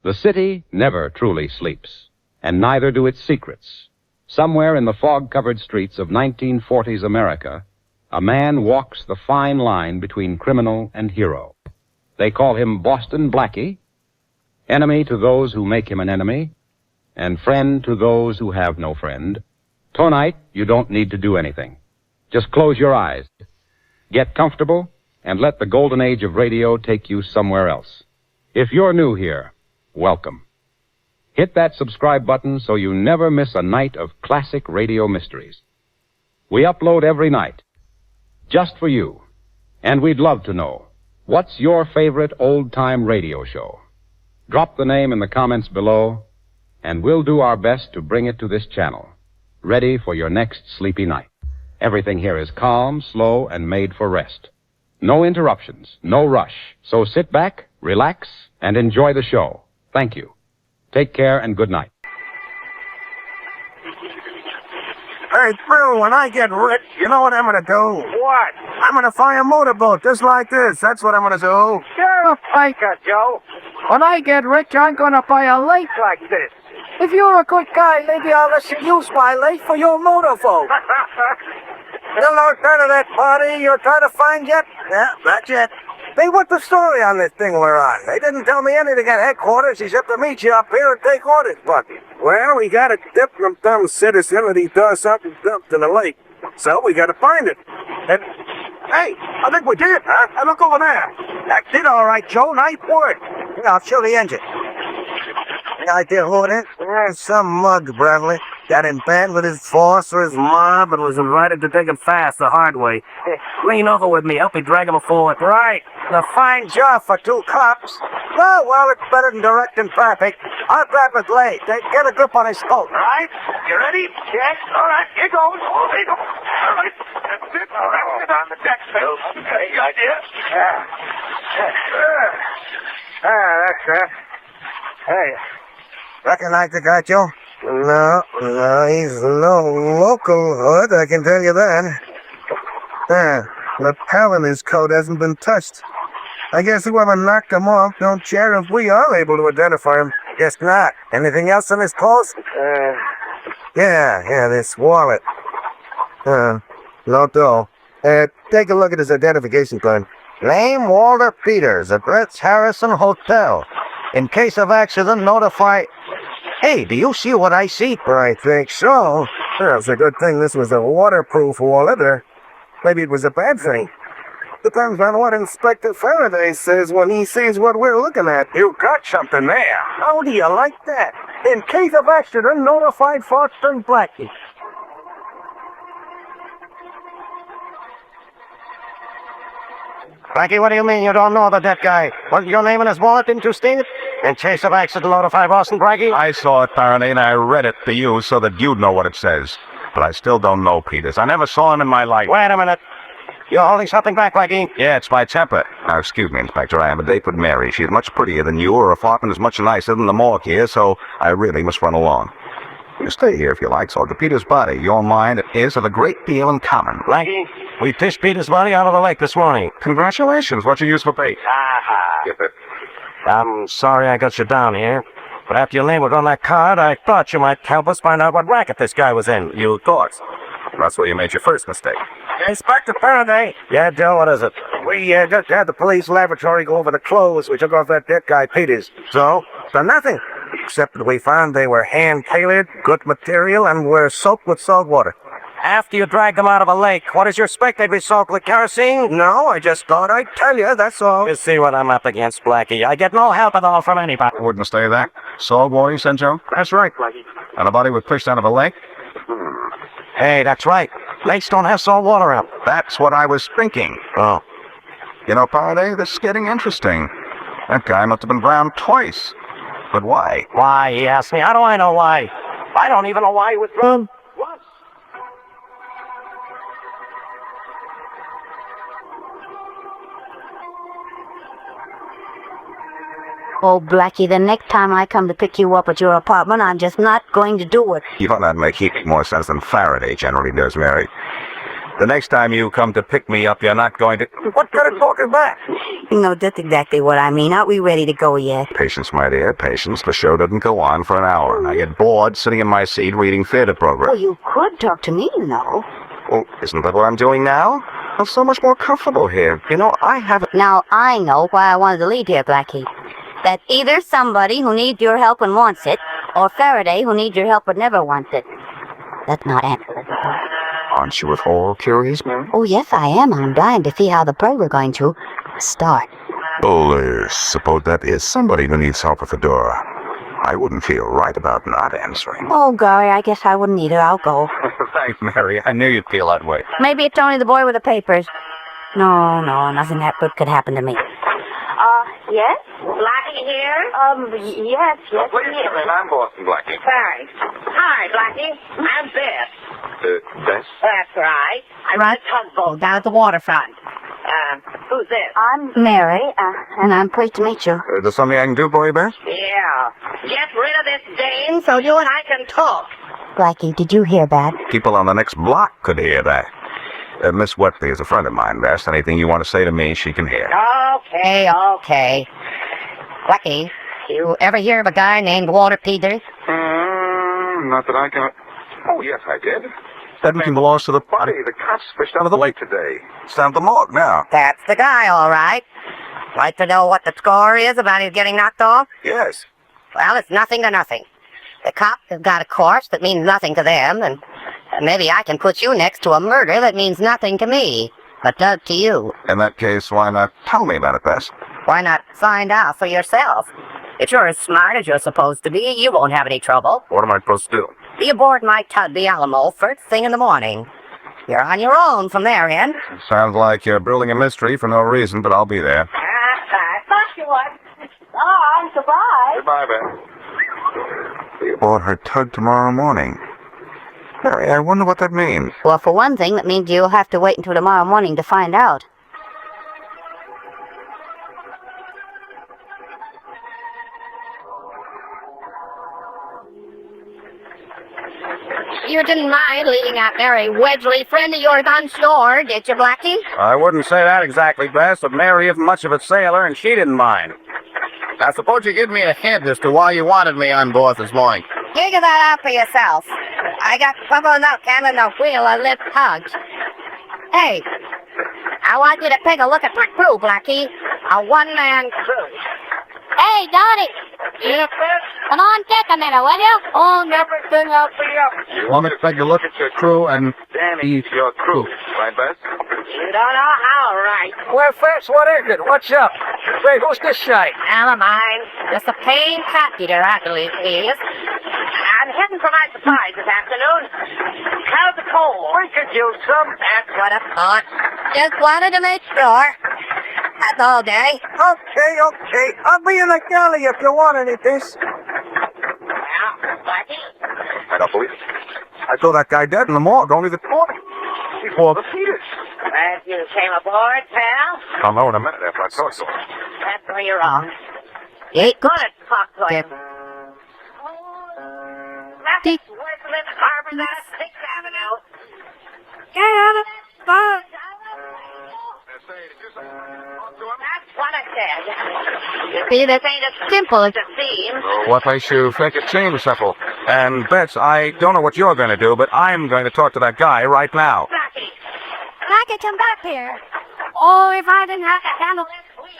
The city never truly sleeps, and neither do its secrets. Somewhere in the fog-covered streets of 1940s America, a man walks the fine line between criminal and hero. They call him Boston Blackie, enemy to those who make him an enemy, and friend to those who have no friend. Tonight, you don't need to do anything. Just close your eyes, get comfortable, and let the golden age of radio take you somewhere else. If you're new here, welcome. Hit that subscribe button so you never miss a night of classic radio mysteries. We upload every night, just for you. And we'd love to know, what's your favorite old-time radio show? Drop the name in the comments below, and we'll do our best to bring it to this channel, ready for your next sleepy night. Everything here is calm, slow, and made for rest. No interruptions, no rush. So sit back, relax, and enjoy the show. Thank you. Take care and good night. Hey, Phil, when I get rich, you know what I'm gonna do? What? I'm gonna fly a motorboat just like this. That's what I'm gonna do. You're a faker, Joe. When I get rich, I'm gonna buy a lake. Like this. If you're a good guy, maybe I'll let you use my lake for your motorboat. Still no turn of that party you're trying to find yet? Yeah, that's it. Hey, what's the story on this thing we're on? They didn't tell me anything at headquarters except to meet you up here and take orders, Bucky. Well, we got a tip from some citizen that he does something dumped in the lake. So we gotta find it. And, hey, I think we did, huh? Hey, look over there. That did all right, Joe. Nice work. Yeah, I'll show the engine. Any idea who it is? Some mug, Bradley. Got in bed with his boss or his mob and was invited to take him fast the hard way. Lean over with me, help me drag him forward. Right. A fine job for two cops. Well, it's better than directing traffic. I'll grab his leg. Get a grip on his coat. All right. You ready? Yes. All right. Here goes. Here goes. All right. That's it. All right. Get on the deck, Phil. Okay. Idea? That's it. Hey, recognize the guy, Joe? No, he's no local hood, I can tell you that. The lapel in his coat hasn't been touched. I guess whoever knocked him off don't care if we are able to identify him. Guess not. Anything else in his clothes? Yeah, this wallet. No dough. Take a look at his identification card. Name Walter Peters, address Harrison Hotel. In case of accident, notify... Hey, do you see what I see? I think so. It's a good thing this was a waterproof wallet, or maybe it was a bad thing. Depends on what Inspector Faraday says when he sees what we're looking at. You got something there. How do you like that? In case of accident, notified Foster and Blackie. Blackie, what do you mean you don't know the dead guy? Wasn't your name in his wallet, didn't you state it? In case of accident, notify Boston, Blackie? I saw it, Faraday, and I read it to you so that you'd know what it says. But I still don't know Peters. I never saw him in my life. Wait a minute. You're holding something back, Blackie? Yeah, it's my temper. Now, excuse me, Inspector. I have a date with Mary. She's much prettier than you. Her apartment is much nicer than the morgue here, so I really must run along. You stay here if you like, so to Peter's body, your mind and his have a great deal in common. Blackie, we fished Peter's body out of the lake this morning. Congratulations. What'd you use for bait? I'm sorry I got you down here, but after your name was on that card, I thought you might help us find out what racket this guy was in. You thought. That's where you made your first mistake. Inspector Faraday. Yeah, Joe, what is it? We just had the police laboratory go over the clothes we took off that dead guy Peters. So nothing. Except that we found they were hand-tailored, good material, and were soaked with salt water. After you dragged them out of a lake, what did you expect they'd be soaked with kerosene? No, I just thought I'd tell you, that's all. You see what I'm up against, Blackie. I get no help at all from anybody. I wouldn't stay that. Salt water, you said, Joe? That's right, Blackie. And a body was fished out of a lake? Hey, that's right. Lakes don't have salt water in them. That's what I was thinking. Oh. You know, Faraday, this is getting interesting. That guy must have been drowned twice. But why? Why, he asked me. How do I know why? I don't even know why he was drowned. What? Oh, Blackie, the next time I come to pick you up at your apartment, I'm just not going to do it. You thought that'd make heap more sense than Faraday generally does, Mary. The next time you come to pick me up, you're not going to... What kind of talk is that? No, that's exactly what I mean. Aren't we ready to go yet? Patience, my dear, patience. The show doesn't go on for an hour. I get bored sitting in my seat reading theater Well, programs. you could talk to me, you know. Well, isn't that what I'm doing now? I'm so much more comfortable here. You know, I haven't... Now I know why I wanted to leave here, Blackie. That's either somebody who needs your help and wants it, or Faraday who needs your help but never wants it. That's not answering. Aren't you at all curious, Mary? Oh, yes, I am. I'm dying to see how the play we're going to start. Well, suppose that is somebody who needs help at the door. I wouldn't feel right about not answering. Oh, golly, I guess I wouldn't either. I'll go. Thanks, Mary. I knew you'd feel that way. Maybe it's only the boy with the papers. No, nothing that good could happen to me. Yes? Blackie here? Yes. I'm Boston Blackie. Thanks. Hi, Blackie. I'm Bess. Bess? That's right. I run a tugboat down at the waterfront. Who's this? I'm Mary, and I'm pleased to meet you. Is there something I can do for you, Bess? Yeah. Get rid of this dame so you and I can talk. Blackie, did you hear that? People on the next block could hear that. Miss Wetley is a friend of mine, Bess. Anything you want to say to me, she can hear. Okay. Blackie, you ever hear of a guy named Walter Peters? Not that I can... Oh, yes, I did. That man belongs to the party. The cops fished out of the lake today. It's down at the morgue now. That's the guy, all right. Like to know what the score is about his getting knocked off? Yes. Well, it's nothing to nothing. The cops have got a course that means nothing to them, and maybe I can put you next to a murder that means nothing to me, but does to you. In that case, why not tell me about it, Bess? Why not find out for yourself? If you're as smart as you're supposed to be, you won't have any trouble. What am I supposed to do? Be aboard my tug, the Alamo, first thing in the morning. You're on your own from there in. Sounds like you're brewing a mystery for no reason, but I'll be there. I thought you would. Oh, I'm surprised. Goodbye, Bess. Be aboard her tug tomorrow morning. Mary, I wonder what that means. Well, for one thing, that means you'll have to wait until tomorrow morning to find out. You didn't mind leaving that very wedgely friend of yours on shore, did you, Blackie? I wouldn't say that exactly, Bess, but Mary isn't much of a sailor, and she didn't mind. Now, suppose you give me a hint as to why you wanted me on board this morning. Figure that out for yourself. I got bubble nut can and a wheel of lip tugs. Hey, I want you to take a look at my crew, Blackie. A one-man crew. Hey, Donnie, Yes, sir? come on deck a minute, will you? On everything up for you. You want me to take a look at your crew and... Danny's your crew, right, Bess? You don't know how, right? Well, first, what is it? What's up? Say, who's this shite? Never mind. Just a plain cat eater, actually, he is. I'm heading for my supplies this afternoon. How's the coal? We could use some. That's what I thought. Just wanted to make sure. That's all, Danny. Okay. I'll be in the galley if you want anything. Well, Blackie, I don't believe it. I saw that guy dead in the morgue only this morning. Before the Peters. glad you came aboard, pal. I'll know in a minute after I talk to him. That's where you're wrong. You ain't gonna talk to him. Nothing's worse than the harbor than a 6th Avenue. Get out of that boat. That's what I said. You see, this ain't as simple as it seems. What makes you think it seems simple? And, Bets, I don't know what you're going to do, but I'm going to talk to that guy right now. Blackie, Blackie, come back here. Oh, if I didn't have to handle this wheel,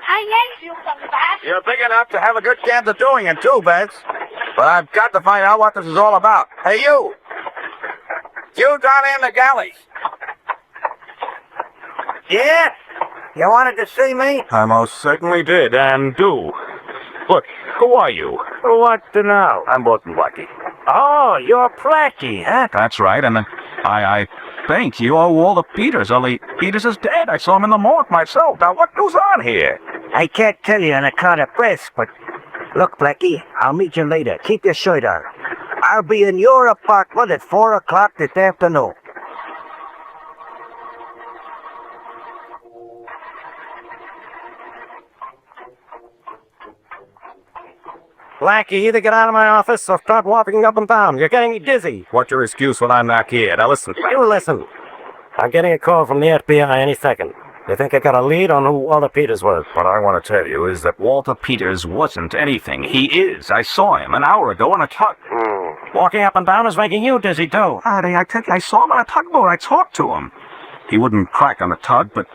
I yank you from the back. You're big enough to have a good chance of doing it, too, Bets. But I've got to find out what this is all about. Hey, you! You down in the galley. Yeah? You wanted to see me? I most certainly did, and do. Look, who are you? What now? I'm Boston Blackie. Oh, you're Blackie, huh? That's right, and I think you are Walter Peters, only Peters is dead. I saw him in the morgue myself. Now, what goes on here? I can't tell you on account of press, but look, Blackie, I'll meet you later. Keep your shirt on. I'll be in your apartment at 4 o'clock this afternoon. Blackie, either get out of my office or start walking up and down. You're getting me dizzy. What's your excuse when I'm not here? Now listen. You listen. I'm getting a call from the FBI any second. They think I got a lead on who Walter Peters was. What I want to tell you is that Walter Peters wasn't anything. He is. I saw him an hour ago in a tug. Walking up and down is making you dizzy, too. Faraday, I tell you, I saw him on a tugboat. I talked to him. He wouldn't crack on the tug, but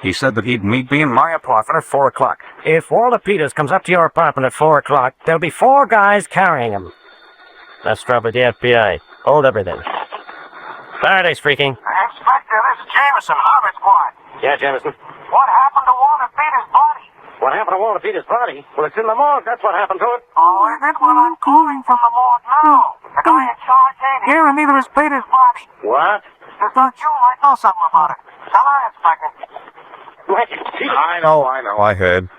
he said that he'd meet me in my apartment at 4 o'clock. If Walter Peters comes up to your apartment at 4 o'clock, there'll be 4 guys carrying him. Let's drop at the FBI. Hold everything. Faraday speaking. Inspector, this is Jameson, Harvard's boy. Yeah, Jameson. What happened to Walter Peters' body? What happened to Walter Peters' body? Well, it's in the morgue. That's what happened to it. Oh, is it? Well, I'm calling from the morgue now. The guy in charge ain't here, and neither is Peters' body. What? Don't you? I know something about it. Tell her, Inspector. I know. I heard.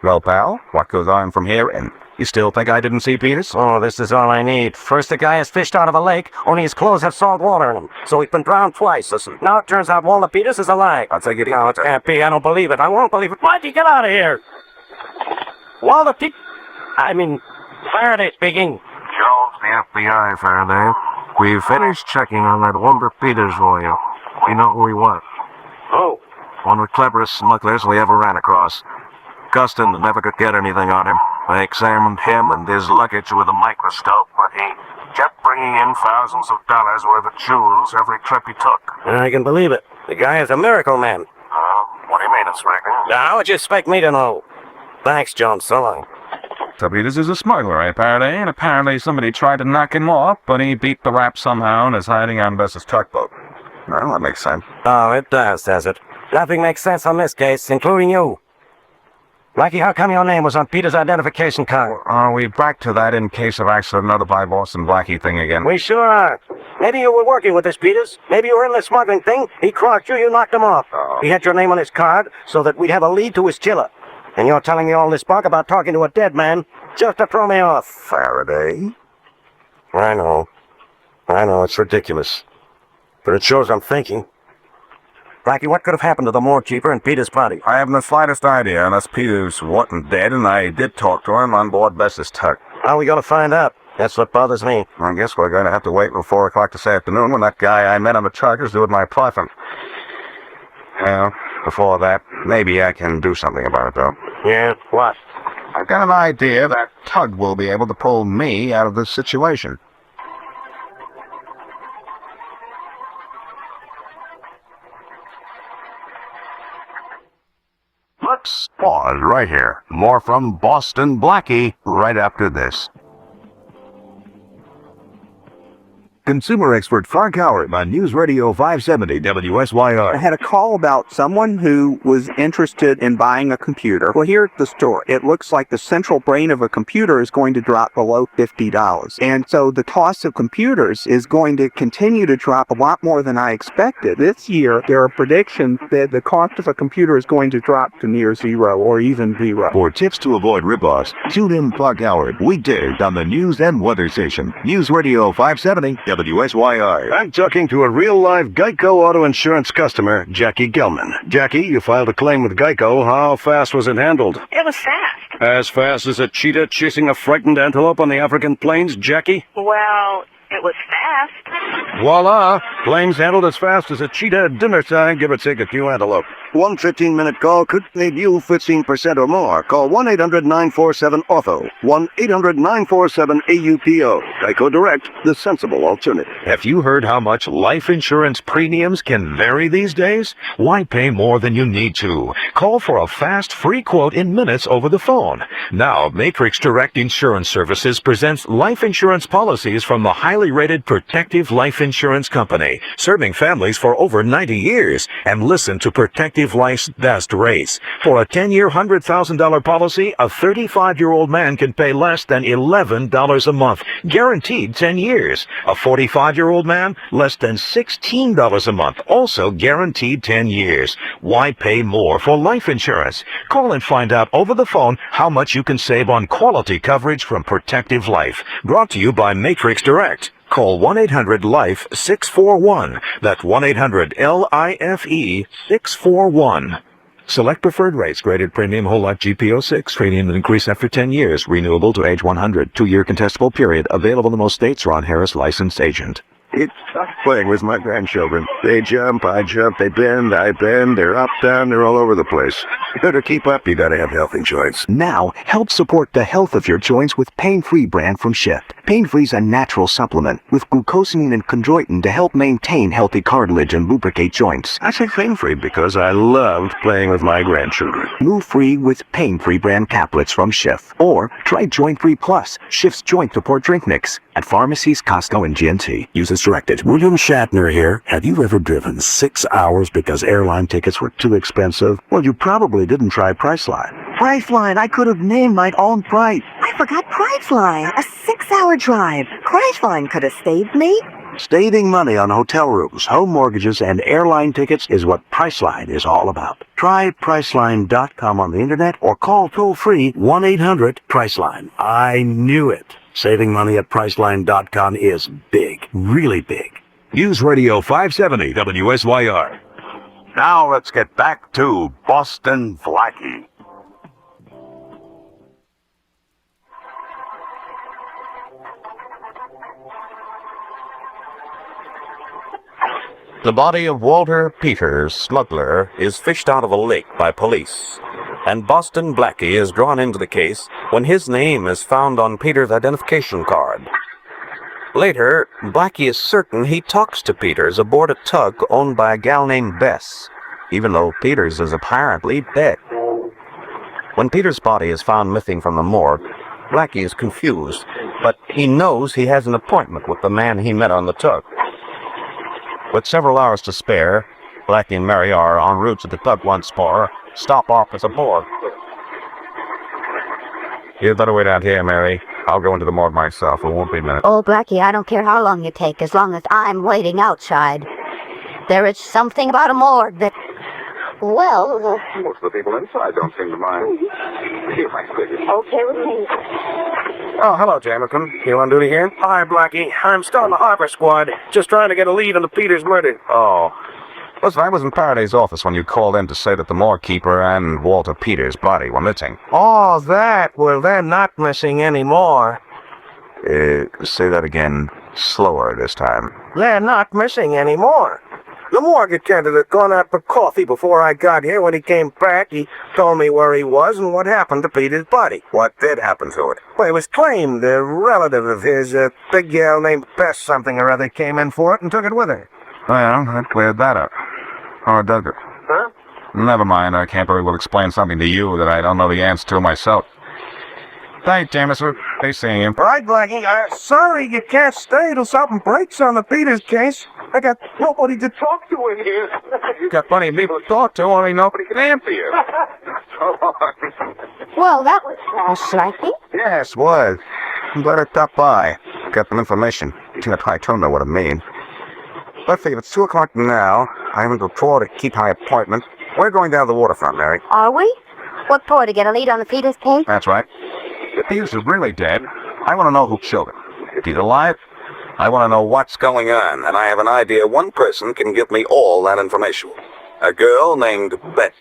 Well, pal, what goes on from here in? You still think I didn't see Peters? Oh, this is all I need. First, the guy is fished out of a lake, only his clothes have salt water in them. So he's been drowned twice. Listen, now it turns out Walter Peters is alive. I'll take it easy. No, it can't be. I don't believe it. I won't believe it. Why'd you get out of here? Walter Peters... Faraday speaking. Jones, the FBI, Faraday. We've finished checking on that Walter Peters for you. We know who he was. Oh. One of the cleverest smugglers we ever ran across. Guston never could get anything on him. They examined him and his luggage with a microscope, but he kept bringing in thousands of dollars worth of jewels every trip he took. I can believe it. The guy is a miracle man. What do you mean, Inspector? How would you expect me to know? Thanks, John. So long. So Peters is a smuggler, eh, Faraday? And apparently somebody tried to knock him off, but he beat the rap somehow and is hiding on Bess's tugboat. Well, that makes sense. Oh, it does it? Nothing makes sense on this case, including you. Blackie, how come your name was on Peters' identification card? Are we back to that in case of accident notify Boston Blackie thing again? We sure are. Maybe you were working with this Peters. Maybe you were in the smuggling thing. He crossed you, you knocked him off. Oh. He had your name on his card so that we'd have a lead to his chiller. And you're telling me all this bark about talking to a dead man just to throw me off. Faraday? I know, it's ridiculous. But it shows I'm thinking. Blackie, what could have happened to the morgue keeper and Peters' body? I haven't the slightest idea, unless Peters wasn't dead, and I did talk to him on board Bess's tug. How are we going to find out? That's what bothers me. I guess we're going to have to wait till 4 o'clock this afternoon when that guy I met on the truck is doing my apartment. Well, before that, maybe I can do something about it, though. Yeah, what? I've got an idea that tug will be able to pull me out of this situation. Let's pause right here. More from Boston Blackie right after this. Consumer expert Clark Howard on News Radio 570 WSYR. I had a call about someone who was interested in buying a computer. Well, here's the story. It looks like the central brain of a computer is going to drop below $50. And so the cost of computers is going to continue to drop a lot more than I expected. This year, there are predictions that the cost of a computer is going to drop to near zero or even zero. For tips to avoid ripoffs, tune in Clark Howard weekdays on the News and Weather Station. News Radio 570 WSYR. I'm talking to a real-life Geico auto insurance customer, Jackie Gelman. Jackie, you filed a claim with Geico. How fast was it handled? It was fast. As fast as a cheetah chasing a frightened antelope on the African plains, Jackie? Well, it was fast. Voila! Claims handled as fast as a cheetah at dinner time, give or take a few antelope. One 15-minute call could save you 15% or more. Call 1-800-947-AUTHO. 1-800-947-AUTO. Geico Direct, the sensible alternative. Have you heard how much life insurance premiums can vary these days? Why pay more than you need to? Call for a fast, free quote in minutes over the phone. Now, Matrix Direct Insurance Services presents life insurance policies from the highly rated Protective Life Insurance Company, serving families for over 90 years. And listen to Protective Life's best rates. For a 10-year, $100,000 policy, a 35-year-old man can pay less than $11 a month, guaranteed 10 years. A 45-year-old man, less than $16 a month, also guaranteed 10 years. Why pay more for life insurance? Call and find out over the phone how much you can save on quality coverage from Protective Life. Brought to you by Matrix Direct. Call 1-800-LIFE-641. That's 1-800-LIFE-641. Select preferred rates. Graded premium whole life GPO 6. Premium increase after 10 years. Renewable to age 100. 2-year contestable period. Available in most states. Ron Harris, licensed agent. It's like playing with my grandchildren. They jump, I jump, they bend, I bend, they're up, down, they're all over the place. To keep up, you gotta have healthy joints. Now, help support the health of your joints with Pain-Free brand from Shift. Pain-Free's a natural supplement with glucosamine and chondroitin to help maintain healthy cartilage and lubricate joints. I say pain-free because I loved playing with my grandchildren. Move free with Pain-Free brand caplets from Shift. Or try Joint Free Plus, Shift's joint support drink mix at pharmacies, Costco, and GNT. Use as directed. William Shatner here. Have you ever driven 6 hours because airline tickets were too expensive? Well, you probably didn't try Priceline. Priceline, I could have named my own price. I forgot Priceline. A 6-hour drive. Priceline could have saved me. Saving money on hotel rooms, home mortgages, and airline tickets is what Priceline is all about. Try Priceline.com on the internet or call toll-free 1-800-PRICELINE. I knew it. Saving money at Priceline.com is big, really big. News Radio 570 WSYR. Now let's get back to Boston Blackie. The body of Walter Peters, smuggler, is fished out of a lake by police, and Boston Blackie is drawn into the case when his name is found on Peters' identification card. Later, Blackie is certain he talks to Peters aboard a tug owned by a gal named Bess, even though Peters is apparently dead. When Peters' body is found missing from the morgue, Blackie is confused, but he knows he has an appointment with the man he met on the tug. With several hours to spare, Blackie and Mary are en route to the tug once more, stop off as a morgue. You'd better wait out here, Mary. I'll go into the morgue myself. It won't be a minute. Oh, Blackie, I don't care how long you take, as long as I'm waiting outside. There is something about a morgue that, well... Most of the people inside don't seem to mind. Okay with me. Oh, hello, Jamerson. You on duty here? Hi, Blackie. I'm still in the Harbor Squad. Just trying to get a lead on the Peters murder. Oh. Listen, I was in Faraday's office when you called in to say that the morgue keeper and Walter Peters' body were missing. Oh, that? Well, they're not missing anymore. Say that again, slower this time. They're not missing anymore. The morgue attendant had gone out for coffee before I got here. When he came back, he told me where he was and what happened to Peter's body. What did happen to it? Well, it was claimed a relative of his, a big gal named Bess something or other, came in for it and took it with her. Well, that cleared that up. Or does it? Huh? Never mind, I can't very well explain something to you that I don't know the answer to myself. Thanks, Jameson. Be seeing you. Right, Blackie. Sorry you can't stay till something breaks on the Peters case. I got nobody to talk to in here. You got plenty of people to talk to, only nobody can answer you. So long. Well, that was Blackie. Yes, was. I'm glad I stopped by. Got some information. I don't know what I mean. Let's see, if it's 2 o'clock now, I'm going to call to keep my appointment. We're going down to the waterfront, Mary. Are we? What for, to get a lead on the Peters case? That's right. If Peters is really dead, I want to know who killed him. If he's alive, I want to know what's going on, and I have an idea one person can give me all that information. A girl named Beth.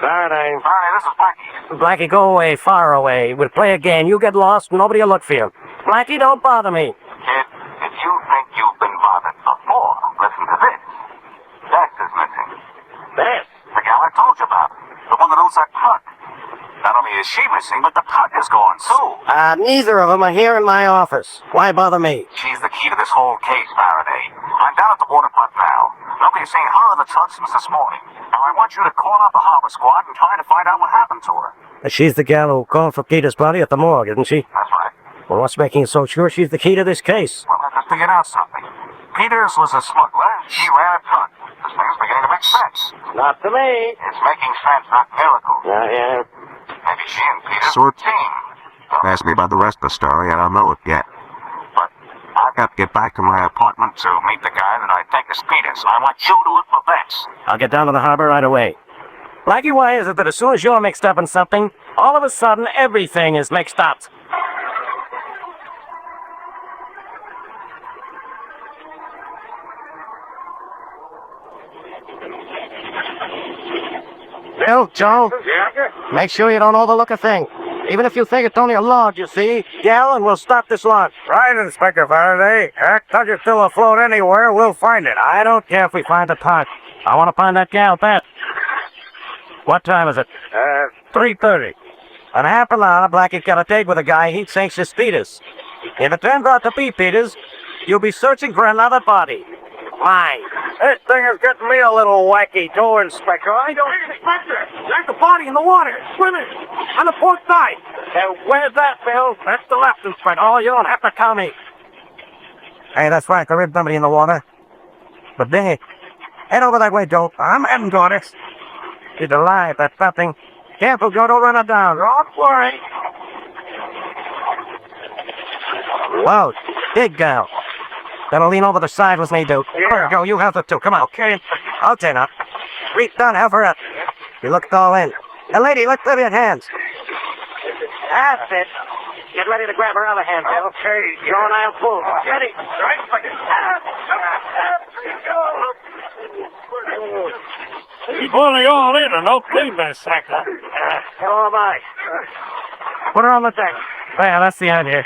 Faraday. Hi, this is Blackie. Blackie, go away, far away. We'll play a game. You get lost, nobody will look for you. Blackie, don't bother me. Kid, if you think you've been bothered before, listen to this. Beth is missing. Beth? The gal I told you about. The one that owns that tug. Not only is she missing, but the tug is gone too. Neither of them are here in my office. Why bother me? She's the key to this whole case, Faraday. I'm down at the waterfront now. Nobody's seen her or the tug since this morning. Now I want you to call out the Harbor Squad and try to find out what happened to her. She's the gal who called for Peter's body at the morgue, isn't she? That's right. Well, what's making you so sure she's the key to this case? Well, I figured out something. Peters was a smuggler. She ran a tug. This thing's beginning to make sense. Not to me. It's making sense, not miracle. Yeah. Maybe she and Peters Sort- were a team. Ask me about the rest of the story, I don't know it yet. But I've got to get back to my apartment to meet the guy that I think is Peters. I want you to look for Bess. I'll get down to the harbor right away. Blackie, why is it that as soon as you're mixed up in something, all of a sudden everything is mixed up? Bill, Joe, make sure you don't overlook a thing. Even if you think it's only a log, you see. Yell and we'll stop this launch. Right, Inspector Faraday. That tug is still afloat anywhere. We'll find it. I don't care if we find the tug. I want to find that gal, Beth. What time is it? 3:30. In half an hour, Blackie's got a date with a guy he thinks is Peters. If it turns out to be Peters, you'll be searching for another body. Why? This thing is getting me a little wacky, too, Inspector. I don't... Inspector, there's a body in the water, swimming, on the port side. where's that, Bill? That's the left, Inspector. Oh, you don't have to tell me. Hey, that's right. There is somebody in the water. But they... Head over that way, Joe. I'm heading toward her. She's alive, that's something. Careful, Joe, don't run her down. Don't worry. Whoa, big gal. Better lean over the side with me, dude. Yeah. There you go, you have it too. Come on. Okay. Okay, now. Reach down, help her up. You look all in. Now, lady, let's lift your hands. That's it. Get ready to grab her other hand, Bill. Okay, Joe and I'll pull. Ready? Right, Keep holding all in and don't leave that sector. So am I. Put her on the deck. Well, that's the idea.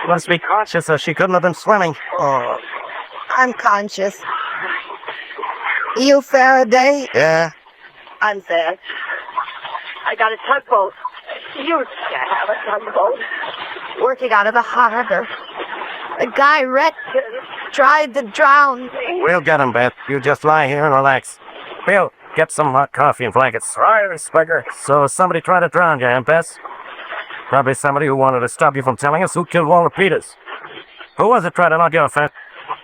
Must be conscious or she couldn't have been swimming. Oh, I'm conscious. You Faraday? Yeah. I'm Fed. I got a tugboat. You have a tugboat. Working out of the harbor. The guy wrecked it. Tried to drown me. We'll get him, Beth. You just lie here and relax. Bill, get some hot coffee and blankets. right, Inspector. So somebody tried to drown you, huh, Bess? Probably somebody who wanted to stop you from telling us who killed Walter Peters. Who was it tried to knock you off, huh?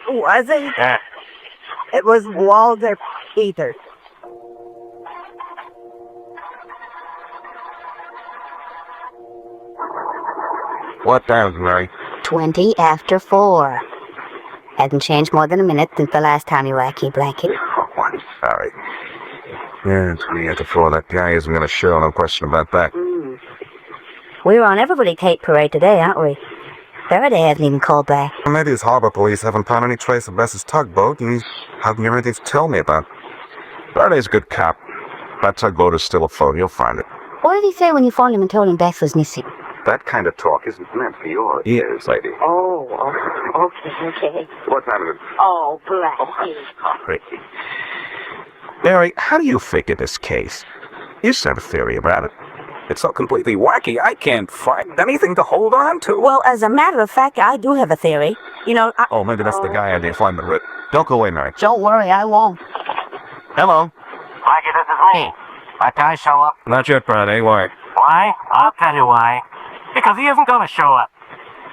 Was it? Yeah. It was Walter Peters. What time is it, Mary? 20 after 4. Hasn't changed more than a minute since the last time you were at Key Blackie. Oh, I'm sorry. Yeah, it's me at the floor. That guy isn't going to show, no question about that. We were on everybody's hate parade today, aren't we? Faraday hasn't even called back. Well, maybe his harbor police haven't found any trace of Bess's tugboat, and he hasn't given anything to tell me about. Faraday's a good cop. That tugboat is still afloat. He'll find it. What did he say when you phoned him and told him Bess was missing? That kind of talk isn't meant for your ears, lady. Oh, okay. What time is it? Oh, Blackie. Sorry. Mary, how do you figure this case? You said a theory about it. It's so completely wacky, I can't find anything to hold on to. Well, as a matter of fact, I do have a theory. You know, Oh, maybe that's the guy I didn't find the writ. Don't go away, Mary. Don't worry, I won't. Hello. Blackie, this is me. That guy show up? Not yet, Friday. Why? Why? I'll tell you why. Because he isn't gonna show up.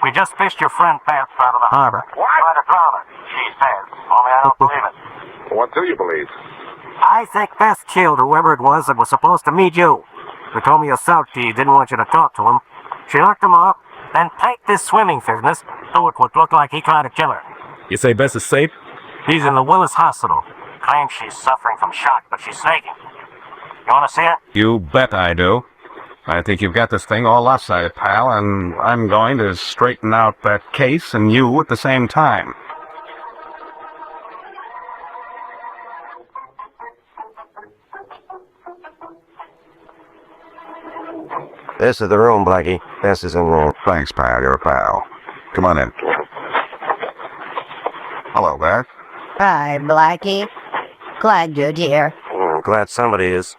We just fished your friend Beth out of the harbor. What? Tried to drown her, she says. Only I don't believe it. What do you believe? I think Beth killed whoever it was that was supposed to meet you. Who told me yourself she didn't want you to talk to him. She locked him up, then packed this swimming business so it would look like he tried to kill her. You say Bess is safe? He's in the Willis Hospital. Claims she's suffering from shock, but she's snaking. You wanna see it? You bet I do. I think you've got this thing all lopsided, pal, and I'm going to straighten out that case and you at the same time. This is the room, Blackie. This is the room. Thanks, pal. You're a pal. Come on in. Hello, Beth. Hi, Blackie. Glad you're here. I'm glad somebody is.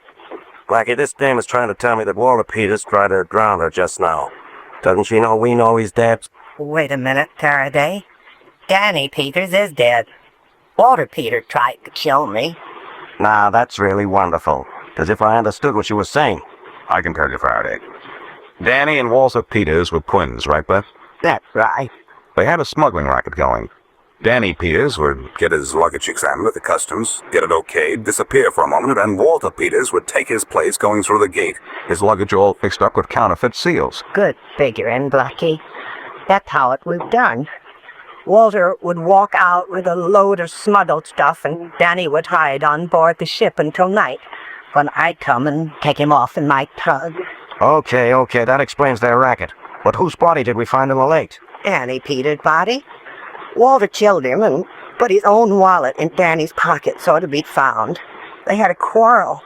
Blackie, this dame is trying to tell me that Walter Peters tried to drown her just now. Doesn't she know we know he's dead? Wait a minute, Faraday. Danny Peters is dead. Walter Peters tried to kill me. Now, that's really wonderful. As if I understood what you were saying. I can tell you, Faraday. Danny and Walter Peters were twins, right, Beth? That's right. They had a smuggling racket going. Danny Peters would get his luggage examined at the customs, get it okayed, disappear for a moment, and Walter Peters would take his place going through the gate, his luggage all fixed up with counterfeit seals. Good figuring, Blackie. That's how it was done. Walter would walk out with a load of smuggled stuff, and Danny would hide on board the ship until night, when I'd come and take him off in my tug. Okay, that explains their racket. But whose body did we find in the lake? Danny Peters' body. Walter killed him and put his own wallet in Danny's pocket so to be found. They had a quarrel.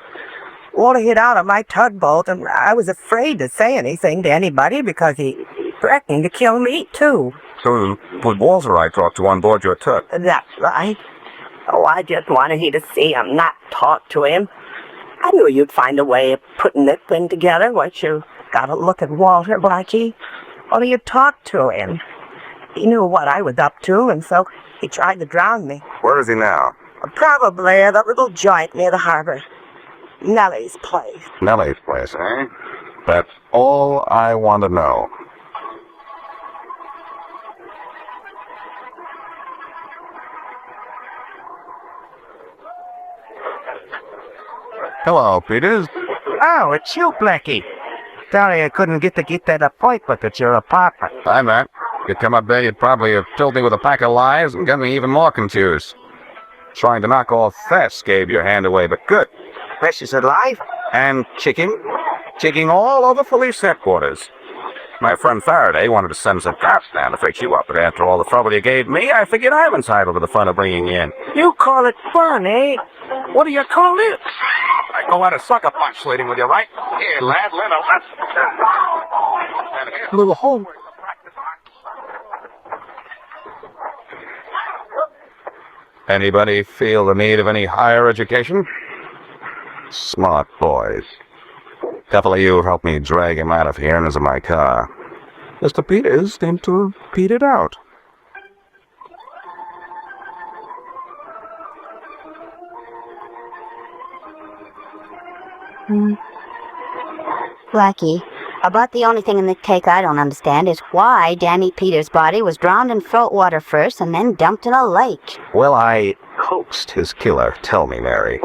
Walter hid out of my tugboat, and I was afraid to say anything to anybody because he threatened to kill me, too. So, would Walter I talked to on board your tug? That's right. Oh, I just wanted you to see him, not talk to him. I knew you'd find a way of putting that thing together. Once you got a look at Walter, Blackie, or you talked to him. He knew what I was up to, and so he tried to drown me. Where is he now? Probably at that little joint near the harbor. Nellie's place. Nellie's place, eh? That's all I want to know. Hello, Peters. Oh, it's you, Blackie. Sorry I couldn't get that appointment at your apartment. Hi, Matt. If you'd come up there, you'd probably have filled me with a pack of lies and got me even more confused. Trying to knock off Fess gave your hand away, but good. Fess is alive? And kicking all over police headquarters. My friend Faraday wanted to send some cops down to fix you up, but after all the trouble you gave me, I figured I'm entitled to the fun of bringing you in. You call it fun, eh? What do you call it? I go out a sucker punch slating with you, right? Here, lad, let a little homework to practice on. Anybody feel the need of any higher education? Smart boys. Couple of you helped me drag him out of here and into my car. Mr. Peters seemed to have petered out. Blackie, about the only thing in the cake I don't understand is why Danny Peters' body was drowned in salt water first and then dumped in a lake. Well, I coaxed his killer. Tell me, Mary.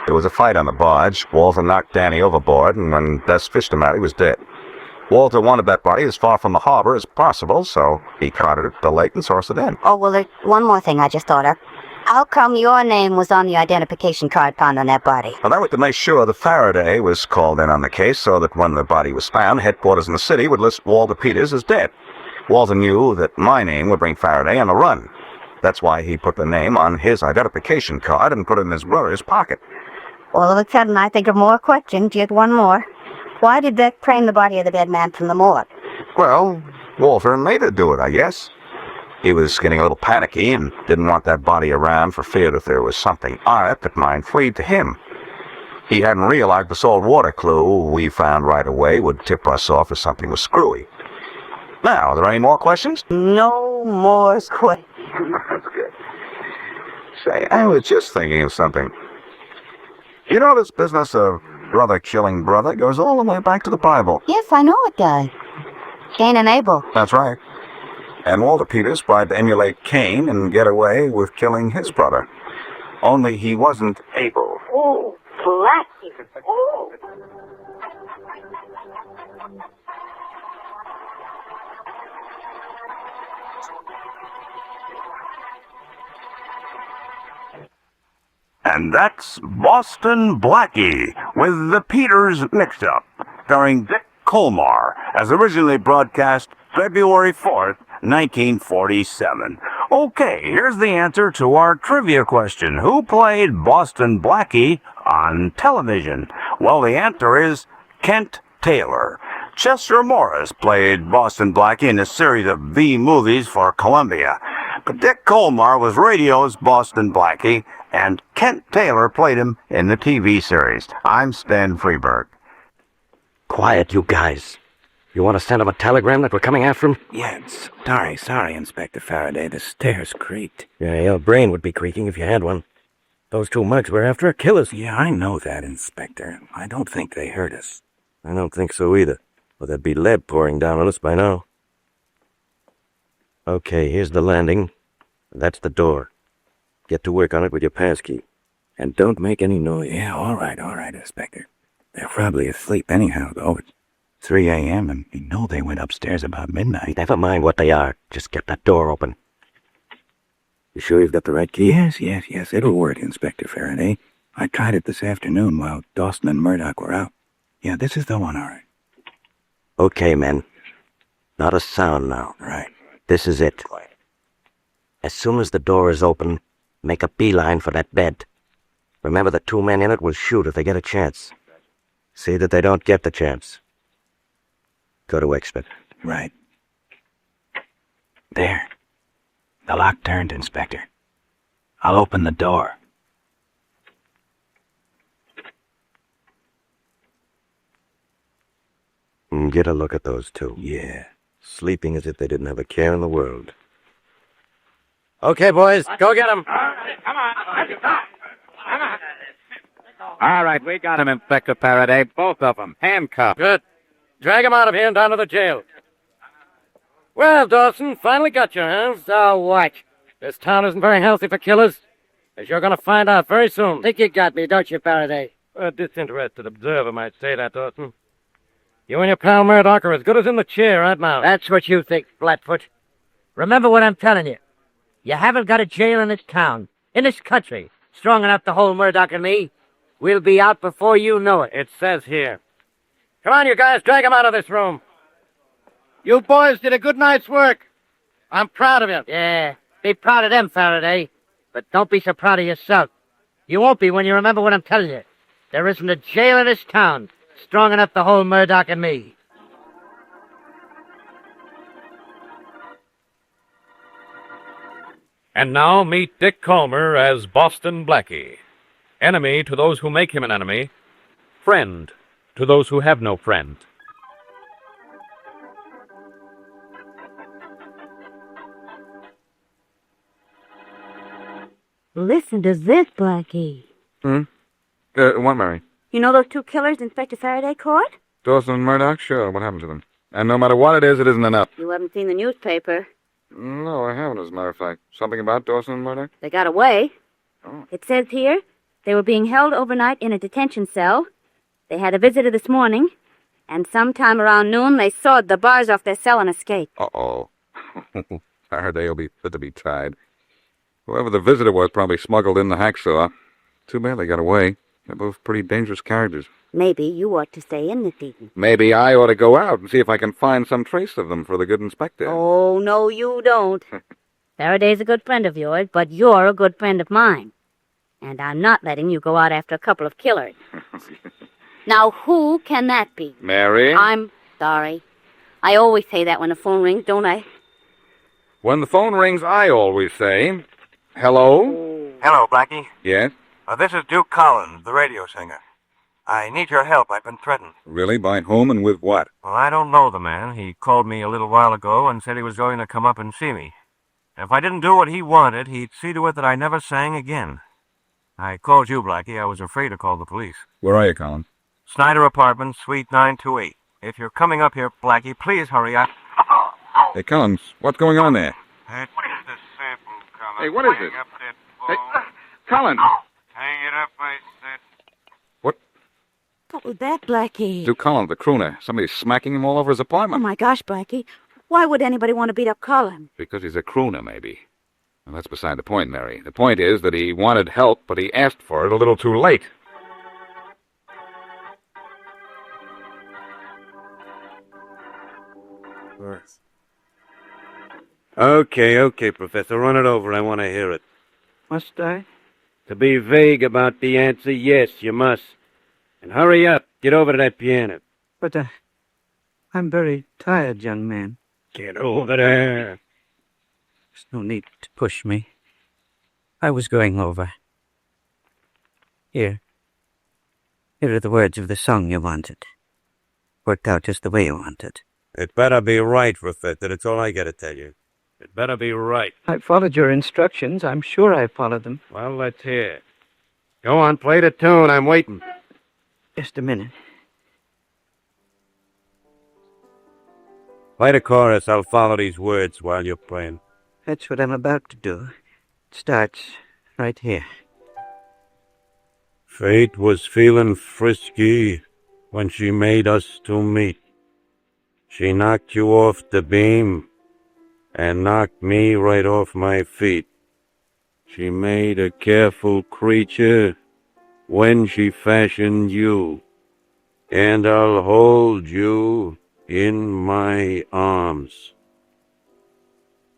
There was a fight on the barge. Walter knocked Danny overboard, and when Bess fished him out, he was dead. Walter wanted that body as far from the harbor as possible, so he carted it to the lake and sourced it in. Oh, well, there's one more thing I just thought of. How come your name was on the identification card found on that body? Well, that was to make sure that Faraday was called in on the case so that when the body was found, headquarters in the city would list Walter Peters as dead. Walter knew that my name would bring Faraday on the run. That's why he put the name on his identification card and put it in his brother's pocket. All of a sudden, I think of more questions. Yet one more. Why did Beck claim the body of the dead man from the morgue? Well, Walter made her do it, I guess. He was getting a little panicky and didn't want that body around for fear that there was something on it that might lead to him. He hadn't realized the salt water clue we found right away would tip us off if something was screwy. Now, are there any more questions? No more questions. That's good. Say, I was just thinking of something. You know, this business of brother killing brother goes all the way back to the Bible. Yes, I know it does. Cain and Abel. That's right. And Walter Peters tried to emulate Cain and get away with killing his brother. Only he wasn't able. Oh, Blackie. Oh. And that's Boston Blackie with the Peters Mix-Up, starring Dick Colmar, as originally broadcast February 4th, 1947. Okay, here's the answer to our trivia question. Who played Boston Blackie on television? Well, the answer is Kent Taylor. Chester Morris played Boston Blackie in a series of V movies for Columbia. But Dick Colmar was radio's Boston Blackie, and Kent Taylor played him in the TV series. I'm Stan Freeberg. Quiet, you guys. You want to send him a telegram that we're coming after him? Yes. Sorry, Inspector Faraday. The stairs creaked. Yeah, your brain would be creaking if you had one. Those two mugs we're after are killers. Yeah, I know that, Inspector. I don't think they heard us. I don't think so either. Well, there'd be lead pouring down on us by now. Okay, here's the landing. That's the door. Get to work on it with your passkey. And don't make any noise. Yeah, all right, Inspector. They're probably asleep anyhow, though. It's 3 a.m., and you know they went upstairs about midnight. Never mind what they are. Just get that door open. You sure you've got the right key? Yes. It'll work, Inspector Faraday. I tried it this afternoon while Dawson and Murdoch were out. Yeah, this is the one, all right. Okay, men. Not a sound now. Right. This is it. As soon as the door is open, make a beeline for that bed. Remember, the 2 men in it will shoot if they get a chance. See that they don't get the chance. Go to expert. Right. There. The lock turned, Inspector. I'll open the door. Get a look at those two. Yeah. Sleeping as if they didn't have a care in the world. Okay, boys, go get him. All right, we got him, Inspector Faraday. Both of them. Handcuffed. Good. Drag him out of here and down to the jail. Well, Dawson, finally got you, huh? So what? This town isn't very healthy for killers, as you're going to find out very soon. Think you got me, don't you, Faraday? A disinterested observer might say that, Dawson. You and your pal Murdoch are as good as in the chair right now. That's what you think, Flatfoot. Remember what I'm telling you. You haven't got a jail in this town, in this country, strong enough to hold Murdoch and me. We'll be out before you know it. It says here. Come on, you guys, drag him out of this room. You boys did a good night's work. I'm proud of you. Yeah, be proud of them, Faraday. But don't be so proud of yourself. You won't be when you remember what I'm telling you. There isn't a jail in this town strong enough to hold Murdoch and me. And now meet Dick Calmer as Boston Blackie. Enemy to those who make him an enemy. Friend to those who have no friend. Listen to this, Blackie. What, Mary? You know those 2 killers Inspector Faraday caught? Dawson and Murdoch? Sure, what happened to them? And no matter what it isn't enough. You haven't seen the newspaper. No, I haven't, as a matter of fact. Something about Dawson and Murdoch? They got away. Oh. It says here they were being held overnight in a detention cell. They had a visitor this morning, and sometime around noon they sawed the bars off their cell and escaped. Uh-oh. Faraday will be fit to be tied. Whoever the visitor was probably smuggled in the hacksaw. Too bad they got away. They're both pretty dangerous characters. Maybe you ought to stay in this evening. Maybe I ought to go out and see if I can find some trace of them for the good inspector. Oh, no, you don't. Faraday's a good friend of yours, but you're a good friend of mine. And I'm not letting you go out after a couple of killers. Now, who can that be? Mary? I'm sorry. I always say that when the phone rings, don't I? When the phone rings, I always say, hello? Hello, Blackie. Yes? This is Duke Collins, the radio singer. I need your help. I've been threatened. Really? By whom and with what? Well, I don't know the man. He called me a little while ago and said he was going to come up and see me. If I didn't do what he wanted, he'd see to it that I never sang again. I called you, Blackie. I was afraid to call the police. Where are you, Colin? Snyder Apartments, Suite 928. If you're coming up here, Blackie, please hurry up. Hey, Collins, what's going on there? What is this sample, Collins? Hey, what is it? Hey, Collins! Hang it up, I said. What was that, Blackie? Duke Collins, the crooner. Somebody's smacking him all over his Oh, apartment. my gosh, Blackie. Why would anybody want to beat up Colin? Because he's a crooner, maybe. Well, that's beside the point, Mary. The point is that he wanted help, but he asked for it a little too late. Okay, Professor. Run it over. I want to hear it. Must I? To be vague about the answer, yes, you must. And hurry up. Get over to that piano. But I'm very tired, young man. Get over there. There's no need to push me. I was going over. Here. Here are the words of the song you wanted. Worked out just the way you wanted. It better be right, Professor. That's all I gotta tell you. It better be right. I followed your instructions. I'm sure I followed them. Well, let's hear it. Go on, play the tune. I'm waiting. Just a minute. Play the chorus. I'll follow these words while you're playing. That's what I'm about to do. It starts right here. Fate was feeling frisky when she made us to meet. She knocked you off the beam and knocked me right off my feet. She made a careful creature when she fashioned you, and I'll hold you in my arms.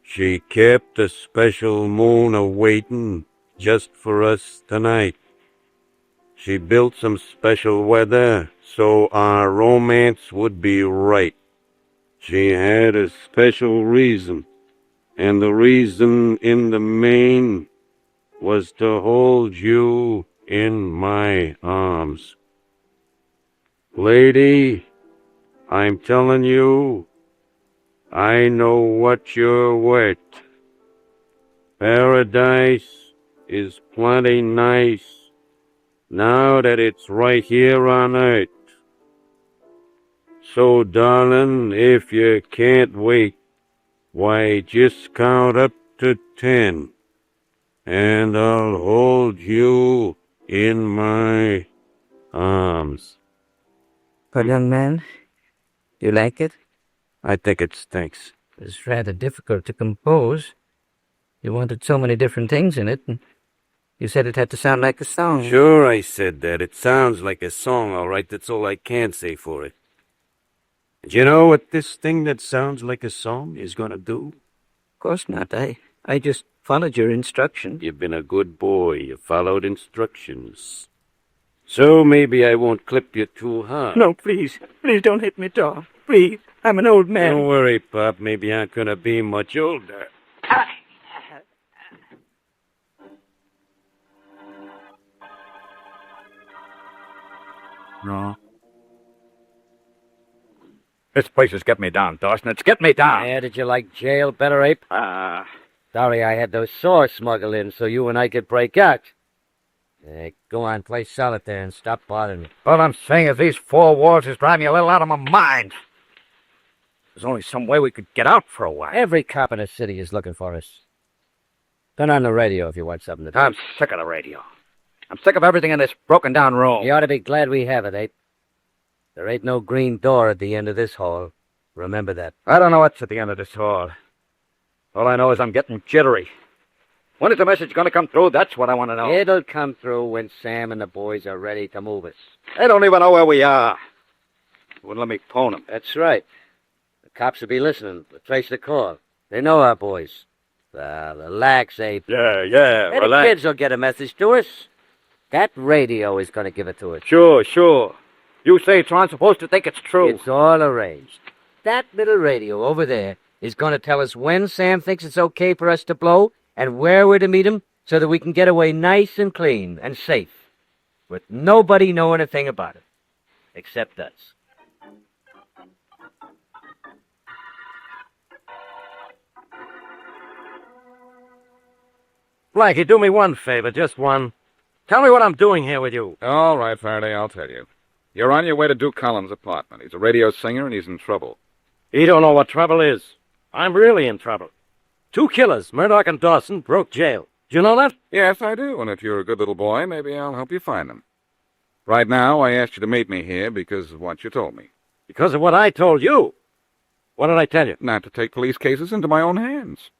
She kept a special moon a-waitin' just for us tonight, She built some special weather so our romance would be right. She had a special reason, and the reason in the main was to hold you in my arms. Lady, I'm telling you, I know what you're worth. Paradise is plenty nice now that it's right here on earth. So, darling, if you can't wait, why, just count up to 10, and I'll hold you in my arms. But, young man, you like it? I think it stinks. It's rather difficult to compose. You wanted so many different things in it, and you said it had to sound like a song. Sure, I said that. It sounds like a song, all right. That's all I can say for it. Do you know what this thing that sounds like a song is gonna do? Of course not. I just followed your instructions. You've been a good boy. You followed instructions. So maybe I won't clip you too hard. No, please. Please don't hit me, Tom. Please. I'm an old man. Don't worry, Pop. Maybe you aren't gonna be much older. No. This place has get me down, Dawson. It's get me down. Yeah, did you like jail better, Ape? Sorry I had those saws smuggled in so you and I could break out. Hey, go on, play solitaire and stop bothering me. All I'm saying is these four walls is driving me a little out of my mind. There's only some way we could get out for a while. Every cop in the city is looking for us. Turn on the radio if you want something to do. I'm sick of the radio. I'm sick of everything in this broken-down room. You ought to be glad we have it, Ape. There ain't no green door at the end of this hall. Remember that. I don't know what's at the end of this hall. All I know is I'm getting jittery. When is the message going to come through? That's what I want to know. It'll come through when Sam and the boys are ready to move us. They don't even know where we are. Wouldn't let me phone them. That's right. The cops will be listening. They'll trace the call. They know our boys. Relax, Ape. Yeah, And relax. the kids will get a message to us. That radio is going to give it to us. Sure. You say Tron's supposed to think it's true. It's all arranged. That little radio over there is going to tell us when Sam thinks it's okay for us to blow and where we're to meet him so that we can get away nice and clean and safe with nobody knowing a thing about it except us. Blackie, do me one favor, just one. Tell me what I'm doing here with you. All right, Faraday, I'll tell you. You're on your way to Duke Collins' apartment. He's a radio singer, and he's in trouble. He don't know what trouble is. I'm really in trouble. 2 killers, Murdoch and Dawson, broke jail. Do you know that? Yes, I do, and if you're a good little boy, maybe I'll help you find them. Right now, I asked you to meet me here because of what you told me. Because of what I told you. What did I tell you? Not to take police cases into my own hands.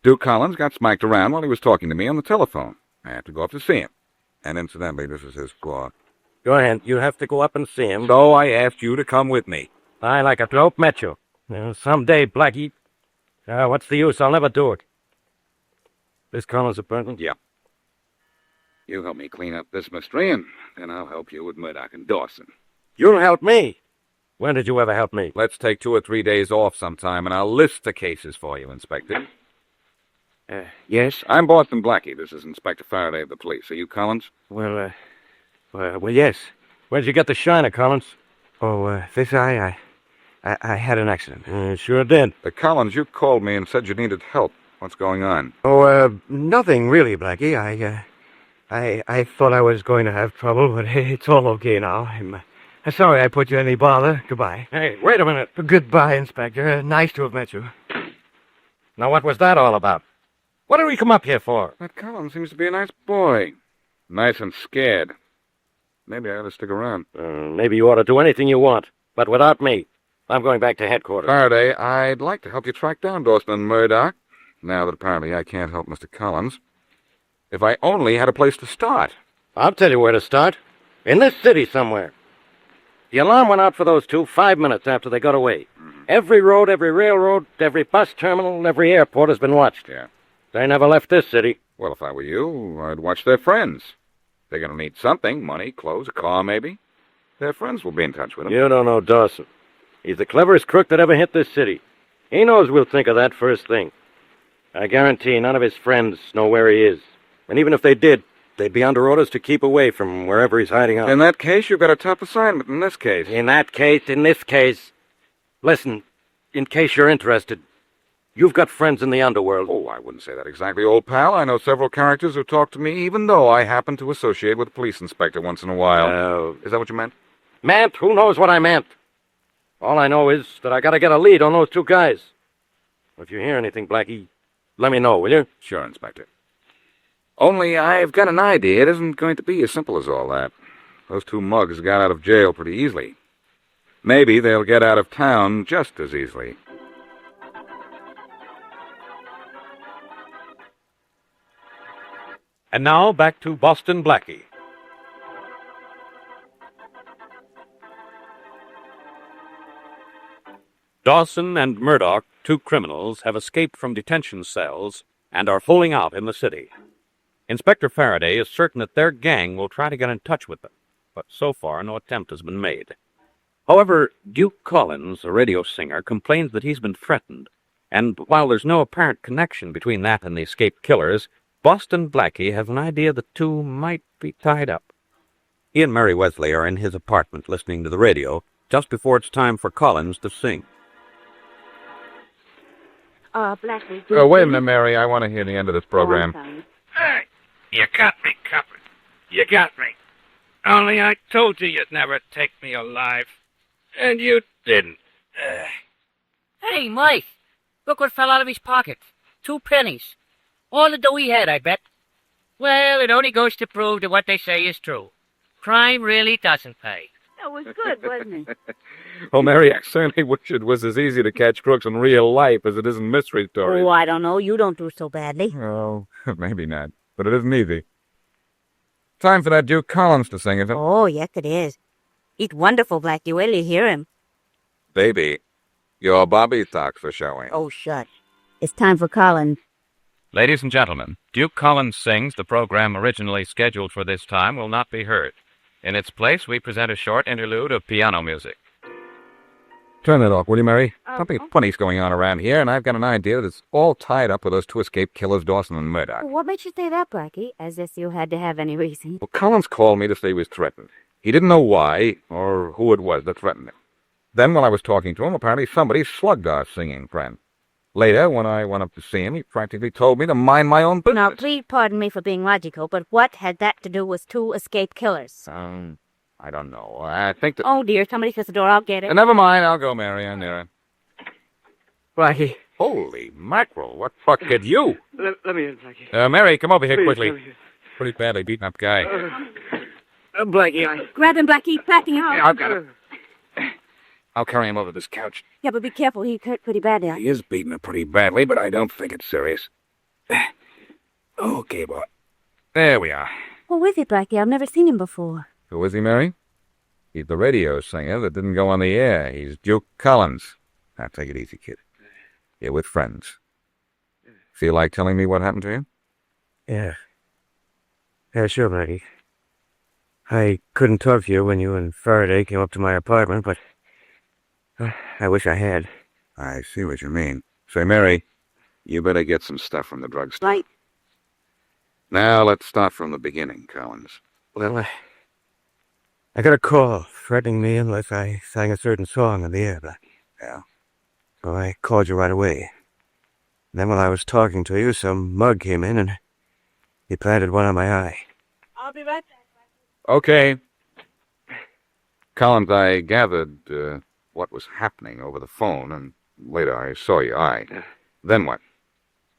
Duke Collins got smacked around while he was talking to me on the telephone. I had to go up to see him. And incidentally, this is his squad. Go ahead. You have to go up and see him. So I asked you to come with me. I like a dope met you. Someday, Blackie. What's the use? I'll never do it. This Collins' apartment? Yeah. You help me clean up this mystery, and then I'll help you with Murdoch and Dawson. You'll help me? When did you ever help me? Let's take 2 or 3 days off sometime, and I'll list the cases for you, Inspector. Yes? I'm Boston Blackie. This is Inspector Faraday of the police. Are you Collins? Well, yes. Where'd you get the shiner, Collins? Oh, this I had an accident. Sure did. Collins, you called me and said you needed help. What's going on? Oh, nothing really, Blackie. I thought I was going to have trouble, but it's all okay now. I'm sorry I put you in any bother. Goodbye. Hey, wait a minute. Goodbye, Inspector. Nice to have met you. Now, what was that all about? What did we come up here for? That Collins seems to be a nice boy. Nice and scared. Maybe I ought to stick around. Maybe you ought to do anything you want, but without me. I'm going back to headquarters. Faraday, I'd like to help you track down Dawson and Murdoch, now that apparently I can't help Mr. Collins. If I only had a place to start. I'll tell you where to start. In this city somewhere. The alarm went out for those 2 5 minutes after they got away. Every road, every railroad, every bus terminal, every airport has been watched. Yeah. They never left this city. Well, if I were you, I'd watch their friends. They're going to need something, money, clothes, a car maybe. Their friends will be in touch with them. You don't know Dawson. He's the cleverest crook that ever hit this city. He knows we'll think of that first thing. I guarantee none of his friends know where he is. And even if they did, they'd be under orders to keep away from wherever he's hiding out. In that case, you've got a tough assignment in this case. In this case. Listen, in case you're interested, you've got friends in the underworld. Oh, I wouldn't say that exactly, old pal. I know several characters who talk to me, even though I happen to associate with a police inspector once in a while. Is that what you meant? Meant? Who knows what I meant? All I know is that I gotta get a lead on those two guys. If you hear anything, Blackie, let me know, will you? Sure, Inspector. Only I've got an idea. It isn't going to be as simple as all that. Those two mugs got out of jail pretty easily. Maybe they'll get out of town just as easily. And now back to Boston Blackie. Dawson and Murdoch, two criminals, have escaped from detention cells and are fooling out in the city. Inspector Faraday is certain that their gang will try to get in touch with them, but so far no attempt has been made. However, Duke Collins, a radio singer, complains that he's been threatened, and while there's no apparent connection between that and the escaped killers, Boston Blackie has an idea the two might be tied up. He and Mary Wesley are in his apartment listening to the radio just before it's time for Collins to sing. Blackie. Wait a minute, Mary. I want to hear the end of this program. Hey, you got me covered. You got me. Only I told you you'd never take me alive. And you didn't. Hey, Mike, look what fell out of his pocket. 2 pennies. All the dough he had, I bet. Well, it only goes to prove that what they say is true. Crime really doesn't pay. That was good, wasn't it? Well, Mary, I certainly wish it was as easy to catch crooks in real life as it is in mystery stories. Oh, I don't know. You don't do so badly. Oh, maybe not. But it isn't easy. Time for that Duke Collins to sing, is it? Oh, yes, it is. He's wonderful, Blackie. Will you hear him? Baby, your Bobby talks are showing. Oh, shut. It's time for Collins. Ladies and gentlemen, Duke Collins Sings, the program originally scheduled for this time, will not be heard. In its place, we present a short interlude of piano music. Turn that off, will you, Mary? Something funny's going on around here, and I've got an idea that's all tied up with those two escaped killers, Dawson and Murdoch. What made you say that, Blackie? As if you had to have any reason. Well, Collins called me to say he was threatened. He didn't know why or who it was that threatened him. Then, while I was talking to him, apparently somebody slugged our singing friend. Later, when I went up to see him, he practically told me to mind my own business. Now, please pardon me for being logical, but what had that to do with 2 escaped killers? I don't know. I think that... Oh, dear, somebody shuts the door. I'll get it. Never mind. I'll go, Mary. I'm near it. Blackie. Holy mackerel. What fuck did you? Let me in, Blackie. Mary, come over here Please, quickly. please. Pretty badly beaten up guy. Blackie, Grab him, Blackie. Backing him out. I've got it. I'll carry him over to this couch. Yeah, but be careful. He hurt pretty badly. He is beaten up pretty badly, but I don't think it's serious. Okay, boy. There we are. Who is he, Blackie? I've never seen him before. Who is he, Mary? He's the radio singer that didn't go on the air. He's Duke Collins. Now, take it easy, kid. You're with friends. Feel like telling me what happened to you? Yeah. Yeah, sure, Blackie. I couldn't talk to you when you and Faraday came up to my apartment, but I wish I had. I see what you mean. Say, Mary, you better get some stuff from the drugstore. Right. Now, let's start from the beginning, Collins. Well, I got a call threatening me unless I sang a certain song on the air, Blackie. Yeah? So I called you right away. Then while I was talking to you, some mug came in and he planted one on my eye. I'll be right back. Okay. Collins, I gathered what was happening over the phone, and later I saw your eye. Then what?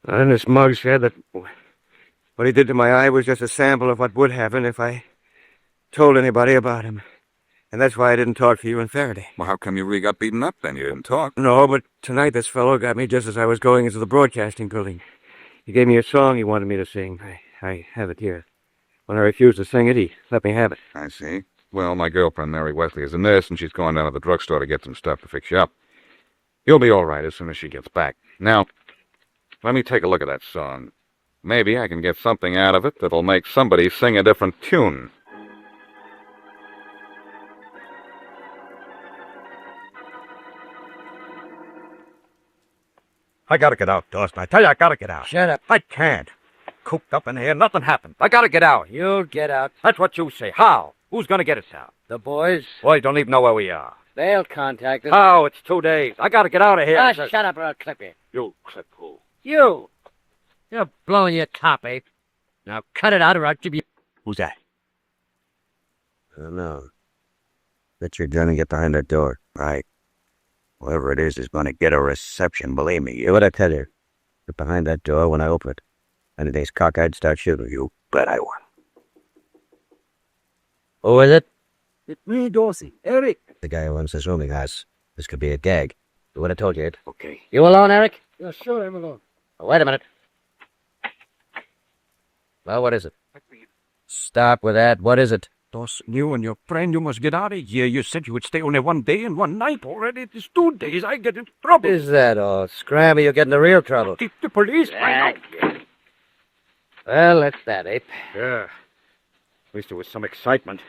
And this mug said that what he did to my eye was just a sample of what would happen if I told anybody about him. And that's why I didn't talk to you and Faraday. Well, how come you really got beaten up then? You didn't talk. No, but tonight this fellow got me just as I was going into the broadcasting building. He gave me a song he wanted me to sing. I have it here. When I refused to sing it, he let me have it. I see. Well, my girlfriend, Mary Wesley, is a nurse, and she's going down to the drugstore to get some stuff to fix you up. You'll be all right as soon as she gets back. Now, let me take a look at that song. Maybe I can get something out of it that'll make somebody sing a different tune. I gotta get out, Dawson. I tell you, I gotta get out. Shut up. I can't. Cooped up in here, nothing happened. I gotta get out. You'll get out. That's what you say. How? Who's gonna get us out? The boys? Boys don't even know where we are. They'll contact us. How? It's 2 days. I gotta get out of here. Shut up or I'll clip you. You clip who? You! You're blowing your top, Ape. Now cut it out or I'll give you... Who's that? I don't know. Bet you're gonna get behind that door. Right. Whoever it is gonna get a reception, believe me. You what I tell you. Get behind that door when I open it. Anything's cockeyed, start shooting you. Bet I won. Who is it? It's me, Dorsey. Eric. The guy who owns this rooming house. This could be a gag. You would have told you it. Okay. You alone, Eric? Yeah, sure, I'm alone. Oh, wait a minute. Well, what is it? Stop with that. What is it? Dawson, you and your friend, you must get out of here. You said you would stay only 1 day and 1 night. Already it is 2 days. I get in trouble. Is that all? Scramble, you'll get into real trouble. Keep the police. Well, that's that, Ape. Yeah. At least there was some excitement.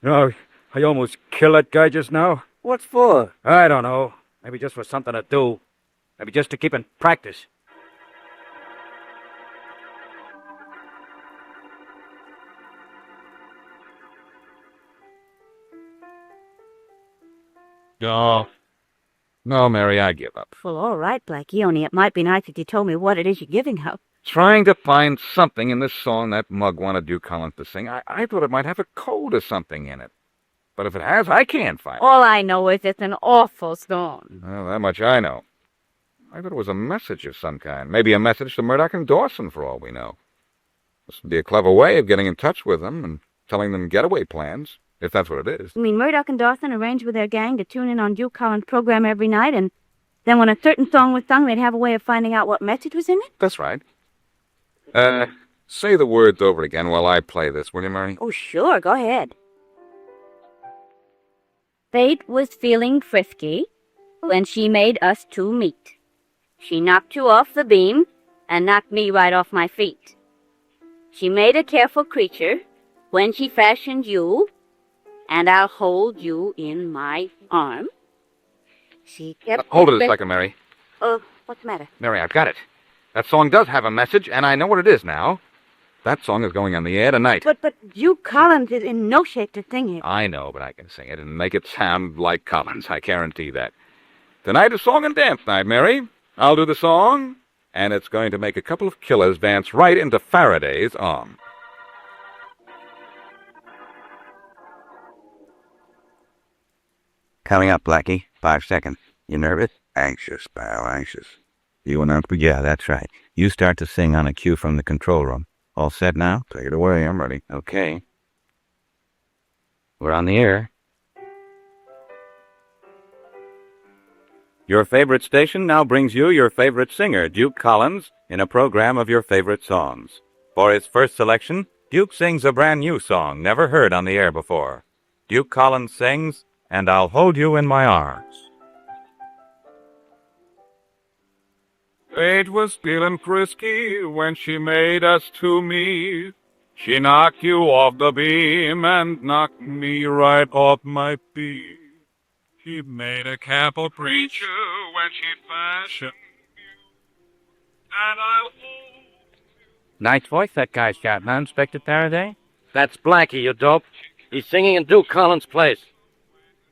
No, I almost killed that guy just now. What for? I don't know. Maybe just for something to do. Maybe just to keep in practice. No. No, Mary, I give up. Well, all right, Blackie, only it might be nice if you told me what it is you're giving up. Trying to find something in this song that mug wanted Duke Collins to sing. I thought it might have a code or something in it. But if it has, I can't find it. All I know is it's an awful song. Well, that much I know. I thought it was a message of some kind. Maybe a message to Murdoch and Dawson, for all we know. This would be a clever way of getting in touch with them and telling them getaway plans, if that's what it is. You mean Murdoch and Dawson arranged with their gang to tune in on Duke Collins' program every night, and then when a certain song was sung, they'd have a way of finding out what message was in it? That's right. Say the words over again while I play this, will you, Mary? Oh, sure, go ahead. Fate was feeling frisky when she made us two meet. She knocked you off the beam and knocked me right off my feet. She made a careful creature when she fashioned you, and I'll hold you in my arm. She kept... Hold it a second, Mary. What's the matter? Mary, I've got it. That song does have a message, and I know what it is now. That song is going on the air tonight. But Duke Collins is in no shape to sing it. I know, but I can sing it and make it sound like Collins. I guarantee that. Tonight is song and dance night, Mary. I'll do the song, and it's going to make a couple of killers dance right into Faraday's arm. Coming up, Blackie. 5 seconds. You nervous? Anxious, pal, anxious. You announce? Yeah, that's right. You start to sing on a cue from the control room. All set now? Take it away, I'm ready. Okay. We're on the air. Your favorite station now brings you your favorite singer, Duke Collins, in a program of your favorite songs. For his first selection, Duke sings a brand new song never heard on the air before. Duke Collins sings, "And I'll Hold You in My Arms." Fate was feeling frisky when she made us two meet. She knocked you off the beam and knocked me right off my feet. She made a careful creature when she fashioned you, and I'll hold. Nice voice that guy's got, huh, Inspector Faraday? That's Blackie, you dope. He's singing in Duke Collins' place.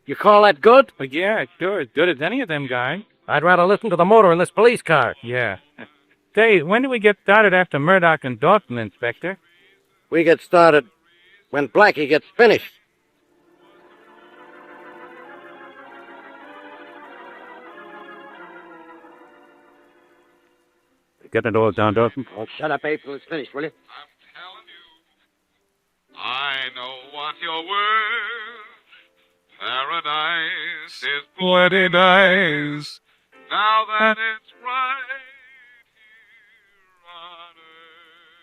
You call that good? But yeah, sure, as good as any of them guys. I'd rather listen to the motor in this police car. Yeah. Say, when do we get started after Murdoch and Dawson, Inspector? We get started when Blackie gets finished. Get the door down, Dawson. Oh, shut up, Abe, till it's finished, will you? I know what your word. Paradise is plenty nice. Now that it's right here on earth.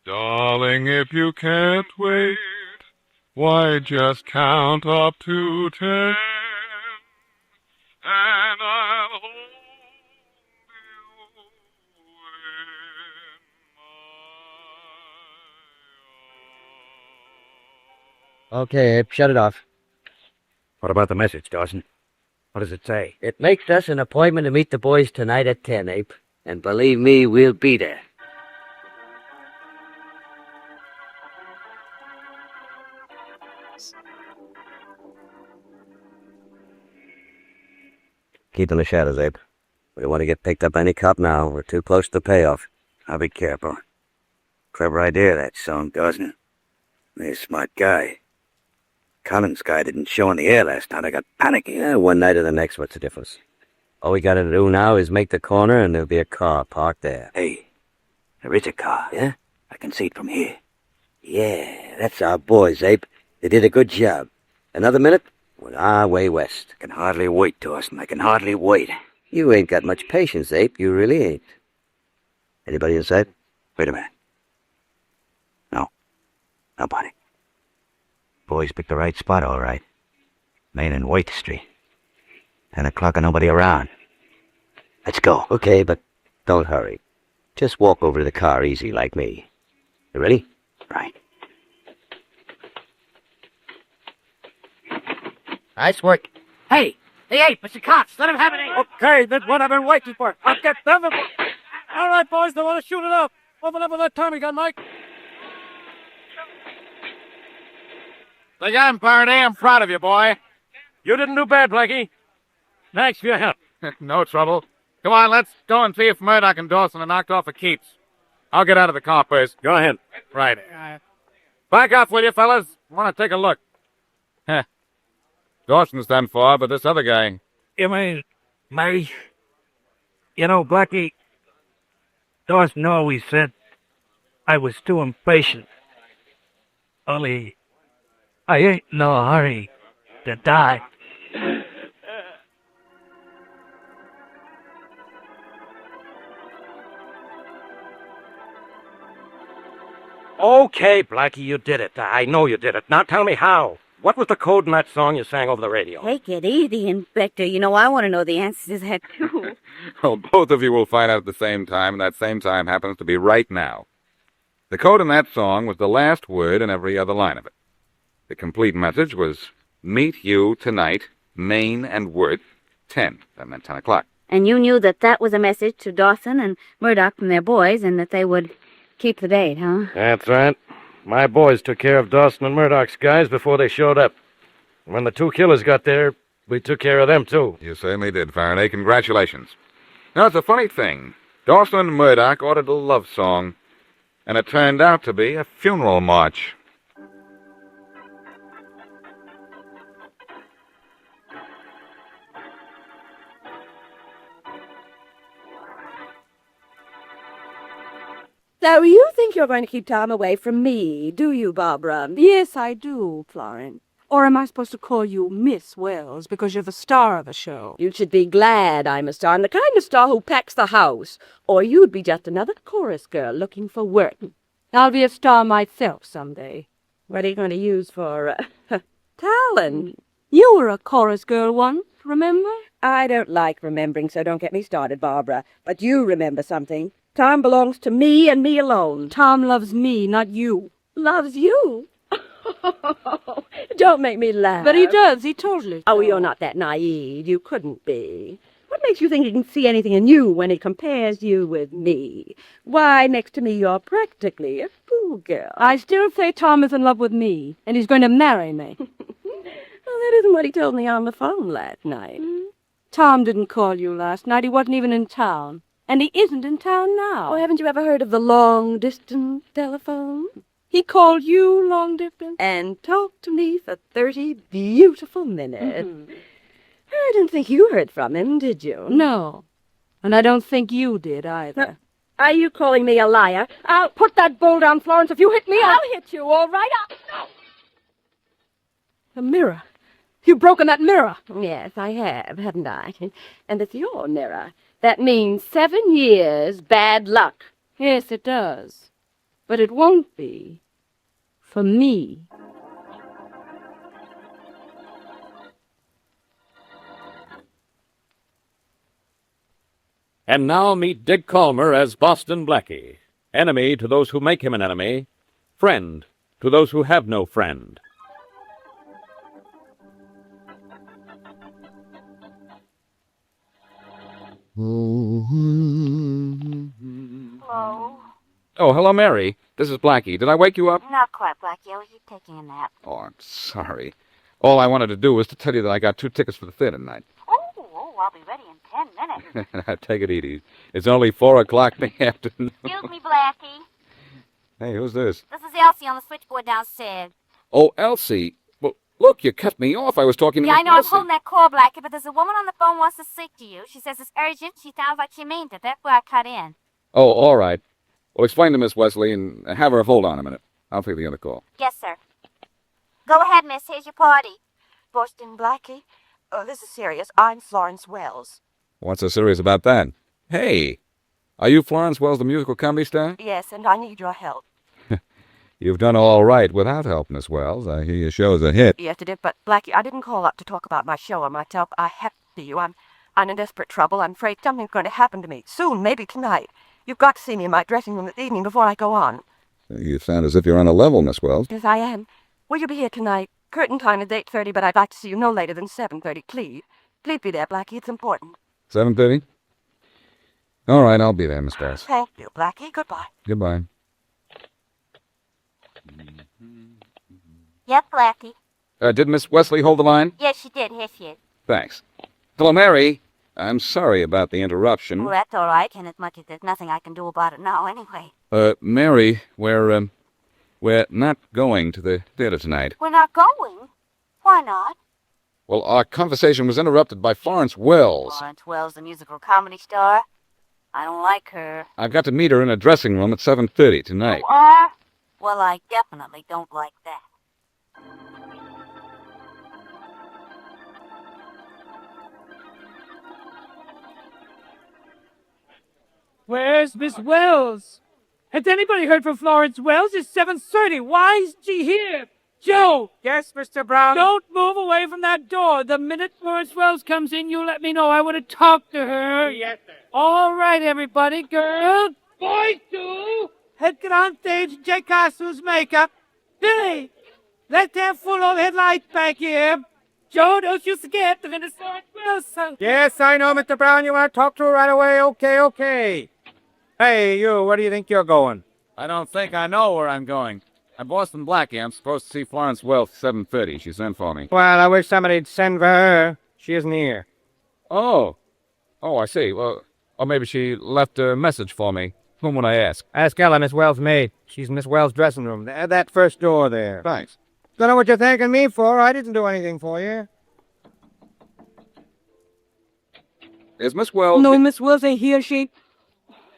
So, darling, if you can't wait, why just count up to 10, and I'll hold you Okay, Abe, shut it off. What about the message, Dawson? What does it say? It makes us an appointment to meet the boys tonight at 10, Abe. And believe me, we'll be there. Keep in the shadows, Abe. We don't want to get picked up any cop now. We're too close to the payoff. I'll be careful. Clever idea, that song, Dawson. You're a smart guy. Collins' guy didn't show in the air last night. I got panicky. Yeah, one night or the next, what's the difference? All we gotta do now is make the corner, and there'll be a car parked there. Hey, there is a car, yeah? I can see it from here. Yeah, that's our boys, Abe. They did a good job. Another minute, we're our way west. I can hardly wait, Dawson. I can hardly wait. You ain't got much patience, Abe. You really ain't. Anybody inside? Wait a minute. No. Nobody. Boys picked the right spot, all right. Main and White Street. 10 o'clock and nobody around. Let's go. Okay, but don't hurry. Just walk over to the car easy like me. You ready? Right. Nice work. Hey, Ape, it's the cops. Let him have it, Ape. Okay, that's what I've been waiting for. I'll get them. All right, boys, they want to shoot it up. Open up with that Tommy gun, Mike. Again, Faraday, I'm proud of you, boy. You didn't do bad, Blackie. Thanks for your help. No trouble. Come on, let's go and see if Murdoch and Dawson are knocked off for keeps. I'll get out of the car first. Go ahead. Right. Back off, will you, fellas? I want to take a look. Heh. Dawson's done for, but this other guy... You mean, me? You know, Blackie, Dawson always said I was too impatient. Only, I ain't in no hurry to die. Okay, Blackie, you did it. I know you did it. Now tell me how. What was the code in that song you sang over the radio? Take it easy, Inspector. You know I want to know the answers to that, too. Well, both of you will find out at the same time, and that same time happens to be right now. The code in that song was the last word in every other line of it. The complete message was, meet you tonight, Main and Worth, 10. That meant 10 o'clock. And you knew that that was a message to Dawson and Murdoch from their boys, and that they would keep the date, huh? That's right. My boys took care of Dawson and Murdoch's guys before they showed up. When the two killers got there, we took care of them, too. You certainly did, Faraday. Congratulations. Now, it's a funny thing. Dawson and Murdoch ordered a love song, and it turned out to be a funeral march. So you think you're going to keep Tom away from me, do you, Barbara? Yes, I do, Florence. Or am I supposed to call you Miss Wells because you're the star of the show? You should be glad I'm a star, and the kind of star who packs the house. Or you'd be just another chorus girl looking for work. I'll be a star myself someday. What are you going to use for talent? You were a chorus girl once, remember? I don't like remembering, so don't get me started, Barbara. But you remember something. Tom belongs to me and me alone. Tom loves me, not you. Loves you? Don't make me laugh. But he does. He totally does. Oh, you're not that naive. You couldn't be. What makes you think he can see anything in you when he compares you with me? Why, next to me, you're practically a schoolgirl. I still say Tom is in love with me, and he's going to marry me. Well, that isn't what he told me on the phone last night. Tom didn't call you last night. He wasn't even in town. And he isn't in town now. Oh, haven't you ever heard of the long-distance telephone? He called you long distance? And talked to me for 30 beautiful minutes. I don't think you heard from him, did you? No. And I don't think you did either. Are you calling me a liar? I'll put that bowl down, Florence. If you hit me, I'll hit you, all right? The mirror. You've broken that mirror. Yes, I have, haven't I? And it's your mirror. That means 7 years bad luck. Yes, it does. But it won't be. For me. And now meet Dick Calmer as Boston Blackie. Enemy to those who make him an enemy. Friend to those who have no friend. Hello? Oh, hello, Mary. This is Blackie. Did I wake you up? Not quite, Blackie. I was just taking a nap. Oh, I'm sorry. All I wanted to do was to tell you that I got 2 tickets for the theater tonight. Oh, I'll be ready in 10 minutes. Take it easy. It's only 4 o'clock in the afternoon. Excuse me, Blackie. Hey, who's this? This is Elsie on the switchboard downstairs. Oh, Elsie. Well, look, you cut me off. I was talking to Yeah, Miss I know. I'm Elsie. holding that call, Blackie, but there's a woman on the phone wants to speak to you. She says it's urgent. She sounds like she means it. That's where I cut in. Oh, all right. Well, explain to Miss Wesley and have her hold on a minute. I'll take the other call. Yes, sir. Go ahead, miss. Here's your party. Boston Blackie? This is serious. I'm Florence Wells. What's so serious about that? Hey, are you Florence Wells, the musical comedy star? Yes, and I need your help. You've done all right without help, Miss Wells. I hear your show's a hit. Yes, it did, but Blackie, I didn't call up to talk about my show or myself. I have to see you. I'm in desperate trouble. I'm afraid something's going to happen to me. Soon, maybe tonight. You've got to see me in my dressing room this evening before I go on. You sound as if you're on a level, Miss Wells. Yes, I am. Will you be here tonight? Curtain time is 8:30, but I'd like to see you no later than 7:30, please. Please be there, Blackie. It's important. 7:30? All right, I'll be there, Miss Bass. Thank you, Blackie. Goodbye. Goodbye. Yep, Blackie. Did Miss Wesley hold the line? Yes, she did. Here she is. Thanks. Hello, Mary. I'm sorry about the interruption. Well, that's all right, and as much as there's nothing I can do about it now anyway. Mary, we're not going to the theater tonight. We're not going? Why not? Well, our conversation was interrupted by Florence Wells. Florence Wells, the musical comedy star? I don't like her. I've got to meet her in a dressing room at 7:30 tonight. You are? Well, I definitely don't like that. Where's Miss Wells? Has anybody heard from Florence Wells? It's 7:30. Why isn't she here? Joe! Yes, Mr. Brown? Don't move away from that door. The minute Florence Wells comes in, you let me know. I want to talk to her. Yes, sir. All right, everybody. Girl. Boys, too. Head get on stage and check costumes, makeup. Billy, let's have full overhead lights back here. Joe, don't you forget the minute Florence Wells comes. Yes, I know, Mr. Brown. You want to talk to her right away? Okay. Hey, you, where do you think you're going? I don't think I know where I'm going. I'm Boston Blackie. I'm supposed to see Florence Wells at 7:30. She sent for me. Well, I wish somebody'd send for her. She isn't here. Oh, I see. Well, or maybe she left a message for me. Whom would I ask? Ask Ella, Miss Wells' maid. She's in Miss Wells' dressing room. That first door there. Thanks. Don't know what you're thanking me for. I didn't do anything for you. Is Miss Wells... No, Miss Wells ain't here, she...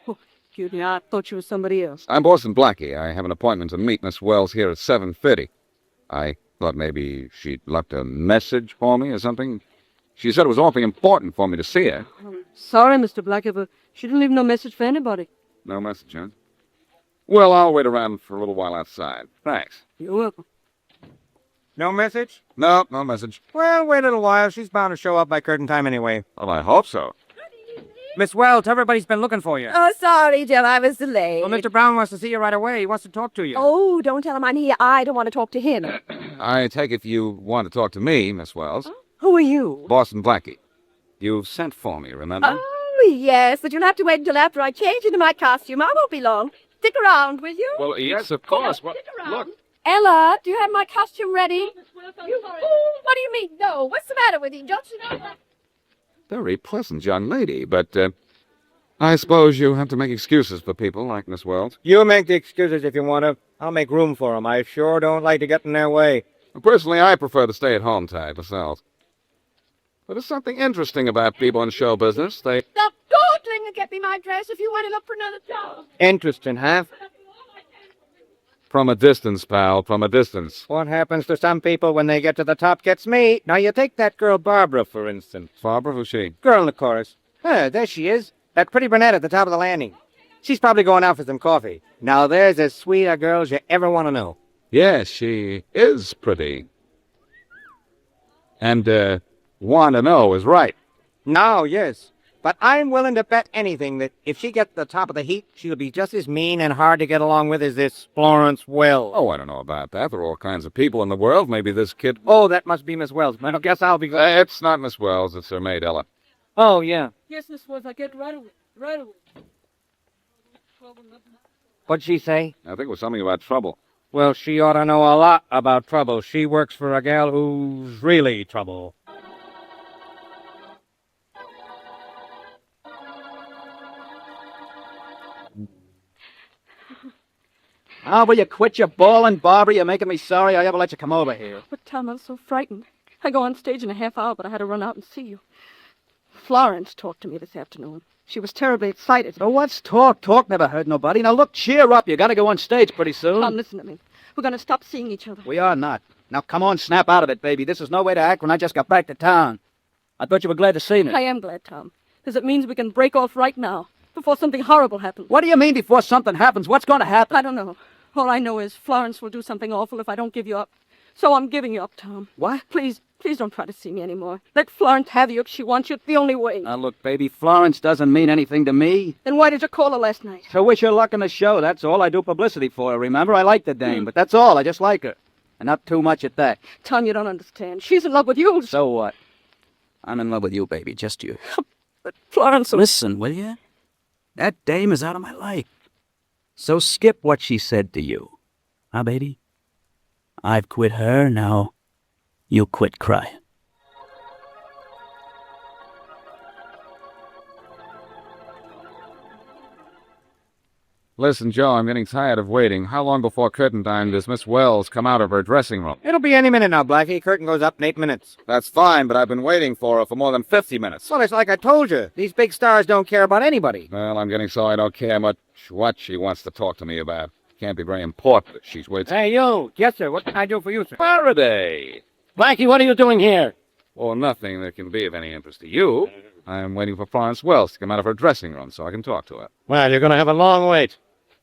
Oh, excuse me, I thought she was somebody else. I'm Boston Blackie. I have an appointment to meet Miss Wells here at 7:30. I thought maybe she'd left a message for me or something. She said it was awfully important for me to see her. Sorry, Mr. Blackie, but she didn't leave no message for anybody. No message, huh? Well, I'll wait around for a little while outside. Thanks. You're welcome. No message? No message. Well, wait a little while. She's bound to show up by curtain time anyway. Well, I hope so. Miss Wells, everybody's been looking for you. Oh, sorry, Jim, I was delayed. Well, Mr. Brown wants to see you right away. He wants to talk to you. Oh, don't tell him I'm here. I don't want to talk to him. I take it you want to talk to me, Miss Wells. Who are you? Boston Blackie. You've sent for me, remember? Oh, yes, but you'll have to wait until after I change into my costume. I won't be long. Stick around, will you? Well, yes, of course. Well, look. Ella, do you have my costume ready? You fool! What do you mean, no? What's the matter with you? Don't you know that? Very pleasant young lady, but I suppose you have to make excuses for people like Miss Wells. You make the excuses if you want to. I'll make room for them. I sure don't like to get in their way. Personally, I prefer the stay-at-home type myself. But there's something interesting about people in show business. They... Stop dawdling and get me my dress if you want to look for another job. Interesting, huh? From a distance, pal, from a distance. What happens to some people when they get to the top gets me. Now, you take that girl Barbara, for instance. Barbara? Who's she? Girl in the chorus. There she is. That pretty brunette at the top of the landing. She's probably going out for some coffee. Now, there's as sweet a girl as you ever want to know. Yes, she is pretty. And, want to know is right. No, yes. But I'm willing to bet anything that if she gets to the top of the heap, she'll be just as mean and hard to get along with as this Florence Wells. Oh, I don't know about that. There are all kinds of people in the world. Maybe this kid... Oh, that must be Miss Wells. I guess I'll be... It's not Miss Wells. It's her maid, Ella. Oh, yeah. Yes, Miss Wells, I get right away. Right away. What'd she say? I think it was something about trouble. Well, she ought to know a lot about trouble. She works for a gal who's really trouble. Oh, will you quit your bawling, Barbara? You're making me sorry I ever let you come over here. But, Tom, I'm so frightened. I go on stage in a half hour, but I had to run out and see you. Florence talked to me this afternoon. She was terribly excited. So what's talk? Talk never hurt nobody. Now, look, cheer up. You gotta go on stage pretty soon. Tom, listen to me. We're going to stop seeing each other. We are not. Now, come on, snap out of it, baby. This is no way to act when I just got back to town. I thought you were glad to see me. I am glad, Tom, because it means we can break off right now, before something horrible happens. What do you mean before something happens? What's going to happen? I don't know. All I know is Florence will do something awful if I don't give you up. So I'm giving you up, Tom. What? Please don't try to see me anymore. Let Florence have you if she wants you. It's the only way. Now, look, baby, Florence doesn't mean anything to me. Then why did you call her last night? To wish her luck in the show, that's all. I do publicity for her, remember? I like the dame, but that's all. I just like her. And not too much at that. Tom, you don't understand. She's in love with you. So what? I'm in love with you, baby, just you. But Florence... Listen, will you? That dame is out of my life. So skip what she said to you. Huh, baby? I've quit her, now you quit crying. Listen, Joe, I'm getting tired of waiting. How long before curtain time does Miss Wells come out of her dressing room? It'll be any minute now, Blackie. Curtain goes up in 8 minutes. That's fine, but I've been waiting for her for more than 50 minutes. Well, it's like I told you. These big stars don't care about anybody. Well, I'm getting so I don't care much what she wants to talk to me about. Can't be very important if she's waiting. Hey, you. Yes, sir. What can I do for you, sir? Faraday! Blackie, what are you doing here? Well, nothing that can be of any interest to you. I'm waiting for Florence Wells to come out of her dressing room so I can talk to her. Well, you're going to have a long wait.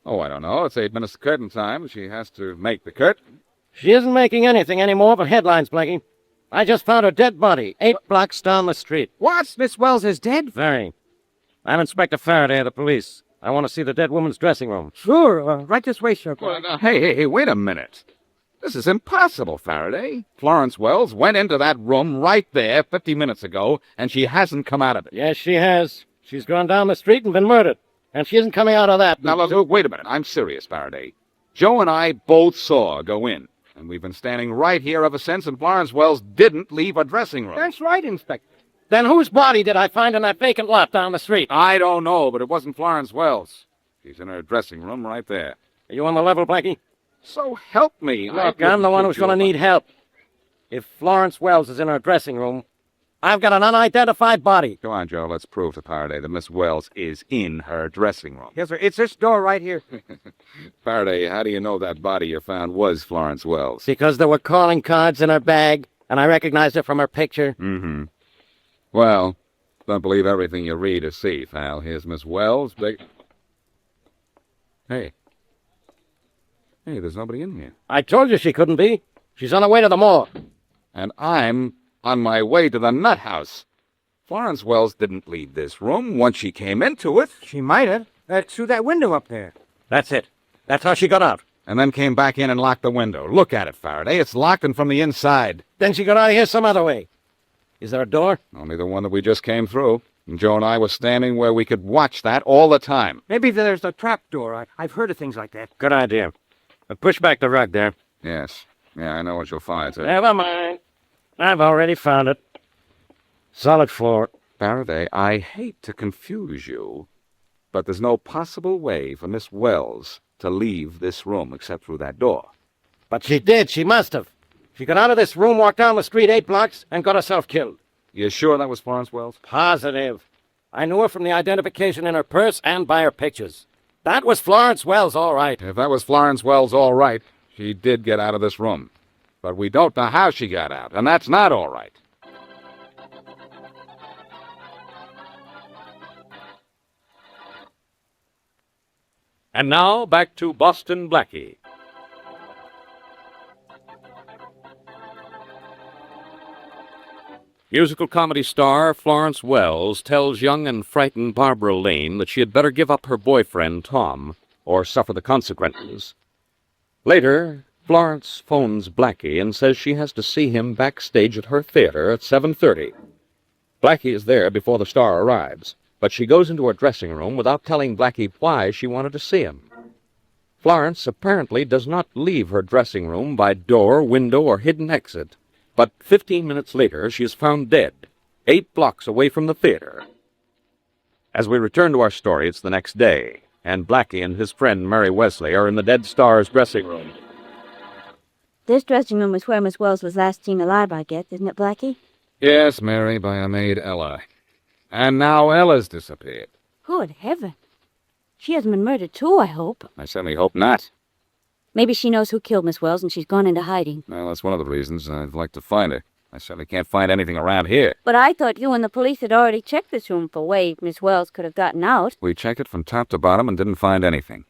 Oh, I don't know. It's 8 minutes to curtain time. She has to make the curtain. She isn't making anything anymore but headlines, Blackie. I just found her dead body 8 blocks down the street. What? Miss Wells is dead? Very. I'm Inspector Faraday of the police. I want to see the dead woman's dressing room. Sure, right this way, sir. Well, hey, wait a minute. This is impossible, Faraday. Florence Wells went into that room right there 50 minutes ago, and she hasn't come out of it. Yes, she has. She's gone down the street and been murdered. And she isn't coming out of that. Now, look, wait a minute. I'm serious, Faraday. Joe and I both saw her go in. And we've been standing right here ever since, and Florence Wells didn't leave her dressing room. That's right, Inspector. Then whose body did I find in that vacant lot down the street? I don't know, but it wasn't Florence Wells. She's in her dressing room right there. Are you on the level, Blackie? So help me. Look, I'm the one who's going to need help. If Florence Wells is in her dressing room, I've got an unidentified body. Come on, Joe. Let's prove to Faraday that Miss Wells is in her dressing room. Yes, sir. It's this door right here. Faraday, how do you know that body you found was Florence Wells? Because there were calling cards in her bag, and I recognized her from her picture. Mm-hmm. Well, don't believe everything you read or see, pal. Here's Miss Wells. Hey, there's nobody in here. I told you she couldn't be. She's on her way to the morgue. And I'm on my way to the nut house. Florence Wells didn't leave this room once she came into it. She might have. Through that window up there. That's it. That's how she got out. And then came back in and locked the window. Look at it, Faraday. It's locked and from the inside. Then she got out of here some other way. Is there a door? Only the one that we just came through. And Joe and I were standing where we could watch that all the time. Maybe there's a trap door. I've heard of things like that. Good idea. Push back the rug there. Yes. Yeah, I know what you'll find, sir. Never mind. I've already found it. Solid floor. Faraday, I hate to confuse you, but there's no possible way for Miss Wells to leave this room except through that door. But she did. She must have. She got out of this room, walked down the street 8 blocks, and got herself killed. You sure that was Florence Wells? Positive. I knew her from the identification in her purse and by her pictures. That was Florence Wells, all right. If that was Florence Wells, all right, she did get out of this room. But we don't know how she got out, and that's not all right. And now, back to Boston Blackie. Musical comedy star Florence Wells tells young and frightened Barbara Lane that she had better give up her boyfriend, Tom, or suffer the consequences. Later, Florence phones Blackie and says she has to see him backstage at her theater at 7:30. Blackie is there before the star arrives, but she goes into her dressing room without telling Blackie why she wanted to see him. Florence apparently does not leave her dressing room by door, window, or hidden exit, but 15 minutes later she is found dead, 8 blocks away from the theater. As we return to our story, it's the next day, and Blackie and his friend Mary Wesley are in the dead star's dressing room. This dressing room is where Miss Wells was last seen alive, I guess, isn't it, Blackie? Yes, Mary, by her maid Ella. And now Ella's disappeared. Good heaven. She hasn't been murdered too, I hope. I certainly hope not. Maybe she knows who killed Miss Wells and she's gone into hiding. Well, that's one of the reasons I'd like to find her. I certainly can't find anything around here. But I thought you and the police had already checked this room for way Miss Wells could have gotten out. We checked it from top to bottom and didn't find anything.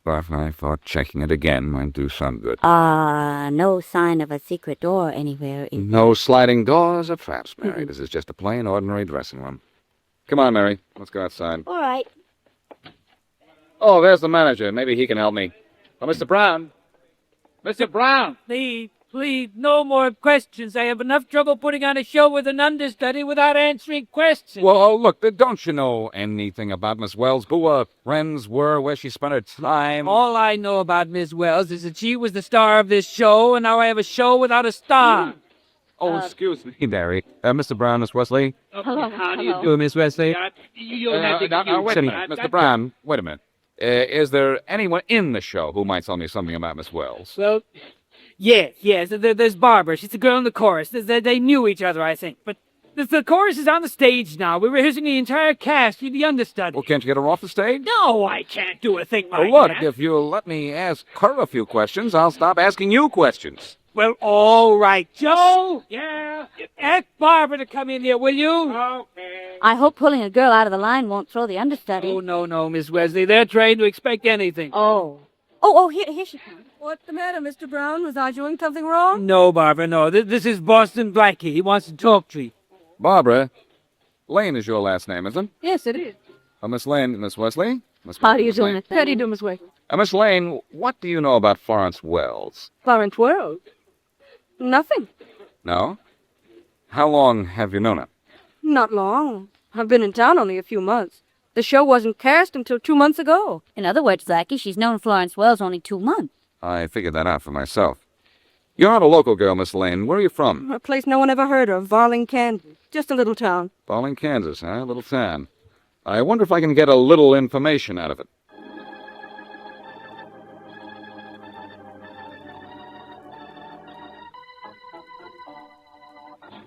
But I thought checking it again might do some good. No sign of a secret door anywhere. No sliding doors or traps, Mary. This is just a plain, ordinary dressing room. Come on, Mary. Let's go outside. All right. Oh, there's the manager. Maybe he can help me. Oh, Mr. Brown. Mr. Brown! Please, no more questions. I have enough trouble putting on a show with an understudy without answering questions. Well, look, don't you know anything about Miss Wells? Who her friends were, where she spent her time? All I know about Miss Wells is that she was the star of this show, and now I have a show without a star. Oh, excuse me, Barry. Mr. Brown, Miss Wesley? Hello. How do you do, Miss Wesley? You have to Now, wait a minute. Mr. Brown, wait a minute. Is there anyone in the show who might tell me something about Miss Wells? Well, yes. There's Barbara. She's the girl in the chorus. They knew each other, I think. But the chorus is on the stage now. We're rehearsing the entire cast. You're the understudy. Well, can't you get her off the stage? No, I can't do a thing like Well, look, that. if you'll let me ask her a few questions, I'll stop asking you questions. Well, all right. Joe? Yeah? Ask Barbara to come in here, will you? Okay. I hope pulling a girl out of the line won't throw the understudy. Oh, no, Miss Wesley. They're trained to expect anything. Oh, here she comes. What's the matter, Mr. Brown? Was I doing something wrong? No, Barbara, no. This is Boston Blackie. He wants to talk to you. Barbara, Lane is your last name, isn't it? Yes, it is. Miss Lane, Miss Wesley? How do you do, Miss How do you do, Miss Wakeman? Miss Lane, what do you know about Florence Wells? Florence Wells? Nothing. No? How long have you known her? Not long. I've been in town only a few months. The show wasn't cast until 2 months ago. In other words, Blackie, she's known Florence Wells only 2 months. I figured that out for myself. You're not a local girl, Miss Lane. Where are you from? A place no one ever heard of, Varling, Kansas. Just a little town. Bowling, Kansas, huh? A little town. I wonder if I can get a little information out of it.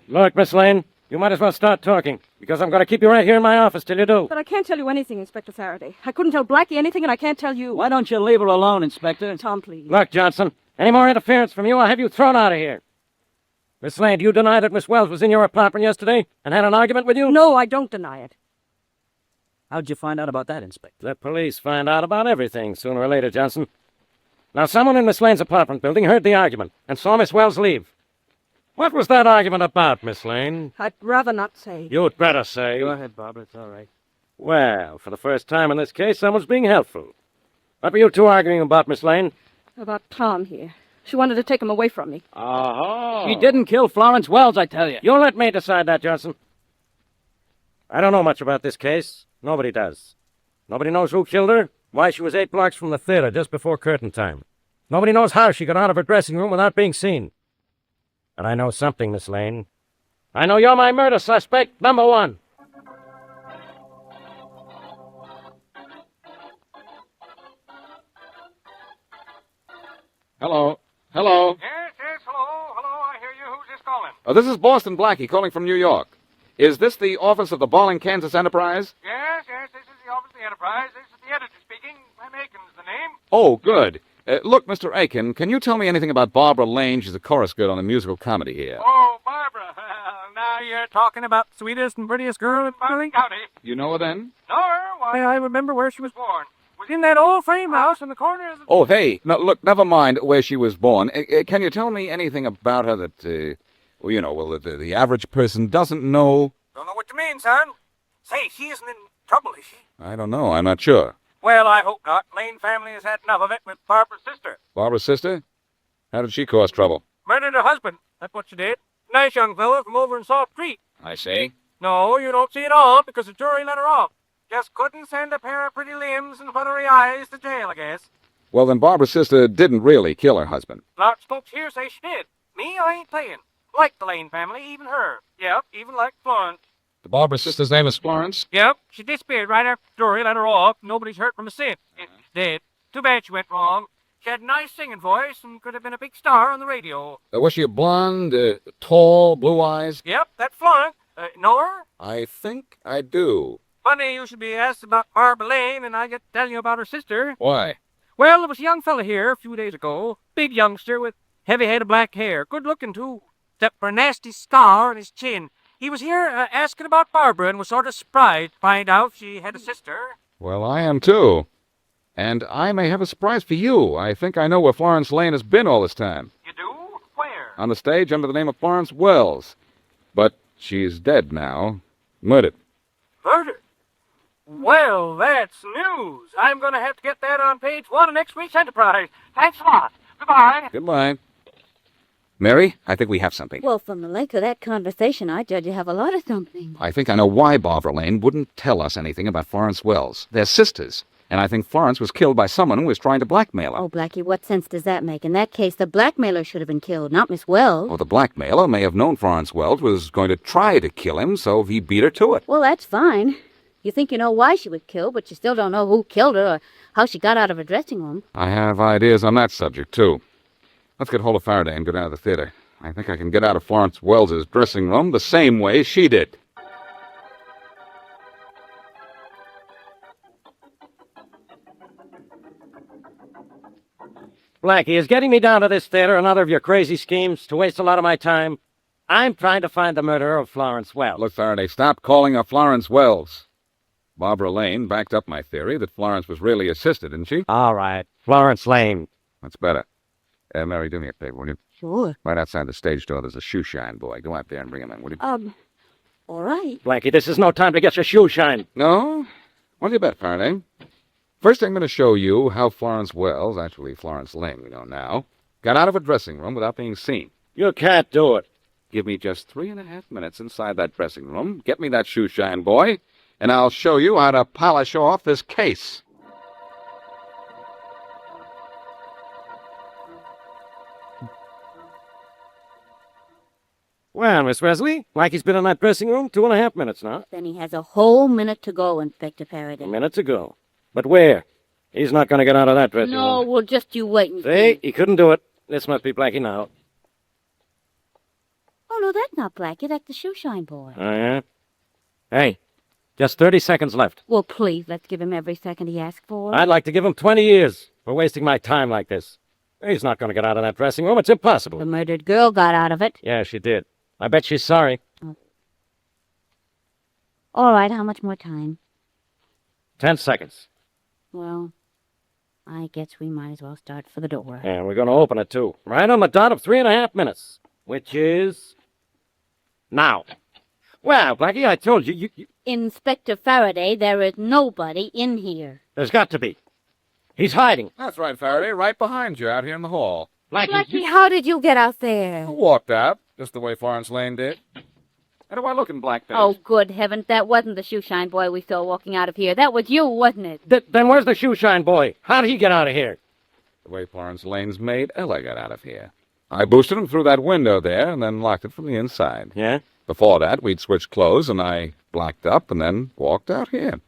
Look, Miss Lane, you might as well start talking, because I'm going to keep you right here in my office till you do. But I can't tell you anything, Inspector Faraday. I couldn't tell Blackie anything, and I can't tell you. Why don't you leave her alone, Inspector? Tom, please. Look, Johnson, any more interference from you, I'll have you thrown out of here. Miss Lane, do you deny that Miss Wells was in your apartment yesterday and had an argument with you? No, I don't deny it. How'd you find out about that, Inspector? The police find out about everything sooner or later, Johnson. Now, someone in Miss Lane's apartment building heard the argument and saw Miss Wells leave. What was that argument about, Miss Lane? I'd rather not say. You'd better say. Go ahead, Barbara. It's all right. Well, for the first time in this case, someone's being helpful. What were you two arguing about, Miss Lane? About Tom here. She wanted to take him away from me. Oh. She didn't kill Florence Wells, I tell you. You let me decide that, Johnson. I don't know much about this case. Nobody does. Nobody knows who killed her, why she was 8 blocks from the theater just before curtain time. Nobody knows how she got out of her dressing room without being seen. But I know something, Miss Lane. I know you're my murder suspect, number 1. Hello? Yes, hello, I hear you. Who's this calling? This is Boston Blackie calling from New York. Is this the office of the Bowling, Kansas Enterprise? Yes, this is the office of the Enterprise. This is the editor speaking. Lem Aiken's the name. Oh, good. Look, Mr. Aiken, can you tell me anything about Barbara Lane? She's a chorus girl on a musical comedy here. Oh, Barbara. Now you're talking about the sweetest and prettiest girl in Bowling County. You know her then? Know her? Why, I remember where she was born. Was in that old frame house in the corner of the... Oh, hey, no, look, never mind where she was born. Can you tell me anything about her that, the average person doesn't know? Don't know what you mean, son. Say, she isn't in trouble, is she? I don't know. I'm not sure. Well, I hope not. Lane family has had enough of it with Barbara's sister. Barbara's sister? How did she cause trouble? Murdered her husband. That's what she did. Nice young fellow from over in Salt Creek. I see. No, you don't see it all because the jury let her off. Just couldn't send a pair of pretty limbs and buttery eyes to jail, I guess. Well, then Barbara's sister didn't really kill her husband. Lots of folks here say she did. Me, I ain't playing. Like the Lane family, even her. Yep, even like Florence. The Barbara's sister's name is Florence? Yep, she disappeared right after the jury let her off. Nobody's heard from her since. She's dead. Too bad she went wrong. She had a nice singing voice and could have been a big star on the radio. Was she a blonde, tall, blue eyes? Yep, that Florence. Know her? I think I do. Funny you should be asked about Barbara Lane, and I get to tell you about her sister. Why? Well, there was a young fella here a few days ago. Big youngster with heavy head of black hair. Good looking, too. Except for a nasty scar on his chin. He was here asking about Barbara and was sort of surprised to find out she had a sister. Well, I am too. And I may have a surprise for you. I think I know where Florence Lane has been all this time. You do? Where? On the stage under the name of Florence Wells. But she's dead now. Murdered. Murdered? Well, that's news. I'm going to have to get that on page 1 of next week's Enterprise. Thanks a lot. Goodbye. Goodbye. Mary, I think we have something. Well, from the length of that conversation, I judge you have a lot of something. I think I know why Barbara Lane wouldn't tell us anything about Florence Wells. They're sisters. And I think Florence was killed by someone who was trying to blackmail her. Oh, Blackie, what sense does that make? In that case, the blackmailer should have been killed, not Miss Wells. Well, the blackmailer may have known Florence Wells was going to try to kill him, so he beat her to it. Well, that's fine. You think you know why she was killed, but you still don't know who killed her or how she got out of her dressing room. I have ideas on that subject, too. Let's get hold of Faraday and go down to the theater. I think I can get out of Florence Wells's dressing room the same way she did. Blackie, is getting me down to this theater another of your crazy schemes to waste a lot of my time? I'm trying to find the murderer of Florence Wells. Look, Faraday, stop calling her Florence Wells. Barbara Lane backed up my theory that Florence was really a sister, didn't she? All right, Florence Lane. That's better. Mary, do me a favor, will you? Sure. Right outside the stage door, there's a shoe shine boy. Go out there and bring him in, will you? All right. Blackie, this is no time to get your shoe shined. No? What do you bet, Faraday? First, I'm going to show you how Florence Wells, actually Florence Lane we know now, got out of a dressing room without being seen. You can't do it. Give me just 3.5 minutes inside that dressing room, get me that shoe shine boy, and I'll show you how to polish off this case. Well, Miss Wesley, Blackie's been in that dressing room 2.5 minutes now. Then he has a whole minute to go, Inspector Faraday. Minutes ago. But where? He's not going to get out of that dressing room. No, well, just you wait and See, he couldn't do it. This must be Blackie now. Oh, no, that's not Blackie. That's the shoe shine boy. Oh, yeah? Hey, just 30 seconds left. Well, please, let's give him every second he asks for. I'd like to give him 20 years for wasting my time like this. He's not going to get out of that dressing room. It's impossible. The murdered girl got out of it. Yeah, she did. I bet she's sorry. Oh. All right, how much more time? 10 seconds. Well, I guess we might as well start for the door. And we're going to open it, too. Right on the dot of 3.5 minutes. Which is... now. Well, Blackie, I told you, Inspector Faraday, there is nobody in here. There's got to be. He's hiding. That's right, Faraday, right behind you out here in the hall. Blackie, how did you get out there? I walked out, just the way Florence Lane did. How do I look in black pants? Oh, good heavens, that wasn't the shoe shine boy we saw walking out of here. That was you, wasn't it? Then where's the shoe shine boy? How did he get out of here? The way Florence Lane's maid Ella got out of here. I boosted him through that window there and then locked it from the inside. Yeah? Before that, we'd switched clothes and I blacked up and then walked out here.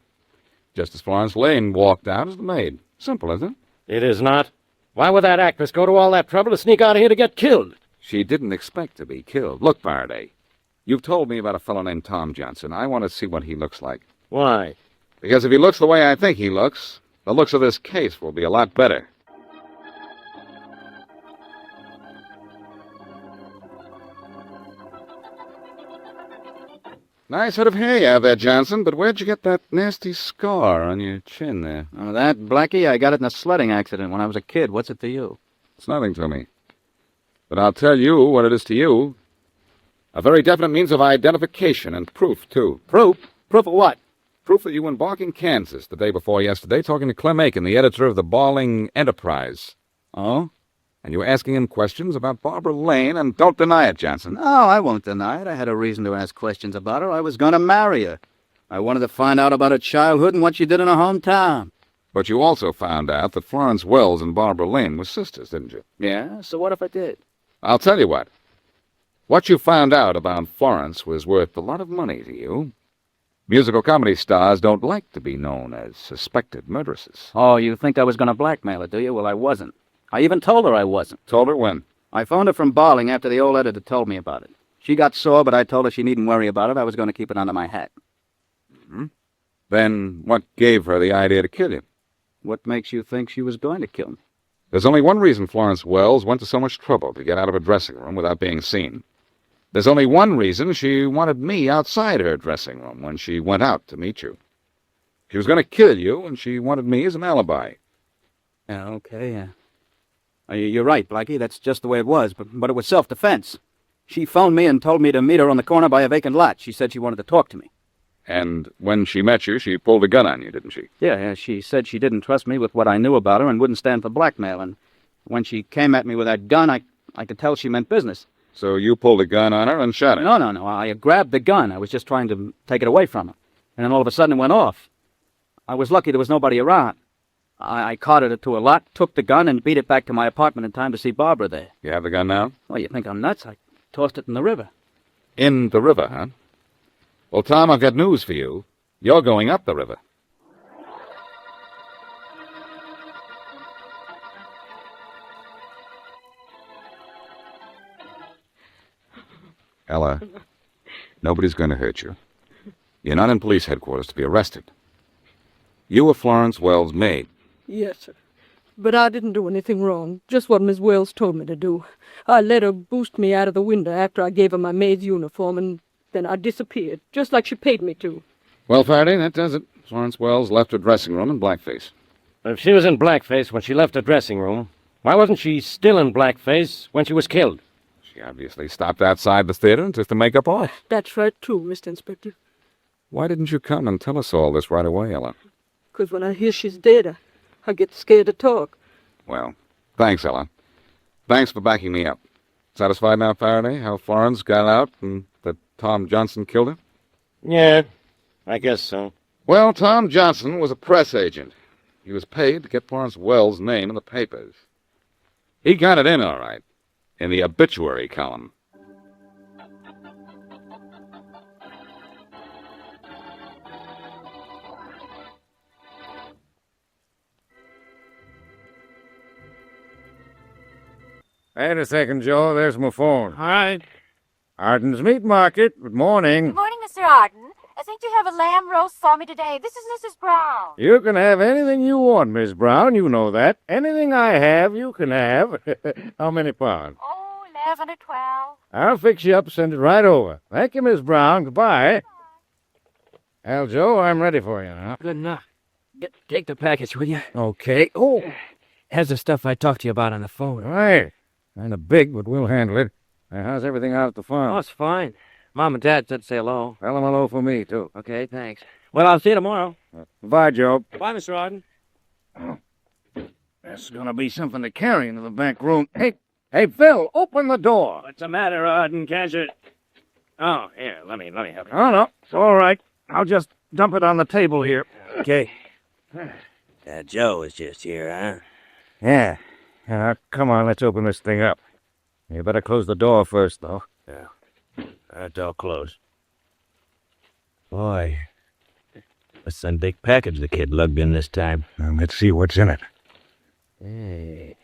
Just as Florence Lane walked out as the maid. Simple, isn't it? It is not. Why would that actress go to all that trouble to sneak out of here to get killed? She didn't expect to be killed. Look, Faraday, you've told me about a fellow named Tom Johnson. I want to see what he looks like. Why? Because if he looks the way I think he looks, the looks of this case will be a lot better. Nice head of hair you have there, Johnson, but where'd you get that nasty scar on your chin there? Oh, that, Blackie? I got it in a sledding accident when I was a kid. What's it to you? It's nothing to me. But I'll tell you what it is to you. A very definite means of identification and proof, too. Proof? Proof of what? Proof that you were in Barking, Kansas, the day before yesterday, talking to Clem Aiken, the editor of the Barling Enterprise. Oh? And you were asking him questions about Barbara Lane, and don't deny it, Johnson. No, I won't deny it. I had a reason to ask questions about her. I was going to marry her. I wanted to find out about her childhood and what she did in her hometown. But you also found out that Florence Wells and Barbara Lane were sisters, didn't you? Yeah, so what if I did? I'll tell you what. What you found out about Florence was worth a lot of money to you. Musical comedy stars don't like to be known as suspected murderesses. Oh, you think I was going to blackmail her, do you? Well, I wasn't. I even told her I wasn't. Told her when? I phoned her from Barling after the old editor told me about it. She got sore, but I told her she needn't worry about it. I was going to keep it under my hat. Mm-hmm. Then what gave her the idea to kill you? What makes you think she was going to kill me? There's only one reason Florence Wells went to so much trouble to get out of her dressing room without being seen. There's only one reason she wanted me outside her dressing room when she went out to meet you. She was going to kill you, and she wanted me as an alibi. Yeah, okay, yeah. You're right, Blackie. That's just the way it was, but it was self-defense. She phoned me and told me to meet her on the corner by a vacant lot. She said she wanted to talk to me. And when she met you, she pulled a gun on you, didn't she? Yeah, she said she didn't trust me with what I knew about her and wouldn't stand for blackmail. And when she came at me with that gun, I could tell she meant business. So you pulled a gun on her and shot her? No. I grabbed the gun. I was just trying to take it away from her. And then all of a sudden it went off. I was lucky there was nobody around. I carted it to a lot, took the gun, and beat it back to my apartment in time to see Barbara there. You have the gun now? Oh, you think I'm nuts? I tossed it in the river. In the river, huh? Well, Tom, I've got news for you. You're going up the river. Ella, nobody's going to hurt you. You're not in police headquarters to be arrested. You were Florence Wells' maid. Yes, sir. But I didn't do anything wrong. Just what Miss Wells told me to do. I let her boost me out of the window after I gave her my maid's uniform, and then I disappeared, just like she paid me to. Well, Faraday, that does it. Florence Wells left her dressing room in blackface. If she was in blackface when she left her dressing room, why wasn't she still in blackface when she was killed? She obviously stopped outside the theater and took the makeup off. That's right, too, Mr. Inspector. Why didn't you come and tell us all this right away, Ella? 'Cause when I hear she's dead, I get scared to talk. Well, thanks, Ella. Thanks for backing me up. Satisfied now, Faraday, how Florence got out and that Tom Johnson killed her? Yeah, I guess so. Well, Tom Johnson was a press agent. He was paid to get Florence Wells' name in the papers. He got it in all right, in the obituary column. Wait a second, Joe. There's my phone. All right. Arden's Meat Market. Good morning. Good morning, Mr. Arden. I think you have a lamb roast for me today. This is Mrs. Brown. You can have anything you want, Miss Brown. You know that. Anything I have, you can have. How many pounds? Oh, 11 or 12. I'll fix you up and send it right over. Thank you, Miss Brown. Goodbye. Well, Joe, I'm ready for you now. Good enough. Take the package, will you? Okay. Oh, Has the stuff I talked to you about on the phone. right. Kind of big, but we'll handle it. How's everything out at the farm? Oh, it's fine. Mom and Dad said to say hello. Tell them hello for me, too. Okay, thanks. Well, I'll see you tomorrow. Bye, Joe. Bye, Mr. Arden. That's gonna be something to carry into the back room. Hey, Phil, open the door. What's the matter, Arden? Can't you? Oh, here, let me help you. Oh, no, it's all right. I'll just dump it on the table here. Okay. Joe is just here, huh? Yeah. Come on, let's open this thing up. You better close the door first, though. Yeah. That door closed. Boy, what's some big package the kid lugged in this time? Let's see what's in it. Hey,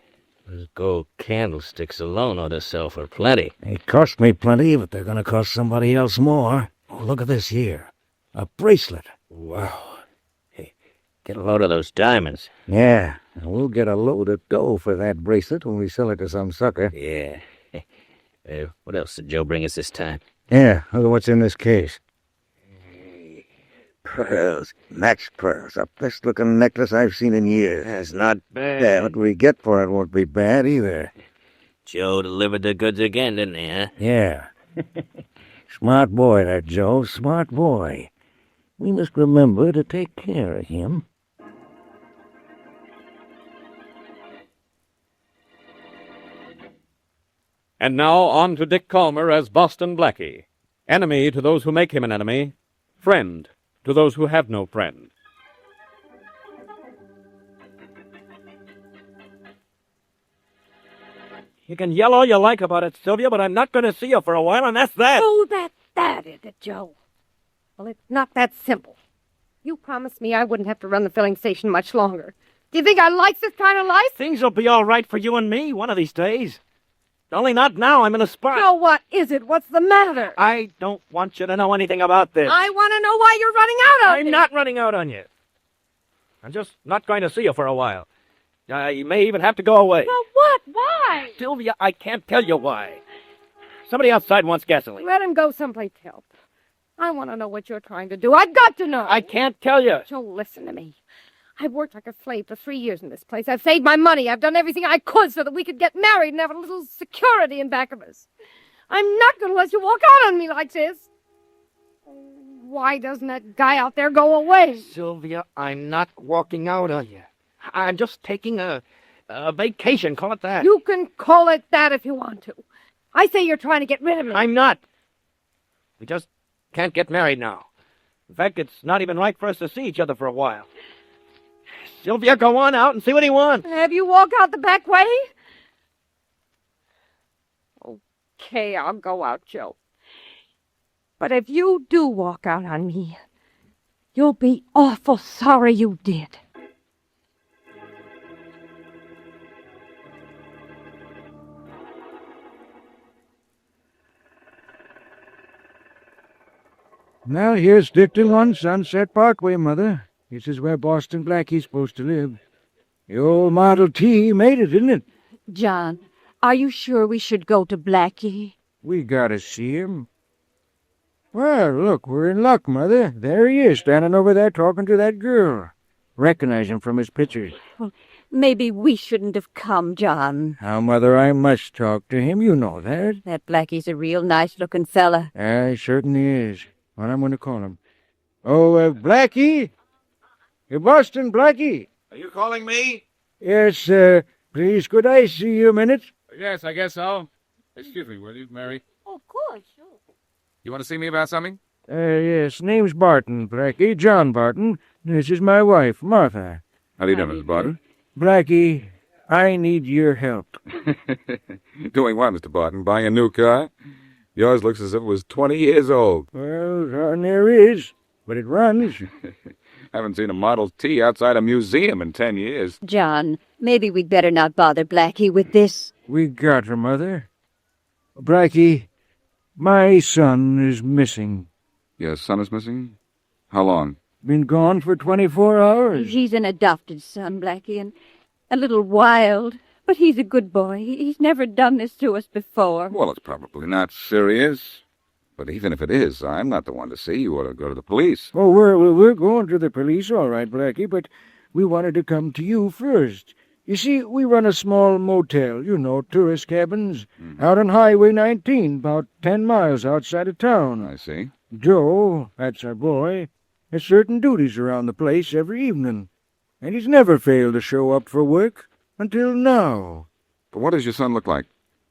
those gold candlesticks alone ought to sell for plenty. They cost me plenty, but they're gonna cost somebody else more. Oh, look at this here. A bracelet. Wow. Hey, get a load of those diamonds. Yeah, and we'll get a load of dough for that bracelet when we sell it to some sucker. Yeah. What else did Joe bring us this time? Yeah, look at what's in this case. Pearls. Match pearls. The best-looking necklace I've seen in years. That's not bad. Yeah, what we get for it won't be bad either. Joe delivered the goods again, didn't he, huh? Yeah. Smart boy, that Joe. Smart boy. We must remember to take care of him. And now on to Dick Calmer as Boston Blackie. Enemy to those who make him an enemy, friend to those who have no friend. You can yell all you like about it, Sylvia, but I'm not going to see you for a while, and that's that. Oh, that is it, Joe. Well, it's not that simple. You promised me I wouldn't have to run the filling station much longer. Do you think I like this kind of life? Things will be all right for you and me one of these days. Only not now. I'm in a spot. Joe, what is it? What's the matter? I don't want you to know anything about this. I want to know why you're running out on me. I'm not running out on you. I'm just not going to see you for a while. You may even have to go away. Well, what? Why? Sylvia, I can't tell you why. Somebody outside wants gasoline. Let him go someplace else. I want to know what you're trying to do. I've got to know. I can't tell you. Joe, listen to me. I've worked like a slave for 3 years in this place. I've saved my money. I've done everything I could so that we could get married and have a little security in back of us. I'm not going to let you walk out on me like this. Why doesn't that guy out there go away? Sylvia, I'm not walking out on you. I'm just taking a vacation, call it that. You can call it that if you want to. I say you're trying to get rid of me. I'm not. We just can't get married now. In fact, it's not even right for us to see each other for a while. Sylvia, go on out and see what he wants. Have you walk out the back way? Okay, I'll go out, Joe. But if you do walk out on me, you'll be awful sorry you did. Now, here's Dickton on Sunset Parkway, Mother. This is where Boston Blackie's supposed to live. The old Model T made it, didn't it? John, are you sure we should go to Blackie? We gotta see him. Well, look, we're in luck, Mother. There he is, standing over there talking to that girl. Recognize him from his pictures. Well, maybe we shouldn't have come, John. Now, Mother, I must talk to him. You know that. That Blackie's a real nice-looking fella. He certainly is. Well, I'm going to call him. Oh, Blackie? Boston Blackie? Are you calling me? Yes, please, could I see you a minute? Yes, I guess so. Excuse me, will you, Mary? Of course, sure. You want to see me about something? Yes, name's Barton, Blackie, John Barton. This is my wife, Martha. How do you do, Mrs. Barton? Blackie, I need your help. Doing what, Mr. Barton? Buying a new car? Yours looks as if it was 20 years old. Well, there is, but it runs. Haven't seen a Model T outside a museum in 10 years. John, maybe we'd better not bother Blackie with this. We got her, Mother. Blackie, my son is missing. Your son is missing? How long? Been gone for 24 hours. He's an adopted son, Blackie, and a little wild. But he's a good boy. He's never done this to us before. Well, it's probably not serious. But even if it is, I'm not the one to see. You ought to go to the police. Oh, we're going to the police, all right, Blackie, but we wanted to come to you first. You see, we run a small motel, tourist cabins, out on Highway 19, about 10 miles outside of town. I see. Joe, that's our boy, has certain duties around the place every evening, and he's never failed to show up for work until now. But what does your son look like?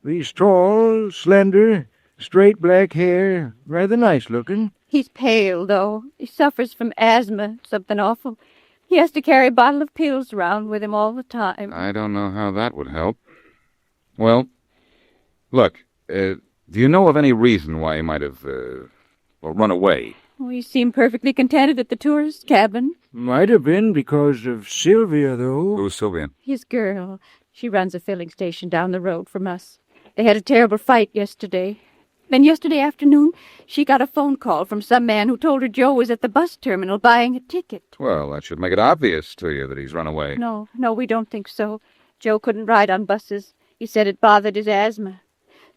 He's tall, slender, straight black hair, rather nice looking. He's pale, though. He suffers from asthma, something awful. He has to carry a bottle of pills around with him all the time. I don't know how that would help. Well, look, do you know of any reason why he might have, run away? Oh, he seemed perfectly contented at the tourist cabin. Might have been because of Sylvia, though. Who's Sylvia? His girl. She runs a filling station down the road from us. They had a terrible fight yesterday. Then yesterday afternoon, she got a phone call from some man who told her Joe was at the bus terminal buying a ticket. Well, that should make it obvious to you that he's run away. No, we don't think so. Joe couldn't ride on buses. He said it bothered his asthma.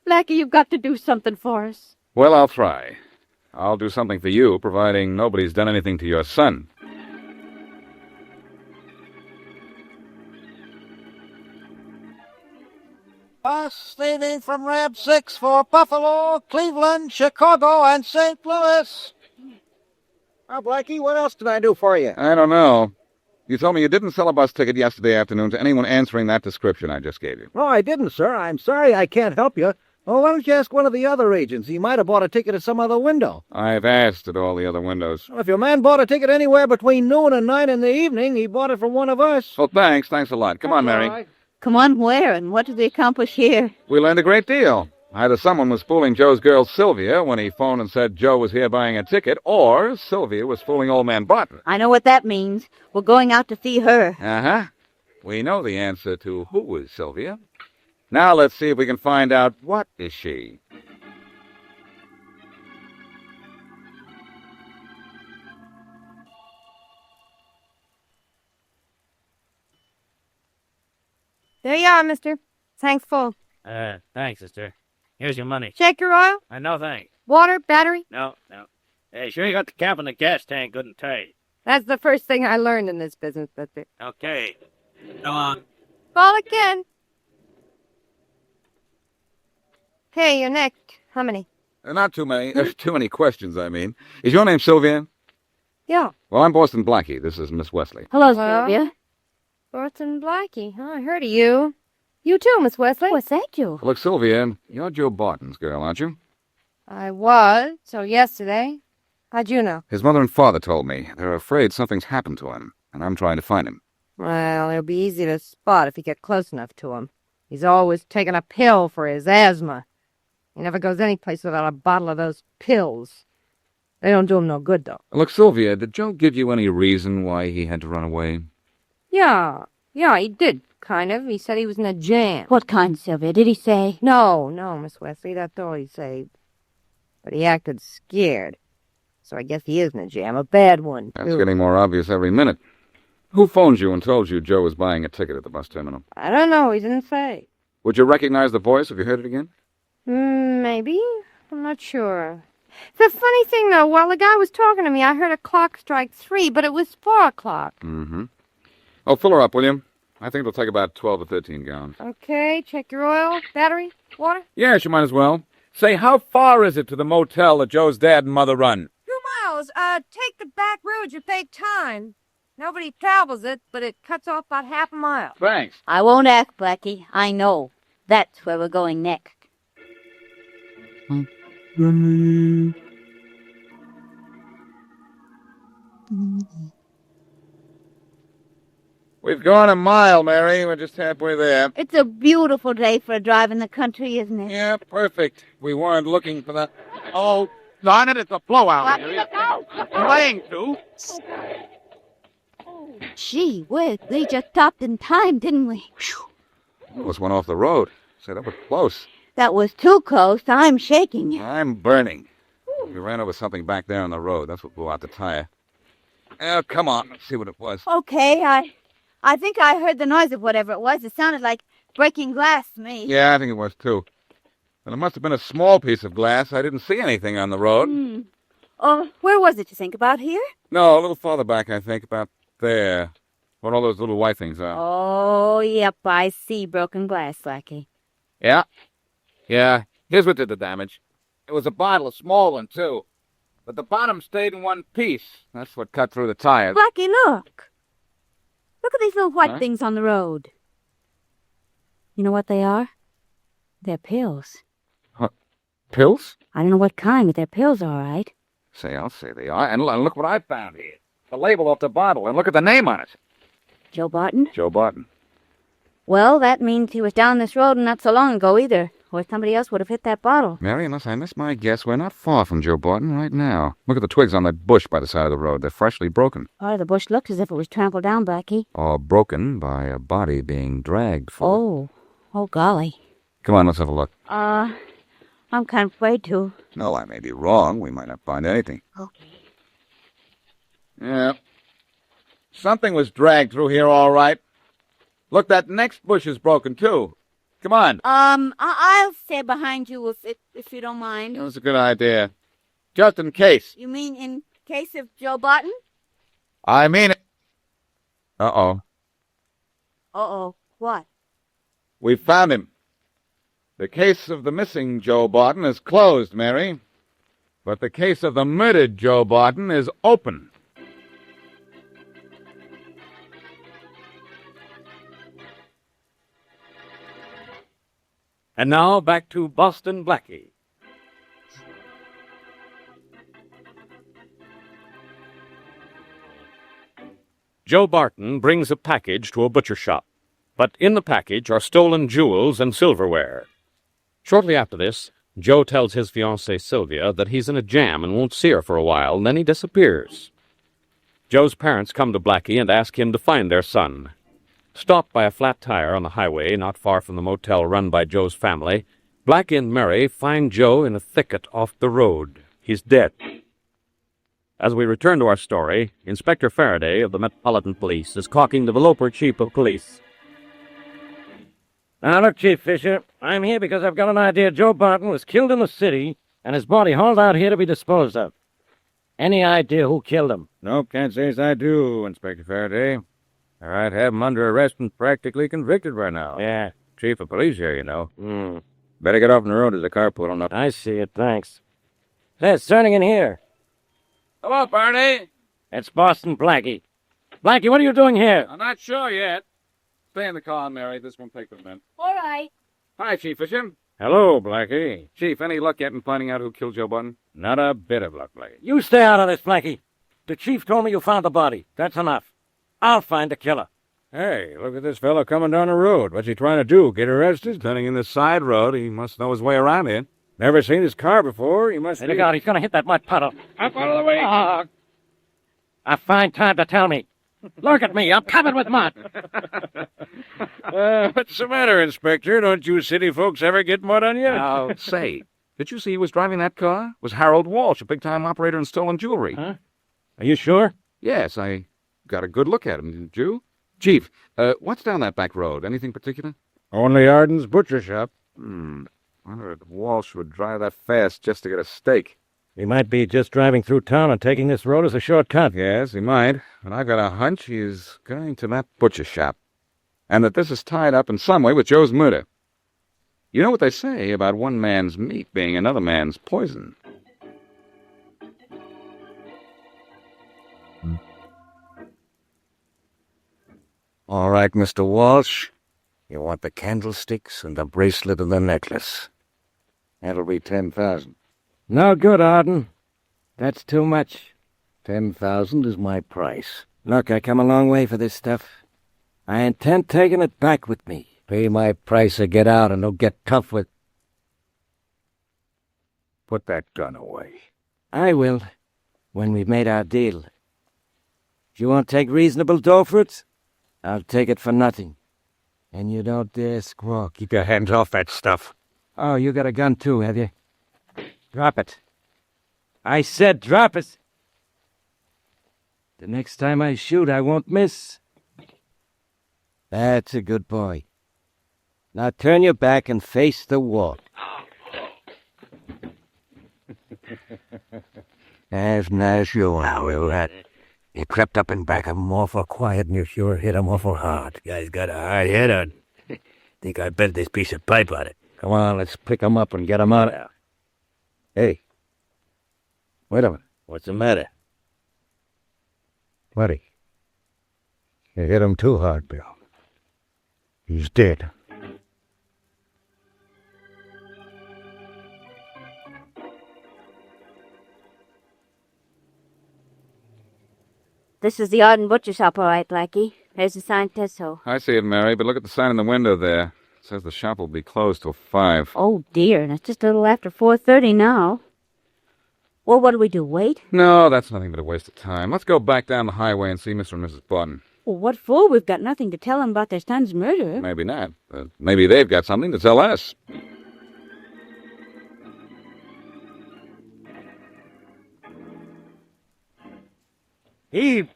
Blackie, you've got to do something for us. Well, I'll try. I'll do something for you, providing nobody's done anything to your son. Bus leaving from Ramp 6 for Buffalo, Cleveland, Chicago, and St. Louis. Well, Blackie, what else can I do for you? I don't know. You told me you didn't sell a bus ticket yesterday afternoon to anyone answering that description I just gave you. No, I didn't, sir. I'm sorry I can't help you. Oh, why don't you ask one of the other agents? He might have bought a ticket at some other window. I've asked at all the other windows. Well, if your man bought a ticket anywhere between noon and 9 in the evening, he bought it from one of us. Well, thanks a lot. Come on, Mary. Come on, where, and what did they accomplish here? We learned a great deal. Either someone was fooling Joe's girl Sylvia when he phoned and said Joe was here buying a ticket, or Sylvia was fooling old man Barton. I know what that means. We're going out to see her. Uh-huh. We know the answer to who is Sylvia. Now let's see if we can find out what is she. There you are, mister. Tank's full. Thanks, sister. Here's your money. Check your oil? No, thanks. Water? Battery? No. Hey, sure you got the cap on the gas tank good and tight. That's the first thing I learned in this business, mister. Okay. Go on. Call again. Okay, you're next. How many? Not too many. Too many questions, I mean. Is your name Sylvia? Yeah. Well, I'm Boston Blackie. This is Miss Wesley. Hello, Sylvia. Thornton Blackie. Oh, I heard of you. You too, Miss Wesley. Well, thank you. Look, Sylvia, you're Joe Barton's girl, aren't you? I was, till yesterday. How'd you know? His mother and father told me. They're afraid something's happened to him, and I'm trying to find him. Well, it'll be easy to spot if you get close enough to him. He's always taking a pill for his asthma. He never goes any place without a bottle of those pills. They don't do him no good, though. Look, Sylvia, did Joe give you any reason why he had to run away? Yeah, he did, kind of. He said he was in a jam. What kind, Sylvia? Did he say? No, Miss Wesley, that's all he said. But he acted scared. So I guess he is in a jam, a bad one, That's too. getting more obvious every minute. Who phoned you and told you Joe was buying a ticket at the bus terminal? I don't know, he didn't say. Would you recognize the voice if you heard it again? Maybe. I'm not sure. The funny thing, though, while the guy was talking to me, I heard a clock strike 3, but it was 4 o'clock. Mm-hmm. Oh, fill her up, will you? I think it'll take about 12 or 13 gallons. Okay, check your oil, battery, water. Yes, you might as well. Say, how far is it to the motel that Joe's dad and mother run? 2 miles. Take the back road. You take time. Nobody travels it, but it cuts off about half a mile. Thanks. I won't ask, Blackie. I know. That's where we're going next. We've gone a mile, Mary. We're just halfway there. It's a beautiful day for a drive in the country, isn't it? Yeah, perfect. We weren't looking for that. Oh, darn it, it's a blowout. Mary. Playing to. Gee whiz, we just stopped in time, didn't we? Almost went off the road. Say, that was close. That was too close. I'm shaking. I'm burning. We ran over something back there on the road. That's what blew out the tire. Oh, come on. Let's see what it was. Okay, I think I heard the noise of whatever it was. It sounded like breaking glass to me. Yeah, I think it was, too. And it must have been a small piece of glass. I didn't see anything on the road. Oh, where was it, you think? About here? No, a little farther back, I think. About there. What all those little white things are. Oh, yep, I see broken glass, Blackie. Yeah. Yeah. Here's what did the damage. It was a bottle, a small one, too. But the bottom stayed in one piece. That's what cut through the tires. Blackie, look. Look at these little white Huh? things on the road. You know what they are? They're pills. Pills? I don't know what kind, but they're pills, all right. Say, I'll say they are. And look what I found here. The label off the bottle, and look at the name on it. Joe Barton? Joe Barton. Well, that means he was down this road not so long ago either, or somebody else would have hit that bottle. Mary, unless I miss my guess, we're not far from Joe Barton right now. Look at the twigs on that bush by the side of the road. They're freshly broken. Part of the bush looks as if it was trampled down, Blackie. Or broken by a body being dragged for Oh, golly. Come on, let's have a look. I'm kind of afraid to. No, I may be wrong. We might not find anything. Okay. Yeah. Something was dragged through here all right. Look, that next bush is broken, too. Come on. I'll stay behind you if you don't mind. That was a good idea. Just in case. You mean in case of Joe Barton? I mean it. Uh-oh. Uh-oh. What? We found him. The case of the missing Joe Barton is closed, Mary. But the case of the murdered Joe Barton is open. And now back to Boston Blackie. Joe Barton brings a package to a butcher shop, but in the package are stolen jewels and silverware. Shortly after this, Joe tells his fiancée Sylvia that he's in a jam and won't see her for a while, and then he disappears. Joe's parents come to Blackie and ask him to find their son. Stopped by a flat tire on the highway not far from the motel run by Joe's family, Blackie and Mary find Joe in a thicket off the road. He's dead. As we return to our story, Inspector Faraday of the Metropolitan Police is talking to the Loper Chief of Police. Now, look, Chief Fisher, I'm here because I've got an idea Joe Barton was killed in the city and his body hauled out here to be disposed of. Any idea who killed him? Nope, can't say as I do, Inspector Faraday. All right, have him under arrest and practically convicted right now. Yeah. Chief of police here, you know. Better get off the road. There's a car pulling up. I see it, thanks. There's turning in here. Hello, Barney. It's Boston Blackie. Blackie, what are you doing here? I'm not sure yet. Stay in the car, Mary. This won't take a minute. All right. Hi, Chief Fisher. Hello, Blackie. Chief, any luck yet in finding out who killed Joe Barton? Not a bit of luck, Blackie. You stay out of this, Blackie. The chief told me you found the body. That's enough. I'll find the killer. Hey, look at this fellow coming down the rood. What's he trying to do, get arrested? Turning in this side road, he must know his way around here. Never seen his car before. He must Hey, be... look out, he's going to hit that mud puddle. Up out of the way. A fine time to tell me. Look at me, I'm covered with mud. What's the matter, Inspector? Don't you city folks ever get mud on you? Now, say, did you see who was driving that car? It was Harold Walsh, a big-time operator in stolen jewelry. Huh? Are you sure? Yes, I got a good look at him, didn't you? Chief, what's down that back road? Anything particular? Only Arden's butcher shop. Wonder if Walsh would drive that fast just to get a steak. He might be just driving through town and taking this road as a shortcut. Yes, he might. But I've got a hunch he's going to that butcher shop. And that this is tied up in some way with Joe's murder. You know what they say about one man's meat being another man's poison. All right, Mr. Walsh. You want the candlesticks and the bracelet and the necklace. That'll be 10,000. No good, Arden. That's too much. 10,000 is my price. Look, I come a long way for this stuff. I intend taking it back with me. Pay my price or get out and don't get tough with... Put that gun away. I will, when we've made our deal. If you won't take reasonable dough for it, I'll take it for nothing. And you don't dare squawk. Keep your hands off that stuff. Oh, you got a gun too, have you? Drop it. I said drop it. The next time I shoot, I won't miss. That's a good boy. Now turn your back and face the wall. As nice you are, Will Rat. You crept up in back of him awful quiet and you sure hit him awful hard. Guy's got a hard head on. Think I bet this piece of pipe on it. Come on, let's pick him up and get him out of there. Hey. Wait a minute. What's the matter? Buddy. You hit him too hard, Bill. He's dead. This is the Arden Butcher Shop, all right, Blackie. There's the sign says so. I see it, Mary, but look at the sign in the window there. It says the shop will be closed till 5. Oh, dear, and it's just a little after 4:30 now. Well, what do we do, wait? No, that's nothing but a waste of time. Let's go back down the highway and see Mr. and Mrs. Barton. Well, what for? We've got nothing to tell them about their son's murder. Maybe not. Maybe they've got something to tell us. He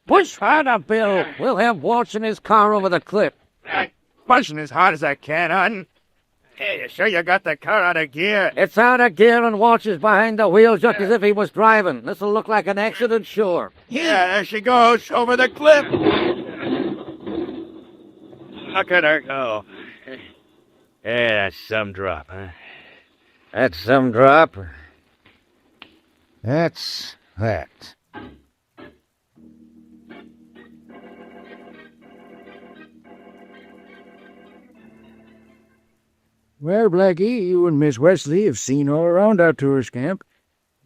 push harder, Bill. We'll have Walsh in his car over the cliff. Pushing as hard as I can, Arden. Hey, you sure you got the car out of gear? It's out of gear and Walsh is behind the wheel just as if he was driving. This'll look like an accident, sure. Yeah, there she goes, over the cliff. Look at her go. Yeah, that's some drop, huh? That's some drop. That's that. Well, Blackie, you and Miss Wesley have seen all around our tourist camp.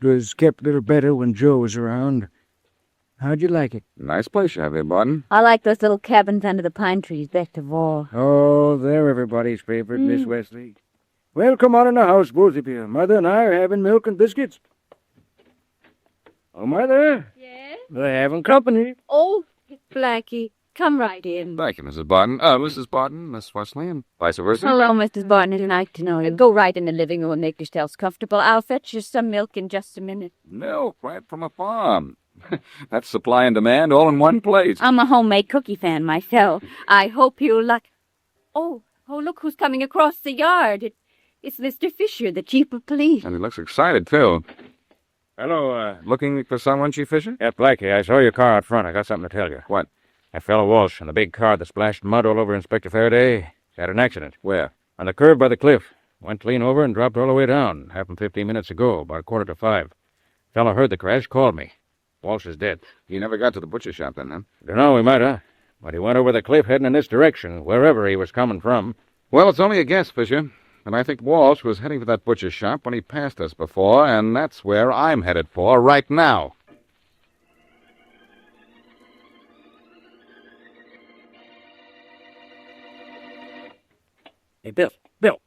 It was kept a little better when Joe was around. How'd you like it? Nice place you have there, Barton. I like those little cabins under the pine trees back to VOL. Oh, they're everybody's favorite, Miss Wesley. Well, come on in the house, both of you. Mother and I are having milk and biscuits. Oh, Mother. Yes? We're having company. Oh, Blackie, come right in. Thank you, Mrs. Barton. Mrs. Barton, Miss Wesley, and vice versa. Hello, Mrs. Barton. It's nice to know you. Go right in the living room and make yourselves comfortable. I'll fetch you some milk in just a minute. Milk right from a farm. That's supply and demand all in one place. I'm a homemade cookie fan myself. I hope you'll like... Oh, look who's coming across the yard. It's Mr. Fisher, the chief of police. And he looks excited, too. Hello, looking for someone, Chief Fisher? Yeah, Blackie, I saw your car out front. I got something to tell you. What? That fellow Walsh in the big car that splashed mud all over Inspector Faraday had an accident. Where? On the curve by the cliff. Went clean over and dropped all the way down. Happened 15 minutes ago, about 4:45. Fellow heard the crash, called me. Walsh is dead. He never got to the butcher shop then, huh? Dunno, he might, huh? But he went over the cliff heading in this direction, wherever he was coming from. Well, it's only a guess, Fisher. And I think Walsh was heading for that butcher shop when he passed us before, and that's where I'm headed for right now. Hey, Bill,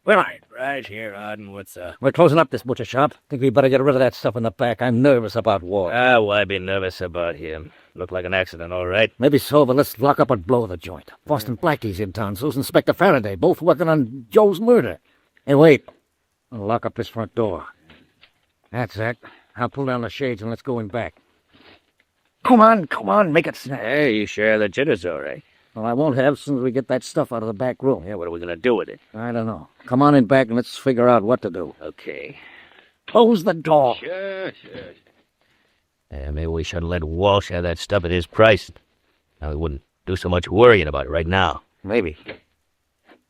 where are you? Right here, Arden. What's up? We're closing up this butcher shop. Think we better get rid of that stuff in the back. I'm nervous about Walsh. Why be nervous about him? Looked like an accident, all right. Maybe so, but let's lock up and blow the joint. Boston Blackie's in town, so's Inspector Faraday, both working on Joe's murder. Hey, wait. I'll lock up this front door. That's that. I'll pull down the shades and let's go in back. Come on, make it snap. Hey, you share the jitters, all right. Well, I won't have as soon as we get that stuff out of the back room. Yeah, what are we gonna do with it? I don't know. Come on in back and let's figure out what to do. Okay. Close the door. Sure. Maybe we shouldn't let Walsh have that stuff at his price. Now we wouldn't do so much worrying about it right now. Maybe.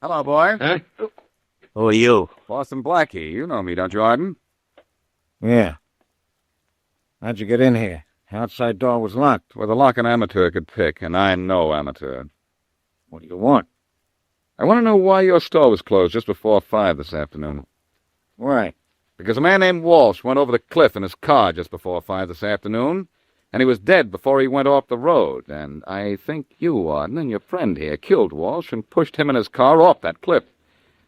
Hello, boy. Huh? Who are you? Boston Blackie. You know me, don't you, Arden? Yeah. How'd you get in here? Outside door was locked. With a lock an amateur could pick, and I know amateur. What do you want? I want to know why your store was closed just before 5 this afternoon. Why? Because a man named Walsh went over the cliff in his car just before 5 this afternoon, and he was dead before he went off the road. And I think you, Arden, and your friend here killed Walsh and pushed him and his car off that cliff.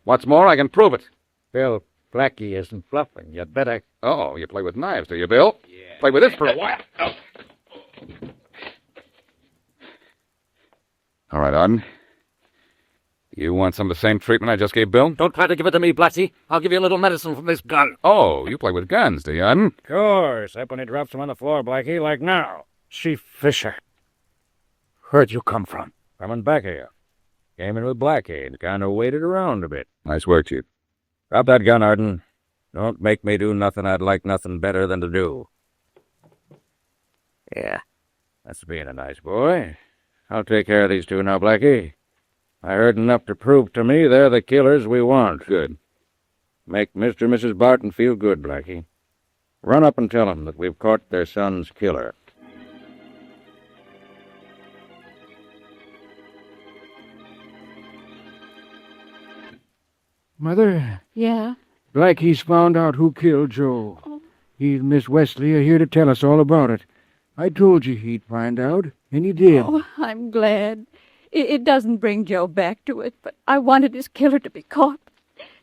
What's more, I can prove it. Bill, Blackie isn't bluffing. You'd better... Oh, you play with knives, do you, Bill? Yeah. Play with this for a while. Oh. All right, Arden. You want some of the same treatment I just gave Bill? Don't try to give it to me, Blackie. I'll give you a little medicine from this gun. Oh, you play with guns, do you, Arden? Of course. Except when he drops them on the floor, Blackie, like now. Chief Fisher. Where'd you come from? Coming back here. Came in with Blackie and kind of waited around a bit. Nice work, Chief. Drop that gun, Arden. Don't make me do nothing I'd like nothing better than to do. Yeah, that's being a nice boy. I'll take care of these two now, Blackie. I heard enough to prove to me they're the killers we want. Good. Make Mr. and Mrs. Barton feel good, Blackie. Run up and tell them that we've caught their son's killer. Mother, Yeah? Blackie's found out who killed Joe. He and Miss Wesley are here to tell us all about it. I told you he'd find out, and he did. Oh, I'm glad. It doesn't bring Joe back to it, but I wanted his killer to be caught.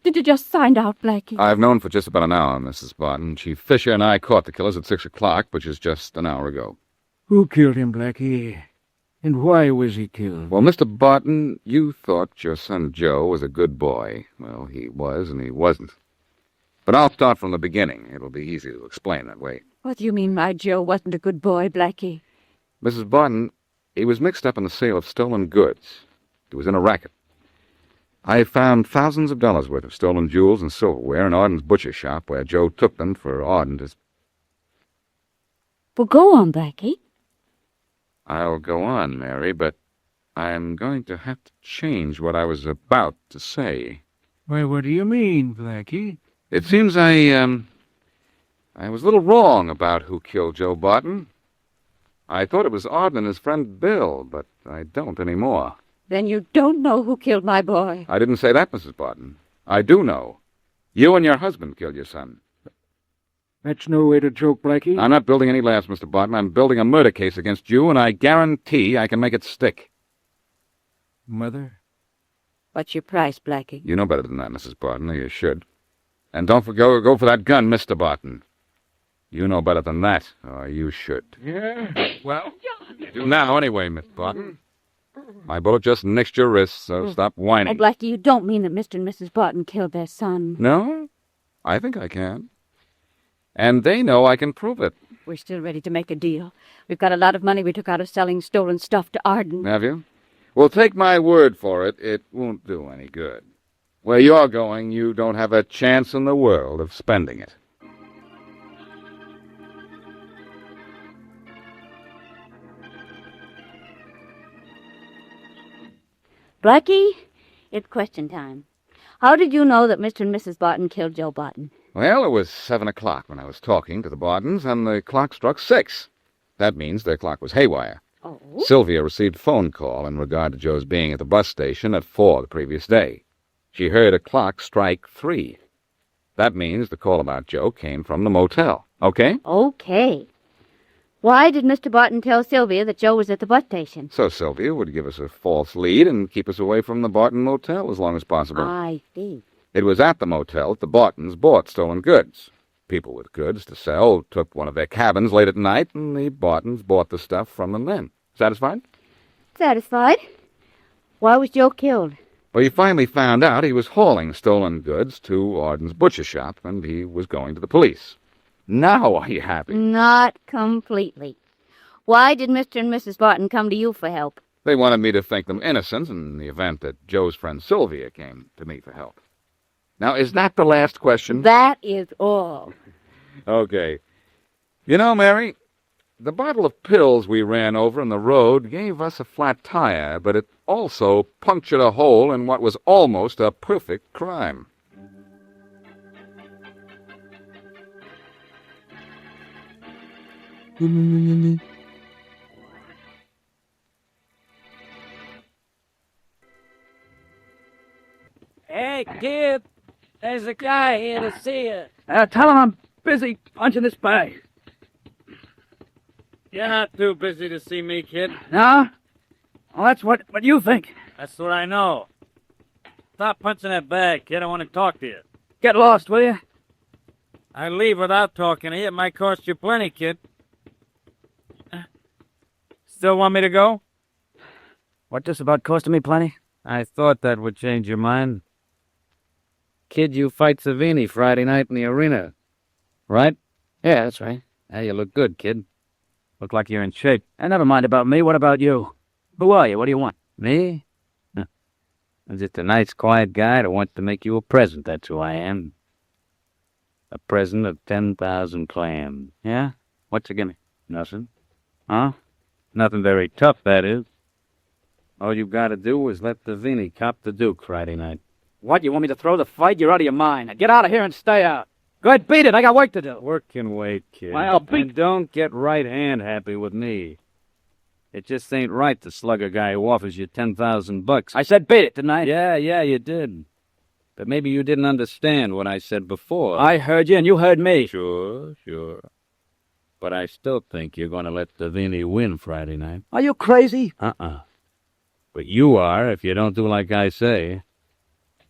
Did you just find out, Blackie? I've known for just about an hour, Mrs. Barton. Chief Fisher and I caught the killers at 6 o'clock, which is just an hour ago. Who killed him, Blackie? And why was he killed? Well, Mr. Barton, you thought your son Joe was a good boy. Well, he was and he wasn't. But I'll start from the beginning. It'll be easy to explain that way. What do you mean my Joe wasn't a good boy, Blackie? Mrs. Barton, he was mixed up in the sale of stolen goods. He was in a racket. I found thousands of dollars worth of stolen jewels and silverware in Arden's butcher shop, where Joe took them for Arden to... Well, go on, Blackie. I'll go on, Mary, but I'm going to have to change what I was about to say. Why, what do you mean, Blackie? It seems I was a little wrong about who killed Joe Barton. I thought it was Arden and his friend Bill, but I don't anymore. Then you don't know who killed my boy. I didn't say that, Mrs. Barton. I do know. You and your husband killed your son. That's no way to joke, Blackie. I'm not building any laughs, Mr. Barton. I'm building a murder case against you, and I guarantee I can make it stick. Mother? What's your price, Blackie? You know better than that, Mrs. Barton, or you should. And don't go for that gun, Mr. Barton. You know better than that, or you should. Yeah, well... You do now, anyway, Miss Barton. My bullet just nicked your wrist, so stop Oh, whining. Blackie, you don't mean that Mr. and Mrs. Barton killed their son. No? I think I can. And they know I can prove it. We're still ready to make a deal. We've got a lot of money we took out of selling stolen stuff to Arden. Have you? Well, take my word for it, it won't do any good. Where you're going, you don't have a chance in the world of spending it. Blackie, it's question time. How did you know that Mr. and Mrs. Barton killed Joe Barton? Well, it was 7 o'clock when I was talking to the Bartons, and the clock struck 6. That means their clock was haywire. Oh? Sylvia received a phone call in regard to Joe's being at the bus station at 4 the previous day. She heard a clock strike 3. That means the call about Joe came from the motel. Okay? Okay. Why did Mr. Barton tell Sylvia that Joe was at the bus station? So Sylvia would give us a false lead and keep us away from the Barton motel as long as possible. I see. It was at the motel that the Bartons bought stolen goods. People with goods to sell took one of their cabins late at night, and the Bartons bought the stuff from them then. Satisfied? Satisfied. Why was Joe killed? Well, you finally found out he was hauling stolen goods to Arden's butcher shop, and he was going to the police. Now are you happy? Not completely. Why did Mr. and Mrs. Barton come to you for help? They wanted me to think them innocent in the event that Joe's friend Sylvia came to me for help. Now, is that the last question? That is all. Okay. You know, Mary, the bottle of pills we ran over in the road gave us a flat tire, but it also punctured a hole in what was almost a perfect crime. Hey, kid, there's a guy here to see you. Tell him I'm busy punching this bag. You're not too busy to see me, kid. No? Well, that's what you think. That's what I know. Stop punching that bag, kid. I want to talk to you. Get lost, will you? I leave without talking to you. It might cost you plenty, kid. Still want me to go? What, just about costing me plenty? I thought that would change your mind. Kid, you fight Savini Friday night in the arena, right? Yeah, that's right. Hey, you look good, kid. Look like you're in shape. And never mind about me. What about you? Who are you? What do you want? Me? Huh. I'm just a nice, quiet guy that wants to make you a present, that's who I am. A present of 10,000 clams. Yeah? What's it give me? Nothing. Huh? Nothing very tough, that is. All you've got to do is let the Vini cop the Duke Friday night. What, you want me to throw the fight? You're out of your mind. Get out of here and stay out. Go ahead, beat it. I got work to do. Work can wait, kid. Well, beat... And don't get right-hand happy with me. It just ain't right to slug a guy who offers you $10,000. I said beat it, didn't I? Yeah, you did. But maybe you didn't understand what I said before. I heard you and you heard me. Sure. But I still think you're going to let Davini win Friday night. Are you crazy? But you are if you don't do like I say.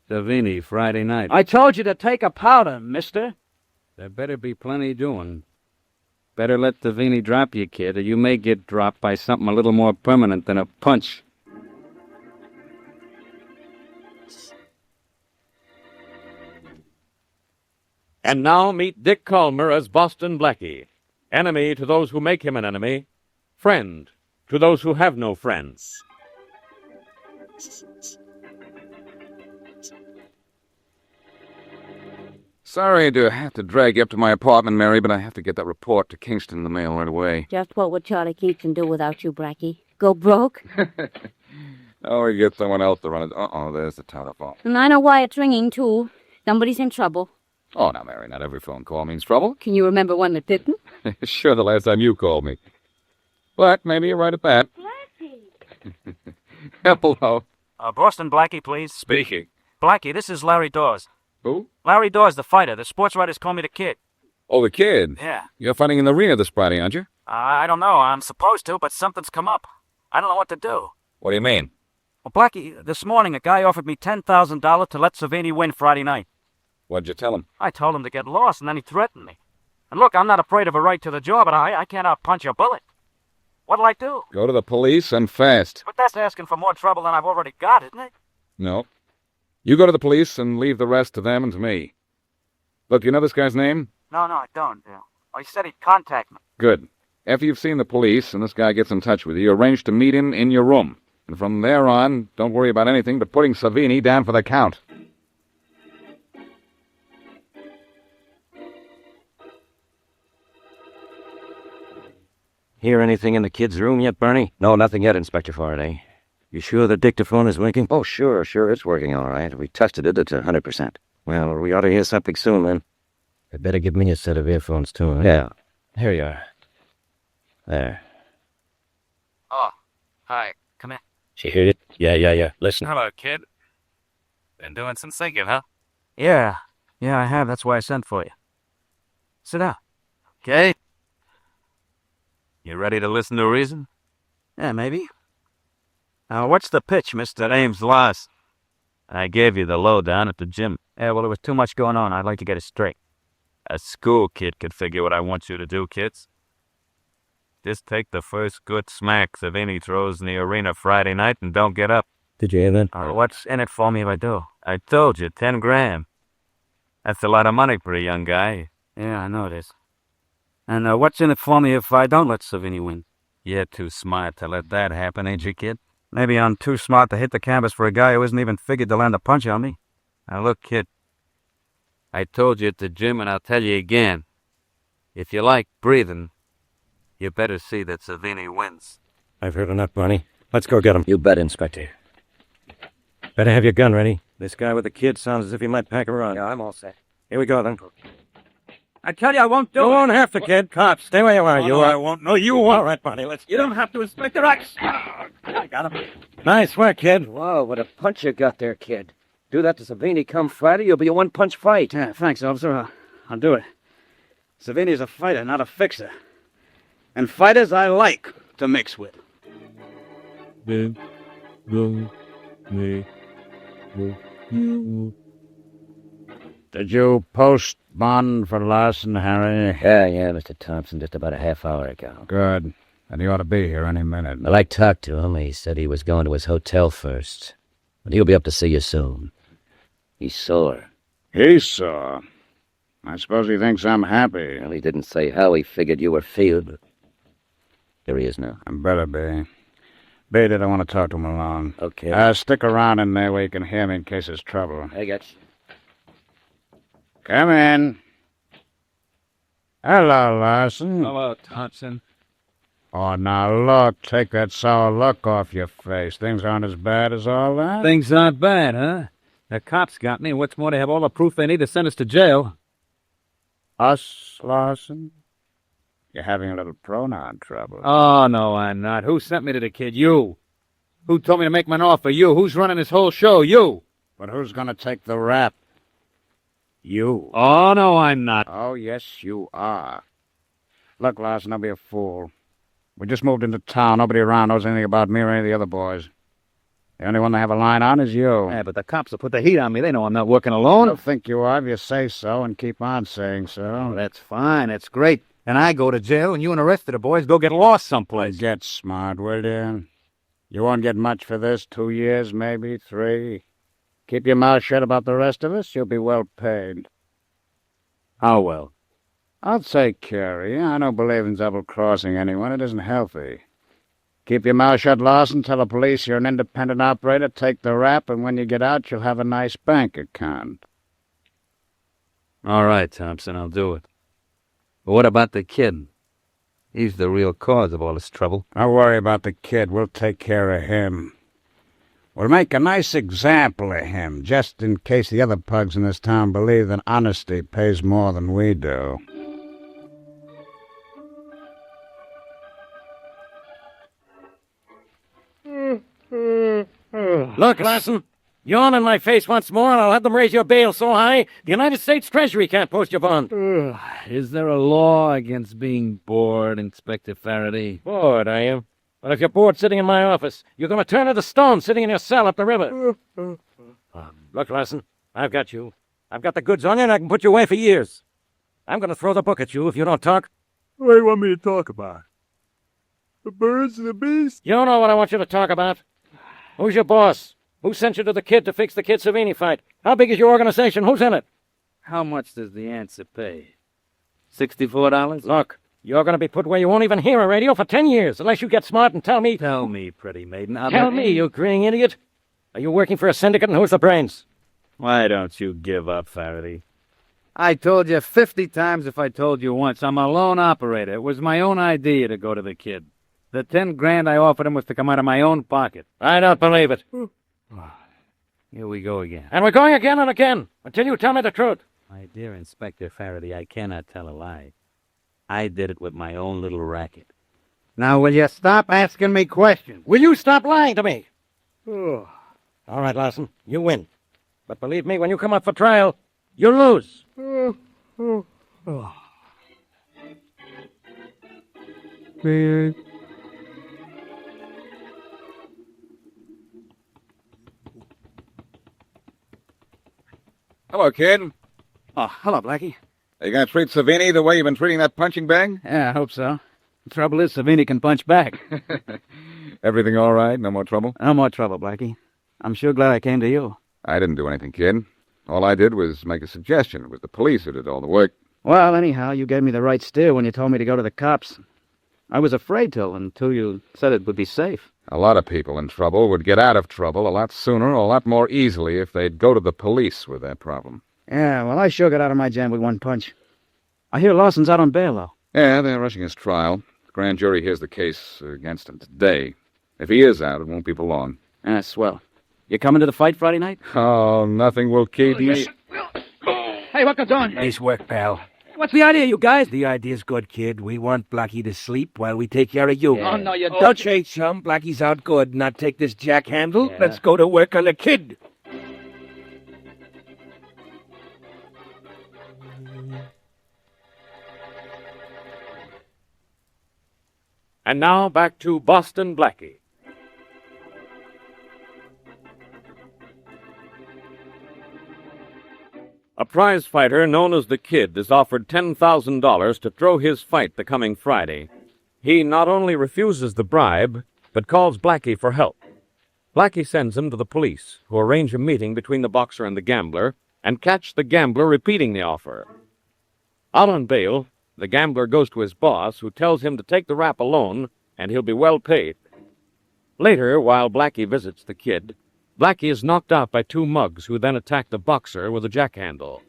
Davini Friday night. I told you to take a powder, mister. There better be plenty doing. Better let Davini drop you, kid, or you may get dropped by something a little more permanent than a punch. And now meet Dick Calmer as Boston Blackie. Enemy to those who make him an enemy. Friend to those who have no friends. Sorry to have to drag you up to my apartment, Mary, but I have to get that report to Kingston in the mail right away. Just what would Charlie Keatson do without you, Blackie? Go broke? Oh, we get someone else to run it. There's the telephone. And I know why it's ringing, too. Somebody's in trouble. Oh, now, Mary, not every phone call means trouble. Can you remember one that didn't? Sure, the last time you called me. But maybe you're right at that. Blackie! Hello. Boston Blackie, please. Speaking. Blackie, this is Larry Dawes. Who? Larry Dawes, the fighter. The sports writers call me the Kid. Oh, the Kid. Yeah. You're fighting in the arena this Friday, aren't you? I don't know. I'm supposed to, but something's come up. I don't know what to do. What do you mean? Well, Blackie, this morning a guy offered me $10,000 to let Savini win Friday night. What'd you tell him? I told him to get lost, and then he threatened me. And look, I'm not afraid of a right to the jaw, but I can't outpunch a bullet. What'll I do? Go to the police and fast. But that's asking for more trouble than I've already got, isn't it? No. You go to the police and leave the rest to them and to me. Look, do you know this guy's name? No, I don't. Oh, he said he'd contact me. Good. After you've seen the police and this guy gets in touch with you, arrange to meet him in your room. And from there on, don't worry about anything but putting Savini down for the count. Hear anything in the kid's room yet, Bernie? No, nothing yet, Inspector Faraday. You sure the dictaphone is working? Oh, sure, it's working all right. We tested it, it's 100%. Well, we ought to hear something soon, then. I'd better give me a set of earphones, too, huh? Yeah. Here you are. There. Oh, hi. Come in. She heard it? Yeah. Listen. Hello, Kid. Been doing some thinking, huh? Yeah, I have. That's why I sent for you. Sit down. Okay. You ready to listen to reason? Yeah, maybe. Now, what's the pitch, Mr. Ames Loss? I gave you the lowdown at the gym. Yeah, well, there was too much going on. I'd like to get it straight. A school kid could figure what I want you to do, kids. Just take the first good smack Savini throws in the arena Friday night and don't get up. Did you hear that? What's in it for me if I do? I told you, 10 grand. That's a lot of money for a young guy. Yeah, I know it is. And what's in it for me if I don't let Savini win? You're too smart to let that happen, ain't you, kid? Maybe I'm too smart to hit the canvas for a guy who isn't even figured to land a punch on me. Now look, kid. I told you at the gym and I'll tell you again. If you like breathing, you better see that Savini wins. I've heard enough, Barney. Let's go get him. You bet, Inspector. Better have your gun ready. This guy with the kid sounds as if he might pack a run. Yeah, I'm all set. Here we go, then. I tell you, I won't do it. You won't have to, kid. Cops, stay where you are. I won't. No, you won't. All right, Barney, let's... You don't have to, Inspector X. I got him. Nice work, kid. Wow, what a punch you got there, kid. Do that to Savini come Friday, you'll be a one-punch fight. Yeah, thanks, officer. I'll do it. Savini's a fighter, not a fixer. And fighters I like to mix with. Did you post bond for Larson, Harry? Yeah, Mr. Thompson, just about a half hour ago. Good. And he ought to be here any minute. Well, I talked to him. He said he was going to his hotel first. But he'll be up to see you soon. He's sore. He's sore. I suppose he thinks I'm happy. Well, he didn't say how he figured you were feeling, but here he is now. I better be. Beat it, I want to talk to him alone. Okay. Stick around in there where you can hear me in case there's trouble. I got you. Come in. Hello, Larson. Hello, Thompson. Oh, now look, take that sour look off your face. Things aren't as bad as all that. Things aren't bad, huh? The cops got me, and what's more, they have all the proof they need to send us to jail. Us, Larson? You're having a little pronoun trouble. Oh, no, I'm not. Who sent me to the kid? You. Who told me to make him an offer? You. Who's running this whole show? You. But who's going to take the rap? You. Oh, no, I'm not. Oh, yes, you are. Look, Larson, don't be a fool. We just moved into town. Nobody around knows anything about me or any of the other boys. The only one they have a line on is you. Yeah, but the cops will put the heat on me. They know I'm not working alone. I don't think you are if you say so and keep on saying so. Oh, that's fine. That's great. And I go to jail, and you and the rest of the boys go get lost someplace. Get smart, will you? You won't get much for this. 2 years, maybe 3. Keep your mouth shut about the rest of us. You'll be well paid. How well? I'll take care of you. I don't believe in double-crossing anyone. It isn't healthy. Keep your mouth shut, Larson. Tell the police you're an independent operator. Take the rap, and when you get out, you'll have a nice bank account. All right, Thompson, I'll do it. But what about the kid? He's the real cause of all this trouble. Don't worry about the kid. We'll take care of him. We'll make a nice example of him, just in case the other pugs in this town believe that honesty pays more than we do. Look, Larson, Yawn in my face once more, and I'll have them raise your bail so high the United States Treasury can't post your bond. Is there a law against being bored, Inspector Faraday? Bored, are you? Well, if you're bored sitting in my office, you're going to turn into stone sitting in your cell up the river. Look, Larson, I've got you. I've got the goods on you, and I can put you away for years. I'm going to throw the book at you if you don't talk. What do you want me to talk about? The birds and the bees? You don't know what I want you to talk about. Who's your boss? Who sent you to the Kid to fix the Kid Savini fight? How big is your organization? Who's in it? How much does the answer pay? $64? Look, you're going to be put where you won't even hear a radio for 10 years, unless you get smart and tell me... Tell me, pretty maiden. Tell me, you grinning idiot. Are you working for a syndicate, and who's the brains? Why don't you give up, Faraday? I told you 50 times if I told you once. I'm a lone operator. It was my own idea to go to the Kid. The 10 grand I offered him was to come out of my own pocket. I don't believe it. Here we go again. And we're going again and again, until you tell me the truth. My dear Inspector Faraday, I cannot tell a lie. I did it with my own little racket. Now, will you stop asking me questions? Will you stop lying to me? All right, Larson, you win. But believe me, when you come up for trial, you lose. Hello, kid. Oh, hello, Blackie. Are you going to treat Savini the way you've been treating that punching bag? Yeah, I hope so. The trouble is, Savini can punch back. Everything all right? No more trouble? No more trouble, Blackie. I'm sure glad I came to you. I didn't do anything, kid. All I did was make a suggestion. It was the police who did all the work. Well, anyhow, you gave me the right steer when you told me to go to the cops. I was afraid to until you said it would be safe. A lot of people in trouble would get out of trouble a lot sooner, a lot more easily if they'd go to the police with that problem. Yeah, well, I sure got out of my jam with one punch. I hear Lawson's out on bail, though. Yeah, they're rushing his trial. The grand jury hears the case against him today. If he is out, it won't be for long. Ah, swell. You coming to the fight Friday night? Oh, nothing will keep me... Hey, what goes on? Nice work, pal. What's the idea, you guys? The idea's good, kid. We want Blackie to sleep while we take care of you. Oh, no, you don't. Don't shake, chum. Blackie's out good. Now take this jack handle. Yeah. Let's go to work on the Kid. And now back to Boston Blackie. A prize fighter known as the Kid is offered $10,000 to throw his fight the coming Friday. He not only refuses the bribe, but calls Blackie for help. Blackie sends him to the police, who arrange a meeting between the boxer and the gambler, and catch the gambler repeating the offer. Out on bail, the gambler goes to his boss, who tells him to take the rap alone, and he'll be well paid. Later, while Blackie visits the Kid, Blackie is knocked out by two mugs who then attack the boxer with a jack-handle.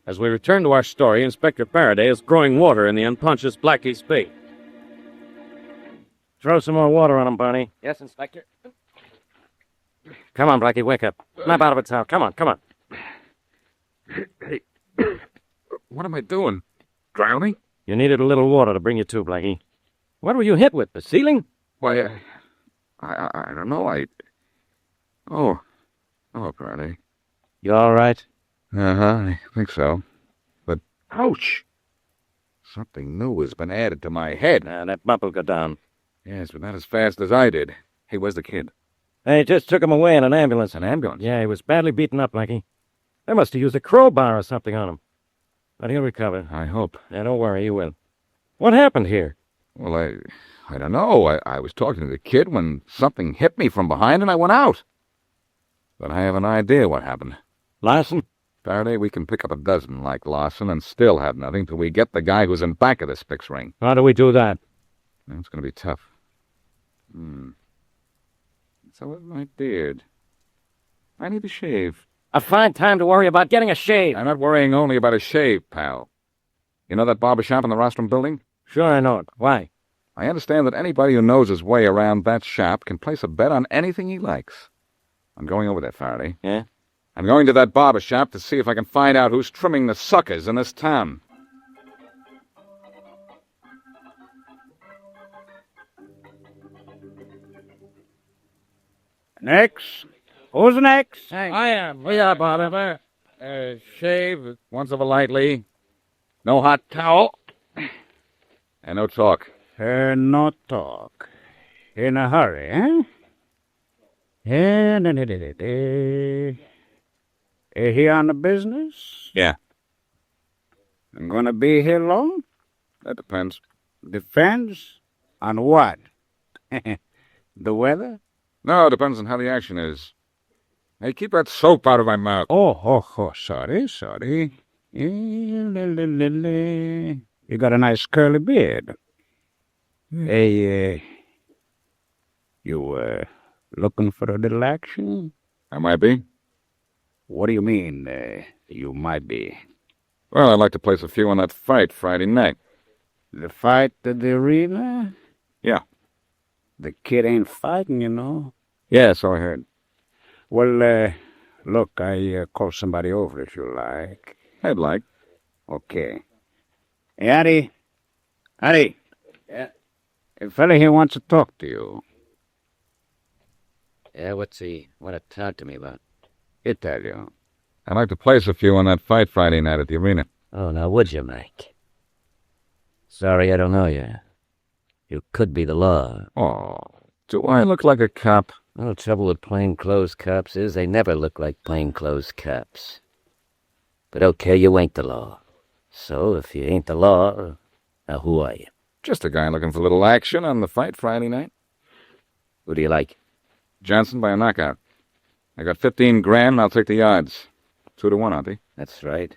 As we return to our story, Inspector Faraday is throwing water in the unconscious Blackie's face. Throw some more water on him, Barney. Yes, Inspector. Come on, Blackie, wake up. Snap out of it, Sal. Come on, come on. Hey, what am I doing? Drowning? You needed a little water to bring you to, Blackie. What were you hit with, the ceiling? Why, I don't know, Oh, Faraday. You all right? Uh-huh, I think so. But, ouch! Something new has been added to my head. That bump will go down. Yes, but not as fast as I did. Hey, where's the Kid? They just took him away in an ambulance. An ambulance? Yeah, he was badly beaten up, Blackie. They must have used a crowbar or something on him. But he'll recover. I hope. Yeah, don't worry, he will. What happened here? Well, I don't know. I was talking to the Kid when something hit me from behind and I went out. But I have an idea what happened. Larson? Faraday, we can pick up a dozen like Larson and still have nothing till we get the guy who's in back of this fix ring. How do we do that? It's going to be tough. So is my beard. I need to shave. A fine time to worry about getting a shave. I'm not worrying only about a shave, pal. You know that barber shop in the Rostrum building? Sure, I know it. Why? I understand that anybody who knows his way around that shop can place a bet on anything he likes. I'm going over there, Faraday. Yeah? I'm going to that barber shop to see if I can find out who's trimming the suckers in this town. Next. Who's next? I am. Yeah, Oliver. Shave once over lightly. No hot towel. And no talk. No talk. In a hurry, eh? Is he on the business? Yeah. I'm gonna be here long? That depends. Depends on what? The weather? No, it depends on how the action is. Hey, keep that soap out of my mouth. Oh, sorry. You got a nice curly beard. Hey, you looking for a little action? I might be. What do you mean, you might be? Well, I'd like to place a few on that fight Friday night. The fight at the arena? Yeah. The kid ain't fighting, you know. Yeah, so I heard. Well, look, I call somebody over if you like. I'd like. Okay. Hey, Addy. Yeah? A fella here wants to talk to you. Yeah, what's he want to talk to me about? He'll tell you. I'd like to place a few on that fight Friday night at the arena. Oh, now would you, Mike? Sorry, I don't know you. You could be the law. Oh, do I look like a cop? Well, the trouble with plainclothes cops is they never look like plainclothes cops. But okay, you ain't the law. So, if you ain't the law, now who are you? Just a guy looking for a little action on the fight Friday night. Who do you like? Johnson by a knockout. I got 15 grand and I'll take the odds. 2-1, aren't they? That's right.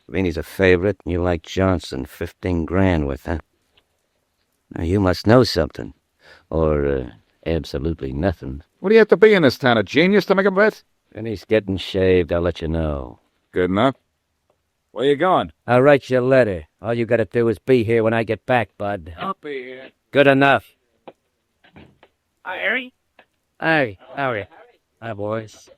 Savini's a favorite, and you like Johnson, 15 grand worth, huh? Now, you must know something. Or, absolutely nothing. What do you have to be in this town, a genius to make a bet? When he's getting shaved, I'll let you know. Good enough. Where you going? I'll write you a letter. All you gotta do is be here when I get back, bud. I'll be here. Good enough. Hi, Harry. Hey, Harry. Hi, boys.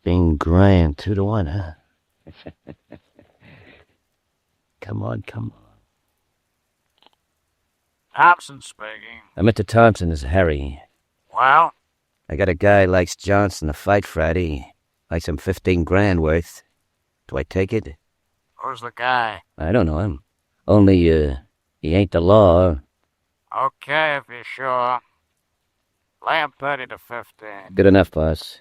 15 grand, 2-1, huh? Come on. Thompson speaking. Mr. Thompson is Harry. Well? I got a guy likes Johnson to fight Friday. Likes him 15 grand worth. Do I take it? Who's the guy? I don't know him. Only, he ain't the law. Okay, if you're sure. Lay him 30 to 15. Good enough, boss.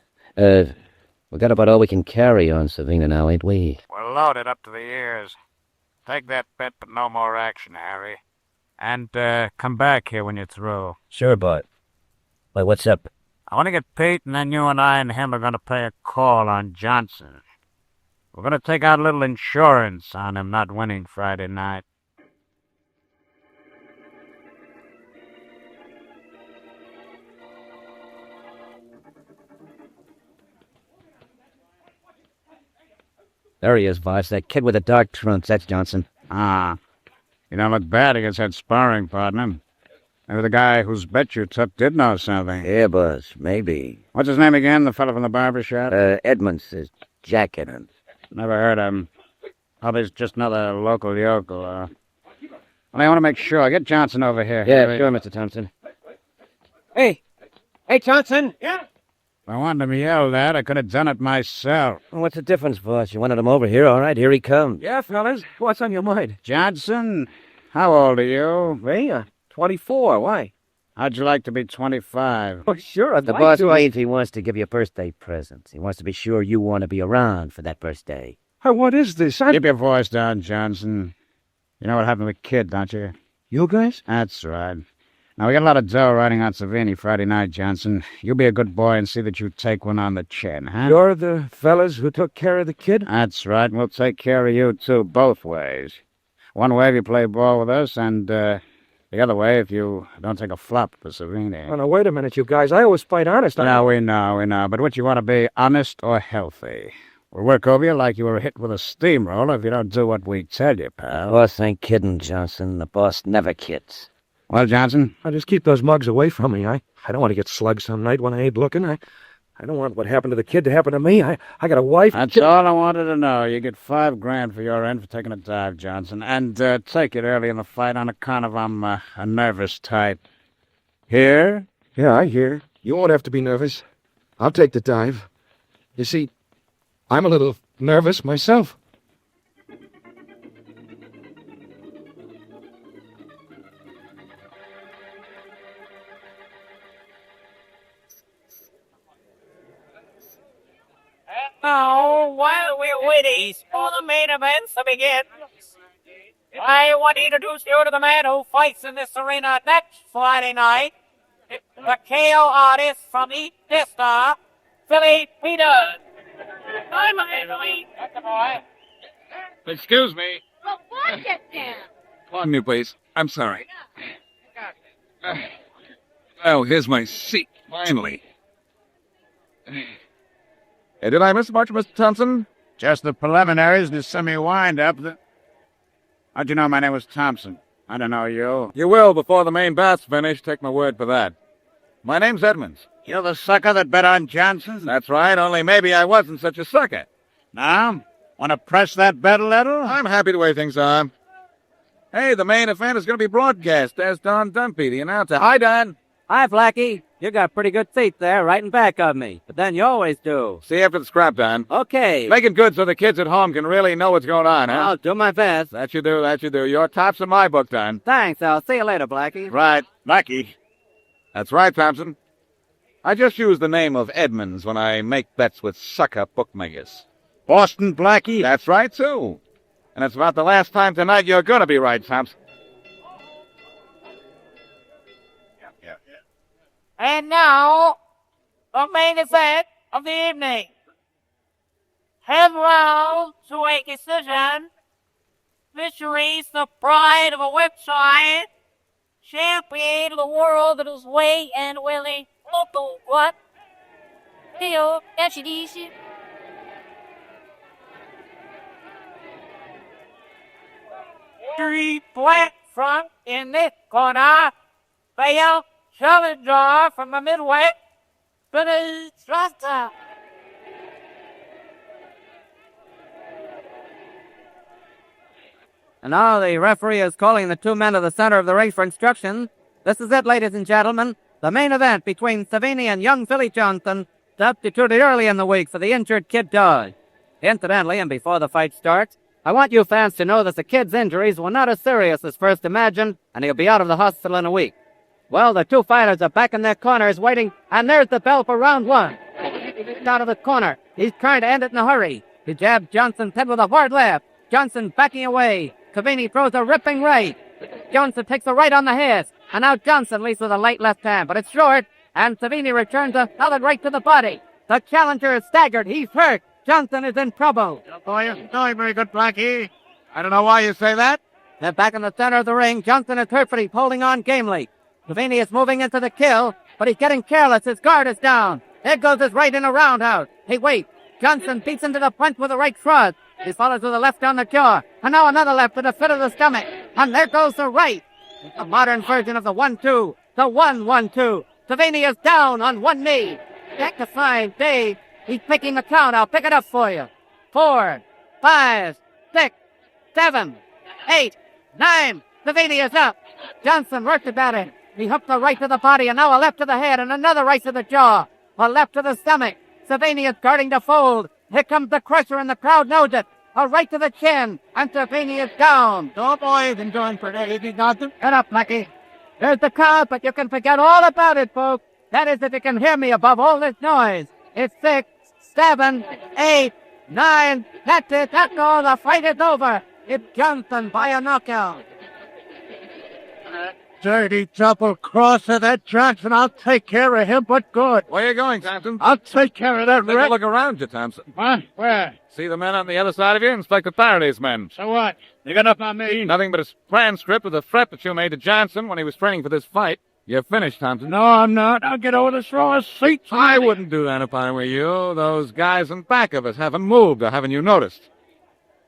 We got about all we can carry on Savina now, ain't we? We're loaded up to the ears. Take that bet, but no more action, Harry. And, come back here when you're through. Sure, bud. Wait, what's up? I want to get Pete, and then you and I and him are going to pay a call on Johnson. We're going to take out a little insurance on him not winning Friday night. There he is, boss. That kid with the dark trunks. That's Johnson. Ah. You don't look bad against that sparring partner. Maybe the guy whose bet you took did know something. Yeah, boss. Maybe. What's his name again, the fellow from the barber shop? Edmonds. Jack Edmonds. Never heard of him. Probably just another local yokel. Well, I want to make sure. Get Johnson over here. Yeah, sure, Mr. Thompson. Hey, Johnson. Yeah? If I wanted him yelled at, I could have done it myself. Well, what's the difference, boss? You wanted him over here. All right, here he comes. Yeah, fellas. What's on your mind? Johnson, how old are you? Me? 24. Why? How'd you like to be 25? Oh, sure. I'd The like boss to. means he wants to give you a birthday present. He wants to be sure you want to be around for that birthday. What is this? Keep your voice down, Johnson. You know what happened with Kid, don't you? You guys? That's right. Now, we got a lot of dough riding on Savini Friday night, Johnson. You be a good boy and see that you take one on the chin, huh? You're the fellas who took care of the kid? That's right. We'll take care of you, too, both ways. One way if you play ball with us, and the other way if you don't take a flop for Savini. Oh, now, wait a minute, you guys. I always fight honest. No, we know. But what you want to be, honest or healthy? We'll work over you like you were hit with a steamroller if you don't do what we tell you, pal. The boss ain't kidding, Johnson. The boss never kids. Well, Johnson? Just keep those mugs away from me. I don't want to get slugged some night when I ain't looking. I I don't want what happened to the kid to happen to me. I got a wife. That's all I wanted to know. You get $5,000 for your end for taking a dive, Johnson. And take it early in the fight on account of I'm a nervous type. Here? Yeah, I hear. You won't have to be nervous. I'll take the dive. You see, I'm a little nervous myself. Now, while we're waiting for the main event to begin, I want to introduce you to the man who fights in this arena next Friday night, the KO artist from East Vista, Philly Peters. Hi, my Philly. That's the boy. Excuse me. Well, watch it now. Pardon me, please. I'm sorry. Well, here's my seat, finally. Hey, did I miss much, Mr. Thompson? Just the preliminaries, the semi-wind-up. How'd you know my name was Thompson? I don't know you. You will before the main bout's finished. Take my word for that. My name's Edmonds. You're the sucker that bet on Johnson? That's right, only maybe I wasn't such a sucker. Now, want to press that bet a little? I'm happy the way things are. Hey, the main event is going to be broadcast. There's Don Dumpy, the announcer. Hi, Don. Hi, Blackie. You got pretty good feet there, right in back of me. But then you always do. See you after the scrap, Don. Okay. Make it good so the kids at home can really know what's going on, huh? I'll do my best. That you do, that you do. You're tops in my book, Don. Thanks. I'll see you later, Blackie. Right. Blackie. That's right, Thompson. I just use the name of Edmonds when I make bets with sucker bookmakers. Boston Blackie? That's right, too. And it's about the last time tonight you're going to be right, Thompson. And now, the main event of the evening. 10 rounds to a decision. Fisheries, the pride of a website. Champion of the world that is way and willing. Local what? Theo, Ashidisi. Three black front in this corner. Fail challenger from the Midwest. Billy Strasser. And now the referee is calling the two men to the center of the ring for instruction. This is it, ladies and gentlemen. The main event between Savini and young Philly Johnson, substituted early in the week for the injured Kid Dodge. Incidentally, and before the fight starts, I want you fans to know that the kid's injuries were not as serious as first imagined, and he'll be out of the hospital in a week. Well, the two fighters are back in their corners waiting, and there's the bell for round one. He's out of the corner. He's trying to end it in a hurry. He jabs Johnson's head with a hard left. Johnson backing away. Cavini throws a ripping right. Johnson takes a right on the head. And now Johnson leads with a light left hand, but it's short. And Savini returns a solid right to the body. The challenger is staggered. He's hurt. Johnson is in trouble. Boy, you're doing very good, Blackie. I don't know why you say that. They're back in the center of the ring. Johnson is hurt, but he's holding on gamely. Savini is moving into the kill, but he's getting careless. His guard is down. There goes his right in a roundhouse. He waits. Johnson beats into the punch with a right thrust. He follows with a left on the jaw. And now another left with a fit of the stomach. And there goes the right. A modern version of the 1-2. The 1-1-2. Savini is down on one knee. Back to 5, Dave. He's picking the count. I'll pick it up for you. 4, 5, 6, 7, 8, 9. Savini is up. Johnson worked about it. He hooked a right to the body and now a left to the head and another right to the jaw. A left to the stomach. Savini is guarding the fold. Here comes the crusher and the crowd knows it. A right to the chin, and Savini is down. No boys enjoying pretty easy, Johnson. Get up, Blackie. There's the count, but you can forget all about it, folks. That is if you can hear me above all this noise. It's 6, 7, 8, 9. That's it. That's all. The fight is over. It's Johnson by a knockout. Dirty double-crosser, that Johnson. I'll take care of him, but good. Where are you going, Thompson? I'll take care of that Take wreck. a look around you, Thompson. What? Where? See the men on the other side of you? Inspector Faraday's men. So what? You got enough on me? Nothing but a transcript of the threat that you made to Johnson when he was training for this fight. You're finished, Thompson. No, I'm not. I'll get over this row of seats. I wouldn't do that if I were you. Those guys in back of us haven't moved, or haven't you noticed?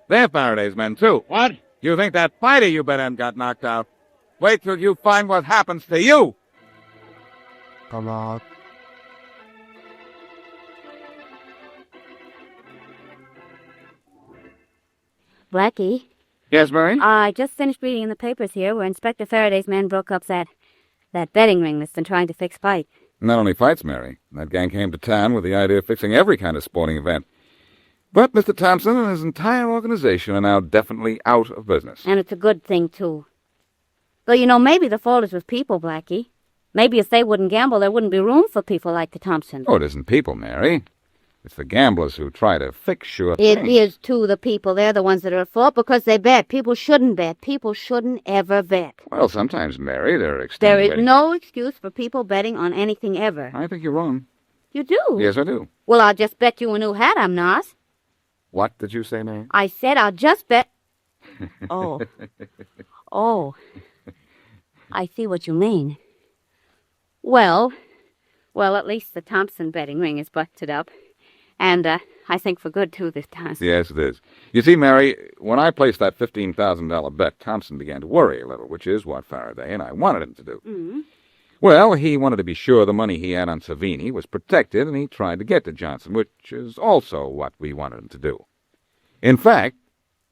They're Faraday's men, too. What? You think that fighter you bet on got knocked out? Wait till you find what happens to you. Come on. Blackie, Yes, Mary? I just finished reading in the papers here where Inspector Faraday's men broke up that betting ring that's been trying to fix fight. Not only fights, Mary. That gang came to town with the idea of fixing every kind of sporting event. But Mr. Thompson and his entire organization are now definitely out of business. And it's a good thing, too. Though, you know, maybe the fault is with people, Blackie. Maybe if they wouldn't gamble, there wouldn't be room for people like the Thompsons. Oh, it isn't people, Mary. It's the gamblers who try to fix sure It things. is, too, the people. They're the ones that are at fault because they bet. People shouldn't bet. People shouldn't ever bet. Well, sometimes, Mary, there are There extenuating... is no excuse for people betting on anything ever. I think you're wrong. You do? Yes, I do. Well, I'll just bet you a new hat I'm not. What did you say, Mary? I said I'll just bet... Oh. Oh. I see what you mean. Well, at least the Thompson betting ring is busted up. And, I think for good, too, this time. Yes, it is. You see, Mary, when I placed that $15,000 bet, Thompson began to worry a little, which is what Faraday and I wanted him to do. Mm-hmm. Well, he wanted to be sure the money he had on Savini was protected, and he tried to get to Johnson, which is also what we wanted him to do. In fact,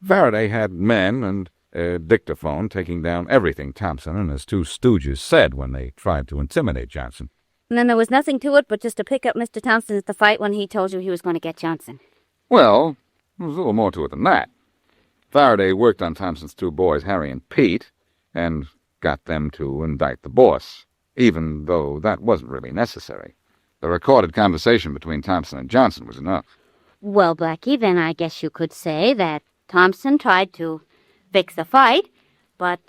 Faraday had men and a dictaphone taking down everything Thompson and his two stooges said when they tried to intimidate Johnson. And then there was nothing to it but just to pick up Mr. Thompson at the fight when he told you he was going to get Johnson. Well, there was a little more to it than that. Faraday worked on Thompson's two boys, Harry and Pete, and got them to indict the boss, even though that wasn't really necessary. The recorded conversation between Thompson and Johnson was enough. Well, Blackie, then I guess you could say that Thompson tried to fix the fight, but,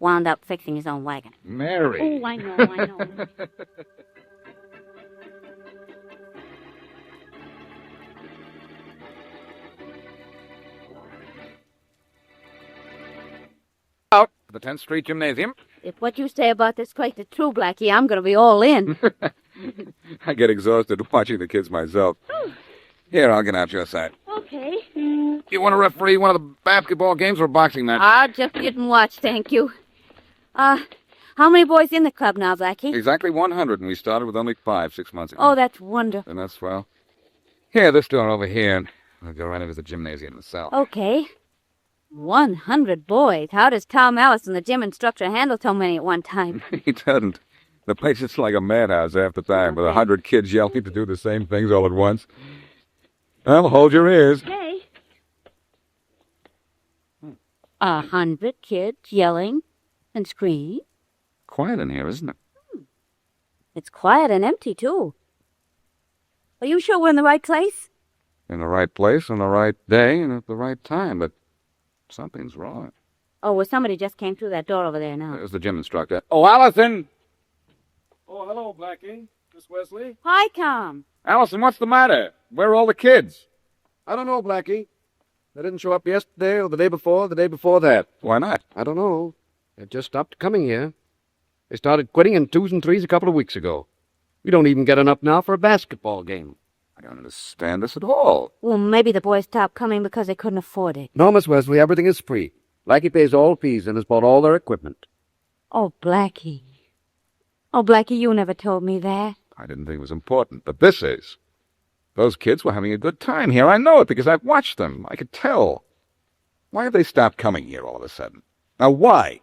wound up fixing his own wagon. Mary. Oh, I know. Out to the 10th Street Gymnasium. If what you say about this fight is true, Blackie, I'm going to be all in. I get exhausted watching the kids myself. Here, I'll get out your side. Okay. You want to referee one of the basketball games or a boxing match? I'll just sit and watch, thank you. How many boys in the club now, Blackie? Exactly 100, and we started with only 5 6 months ago. Oh, that's wonderful. And that's swell. Here, this door over here, and we'll go right into the gymnasium itself. Okay. 100 boys. How does Tom Allison, the gym instructor, handle so many at one time? He doesn't. The place is like a madhouse half the time, with 100 kids yelling to do the same things all at once. Well, hold your ears. Okay. 100 kids yelling and screaming. Quiet in here, isn't it? It's quiet and empty, too. Are you sure we're in the right place? In the right place, on the right day, and at the right time, but something's wrong. Oh, well, somebody just came through that door over there now. There's the gym instructor. Oh, Allison! Oh, hello, Blackie. Miss Wesley? Hi, Tom. Allison, what's the matter? Where are all the kids? I don't know, Blackie. They didn't show up yesterday or the day before that. Why not? I don't know. They just stopped coming here. They started quitting in 2s and 3s a couple of weeks ago. We don't even get enough now for a basketball game. I don't understand this at all. Well, maybe the boys stopped coming because they couldn't afford it. No, Miss Wesley, everything is free. Blackie pays all fees and has bought all their equipment. Oh, Blackie. Oh, Blackie, you never told me that. I didn't think it was important, but this is. Those kids were having a good time here. I know it because I've watched them. I could tell. Why have they stopped coming here all of a sudden? Now, why?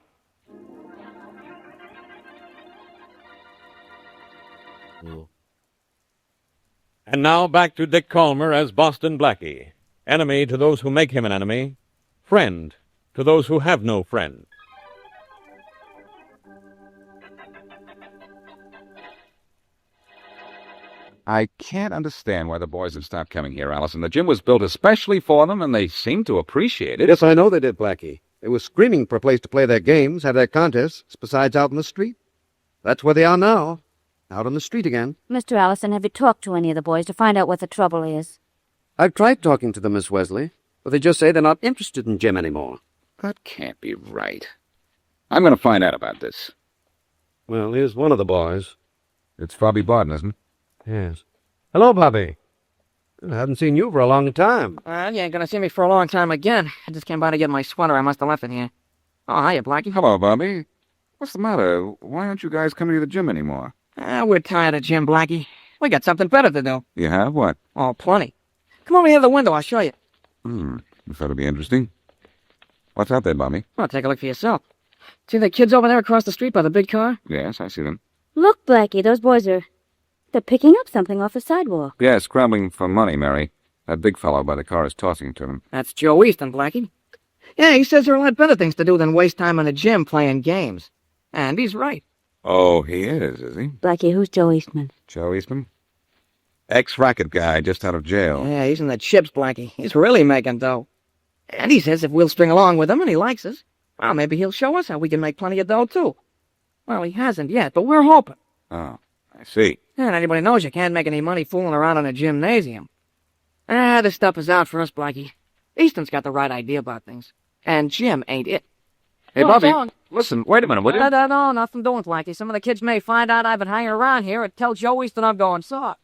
And now back to Dick Calmer as Boston Blackie. Enemy to those who make him an enemy. Friend to those who have no friend. I can't understand why the boys have stopped coming here, Allison. The gym was built especially for them, and they seem to appreciate it. Yes, I know they did, Blackie. They were screaming for a place to play their games, have their contests, besides out in the street. That's where they are now, out on the street again. Mr. Allison, have you talked to any of the boys to find out what the trouble is? I've tried talking to them, Miss Wesley, but they just say they're not interested in gym anymore. That can't be right. I'm going to find out about this. Well, here's one of the boys. It's Bobby Barton, isn't it? Yes. Hello, Bobby. I haven't seen you for a long time. You ain't gonna see me for a long time again. I just came by to get my sweater. I must have left it here. Oh, hiya, Blackie. Hello, Bobby. What's the matter? Why aren't you guys coming to the gym anymore? We're tired of gym, Blackie. We got something better to do. You have what? Oh, plenty. Come over here to the window. I'll show you. This ought to be interesting. What's out there, Bobby? Well, take a look for yourself. See the kids over there across the street by the big car? Yes, I see them. Look, Blackie, those boys they're picking up something off the sidewalk. Yes, scrambling for money, Mary. That big fellow by the car is tossing it to them. That's Joe Easton, Blackie. Yeah, he says there are a lot better things to do than waste time in the gym playing games. And he's right. Oh, he is he? Blackie, who's Joe Eastman? Joe Eastman? Ex-racket guy, just out of jail. Yeah, he's in the chips, Blackie. He's really making dough. And he says if we'll string along with him and he likes us, well, maybe he'll show us how we can make plenty of dough, too. Well, he hasn't yet, but we're hoping. Oh, I see. And anybody knows you can't make any money fooling around in a gymnasium. This stuff is out for us, Blackie. Easton's got the right idea about things. And Jim ain't it. Hey, Bobby, listen, wait a minute, will you? No, nothing doing, Blackie. Some of the kids may find out I've been hanging around here and tell Joe Easton I'm going soft.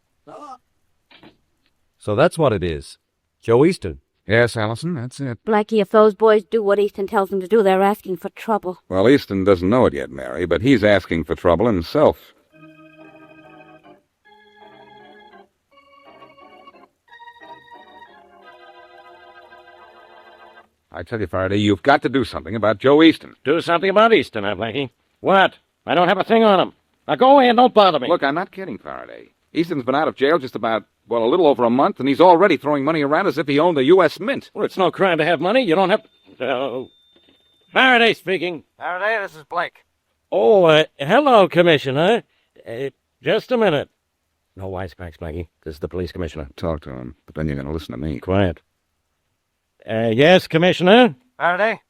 So that's what it is. Joe Easton. Yes, Allison, that's it. Blackie, if those boys do what Easton tells them to do, they're asking for trouble. Well, Easton doesn't know it yet, Mary, but he's asking for trouble himself. I tell you, Faraday, you've got to do something about Joe Easton. Do something about Easton, Blackie. What? I don't have a thing on him. Now go away and don't bother me. Look, I'm not kidding, Faraday. Easton's been out of jail just about, well, a little over a month, and he's already throwing money around as if he owned the U.S. Mint. Well, it's no crime to have money. You don't have to... Faraday speaking. Faraday, this is Blake. Oh, hello, Commissioner. Just a minute. No wisecracks, Blackie. This is the police commissioner. Talk to him, but then you're going to listen to me. Quiet. Yes, Commissioner? Faraday,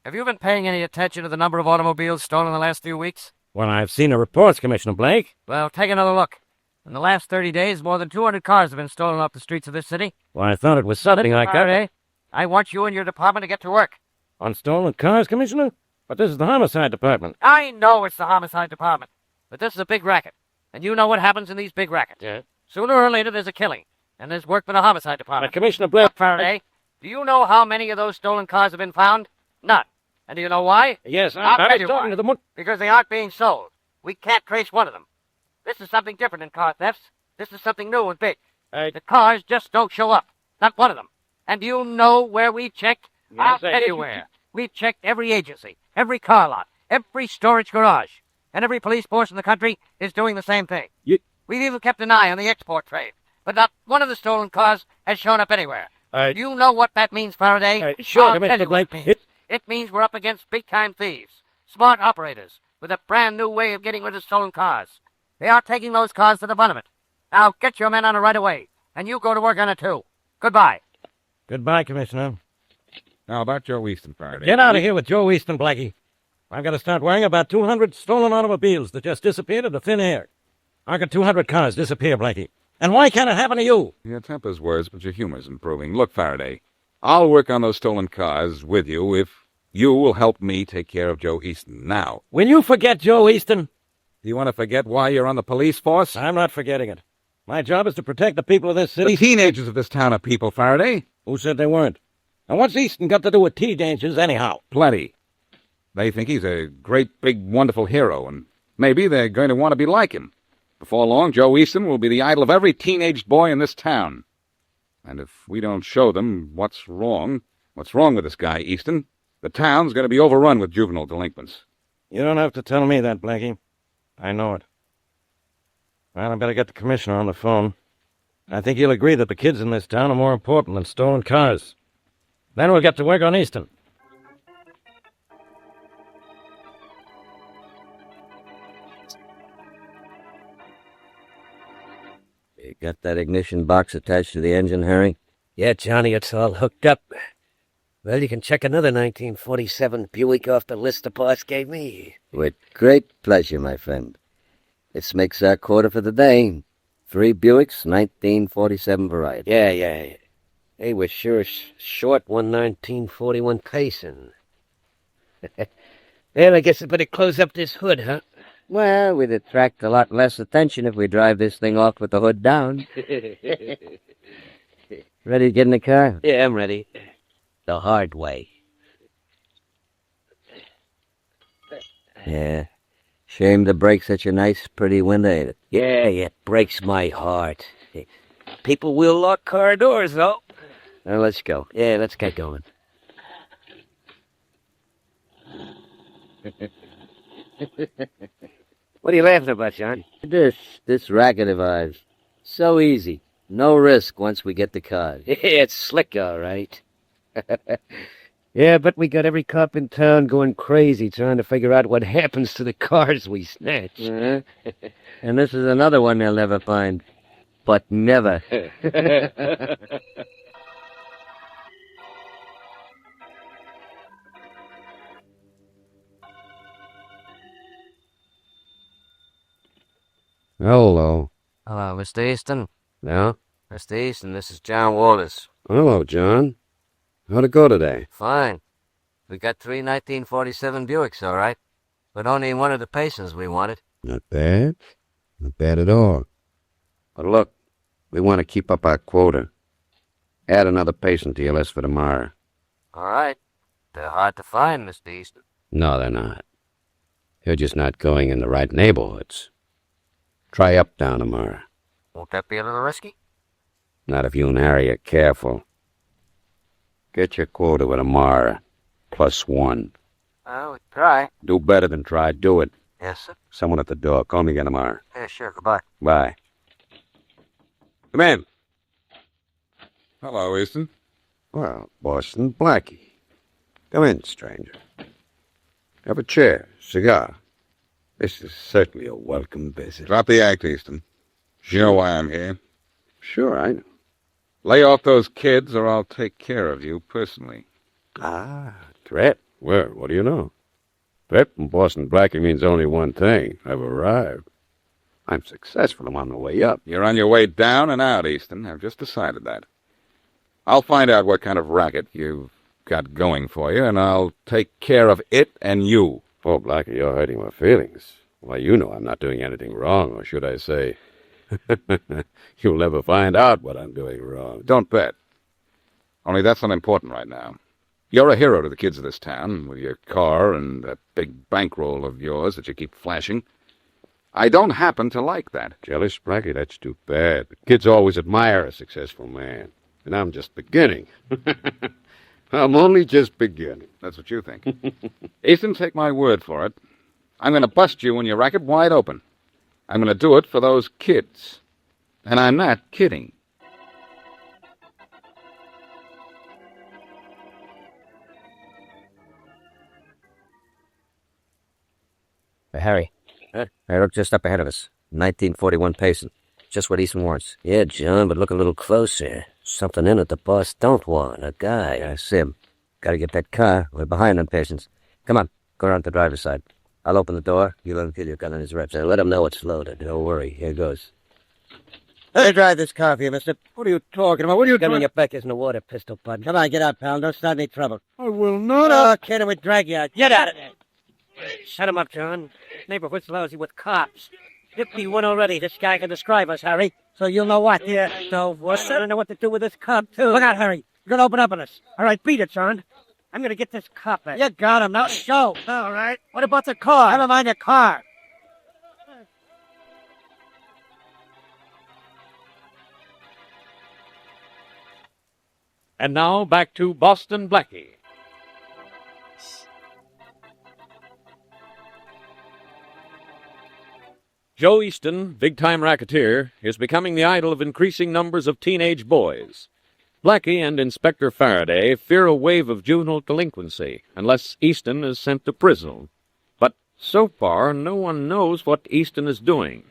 have you been paying any attention to the number of automobiles stolen in the last few weeks? Well, I've seen the reports, Commissioner Blake. Well, take another look. In the last 30 days, more than 200 cars have been stolen off the streets of this city. Well, I thought it was something like that. Faraday, I want you and your department to get to work. On stolen cars, Commissioner? But this is the homicide department. I know it's the homicide department, but this is a big racket. And you know what happens in these big rackets. Yeah. Sooner or later, there's a killing. And there's work for the homicide department. But Commissioner Blake... Faraday, do you know how many of those stolen cars have been found? None. And do you know why? Yes, I'll I tell was you talking why. to the... Because they aren't being sold. We can't trace one of them. This is something different than car thefts. This is something new and big. The cars just don't show up. Not one of them. And do you know where we checked? Yes, I'll tell you where. We've checked every agency, every car lot, every storage garage. And every police force in the country is doing the same thing. We've even kept an eye on the export trade. But not one of the stolen cars has shown up anywhere. Do you know what that means, Faraday? Sure, I'll tell you what Blake. it means. It means we're up against big-time thieves, smart operators, with a brand-new way of getting rid of stolen cars. They are taking those cars to the bottom of it. Now, get your men on it right away, and you go to work on it, too. Goodbye. Goodbye, Commissioner. Now, about Joe Easton, Faraday. Get out of here with Joe Easton, Blackie. I've got to start worrying about 200 stolen automobiles that just disappeared into thin air. I got 200 cars disappear, Blackie. And why can't it happen to you? Your temper's worse, but your humor's improving. Look, Faraday, I'll work on those stolen cars with you if you will help me take care of Joe Easton now. Will you forget Joe Easton? Do you want to forget why you're on the police force? I'm not forgetting it. My job is to protect the people of this city. The teenagers of this town are people, Faraday. Who said they weren't? And what's Easton got to do with teenagers anyhow? Plenty. They think he's a great, big, wonderful hero, and maybe they're going to want to be like him. Before long, Joe Easton will be the idol of every teenage boy in this town. And if we don't show them what's wrong with this guy, Easton, the town's going to be overrun with juvenile delinquents. You don't have to tell me that, Blackie. I know it. Well, I better get the commissioner on the phone. I think he'll agree that the kids in this town are more important than stolen cars. Then we'll get to work on Easton. You got that ignition box attached to the engine, Harry? Yeah, Johnny, it's all hooked up. Well, you can check another 1947 Buick off the list the boss gave me. With great pleasure, my friend. This makes our quarter for the day. 3 Buicks, 1947 variety. Yeah. Hey, we're sure short one 1941 Payson. Well, I guess I better close up this hood, huh? Well, we'd attract a lot less attention if we drive this thing off with the hood down. Ready to get in the car? Yeah, I'm ready. The hard way. Yeah. Shame the break such a nice, pretty window, ain't it? Yeah, it breaks my heart. People will lock car doors, though. Let's go. Yeah, let's get going. What are you laughing about, John? This racket of ours. So easy. No risk once we get the cars. Yeah, it's slick, all right. Yeah, but we got every cop in town going crazy trying to figure out what happens to the cars we snatch. And this is another one they'll never find. But never. Hello. Hello, Mr. Easton. Yeah? Mr. Easton, this is John Walters. Hello, John. How'd it go today? Fine. We got 3 1947 Buicks, all right. But only one of the patients we wanted. Not bad. Not bad at all. But look, we want to keep up our quota. Add another patient to your list for tomorrow. All right. They're hard to find, Mr. Easton. No, they're not. You're just not going in the right neighborhoods. Try Uptown tomorrow. Won't that be a little risky? Not if you and Harry are careful. Get your quota with tomorrow. +1. We try. Do better than try. Do it. Yes, sir. Someone at the door. Call me again tomorrow. Yeah, sure. Goodbye. Bye. Come in. Hello, Easton. Well, Boston Blackie. Come in, stranger. Have a chair, cigar. This is certainly a welcome visit. Drop the act, Easton. You know why I'm here. Sure, I know. Lay off those kids or I'll take care of you personally. Ah, threat. Well, what do you know? Threat from Boston Blackie means only one thing. I've arrived. I'm successful. I'm on the way up. You're on your way down and out, Easton. I've just decided that. I'll find out what kind of racket you've got going for you, and I'll take care of it and you. Oh, Blackie, you're hurting my feelings. Why, you know I'm not doing anything wrong, or should I say, you'll never find out what I'm doing wrong. Don't bet. Only that's unimportant right now. You're a hero to the kids of this town, with your car and that big bankroll of yours that you keep flashing. I don't happen to like that. Jealous, Blackie? That's too bad. The kids always admire a successful man. And I'm just beginning. I'm only just beginning. That's what you think. Easton, take my word for it. I'm going to bust you and your racket wide open. I'm going to do it for those kids. And I'm not kidding. Harry. Huh? Hey, look just up ahead of us. 1941 patient. Just what Easton wants. Yeah, John, but look a little closer. Something in it the boss don't want. A guy. Yeah, Sim. Gotta get that car. We're behind on patients. Come on. Go around to the driver's side. I'll open the door. You let him kill your gun on his reps. And let him know it's loaded. Don't worry. Here goes. Let me drive this car for you, mister. What are you talking about? What are you Gun in your back isn't a water pistol, bud. Come on, get out, pal. Don't start any trouble. I will not. Oh, kid, we'd drag you out. Get out of there. Shut him up, John. Neighborhood's lousy with cops. 51 already. This guy can describe us, Harry. So you'll know what. Yeah, so what? I don't know what to do with this cop, too. Look out, Harry. You're gonna open up on us. All right, beat it, John. I'm gonna get this cop back. You got him. Now show. All right. What about the car? Never mind the car. And now back to Boston Blackie. Joe Easton, big-time racketeer, is becoming the idol of increasing numbers of teenage boys. Blackie and Inspector Faraday fear a wave of juvenile delinquency unless Easton is sent to prison. But so far, no one knows what Easton is doing.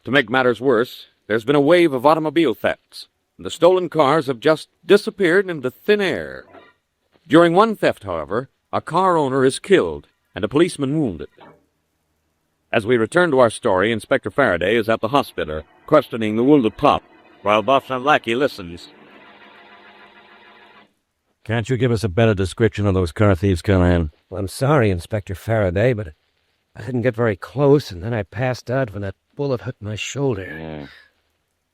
To make matters worse, there's been a wave of automobile thefts, and the stolen cars have just disappeared into thin air. During one theft, however, a car owner is killed and a policeman wounded. As we return to our story, Inspector Faraday is at the hospital, questioning the wounded pup, while Boston Blackie listens. Can't you give us a better description of those car thieves, Callahan? Well, I'm sorry, Inspector Faraday, but I didn't get very close, and then I passed out when that bullet hit my shoulder.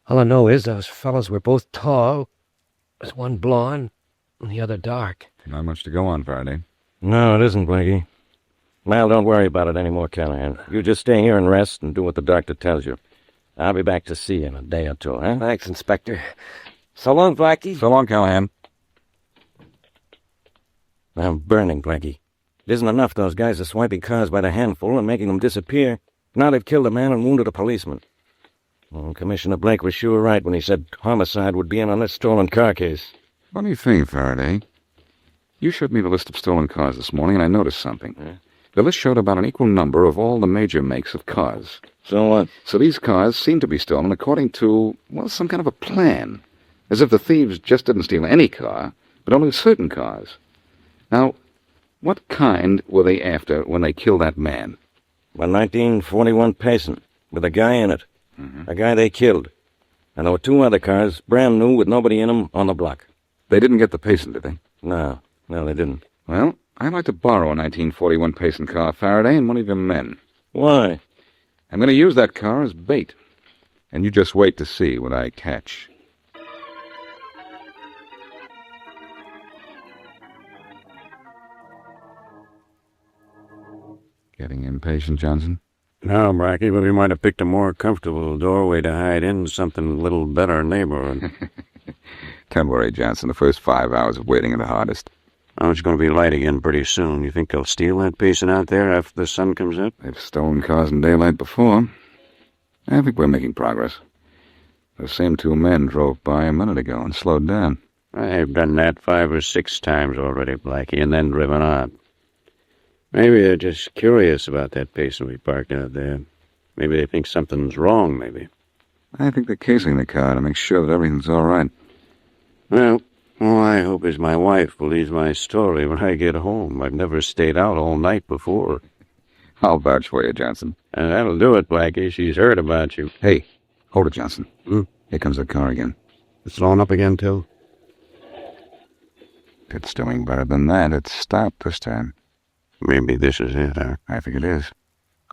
All I know is those fellows were both tall. There's one blonde and the other dark. Not much to go on, Faraday. No, it isn't, Blackie. Well, don't worry about it anymore, Callahan. You just stay here and rest and do what the doctor tells you. I'll be back to see you in a day or two, huh? Thanks, Inspector. So long, Blackie. So long, Callahan. I'm burning, Blackie. It isn't enough those guys are swiping cars by the handful and making them disappear. Now they've killed a man and wounded a policeman. Well, Commissioner Blake was sure right when he said homicide would be in on this stolen car case. Funny thing, Faraday. You showed me the list of stolen cars this morning, and I noticed something. Yeah? The list showed about an equal number of all the major makes of cars. So what? So these cars seem to be stolen according to, well, some kind of a plan. As if the thieves just didn't steal any car, but only certain cars. Now, what kind were they after when they killed that man? A 1941 Payson, with a guy in it. A guy they killed. And there were 2 other cars, brand new, with nobody in them, on the block. They didn't get the Payson, did they? No, they didn't. Well, I'd like to borrow a 1941 Payson car, Faraday, and one of your men. Why? I'm going to use that car as bait. And you just wait to see what I catch. Getting impatient, Johnson? No, Blackie, but we might have picked a more comfortable doorway to hide in something a little better neighborhood. Don't worry, Johnson. The first 5 hours of waiting are the hardest. Oh, it's going to be light again pretty soon. You think they'll steal that Payson out there after the sun comes up? They've stolen cars in daylight before. I think we're making progress. Those same 2 men drove by a minute ago and slowed down. I've done that 5 or 6 times already, Blackie, and then driven on. Maybe they're just curious about that Payson we parked out there. Maybe they think something's wrong, maybe. I think they're casing the car to make sure that everything's all right. Well, all I hope is my wife believes my story when I get home. I've never stayed out all night before. I'll vouch for you, Johnson. And that'll do it, Blackie. She's heard about you. Hey, hold it, Johnson. Here comes the car again. It's slowing up again, too? It's doing better than that. It's stopped this time. Maybe this is it, huh? I think it is.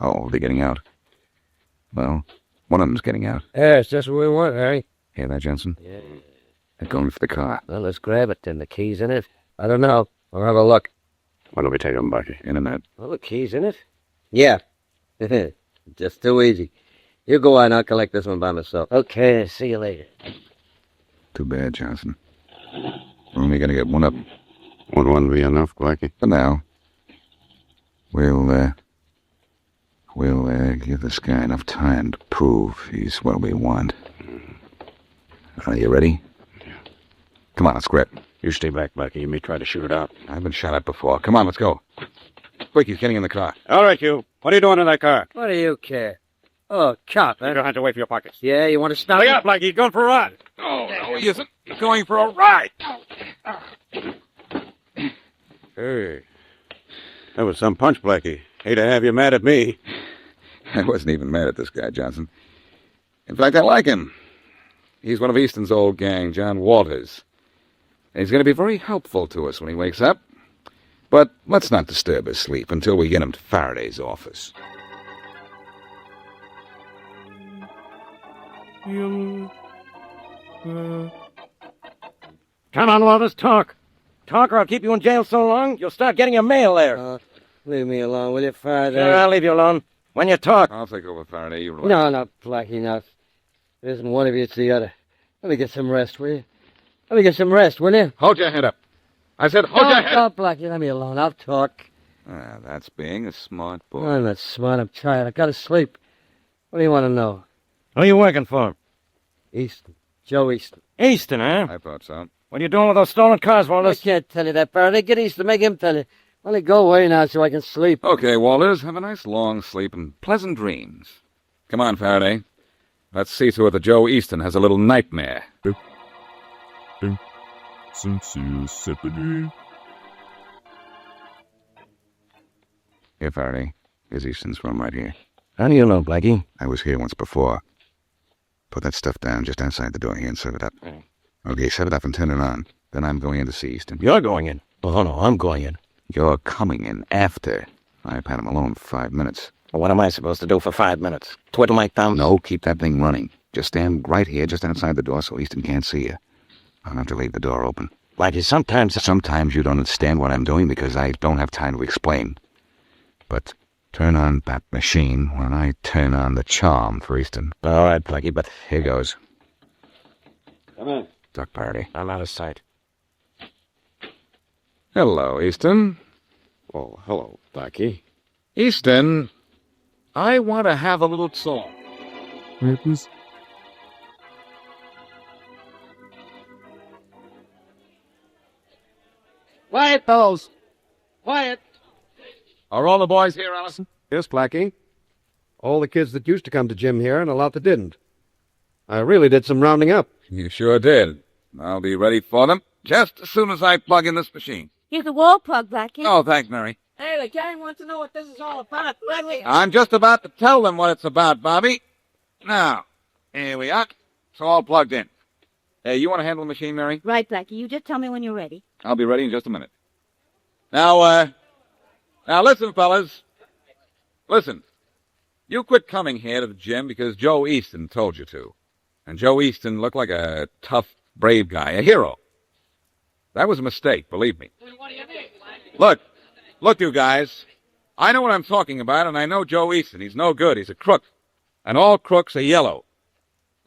Oh, they're getting out. Well, one of them's getting out. Yeah, it's just what we want, Harry. Hear that, Johnson? Yeah. They're going for the car. Well, let's grab it then. The key's in it? I don't know. I'll have a look. Why don't we take them, Blackie? In a minute. Well, the key's in it? Yeah. Just too easy. You go on, I'll collect this one by myself. Okay, see you later. Too bad, Johnson. We're only going to get one up. Would one be enough, Blackie? For now. We'll give this guy enough time to prove he's what we want. Are you ready? Yeah. Come on, let's grab. You stay back, Blackie. You may try to shoot it out. I've been shot at before. Come on, let's go. Quick, he's getting in the car. All right, you. What are you doing in that car? What do you care? Oh, cop, huh? Keep your hands away from your pockets. Yeah, you want to stop? Look out, Blackie. He's going for a ride. Oh, no, he isn't. He's going for a ride. Hey. That was some punch, Blackie. Hate to have you mad at me. I wasn't even mad at this guy, Johnson. In fact, I like him. He's one of Easton's old gang, John Walters. And he's going to be very helpful to us when he wakes up. But let's not disturb his sleep until we get him to Faraday's office. Come on, Walters, talk. Talk, or I'll keep you in jail so long, you'll start getting your mail there. Leave me alone, will you, Faraday? Sure, I'll leave you alone. When you talk. I'll take over, Faraday. You relax. No, Blackie, no. It isn't one of you, it's the other. Let me get some rest, will you? Let me get some rest, will you? Hold your head up. I said hold your head up. No, Blackie, let me alone. I'll talk. That's being a smart boy. I'm not smart. I'm tired. I gotta sleep. What do you want to know? Who are you working for? Easton. Joe Easton. Easton, huh? I thought so. What are you doing with those stolen cars, I Walters? can't tell you that, Faraday. Get Easton. Make him tell you. Let me go away now so I can sleep. Okay, Walters, have a nice long sleep and pleasant dreams. Come on, Faraday. Let's see to it that Joe Easton has a little nightmare. Here, Faraday. Here's Easton's room right here. How do you know, Blackie? I was here once before. Put that stuff down just outside the door here and set it up. Okay, set it up and turn it on. Then I'm going in to see Easton. You're going in. Oh, no, I'm going in. You're coming in after I've had him alone for 5 minutes. Well, what am I supposed to do for 5 minutes? Twiddle my thumbs? No, keep that thing running. Just stand right here, just outside the door, so Easton can't see you. I'll have to leave the door open. Blackie, sometimes you don't understand what I'm doing because I don't have time to explain. But turn on that machine when I turn on the charm for Easton. All right, Blackie, but here goes. Come on. Duck party. I'm out of sight. Hello, Easton. Oh, hello, Blackie. Easton, I want to have a little talk. Please? Quiet, fellows. Quiet. Are all the boys here, Allison? Yes, Blackie. All the kids that used to come to gym here and a lot that didn't. I really did some rounding up. You sure did. I'll be ready for them just as soon as I plug in this machine. Here's the wall plug, Blackie. Oh, thanks, Mary. Hey, the gang wants to know what this is all about. Blackie. I'm just about to tell them what it's about, Bobby. Now, here we are. It's all plugged in. Hey, you want to handle the machine, Mary? Right, Blackie. You just tell me when you're ready. I'll be ready in just a minute. Now listen, fellas. Listen. You quit coming here to the gym because Joe Easton told you to. And Joe Easton looked like a tough, brave guy, a hero. That was a mistake, believe me. Look, you guys. I know what I'm talking about, and I know Joe Easton. He's no good. He's a crook. And all crooks are yellow.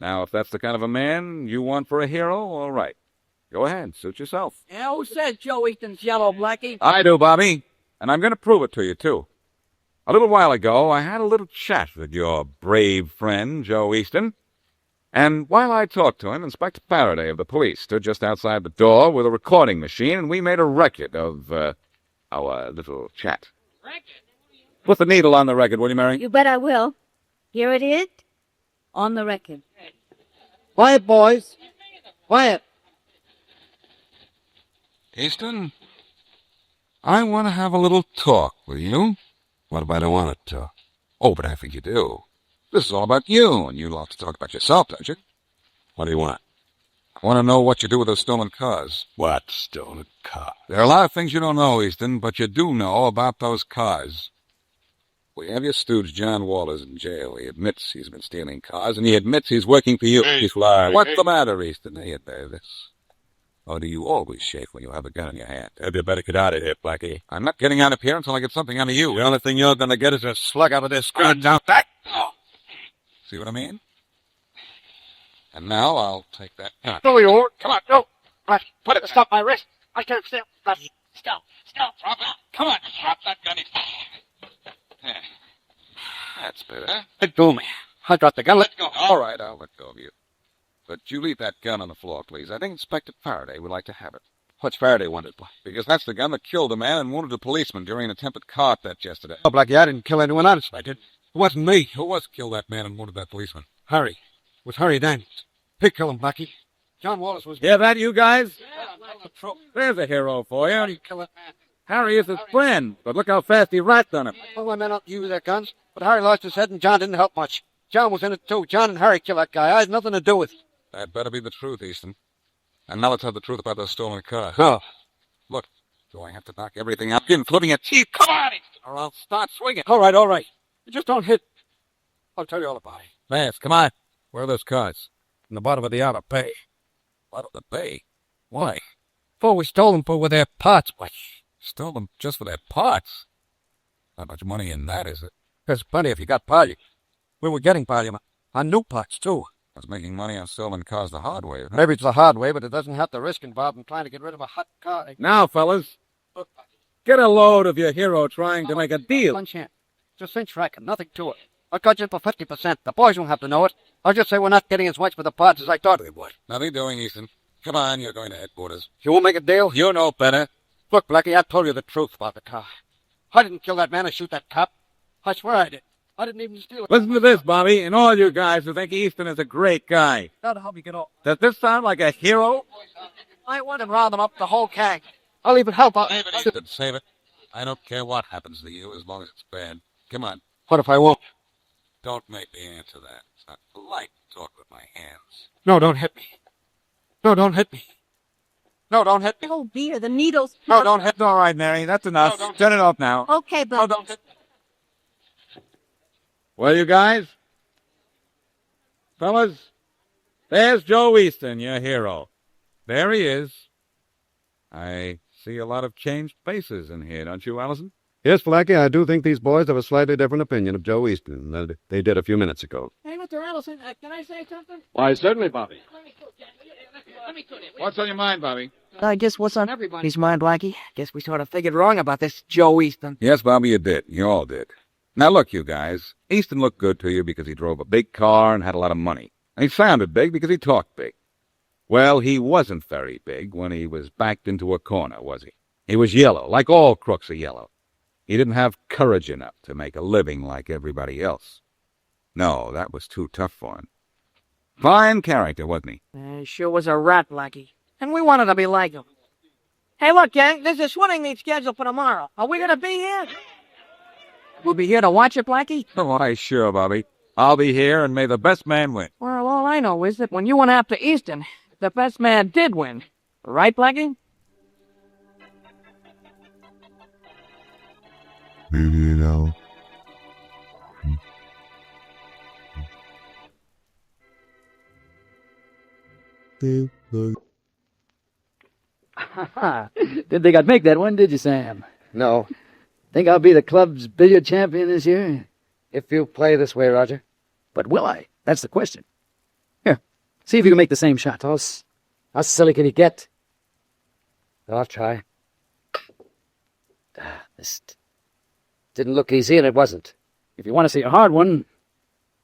Now, if that's the kind of a man you want for a hero, all right. Go ahead, suit yourself. Yeah, who says Joe Easton's yellow, Blackie? I do, Bobby. And I'm going to prove it to you, too. A little while ago, I had a little chat with your brave friend, Joe Easton. And while I talked to him, Inspector Faraday of the police stood just outside the door with a recording machine, and we made a record of our little chat. Put the needle on the record, will you, Mary? You bet I will. Here it is. On the record. Quiet, boys. Quiet. Easton, I want to have a little talk with you. What if I don't want to talk? Oh, but I think you do. This is all about you, and you love to talk about yourself, don't you? What do you want? I want to know what you do with those stolen cars. What stolen car? There are a lot of things you don't know, Easton, but you do know about those cars. We have your stooge, John Walters, in jail. He admits he's been stealing cars, and he admits he's working for you. He's lying. What's the matter, Easton? Are you nervous? Or do you always shake when you have a gun in your hand? You better get out of here, Blackie. I'm not getting out of here until I get something out of you. The only thing you're going to get is a slug out of this gun down back. See what I mean? And now I'll take that gun. No, you won't. Come on, no. Right, put it. Stop my wrist. I can't stand. Stop. Drop it. Come on, drop that gun. There. That's better. Let go of me. I dropped the gun. Let go. All right, I'll let go of you. But you leave that gun on the floor, please. I think Inspector Faraday would like to have it. What's Faraday wanted? Because that's the gun that killed a man and wounded a policeman during an attempted car theft yesterday. Oh, Blackie, I didn't kill anyone honest. I did. It wasn't me. Who was killed that man and wounded that policeman? Harry. It was Harry Daniels. He killed him, Blackie. John Wallace was... Hear that, you guys? Yeah, There's a hero for you. How do you kill that man? Harry is his friend, but look how fast he ratted on him. Well, my men don't use their guns, but Harry lost his head and John didn't help much. John was in it too. John and Harry killed that guy. I had nothing to do with it. That better be the truth, Easton. And now let's have the truth about those stolen cars. Oh. Look, do I have to knock everything out, including a teeth? Come on, or I'll start swinging. All right. You just don't hit. I'll tell you all about it. Fast, come on. Where are those cars? In the bottom of the outer bay. Bottom of the bay? Why? For we stole them with their parts, but Stole them just for their parts? Not much money in that, is it? There's plenty if you got party. We were getting party on new parts, too. I was making money on stolen cars the hard way. Huh? Maybe it's the hard way, but it doesn't have the risk involved in trying to get rid of a hot car. Now, fellas, get a load of your hero trying to make a deal. One chance. It's a cinch racket, nothing to it. I'll cut you for 50%. The boys won't have to know it. I'll just say we're not getting as much for the parts as I thought we would. Nothing doing, Easton. Come on, you're going to headquarters. You won't make a deal? You know better. Look, Blackie, I told you the truth about the car. I didn't kill that man or shoot that cop. I swear I did. I didn't even steal it. Listen to this, Bobby, and all you guys who think Easton is a great guy. That'll help you get off. Does this sound like a hero? I want to round them up, the whole gang. I'll even help out. Save it, Easton, save it. I don't care what happens to you as long as it's bad. Come on. What if I won't? Don't make me answer that. It's not polite to talk with my hands. No, don't hit me. No, don't hit me. No, don't hit me. Oh, dear, the needles. No, don't hit me. All right, Mary, that's enough. No, Turn it off now. Okay, but... No, don't hit me. Well, you guys? Fellas, there's Joe Easton, your hero. There he is. I see a lot of changed faces in here, don't you, Allison? Yes, Blackie, I do think these boys have a slightly different opinion of Joe Easton than they did a few minutes ago. Hey, Mr. Allison, can I say something? Why, certainly, Bobby. Let me What's on your mind, Bobby? I guess what's on everybody's mind, Blackie? Guess we sort of figured wrong about this Joe Easton. Yes, Bobby, you did. You all did. Now look, you guys. Easton looked good to you because he drove a big car and had a lot of money. And he sounded big because he talked big. Well, he wasn't very big when he was backed into a corner, was he? He was yellow, like all crooks are yellow. He didn't have courage enough to make a living like everybody else. No, that was too tough for him. Fine character, wasn't he? He sure was a rat, Blackie. And we wanted to be like him. Hey, look, gang, there's a swimming meet scheduled for tomorrow. Are we gonna be here? We'll be here to watch it, Blackie? Oh, why, sure, Bobby. I'll be here, and may the best man win. Well, all I know is that when you went after Easton, the best man did win. Right, Blackie? Maybe you know. Didn't think I'd make that one, did you, Sam? No. Think I'll be the club's billiard champion this year? If you play this way, Roger. But will I? That's the question. Here, see if you can make the same shot. How silly can you get? I'll try. This didn't look easy, and it wasn't. If you want to see a hard one,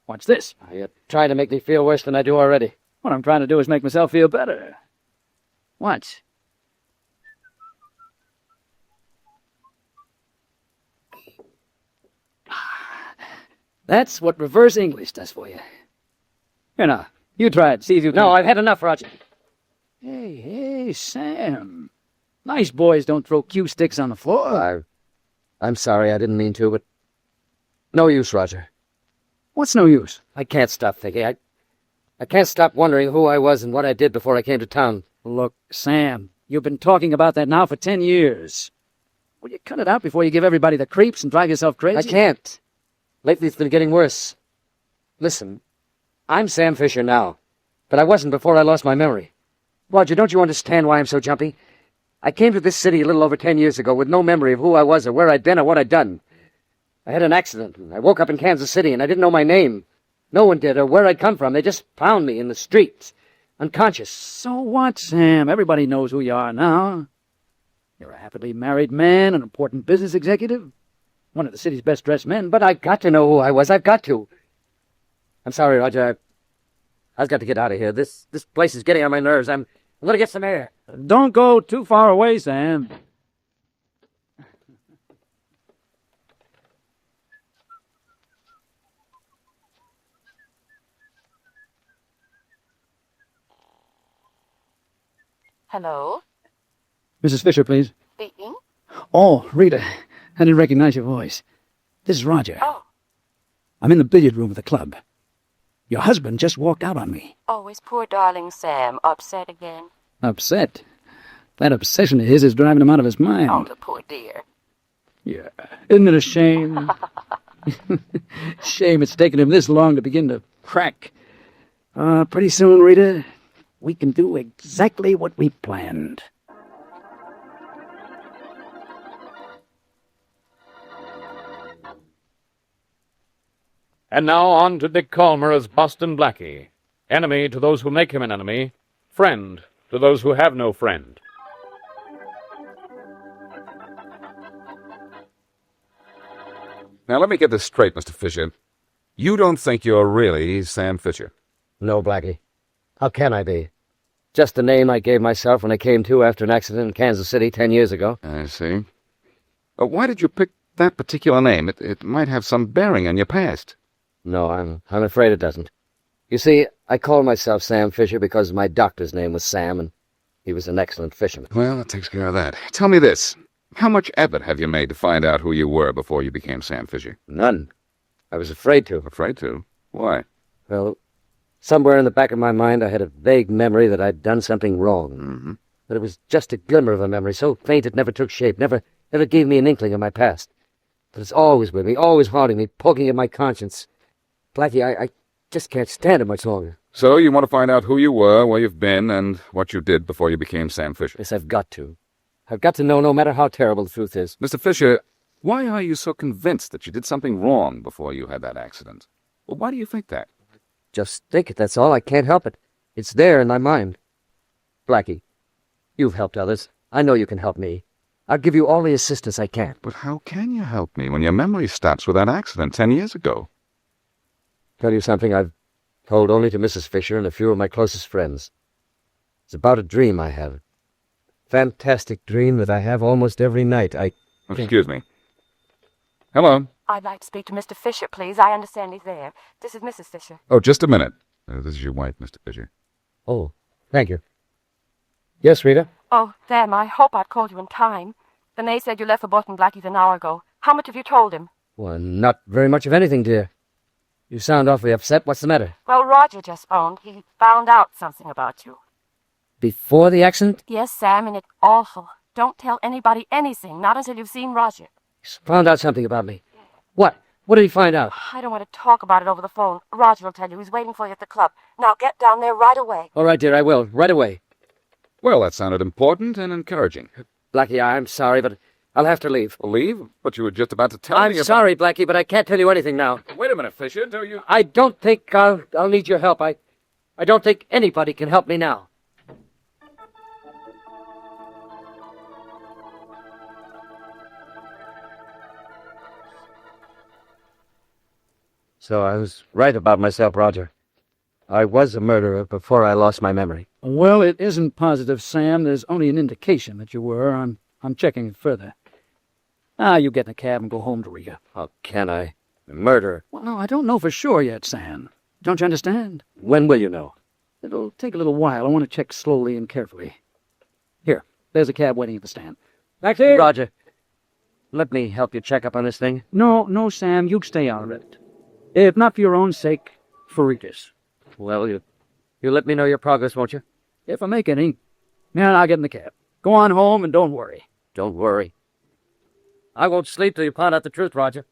watch this. You're trying to make me feel worse than I do already. What I'm trying to do is make myself feel better. Watch. That's what reverse English does for you. Here now, you try it. See if you can. No, I've had enough, Roger. Hey, Sam. Nice boys don't throw cue sticks on the floor. I'm sorry, I didn't mean to, but no use, Roger. What's no use? I can't stop thinking. I can't stop wondering who I was and what I did before I came to town. Look, Sam, you've been talking about that now for 10 years. Will you cut it out before you give everybody the creeps and drive yourself crazy? I can't. Lately it's been getting worse. Listen, I'm Sam Fisher now, but I wasn't before I lost my memory. Roger, don't you understand why I'm so jumpy? I came to this city a little over 10 years ago with no memory of who I was or where I'd been or what I'd done. I had an accident, and I woke up in Kansas City, and I didn't know my name. No one did, or where I'd come from. They just found me in the streets, unconscious. So what, Sam? Everybody knows who you are now. You're a happily married man, an important business executive, one of the city's best-dressed men. But I've got to know who I was. I've got to. I'm sorry, Roger. I've got to get out of here. This place is getting on my nerves. I'm going to get some air. Don't go too far away, Sam. Hello? Mrs. Fisher, please. Speaking? Oh, Rita. I didn't recognize your voice. This is Roger. Oh. I'm in the billiard room of the club. Your husband just walked out on me. Oh, is poor darling Sam upset again? Upset? That obsession of his is driving him out of his mind. Oh, the poor dear. Yeah. Isn't it a shame? Shame it's taken him this long to begin to crack. Pretty soon, Rita, we can do exactly what we planned. And now on to Dick Calmer as Boston Blackie. Enemy to those who make him an enemy. Friend to those who have no friend. Now, let me get this straight, Mr. Fisher. You don't think you're really Sam Fisher? No, Blackie. How can I be? Just the name I gave myself when I came to after an accident in Kansas City 10 years ago. I see. Why did you pick that particular name? It might have some bearing on your past. No, I'm afraid it doesn't. You see, I call myself Sam Fisher because my doctor's name was Sam, and he was an excellent fisherman. Well, that takes care of that. Tell me this. How much effort have you made to find out who you were before you became Sam Fisher? None. I was afraid to. Afraid to? Why? Well, somewhere in the back of my mind I had a vague memory that I'd done something wrong. Mm-hmm. But it was just a glimmer of a memory, so faint it never took shape, never gave me an inkling of my past. But it's always with me, always haunting me, poking at my conscience. Blackie, I just can't stand it much longer. So you want to find out who you were, where you've been, and what you did before you became Sam Fisher? Yes, I've got to. I've got to know, no matter how terrible the truth is. Mr. Fisher, why are you so convinced that you did something wrong before you had that accident? Well, why do you think that? Just think it, that's all. I can't help it. It's there in my mind. Blackie, You've helped others. I know you can help me. I'll give you all the assistance I can. But how can you help me when your memory starts with that accident 10 years ago? Tell you something I've told only to Mrs. Fisher and a few of my closest friends. It's about a dream I have. Fantastic dream that I have almost every night. Excuse me. Hello. I'd like to speak to Mr. Fisher, please. I understand he's there. This is Mrs. Fisher. Oh, just a minute. This is your wife, Mr. Fisher. Oh, thank you. Yes, Rita? Oh, them, I hope I've called you in time. The maid said you left for Boston Blackie's an hour ago. How much have you told him? Well, not very much of anything, dear. You sound awfully upset. What's the matter? Well, Roger just phoned. He found out something about you. Before the accident? Yes, Sam, and it's awful. Don't tell anybody anything, not until you've seen Roger. He's found out something about me. What? What did he find out? I don't want to talk about it over the phone. Roger will tell you. He's waiting for you at the club. Now get down there right away. All right, dear, I will. Right away. Well, that sounded important and encouraging. Blackie, I'm sorry, but I'll have to leave. Leave? But you were just about to tell me I'm sorry, Blackie, but I can't tell you anything now. Wait a minute, Fisher. Do you... I don't think I'll need your help. I don't think anybody can help me now. So I was right about myself, Roger. I was a murderer before I lost my memory. Well, it isn't positive, Sam. There's only an indication that you were. I'm checking it further. You get in a cab and go home to Riga. How can I? A murderer. Well, no, I don't know for sure yet, Sam. Don't you understand? When will you know? It'll take a little while. I want to check slowly and carefully. Here, there's a cab waiting at the stand. Taxi! Roger, let me help you check up on this thing. No, Sam, you stay out of it. If not for your own sake, for Rita's. Well, you let me know your progress, won't you? If I make any, then I'll get in the cab. Go on home and don't worry. Don't worry. I won't sleep till you find out the truth, Roger.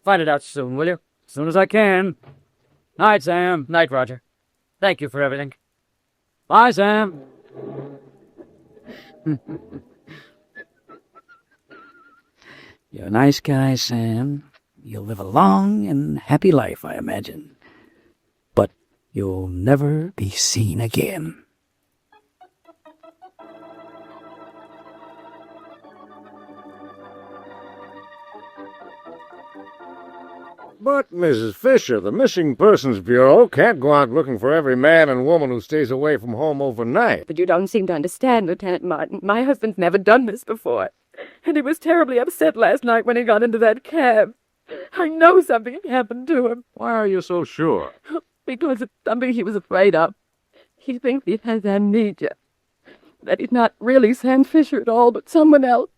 Find it out soon, will you? As soon as I can. Night, Sam. Night, Roger. Thank you for everything. Bye, Sam. You're a nice guy, Sam. You'll live a long and happy life, I imagine. But you'll never be seen again. But, Mrs. Fisher, the Missing Persons Bureau can't go out looking for every man and woman who stays away from home overnight. But you don't seem to understand, Lieutenant Martin. My husband's never done this before. And he was terribly upset last night when he got into that cab. I know something happened to him. Why are you so sure? Because it's something he was afraid of. He thinks he has amnesia. That he's not really Sam Fisher at all, but someone else.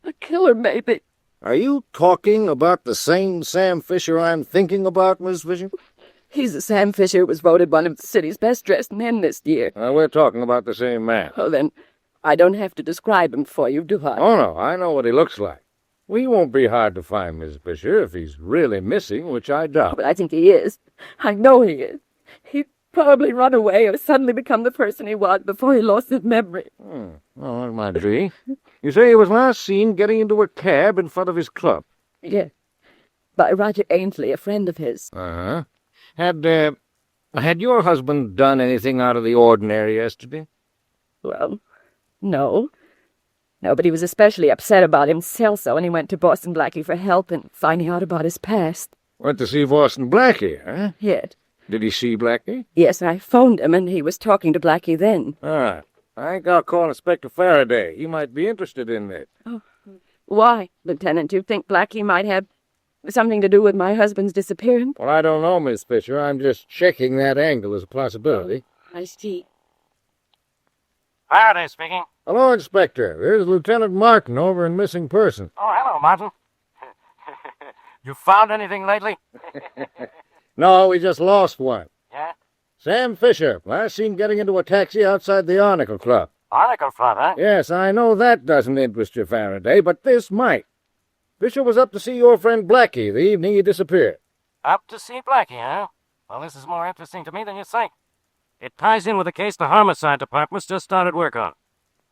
A killer, maybe. Are you talking about the same Sam Fisher I'm thinking about, Miss Fisher? He's the Sam Fisher who was voted one of the city's best-dressed men this year. We're talking about the same man. Oh, then, I don't have to describe him for you, do I? Oh, no, I know what he looks like. He won't be hard to find, Miss Fisher, if he's really missing, which I doubt. But I think he is. I know he is. He'd probably run away or suddenly become the person he was before he lost his memory. Oh, that might be. You say he was last seen getting into a cab in front of his club? Yes. By Roger Ainsley, a friend of his. Uh-huh. Had your husband done anything out of the ordinary yesterday? Well, no. No, but he was especially upset about himself, so when he went to Boston Blackie for help and finding out about his past. Went to see Boston Blackie, huh? Yes. Did he see Blackie? Yes, I phoned him, and he was talking to Blackie then. All right. I think I'll call Inspector Faraday. He might be interested in it. Oh. Why, Lieutenant? Do you think Blackie might have something to do with my husband's disappearance? Well, I don't know, Miss Fisher. I'm just checking that angle as a possibility. I see. Faraday speaking. Hello, Inspector. There's Lieutenant Martin over in Missing Persons. Oh, hello, Martin. You found anything lately? No, we just lost one. Yeah? Sam Fisher, last seen getting into a taxi outside the Arnicle Club. Arnicle Club, huh? Yes, I know that doesn't interest you, Faraday, but this might. Fisher was up to see your friend Blackie the evening he disappeared. Up to see Blackie, huh? Well, this is more interesting to me than you think. It ties in with a case the homicide department's just started work on.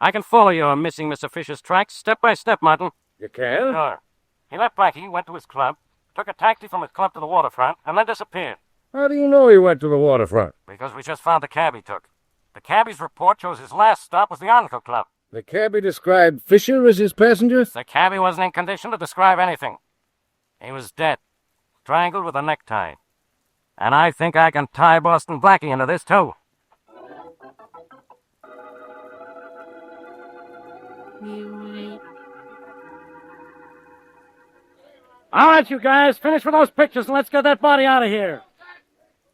I can follow your missing Mr. Fisher's tracks step by step, Martin. You can? Sure. He left Blackie, went to his club, took a taxi from his club to the waterfront, and then disappeared. How do you know he went to the waterfront? Because we just found the cab he took. The cabbie's report shows his last stop was the Article Club. The cabbie described Fisher as his passenger? The cabbie wasn't in condition to describe anything. He was dead, strangled with a necktie. And I think I can tie Boston Blackie into this, too. All right, you guys, finish with those pictures and let's get that body out of here.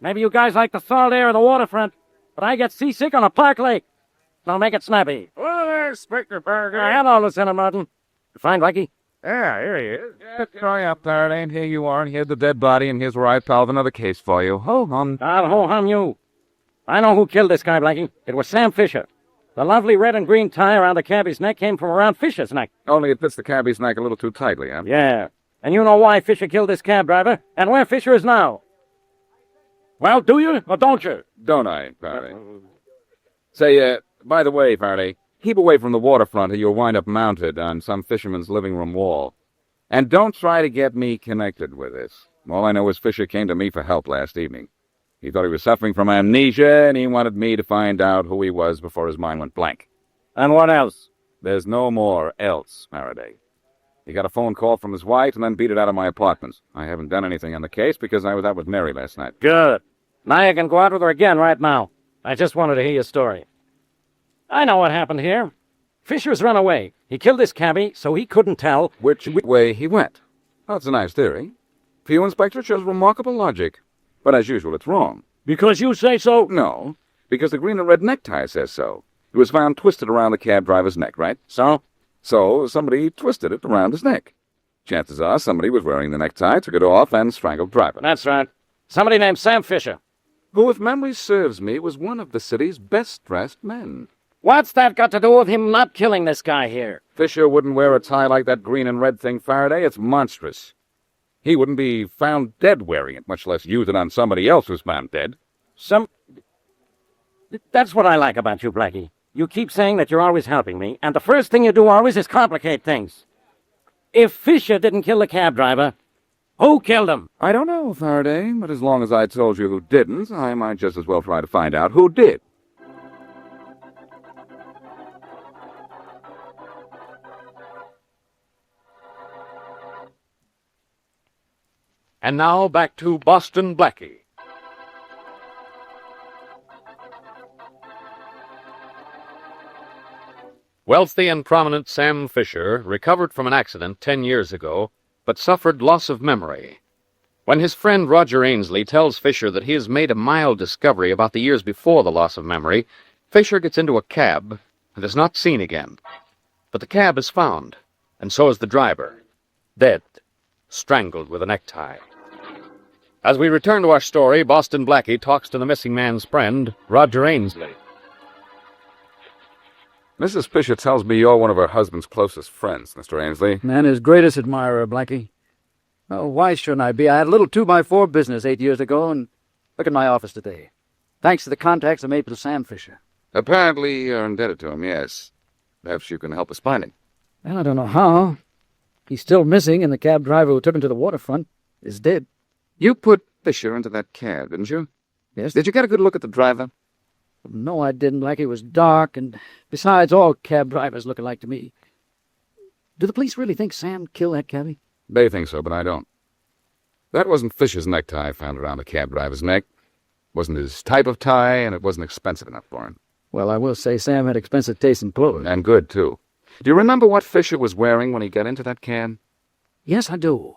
Maybe you guys like the salt air of the waterfront, but I get seasick on a park lake. I'll make it snappy. Well, there's Inspector Berger. Hello, Lieutenant Martin. You find Blackie? Yeah, here he is. Yeah, hurry up, Faraday, and here you are, and here's the dead body, and here's where I piled another case for you. Ho-hum. I'll ho-hum you. I know who killed this guy, Blackie. It was Sam Fisher. The lovely red and green tie around the cabbie's neck came from around Fisher's neck. Only it fits the cabbie's neck a little too tightly, huh? Yeah. And you know why Fisher killed this cab driver, and where Fisher is now. Well, do you, or don't you? Don't I, Faraday? Say, by the way, Faraday, keep away from the waterfront or you'll wind up mounted on some fisherman's living room wall. And don't try to get me connected with this. All I know is Fisher came to me for help last evening. He thought he was suffering from amnesia, and he wanted me to find out who he was before his mind went blank. And what else? There's no more else, Faraday. He got a phone call from his wife and then beat it out of my apartment. I haven't done anything on the case because I was out with Mary last night. Good. Now you can go out with her again right now. I just wanted to hear your story. I know what happened here. Fisher's run away. He killed this cabbie, so he couldn't tell which way he went. That's a nice theory. For you, Inspector, it shows remarkable logic. But as usual, it's wrong. Because you say so? No, because the green and red necktie says so. It was found twisted around the cab driver's neck, right? So? So somebody twisted it around his neck. Chances are somebody was wearing the necktie, took it off, and strangled driver. That's right. Somebody named Sam Fisher. Who, if memory serves me, was one of the city's best-dressed men. What's that got to do with him not killing this guy here? Fisher wouldn't wear a tie like that green and red thing, Faraday. It's monstrous. He wouldn't be found dead wearing it, much less use it on somebody else who's found dead. That's what I like about you, Blackie. You keep saying that you're always helping me, and the first thing you do always is complicate things. If Fisher didn't kill the cab driver, who killed him? I don't know, Faraday, but as long as I told you who didn't, I might just as well try to find out who did. And now back to Boston Blackie. Wealthy and prominent Sam Fisher recovered from an accident 10 years ago, but suffered loss of memory. When his friend Roger Ainsley tells Fisher that he has made a mild discovery about the years before the loss of memory, Fisher gets into a cab and is not seen again. But the cab is found, and so is the driver, dead, strangled with a necktie. As we return to our story, Boston Blackie talks to the missing man's friend, Roger Ainsley. Mrs. Fisher tells me you're one of her husband's closest friends, Mr. Ainsley. And his greatest admirer, Blackie. Oh, why shouldn't I be? I had a little 2x4 business 8 years ago, and look at my office today. Thanks to the contacts I made with Sam Fisher. Apparently you're indebted to him, yes. Perhaps you can help us find him. Well, I don't know how. He's still missing, and the cab driver who took him to the waterfront is dead. You put Fisher into that cab, didn't you? Yes. Did you get a good look at the driver? No, I didn't. Blackie. It was dark, and besides, all cab drivers look alike to me. Do the police really think Sam killed that cabbie? They think so, but I don't. That wasn't Fisher's necktie found around the cab driver's neck. It wasn't his type of tie, and it wasn't expensive enough for him. Well, I will say Sam had expensive taste in clothes. And good, too. Do you remember what Fisher was wearing when he got into that cab? Yes, I do.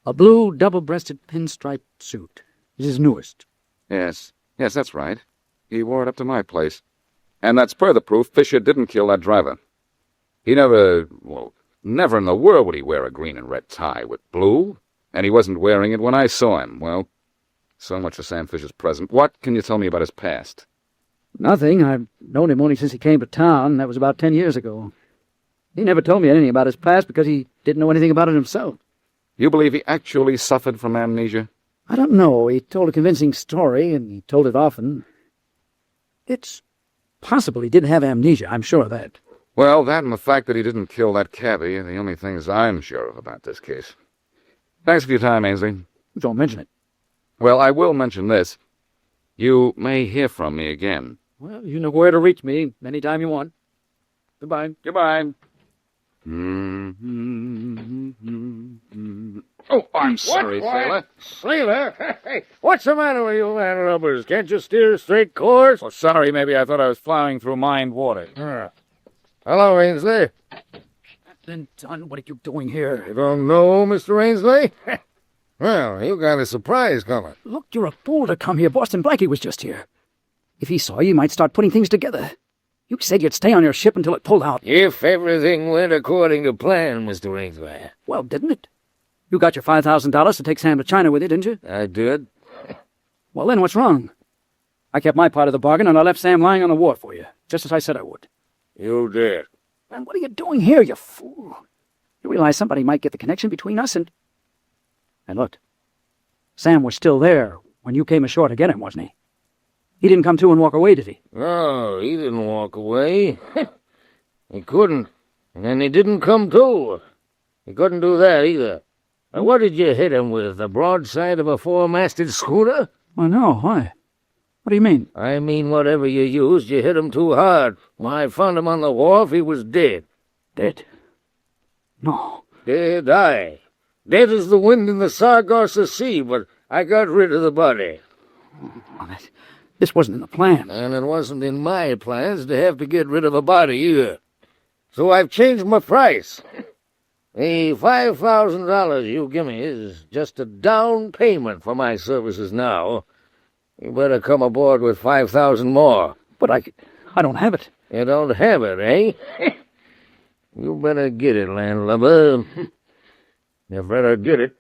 A blue double-breasted pinstripe suit. It's his newest. Yes, that's right. He wore it up to my place. And that's further proof Fisher didn't kill that driver. He never in the world would he wear a green and red tie with blue. And he wasn't wearing it when I saw him. Well, so much for Sam Fisher's present. What can you tell me about his past? Nothing. I've known him only since he came to town, and that was about 10 years ago. He never told me anything about his past because he didn't know anything about it himself. You believe he actually suffered from amnesia? I don't know. He told a convincing story, and he told it often. It's possible he didn't have amnesia, I'm sure of that. Well, that and the fact that he didn't kill that cabbie are the only things I'm sure of about this case. Thanks for your time, Ainsley. Don't mention it. Well, I will mention this. You may hear from me again. Well, you know where to reach me anytime you want. Goodbye. Goodbye. Oh, I'm sorry, sailor. Sailor? Hey, what's the matter with you landlubbers? Can't you steer a straight course? Oh, sorry, maybe I thought I was plowing through mined water. Hello, Ainsley. Then, Dunn, what are you doing here? You don't know, Mr. Ainsley? Well, you got a surprise coming. Look, you're a fool to come here. Boston Blackie was just here. If he saw you, he might start putting things together. You said you'd stay on your ship until it pulled out. If everything went according to plan, Mr. Ainsley. Well, didn't it? You got your $5,000 to take Sam to China with you, didn't you? I did. Well, then what's wrong? I kept my part of the bargain, and I left Sam lying on the wharf for you, just as I said I would. You did. And what are you doing here, you fool? You realize somebody might get the connection between us and... And look, Sam was still there when you came ashore to get him, wasn't he? He didn't come to and walk away, did he? No, he didn't walk away. He couldn't. And then he didn't come to. He couldn't do that either. Now, what did you hit him with? The broadside of a four-masted schooner? Oh, no. Why? What do you mean? I mean, whatever you used, you hit him too hard. When I found him on the wharf, he was dead. Dead? No. Dead, aye. Dead as the wind in the Sargasso Sea, but I got rid of the body. This wasn't in the plan. And it wasn't in my plans to have to get rid of a body either. So I've changed my price. The $5,000 you give me is just a down payment for my services now. You better come aboard with 5,000 more. But I don't have it. You don't have it, eh? You better get it, landlubber. You better get it.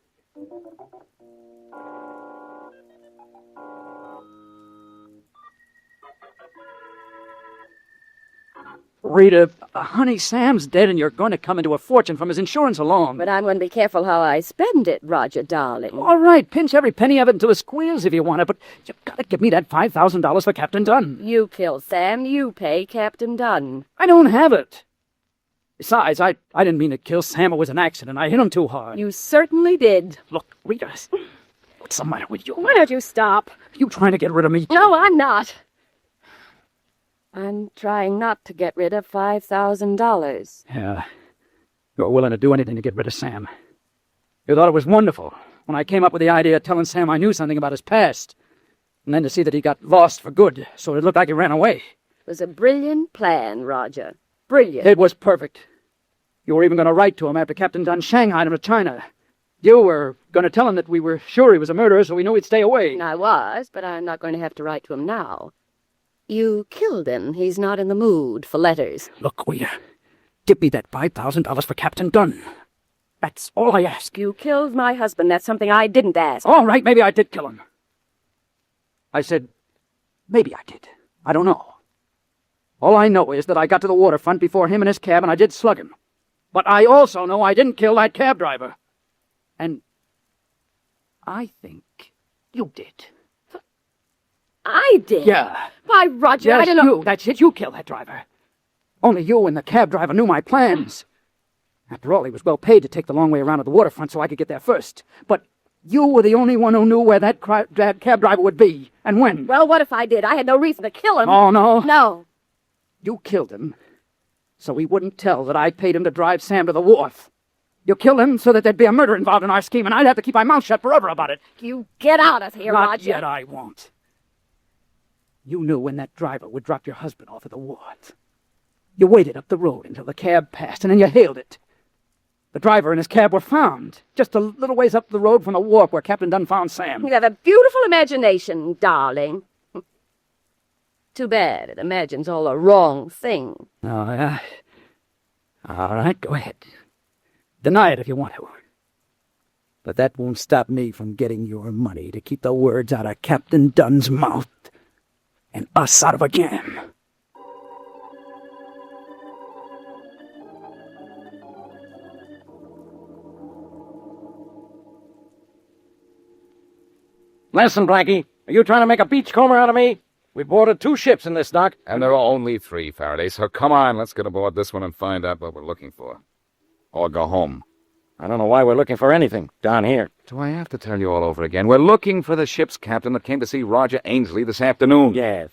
Rita, honey, Sam's dead and you're going to come into a fortune from his insurance alone. But I'm going to be careful how I spend it, Roger, darling. All right, pinch every penny of it until it squeals if you want it, but you've got to give me that $5,000 for Captain Dunn. You kill Sam, you pay Captain Dunn. I don't have it. Besides, I didn't mean to kill Sam. It was an accident. I hit him too hard. You certainly did. Look, Rita, what's the matter with you? Why don't you stop? You trying to get rid of me? No, I'm not. I'm trying not to get rid of $5,000. Yeah, you're willing to do anything to get rid of Sam. You thought it was wonderful when I came up with the idea of telling Sam I knew something about his past, and then to see that he got lost for good, so it looked like he ran away. It was a brilliant plan, Roger. Brilliant. It was perfect. You were even going to write to him after Captain Dunn shanghaied him to China. You were going to tell him that we were sure he was a murderer, so we knew he'd stay away. I was, but I'm not going to have to write to him now. You killed him. He's not in the mood for letters. Look, will you give me that $5,000 for Captain Dunn? That's all I ask. You killed my husband. That's something I didn't ask. All right, maybe I did kill him. I said, maybe I did. I don't know. All I know is that I got to the waterfront before him and his cab, and I did slug him. But I also know I didn't kill that cab driver. And I think you did. I did? Yeah. Why, Roger, Yes, I don't know. You. That's it. You killed that driver. Only you and the cab driver knew my plans. After all, he was well paid to take the long way around to the waterfront so I could get there first. But you were the only one who knew where that cab driver would be and when. Well, what if I did? I had no reason to kill him. Oh, no? No. You killed him so he wouldn't tell that I paid him to drive Sam to the wharf. You killed him so that there'd be a murder involved in our scheme, and I'd have to keep my mouth shut forever about it. You get out of here, Not Roger. yet, I won't. You knew when that driver would drop your husband off at the wharf. You waited up the road until the cab passed, and then you hailed it. The driver and his cab were found, just a little ways up the road from the wharf where Captain Dunn found Sam. You have a beautiful imagination, darling. Too bad it imagines all the wrong thing. Oh, yeah. All right, go ahead. Deny it if you want to. But that won't stop me from getting your money to keep the words out of Captain Dunn's mouth and us out of a jam. Listen, Blackie, are you trying to make a beachcomber out of me? We boarded 2 ships in this dock. And there are only 3, Faraday, so come on, let's get aboard this one and find out what we're looking for. Or go home. I don't know why we're looking for anything down here. Do I have to tell you all over again? We're looking for the ship's captain that came to see Roger Ainsley this afternoon. Yes.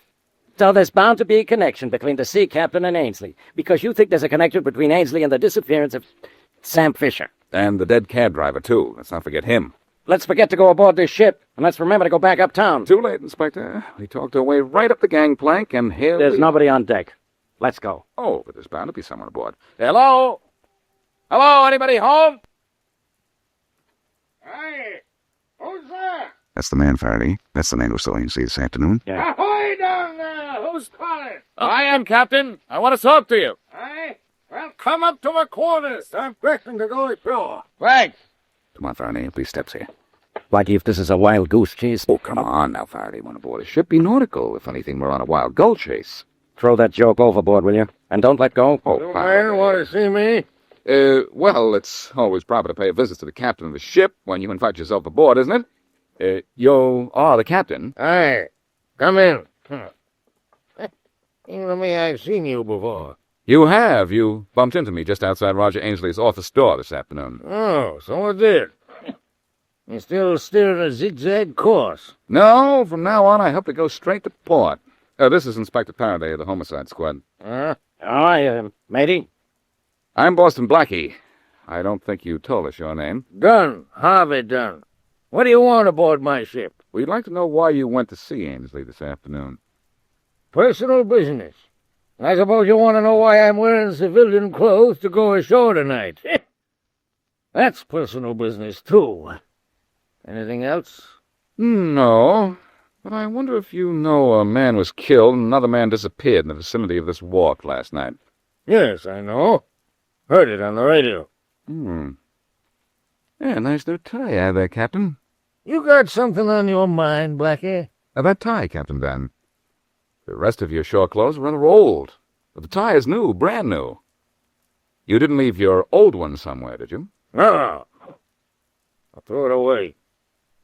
So there's bound to be a connection between the sea captain and Ainsley, because you think there's a connection between Ainsley and the disappearance of Sam Fisher. And the dead cab driver, too. Let's not forget him. Let's forget to go aboard this ship, and let's remember to go back uptown. Too late, Inspector. We talked our way right up the gangplank, and here There's nobody on deck. Let's go. Oh, but there's bound to be someone aboard. Hello? Hello, anybody home? Hey, who's there? That's the man, Faraday. That's the man who saw Ainsley this afternoon. Yeah. Ahoy down there! Who's calling? I am, Captain. I want to talk to you. Hey, well, come up to my quarters. I'm expecting to go ashore. Thanks. Come on, Faraday. Please steps here. Blackie, if this is a wild goose chase... Oh, come on now, Faraday. Want aboard a ship? Be nautical. If anything, we're on a wild gull chase. Throw that joke overboard, will you? And don't let go. Oh, Man, want to see me? Well, it's always proper to pay a visit to the captain of the ship when you invite yourself aboard, isn't it? You are the captain. Hey, come in. Seems to me I've seen you before. You have. You bumped into me just outside Roger Ainsley's office door this afternoon. Oh, so I did. You still steering a zigzag course? No, from now on I hope to go straight to port. This is Inspector Faraday of the Homicide Squad. All right, matey. I'm Boston Blackie. I don't think you told us your name. Dunn, Harvey Dunn. What do you want aboard my ship? We'd like to know why you went to see Ainsley this afternoon. Personal business. I suppose you want to know why I'm wearing civilian clothes to go ashore tonight. That's personal business, too. Anything else? No, but I wonder if you know a man was killed and another man disappeared in the vicinity of this wharf last night. Yes, I know. Heard it on the radio. Yeah, nice new tie you have there, Captain. You got something on your mind, Blackie? That tie, Captain Dan. The rest of your shore clothes are rather old, but the tie is new, brand new. You didn't leave your old one somewhere, did you? No. I threw it away.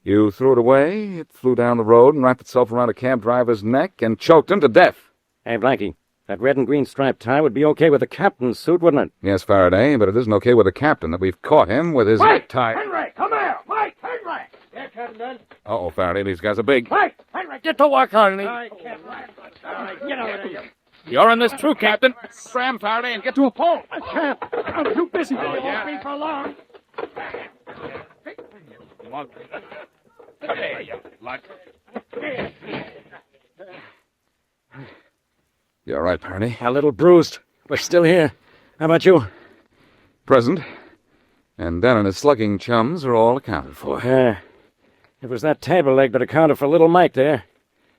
You threw it away, it flew down the road and wrapped itself around a cab driver's neck and choked him to death. Hey, Blackie, that red and green striped tie would be okay with the captain's suit, wouldn't it? Yes, Faraday, but it isn't okay with the captain that we've caught him with his tie. Henry, come here! Mike, Henry! Yeah, Captain Dunn. Uh-oh, Faraday, these guys are big. Mike, Henry, get to work on me. Get over there. You're in this too, Captain. Scram, Faraday, and get to a pole. I can't. I'm too busy. Oh, yeah. Won't be for long. You all right, Faraday? A little bruised. We're still here. How about you? Present. And Dan and his slugging chums are all accounted for. It was that table leg that accounted for little Mike there.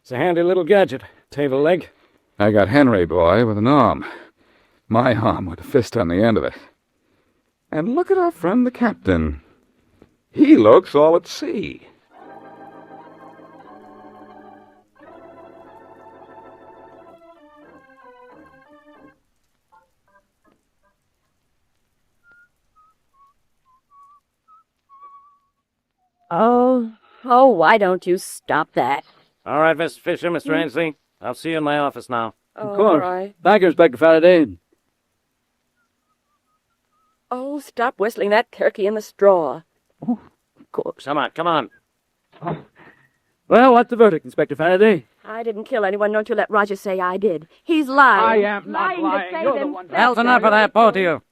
It's a handy little gadget, table leg. I got Henry boy with an arm. My arm with a fist on the end of it. And look at our friend the captain. He looks all at sea. Oh, why don't you stop that? All right, Mr. Fisher, Mr. Ainsley. I'll see you in my office now. Of course. All right. Thank you, Inspector Faraday. Oh, stop whistling that turkey in the straw. Of course. Come on. Well, what's the verdict, Inspector Faraday? I didn't kill anyone. Don't you let Roger say I did. He's lying. I am not lying. To save You're the himself. one. That's enough of that, both of you.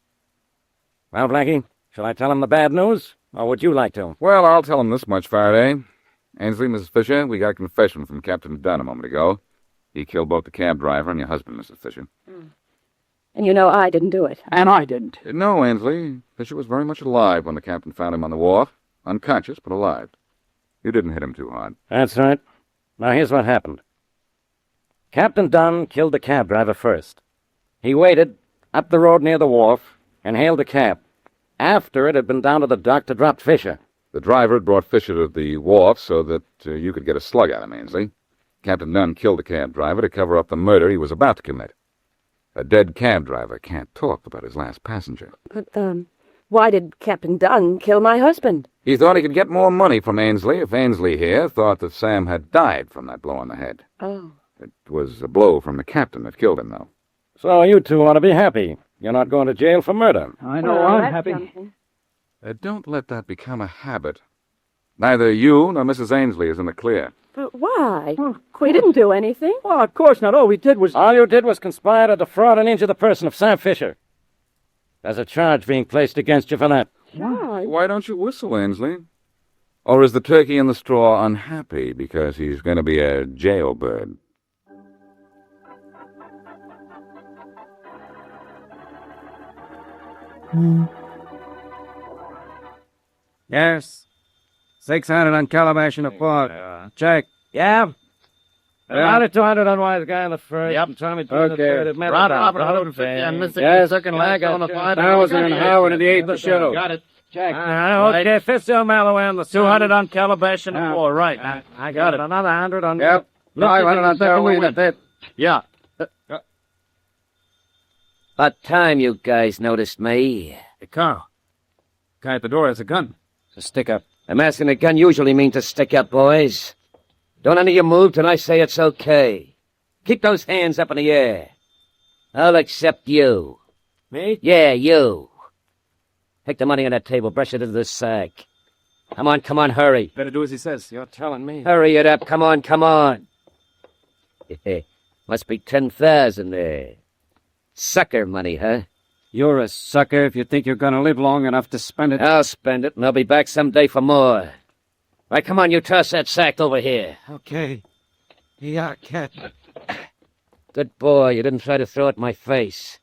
Well, Blackie, shall I tell him the bad news, or would you like to? Well, I'll tell him this much, Faraday. Ainsley, Mrs. Fisher, we got a confession from Captain Dunn a moment ago. He killed both the cab driver and your husband, Mrs. Fisher. And you know I didn't do it. And I didn't. No, Ainsley. Fisher was very much alive when the captain found him on the wharf. Unconscious, but alive. You didn't hit him too hard. That's right. Now, here's what happened. Captain Dunn killed the cab driver first. He waited up the road near the wharf and hailed a cab. After it had been down to the dock to drop Fisher. The driver had brought Fisher to the wharf so that you could get a slug at him, Ainsley. Captain Dunn killed the cab driver to cover up the murder he was about to commit. A dead cab driver can't talk about his last passenger. But, why did Captain Dunn kill my husband? He thought he could get more money from Ainsley if Ainsley here thought that Sam had died from that blow on the head. Oh. It was a blow from the captain that killed him, though. So you two ought to be happy. You're not going to jail for murder. I know I'm happy. Don't let that become a habit. Neither you nor Mrs. Ainsley is in the clear. But Why? We didn't do anything. Well, of course not. All we did was... All you did was conspire to defraud and injure the person of Sam Fisher. There's a charge being placed against you for that. Why don't you whistle, Ainsley? Or is the turkey in the straw unhappy because he's going to be a jailbird? Yes. 600 on Calabash and a pork. Check. Yeah? Another 200 on Wise Guy on the first. Yep. And Tommy Okay. Robert, 150 on Mr. Yes. Second leg on the 5,000 and Howard in the eighth to show. Got it. Check. Okay, 50 on Malloway on the 200 on Calabash and a pork. Right. I got it. Another 100 on... Yep. No, I wanted on that. Yeah. About time you guys noticed me. Hey, Carl. Guy at the door has a gun. It's a stick-up. I'm asking a gun usually means to stick up, boys. Don't any of you move till I say it's okay. Keep those hands up in the air. I'll accept you. Me? Yeah, you. Take the money on that table, brush it into the sack. Come on, hurry. Better do as he says. You're telling me. Hurry it up, come on. Must be 10,000 there. Sucker money, huh? You're a sucker if you think you're gonna live long enough to spend it. I'll spend it, and I'll be back someday for more. Right, come on, you toss that sack over here. Okay. Yeah, cat. Good boy, you didn't try to throw it in my face.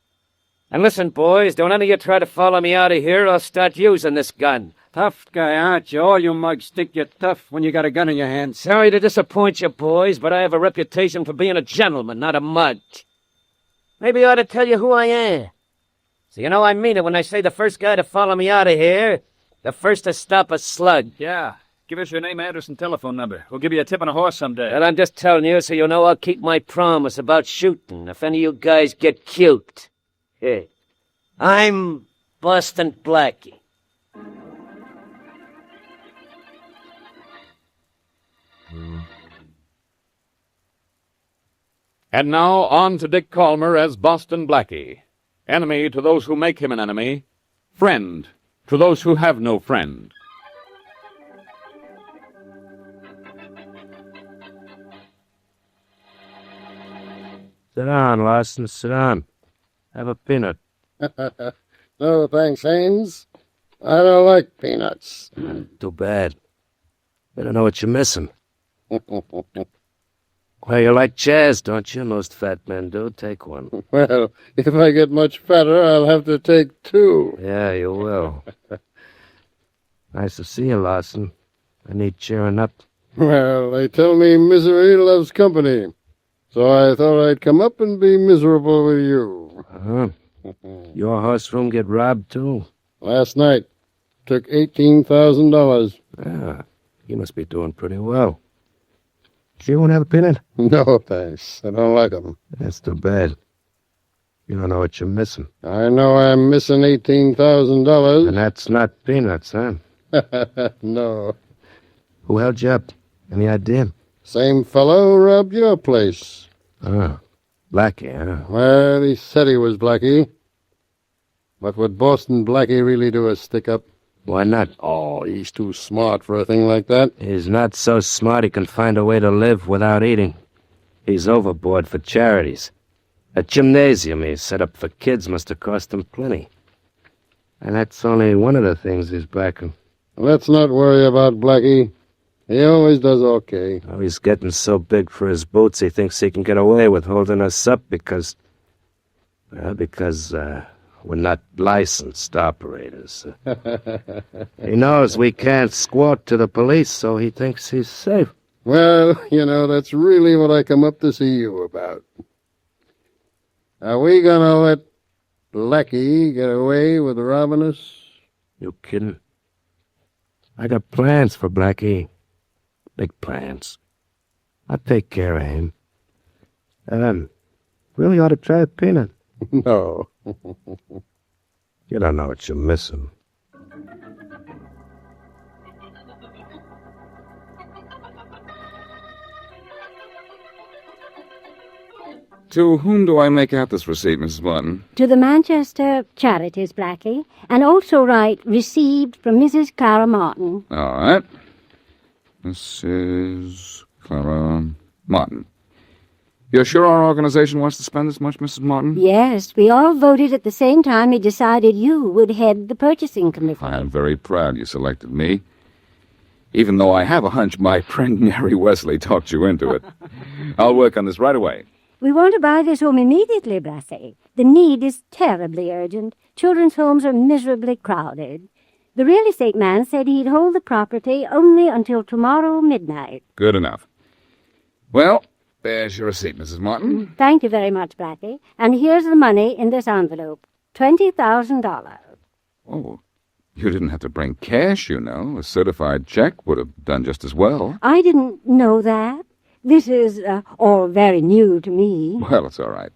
And listen, boys, don't any of you try to follow me out of here, or I'll start using this gun. Tough guy, aren't you? All you mugs think you're tough when you got a gun in your hand. Sorry to disappoint you, boys, but I have a reputation for being a gentleman, not a mug. Maybe I ought to tell you who I am. So you know I mean it when I say the first guy to follow me out of here, the first to stop a slug. Yeah. Give us your name, address, and telephone number. We'll give you a tip on a horse someday. Well, I'm just telling you so you know I'll keep my promise about shooting if any of you guys get cute. Hey, I'm Boston Blackie. And now on to Dick Calmer as Boston Blackie. Enemy to those who make him an enemy. Friend to those who have no friend. Sit down, Larson, sit down. Have a peanut. No, thanks, Haynes. I don't like peanuts. Too bad. Better know what you're missing. Well, you like jazz, don't you? Most fat men do. Take one. Well, if I get much fatter, I'll have to take two. Yeah, you will. Nice to see you, Larson. I need cheering up. Well, they tell me misery loves company. So I thought I'd come up and be miserable with you. Uh-huh. Your horse room get robbed, too? Last night. Took $18,000. Yeah, you must be doing pretty well. You won't have a peanut? No, thanks. I don't like 'em. That's too bad. You don't know what you're missing. I know I'm missing $18,000. And that's not peanuts, huh? No. Who held you up? Any idea? Same fellow robbed your place. Oh, Blackie, huh? Well, he said he was Blackie. But would Boston Blackie really do a stick-up? Why not? Oh, he's too smart for a thing like that. He's not so smart he can find a way to live without eating. He's overboard for charities. A gymnasium he set up for kids must have cost him plenty. And that's only one of the things he's backing. Let's not worry about Blackie. He always does okay. Oh, he's getting so big for his boots he thinks he can get away with holding us up because we're not licensed operators. He knows we can't squawk to the police, so he thinks he's safe. Well, that's really what I come up to see you about. Are we gonna let Blackie get away with robbing us? You kidding? I got plans for Blackie. Big plans. I'll take care of him. Really ought to try a peanut. No. You don't know what you're missing. To whom do I make out this receipt, Mrs. Barton? To the Manchester Charities, Blackie, and also write, received from Mrs. Clara Martin. All right. This is Clara Martin. You're sure our organization wants to spend this much, Mrs. Martin? Yes, we all voted at the same time we decided you would head the purchasing committee. I am very proud you selected me. Even though I have a hunch my friend Mary Wesley talked you into it. I'll work on this right away. We want to buy this home immediately, Blackie. The need is terribly urgent. Children's homes are miserably crowded. The real estate man said he'd hold the property only until tomorrow midnight. Good enough. Well, there's your receipt, Mrs. Martin. Thank you very much, Blackie. And here's the money in this envelope. $20,000. Oh, you didn't have to bring cash, you know. A certified check would have done just as well. I didn't know that. This is all very new to me. Well, it's all right.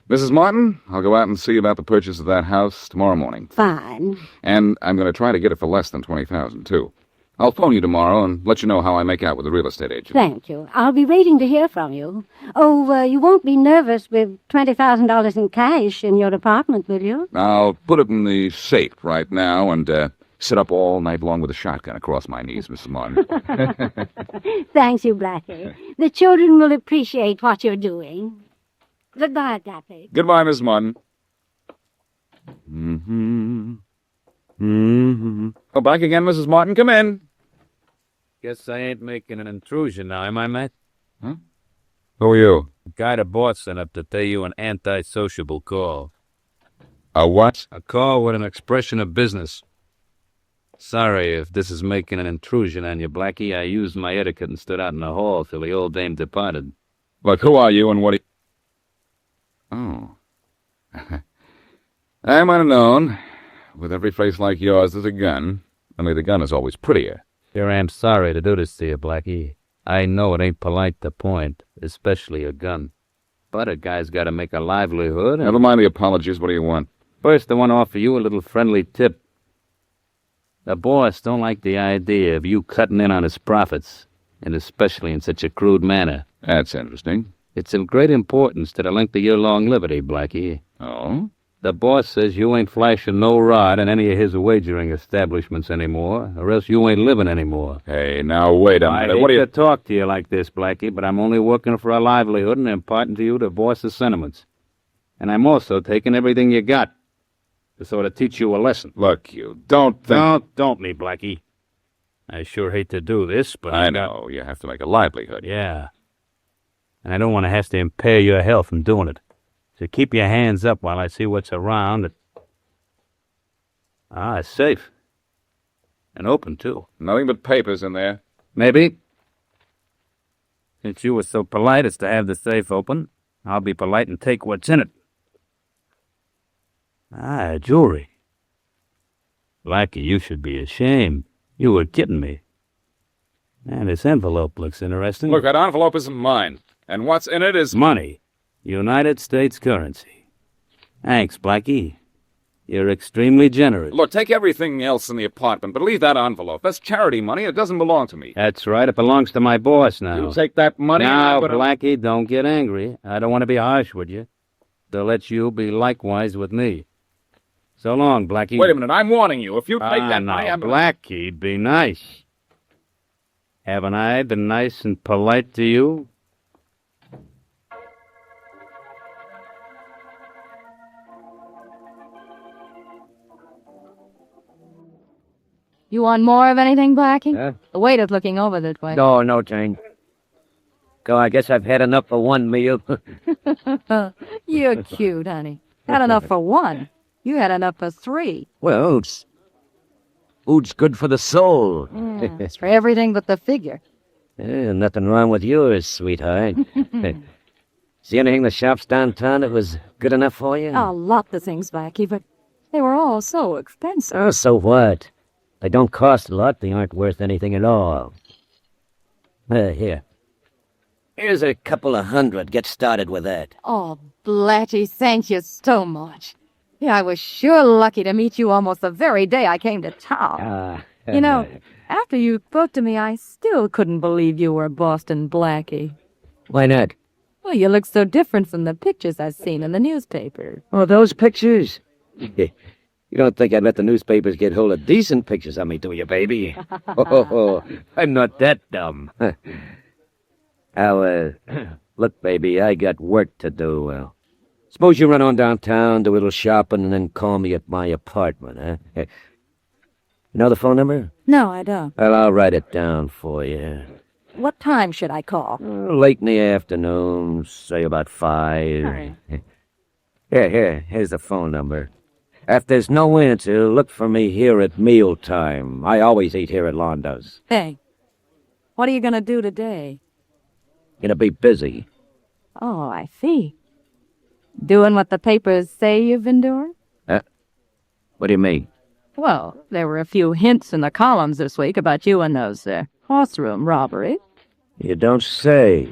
Mrs. Martin, I'll go out and see about the purchase of that house tomorrow morning. Fine. And I'm going to try to get it for less than $20,000, too. I'll phone you tomorrow and let you know how I make out with the real estate agent. Thank you. I'll be waiting to hear from you. Oh, you won't be nervous with $20,000 in cash in your apartment, will you? I'll put it in the safe right now and sit up all night long with a shotgun across my knees, Mrs. Martin. Thanks you, Blackie. The children will appreciate what you're doing. Goodbye, Blackie. Goodbye, Mrs. Martin. Oh, back again, Mrs. Martin. Come in. Guess I ain't making an intrusion now, am I, Matt? Huh? Who are you? The guy the boss sent up to pay you an anti-sociable call. A what? A call with an expression of business. Sorry if this is making an intrusion on you, Blackie. I used my etiquette and stood out in the hall till the old dame departed. Look, who are you and what Oh. I might have known. With every face like yours, there's a gun. Only the gun is always prettier. Sure am sorry to do this to you, Blackie. I know it ain't polite to point, especially a gun. But a guy's got to make a livelihood. And... Never mind the apologies. What do you want? First, I want to offer you a little friendly tip. The boss don't like the idea of you cutting in on his profits, and especially in such a crude manner. That's interesting. It's of great importance to the length of your longevity, Blackie. Oh? The boss says you ain't flashing no rod in any of his wagering establishments anymore, or else you ain't living anymore. Hey, now wait a minute. I hate to talk to you like this, Blackie, but I'm only working for a livelihood and imparting to you the boss's sentiments. And I'm also taking everything you got to sort of teach you a lesson. Look, you don't think... Don't me, Blackie. I sure hate to do this, but... I know. You have to make a livelihood. Yeah. And I don't want to have to impair your health in doing it. So keep your hands up while I see what's around. It's safe. And open, too. Nothing but papers in there. Maybe. Since you were so polite as to have the safe open, I'll be polite and take what's in it. Jewelry. Blackie, you should be ashamed. You were kidding me. And this envelope looks interesting. Look, that envelope isn't mine. And what's in it is... money. United States currency. Thanks, Blackie. You're extremely generous. Look, take everything else in the apartment, but leave that envelope. That's charity money. It doesn't belong to me. That's right. It belongs to my boss now. You take that money... Now, Blackie, don't get angry. I don't want to be harsh with you. To let you be likewise with me. So long, Blackie. Wait a minute. I'm warning you. If you take that money... Now, Blackie, be nice. Haven't I been nice and polite to you? You want more of anything, Blackie? Huh? The waiter's looking over this way. No, Jane. Go, I guess I've had enough for one meal. You're cute, honey. Had enough for one. You had enough for three. Well, food's good for the soul. Yeah, it's for everything but the figure. Nothing wrong with yours, sweetheart. See anything in the shops downtown that was good enough for you? A lot of things, Blackie, but they were all so expensive. Oh, so what? They don't cost a lot. They aren't worth anything at all. Here. Here's a couple of $100. Get started with that. Oh, Blackie, thank you so much. Yeah, I was sure lucky to meet you almost the very day I came to town. You know, after you spoke to me, I still couldn't believe you were Boston Blackie. Why not? Well, you look so different from the pictures I've seen in the newspaper. Oh, those pictures? You don't think I'd let the newspapers get hold of decent pictures of me, do you, baby? I'm not that dumb. Look, baby, I got work to do. Suppose you run on downtown, do a little shopping, and then call me at my apartment, huh? You know the phone number? No, I don't. Well, I'll write it down for you. What time should I call? Late in the afternoon, say about 5. All right. Here's the phone number. If there's no answer, look for me here at mealtime. I always eat here at Londo's. Hey, what are you going to do today? Gonna be busy. Oh, I see. Doing what the papers say you've been doing? What do you mean? Well, there were a few hints in the columns this week about you and those horse room robberies. You don't say.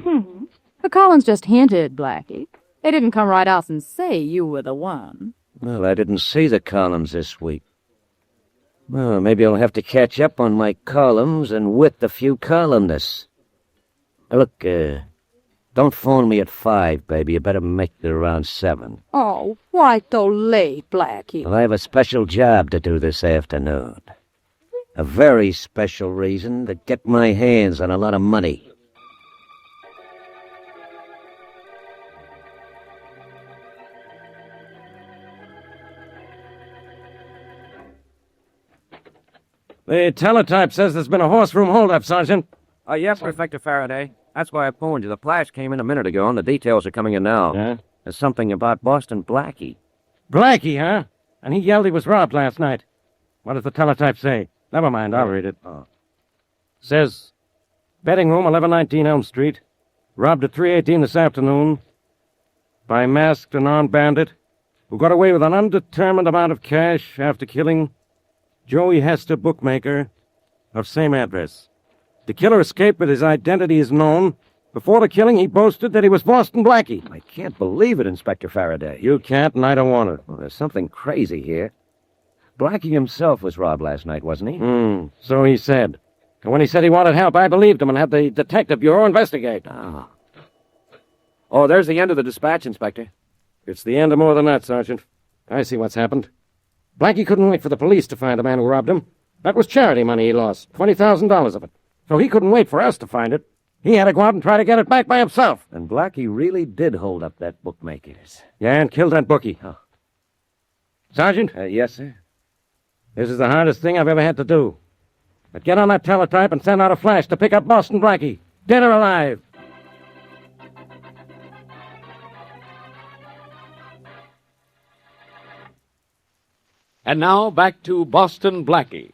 The columns just hinted, Blackie. They didn't come right out and say you were the one. Well, I didn't see the columns this week. Well, maybe I'll have to catch up on my columns and wit the few columnists. Look, don't phone me at 5, baby. You better make it around 7. Oh, why so late, Blackie? Well, I have a special job to do this afternoon. A very special reason to get my hands on a lot of money. The teletype says there's been a horse room holdup, Sergeant. Yes, Inspector Faraday. That's why I phoned you. The flash came in a minute ago, and the details are coming in now. Yeah? There's something about Boston Blackie. Blackie, huh? And he yelled he was robbed last night. What does the teletype say? Never mind, I'll read it. Says, betting room, 1119 Elm Street. Robbed at 3:18 this afternoon by masked and armed bandit who got away with an undetermined amount of cash after killing Joey Hester, bookmaker, of same address. The killer escaped, but his identity is known. Before the killing, he boasted that he was Boston Blackie. I can't believe it, Inspector Faraday. You can't, and I don't want it. Well, there's something crazy here. Blackie himself was robbed last night, wasn't he? So he said. And when he said he wanted help, I believed him and had the Detective Bureau investigate. Oh, there's the end of the dispatch, Inspector. It's the end of more than that, Sergeant. I see what's happened. Blackie couldn't wait for the police to find the man who robbed him. That was charity money he lost, $20,000 of it. So he couldn't wait for us to find it. He had to go out and try to get it back by himself. And Blackie really did hold up that bookmaker's. Yeah, and killed that bookie. Sergeant? Yes, sir? This is the hardest thing I've ever had to do. But get on that teletype and send out a flash to pick up Boston Blackie, dead or alive. And now back to Boston Blackie.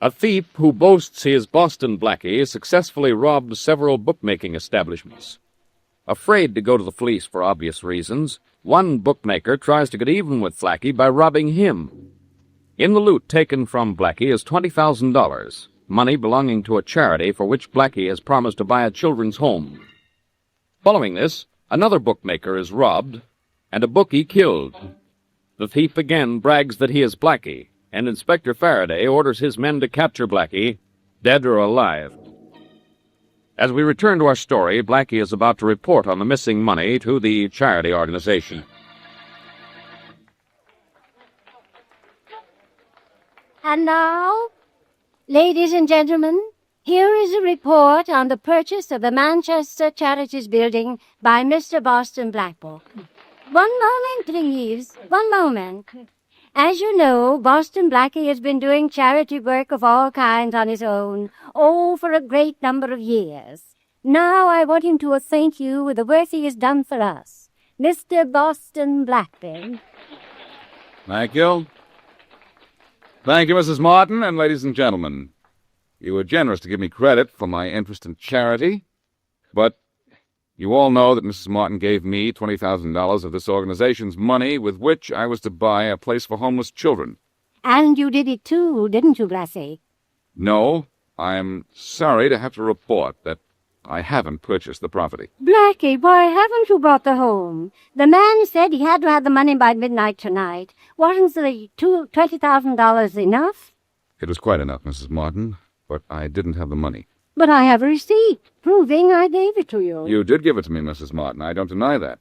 A thief who boasts he is Boston Blackie successfully robbed several bookmaking establishments. Afraid to go to the police for obvious reasons, one bookmaker tries to get even with Blackie by robbing him. In the loot taken from Blackie is $20,000, money belonging to a charity for which Blackie has promised to buy a children's home. Following this, another bookmaker is robbed and a bookie killed. The thief again brags that he is Blackie, and Inspector Faraday orders his men to capture Blackie, dead or alive. As we return to our story, Blackie is about to report on the missing money to the charity organization. And now, ladies and gentlemen, here is a report on the purchase of the Manchester Charities Building by Mr. Boston Blackie. One moment, please. One moment. As you know, Boston Blackie has been doing charity work of all kinds on his own, for a great number of years. Now I want him to thank you for the work he has done for us. Mr. Boston Blackie. Thank you. Thank you, Mrs. Martin, and ladies and gentlemen. You were generous to give me credit for my interest in charity, but you all know that Mrs. Martin gave me $20,000 of this organization's money with which I was to buy a place for homeless children. And you did it too, didn't you, Blackie? No, I'm sorry to have to report that I haven't purchased the property. Blackie, why haven't you bought the home? The man said he had to have the money by midnight tonight. Wasn't the $20,000 enough? It was quite enough, Mrs. Martin, but I didn't have the money. But I have a receipt proving I gave it to you. You did give it to me, Mrs. Martin. I don't deny that.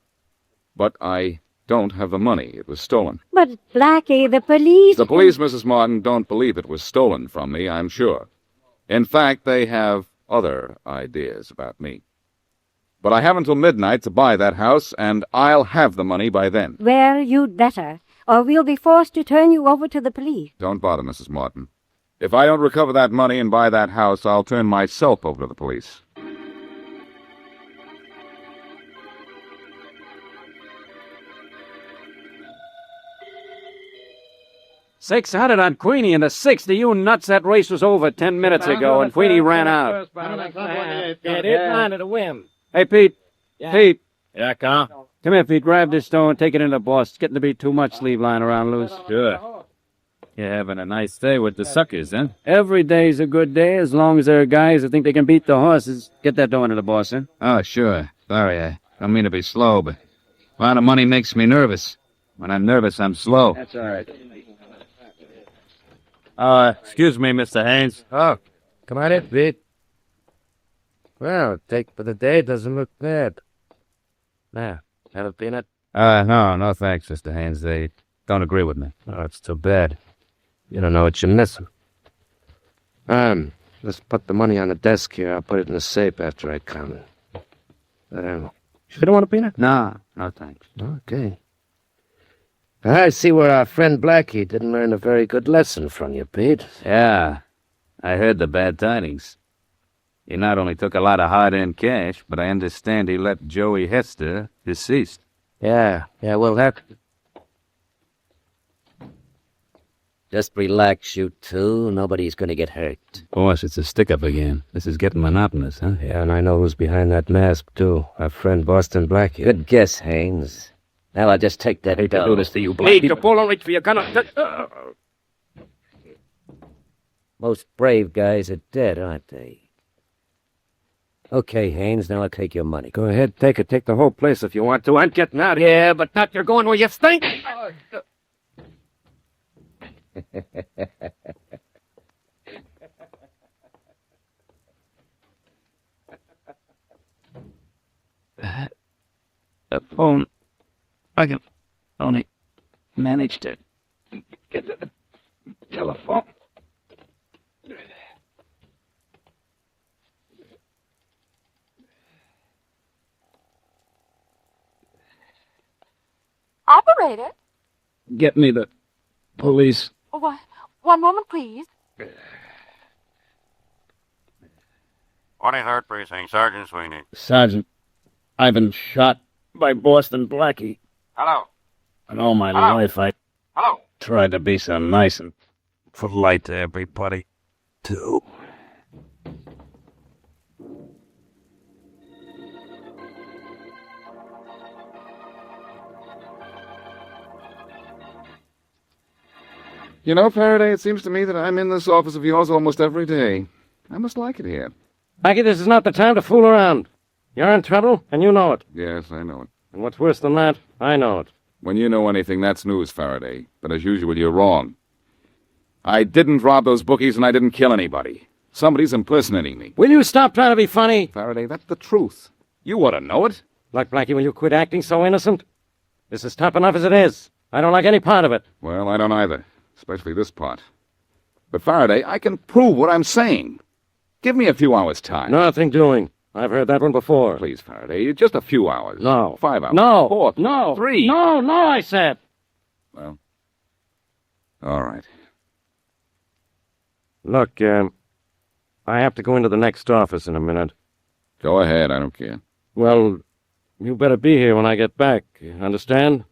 But I don't have the money. It was stolen. But, Blackie, the police... The police, Mrs. Martin, don't believe it was stolen from me, I'm sure. In fact, they have other ideas about me. But I have until midnight to buy that house, and I'll have the money by then. Well, you'd better, or we'll be forced to turn you over to the police. Don't bother, Mrs. Martin. If I don't recover that money and buy that house, I'll turn myself over to the police. $600 on Queenie in the 60. You nuts, that race was over 10 minutes ago, and Queenie ran out. To win. Hey, Pete. Yeah. Pete. Yeah, Carl? Come here, Pete. Grab this stone, take it into the boss. It's getting to be too much sleeve lying around loose. Sure. You're having a nice day with the suckers, huh? Every day's a good day as long as there are guys who think they can beat the horses. Get that dough into the boss, huh? Oh, sure. Sorry, I don't mean to be slow, but a lot of money makes me nervous. When I'm nervous, I'm slow. That's all right. Excuse me, Mr. Haynes. Oh, come on in, Pete. Well, take for the day doesn't look bad. Now, have a peanut? No thanks, Mr. Haynes. They don't agree with me. Oh, it's too bad. You don't know what you're missing. Let's put the money on the desk here. I'll put it in the safe after I count it. You don't want a peanut? No thanks. Okay. I see where our friend Blackie didn't learn a very good lesson from you, Pete. Yeah, I heard the bad tidings. He not only took a lot of hard-earned cash, but I understand he let Joey Hester deceased. Yeah, well, that... Just relax, you two. Nobody's going to get hurt. Boss, it's a stick-up again. This is getting monotonous, huh? Yeah, and I know who's behind that mask, too. Our friend Boston Blackie. Good guess, Haynes. Now I'll just take that Hate to do this to you, Blackie. Hey, you pull, don't reach for your gun. Most brave guys are dead, aren't they? Okay, Haynes, now I'll take your money. Go ahead, take it. Take the whole place if you want to. I'm getting out of here, but not you're going where you think. The phone. I can only manage to get to the telephone. Operator? Get me the police. What? One moment, please. 23rd Precinct, Sergeant Sweeney. Sergeant, I've been shot by Boston Blackie. Hello. And all my life I tried to be so nice and polite to everybody, too. You know, Faraday, it seems to me that I'm in this office of yours almost every day. I must like it here. Blackie, this is not the time to fool around. You're in trouble, and you know it. Yes, I know it. And what's worse than that, I know it. When you know anything, that's news, Faraday. But as usual, you're wrong. I didn't rob those bookies, and I didn't kill anybody. Somebody's impersonating me. Will you stop trying to be funny? Faraday, that's the truth. You ought to know it. Look, Blackie, will you quit acting so innocent? This is tough enough as it is. I don't like any part of it. Well, I don't either. Especially this part. But Faraday, I can prove what I'm saying. Give me a few hours' time. Nothing doing. I've heard that one before. Please, Faraday, just a few hours. No. 5 hours. No. 4. No. 3. No, I said. Well, all right. Look, I have to go into the next office in a minute. Go ahead, I don't care. Well, you better be here when I get back. Understand?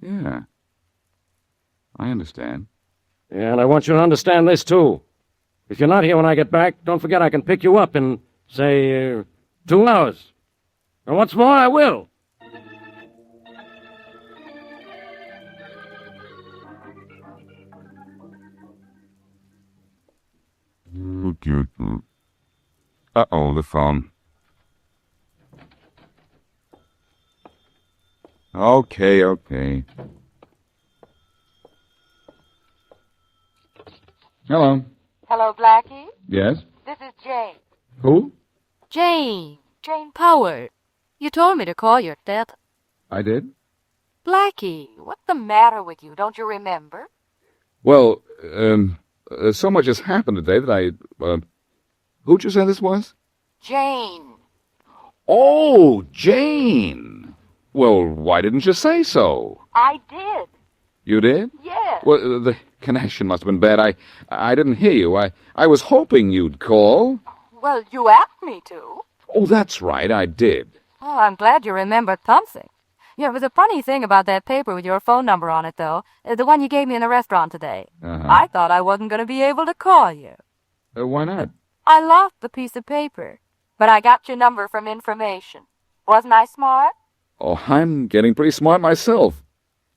Yeah. I understand. Yeah, and I want you to understand this, too. If you're not here when I get back, don't forget I can pick you up in, say, 2 hours. And what's more, I will. Uh-oh, the phone. Okay. Hello. Hello, Blackie? Yes? This is Jane. Who? Jane Power. You told me to call you at that. I did? Blackie, what's the matter with you? Don't you remember? Well, so much has happened today that who'd you say this was? Jane. Oh, Jane. Well, why didn't you say so? I did. You did? Yes. Well, the connection must have been bad. I didn't hear you. I was hoping you'd call. Well, you asked me to. Oh, that's right, I did. Oh, I'm glad you remembered something. Yeah, it was a funny thing about that paper with your phone number on it, though. The one you gave me in the restaurant today. Uh-huh. I thought I wasn't going to be able to call you. Why not? I lost the piece of paper, but I got your number from information. Wasn't I smart? Oh, I'm getting pretty smart myself.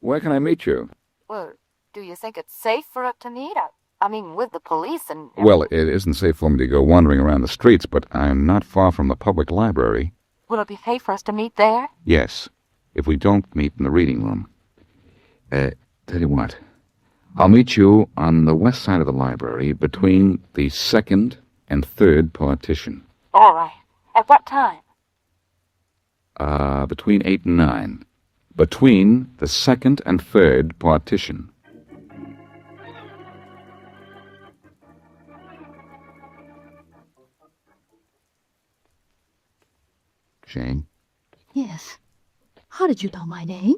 Where can I meet you? Well, do you think it's safe for us to meet? I mean, with the police and... Well, it isn't safe for me to go wandering around the streets, but I'm not far from the public library. Will it be safe for us to meet there? Yes, if we don't meet in the reading room. Tell you what, I'll meet you on the west side of the library between the second and third partition. All right. At what time? Between 8 and 9. Between the second and third partition. Jane, Yes. How did you know my name?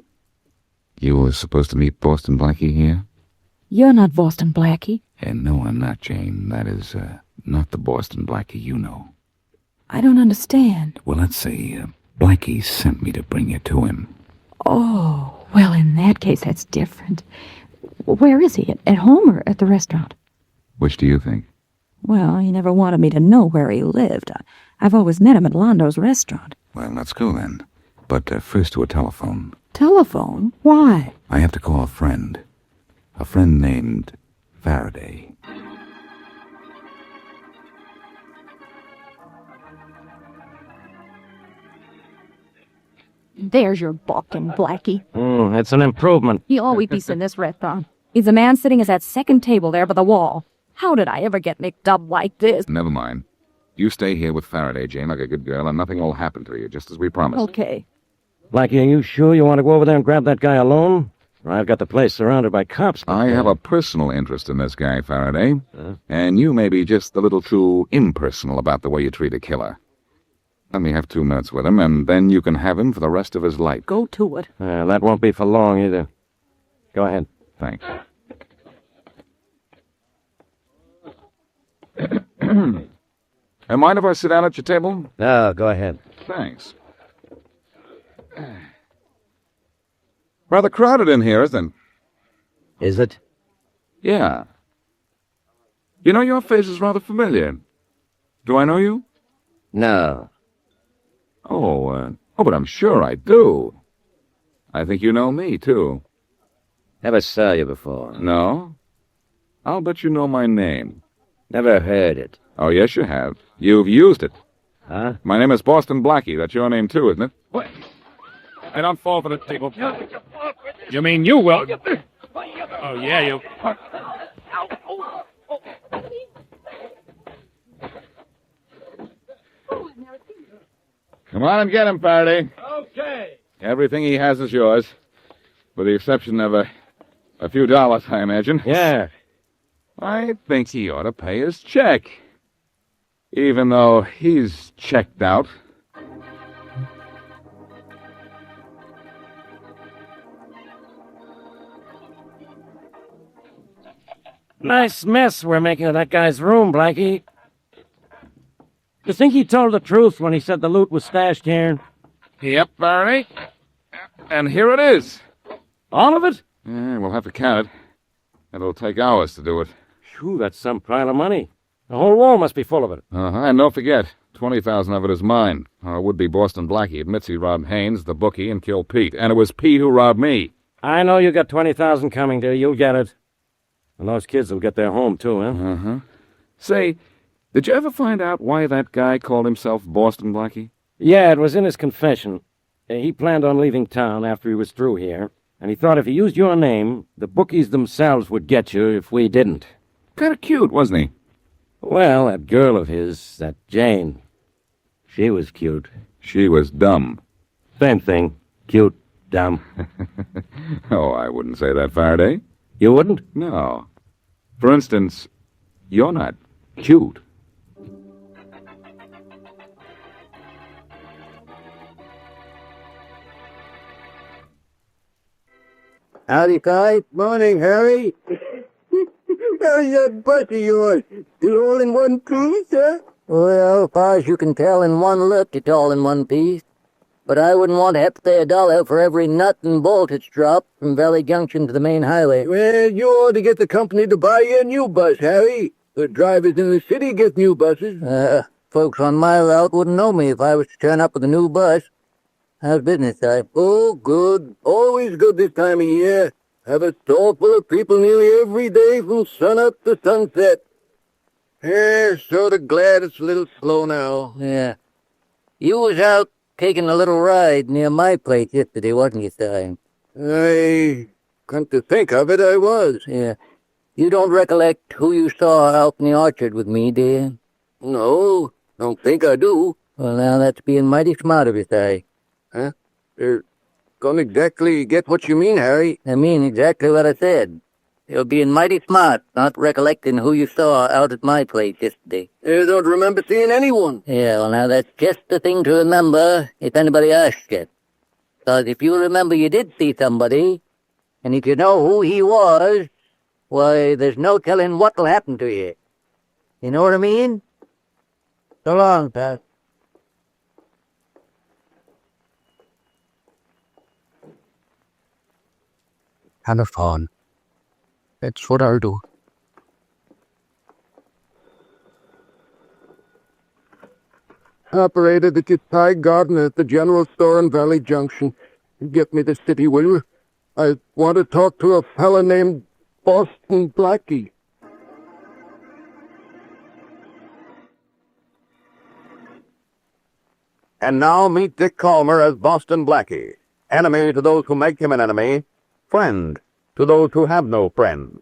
you were supposed to meet Boston Blackie here? You're not Boston Blackie. And no, I'm not, Jane. That is, not the Boston Blackie you know. I don't understand. Well, let's say, Blackie sent me to bring you to him. Oh, well, in that case, that's different. Where is he? At home or at the restaurant? Which do you think? Well, he never wanted me to know where he lived. I've always met him at Londo's restaurant. Well, let's go then. But first to a telephone. Telephone? Why? I have to call a friend. A friend named Faraday. There's your Boston Blackie. It's an improvement. He always eats in this restaurant. He's a man sitting at that second table there by the wall. How did I ever get mixed up like this? Never mind. You stay here with Faraday, Jane, like a good girl, and nothing will happen to you, just as we promised. Okay. Blackie, are you sure you want to go over there and grab that guy alone? I've got the place surrounded by cops. I have a personal interest in this guy, Faraday. And you may be just a little too impersonal about the way you treat a killer. Let me have 2 minutes with him, and then you can have him for the rest of his life. Go to it. That won't be for long, either. Go ahead. Thanks. Mind if I sit down at your table? No, go ahead. Thanks. Rather crowded in here, isn't it? Is it? Yeah. You know, your face is rather familiar. Do I know you? No. Oh, but I'm sure I do. I think you know me, too. Never saw you before. No? I'll bet you know my name. Never heard it. Oh, yes, you have. You've used it. Huh? My name is Boston Blackie. That's your name, too, isn't it? What? I don't fall for the table. You mean you will? Oh, yeah, you... Come on and get him, Faraday. Okay. Everything he has is yours, with the exception of a few dollars, I imagine. Yeah. I think he ought to pay his check, even though he's checked out. Nice mess we're making of that guy's room, Blackie. You think he told the truth when he said the loot was stashed here? Yep, Faraday. And here it is. All of it? Yeah, we'll have to count it. It'll take hours to do it. Phew, that's some pile of money. The whole wall must be full of it. And don't forget, 20,000 of it is mine. Our would-be Boston Blackie admits he robbed Haynes, the bookie, and killed Pete. And it was Pete who robbed me. I know you got 20,000 coming, dear. You'll get it. And those kids will get their home, too, huh? Say, did you ever find out why that guy called himself Boston Blackie? Yeah, it was in his confession. He planned on leaving town after he was through here, and he thought if he used your name, the bookies themselves would get you if we didn't. Kind of cute, wasn't he? Well, that girl of his, that Jane, she was cute. She was dumb. Same thing. Cute. Dumb. Oh, I wouldn't say that, Faraday. You wouldn't? No. For instance, you're not cute. Howdy, Ty. Morning, Harry. How's that bus of yours? Still all in one piece, huh? Well, as far as you can tell in one look, it's all in one piece. But I wouldn't want to have to pay $1 for every nut and bolt it's dropped from Valley Junction to the main highway. Well, you ought to get the company to buy you a new bus, Harry. The drivers in the city get new buses. Folks on my route wouldn't know me if I was to turn up with a new bus. How's business, Ty? Oh, good. Always good this time of year. Have a stall full of people nearly every day from sunup to sunset. Yeah, sort of glad it's a little slow now. Yeah. You was out taking a little ride near my place yesterday, wasn't you, Ty? Come to think of it, I was. Yeah. You don't recollect who you saw out in the orchard with me, do you? No, don't think I do. Well, now that's being mighty smart of you, Ty. Huh? Don't exactly get what you mean, Harry. I mean exactly what I said. You're being mighty smart, not recollecting who you saw out at my place yesterday. You don't remember seeing anyone. Yeah, well, now that's just the thing to remember if anybody asks you. Because if you remember you did see somebody, and if you know who he was, why, there's no telling what'll happen to you. You know what I mean? So long, Pat. Telephone. That's what I'll do. Operator, this is Ty Gardner at the general store in Valley Junction. Get me the city, will you? I want to talk to a fella named Boston Blackie. And now meet Dick Calmer as Boston Blackie, enemy to those who make him an enemy, friend to those who have no friends.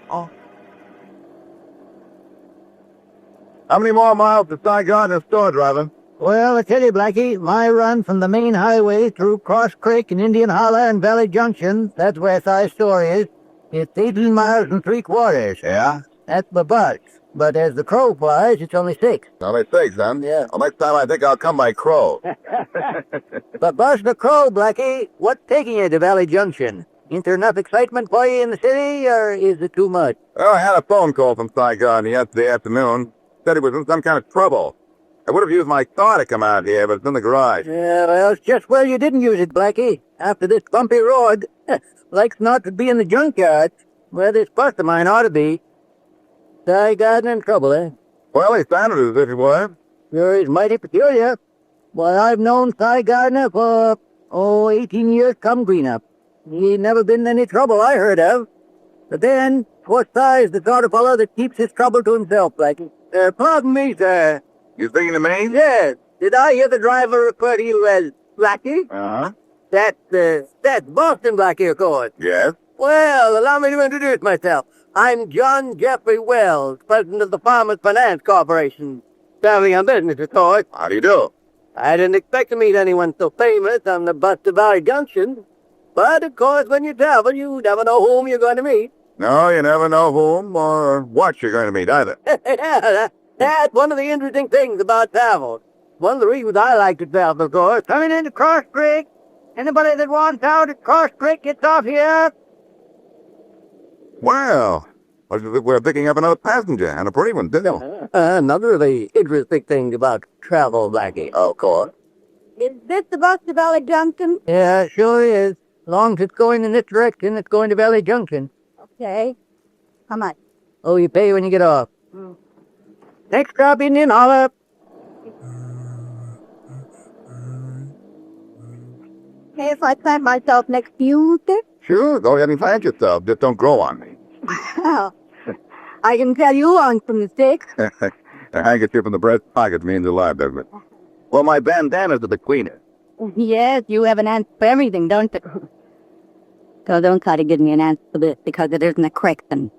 Oh. How many more miles to Ty Gardner's store, driver? Well, I tell you, Blackie, my run from the main highway through Cross Creek and Indian Holler and Valley Junction, that's where Ty's store is, it's 18 miles and 3/4. Yeah? That's the bus. But as the crow flies, it's only 6. Only 6, then? Yeah. Well, next time I think I'll come by crow. But bust the crow, Blackie. What's taking you to Valley Junction? Ain't there enough excitement for you in the city, or is it too much? Well, I had a phone call from Ty Gardner yesterday afternoon. Said he was in some kind of trouble. I would have used my car to come out here, but it's in the garage. Yeah, well, it's just well you didn't use it, Blackie. After this bumpy road, likes not to be in the junkyard, where this bus of mine ought to be. Ty Gardner in trouble, eh? Well, he sounded as if he was. Sure, he's mighty peculiar. Why, I've known Ty Gardner for, 18 years come green up. He ain't never been in any trouble I heard of. But then, poor Ty's the sort of fellow that keeps his trouble to himself, Blackie. Pardon me, sir. You speaking to me? Yes. Did I hear the driver refer to you as Blackie? Uh-huh. That's Boston Blackie, of course. Yes? Well, allow me to introduce myself. I'm John Jeffrey Wells, president of the Farmers Finance Corporation. Traveling on business, of course. How do you do? I didn't expect to meet anyone so famous on the bus to Valley Junction. But, of course, when you travel, you never know whom you're going to meet. No, you never know whom or what you're going to meet, either. Yeah, that's one of the interesting things about travel. One of the reasons I like to travel, of course. Coming into Cross Creek. Anybody that wants out at Cross Creek gets off here. Well, we're picking up another passenger, and a pretty one, too. Another of the interesting things about travel, Blackie, of course. Is this the bus to Valley Junction? Yeah, it sure is. Long as it's going in this direction, it's going to Valley Junction. Okay. How much? Oh, you pay when you get off. Next stop, Indian Holler. Okay, if I plant myself next to you, Dick? Sure, go ahead and plant yourself. Just don't grow on me. Well, I can tell you on from the sticks. A handkerchief in the breast pocket means alive, doesn't it? Well, my bandana's to the cleaner. Yes, you have an answer for everything, don't you? So don't try to give me an answer for this, because it isn't a correct one.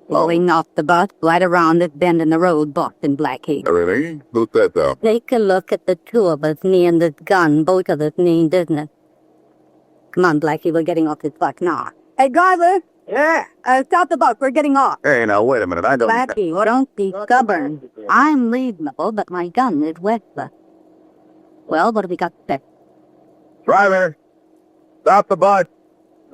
Going off the bus right around this bend in the road, Boston Blackie. Really? Who's that, though? Take a look at the two of us near this gun. Both of us mean business. Come on, Blackie, we're getting off this bus now. Hey, driver! Yeah? Stop the bus, we're getting off. Hey, now, wait a minute. I don't... Blackie, don't be stubborn. I'm reasonable, but my gun is worthless. Well, what have we got there? Driver, stop the bus.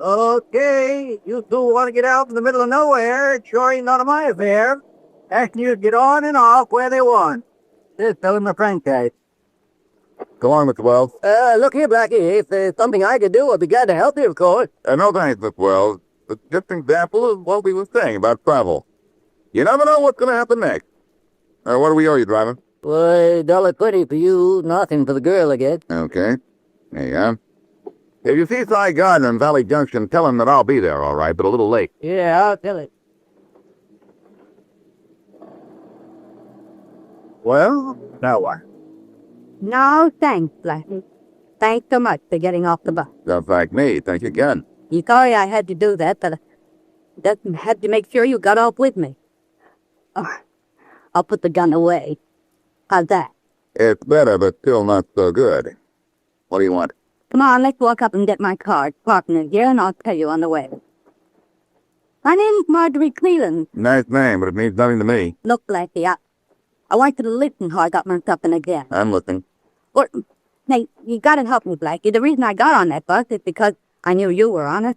Okay, you two want to get out in the middle of nowhere. It sure ain't none of my affair. Asking you to get on and off where they want. This fella my friend guy. Go on, Mr. Wells. Look here, Blackie. If there's something I could do, I'd be glad to help you, of course. No thanks, Mr. Wells. But just an example of what we were saying about travel. You never know what's going to happen next. What do we owe you, driver? Why, $1.20 for you, nothing for the girl, I guess. Okay. There you are. If you see Cy Gardner in Valley Junction, tell him that I'll be there, all right, but a little late. Yeah, I'll tell it. Well, now what? No, thanks, Blackie. Thanks so much for getting off the bus. Don't thank me. Thank you again. You're sorry I had to do that, but I had to make sure you got off with me. Oh, I'll put the gun away. How's that? It's better, but still not so good. What do you want? Come on, let's walk up and get my card. Partner here, and I'll tell you on the way. My name's Marjorie Cleland. Nice name, but it means nothing to me. Look, Blackie, I want you to listen how I got myself in again. I'm listening. Well, hey, you gotta help me, Blackie. The reason I got on that bus is because I knew you were on it.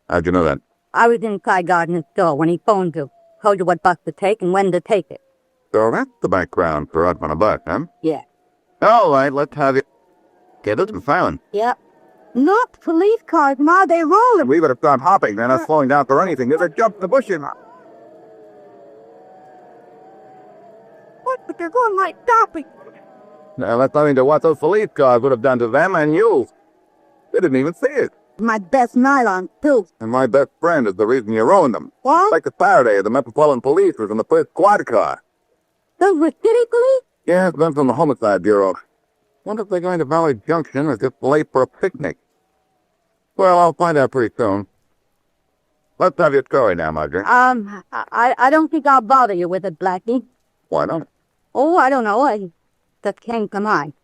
How'd you know that? I was in Cy Gardner's store when he phoned you. Told you what bus to take and when to take it. So that's the background for us on a bus, huh? Yeah. All right, let's have it. Get it and silent. Yep. Not police cars, Ma, they roll them. We better stop hopping. They're not slowing down for anything. They're jump in the bushes. What? But they're going like stopping. Now, that's nothing to what those police cars would have done to them and you. They didn't even see it. My best nylon, too. And my best friend is the reason you ruined them. What? Like the Faraday, the Metropolitan Police was in the first squad car. Those were city police? Yeah, it's been from the Homicide Bureau. Wonder if they're going to Valley Junction or just late for a picnic. Well, I'll find out pretty soon. Let's have your story now, Marjorie. I don't think I'll bother you with it, Blackie. Why not? Oh, I don't know. I just came to mind.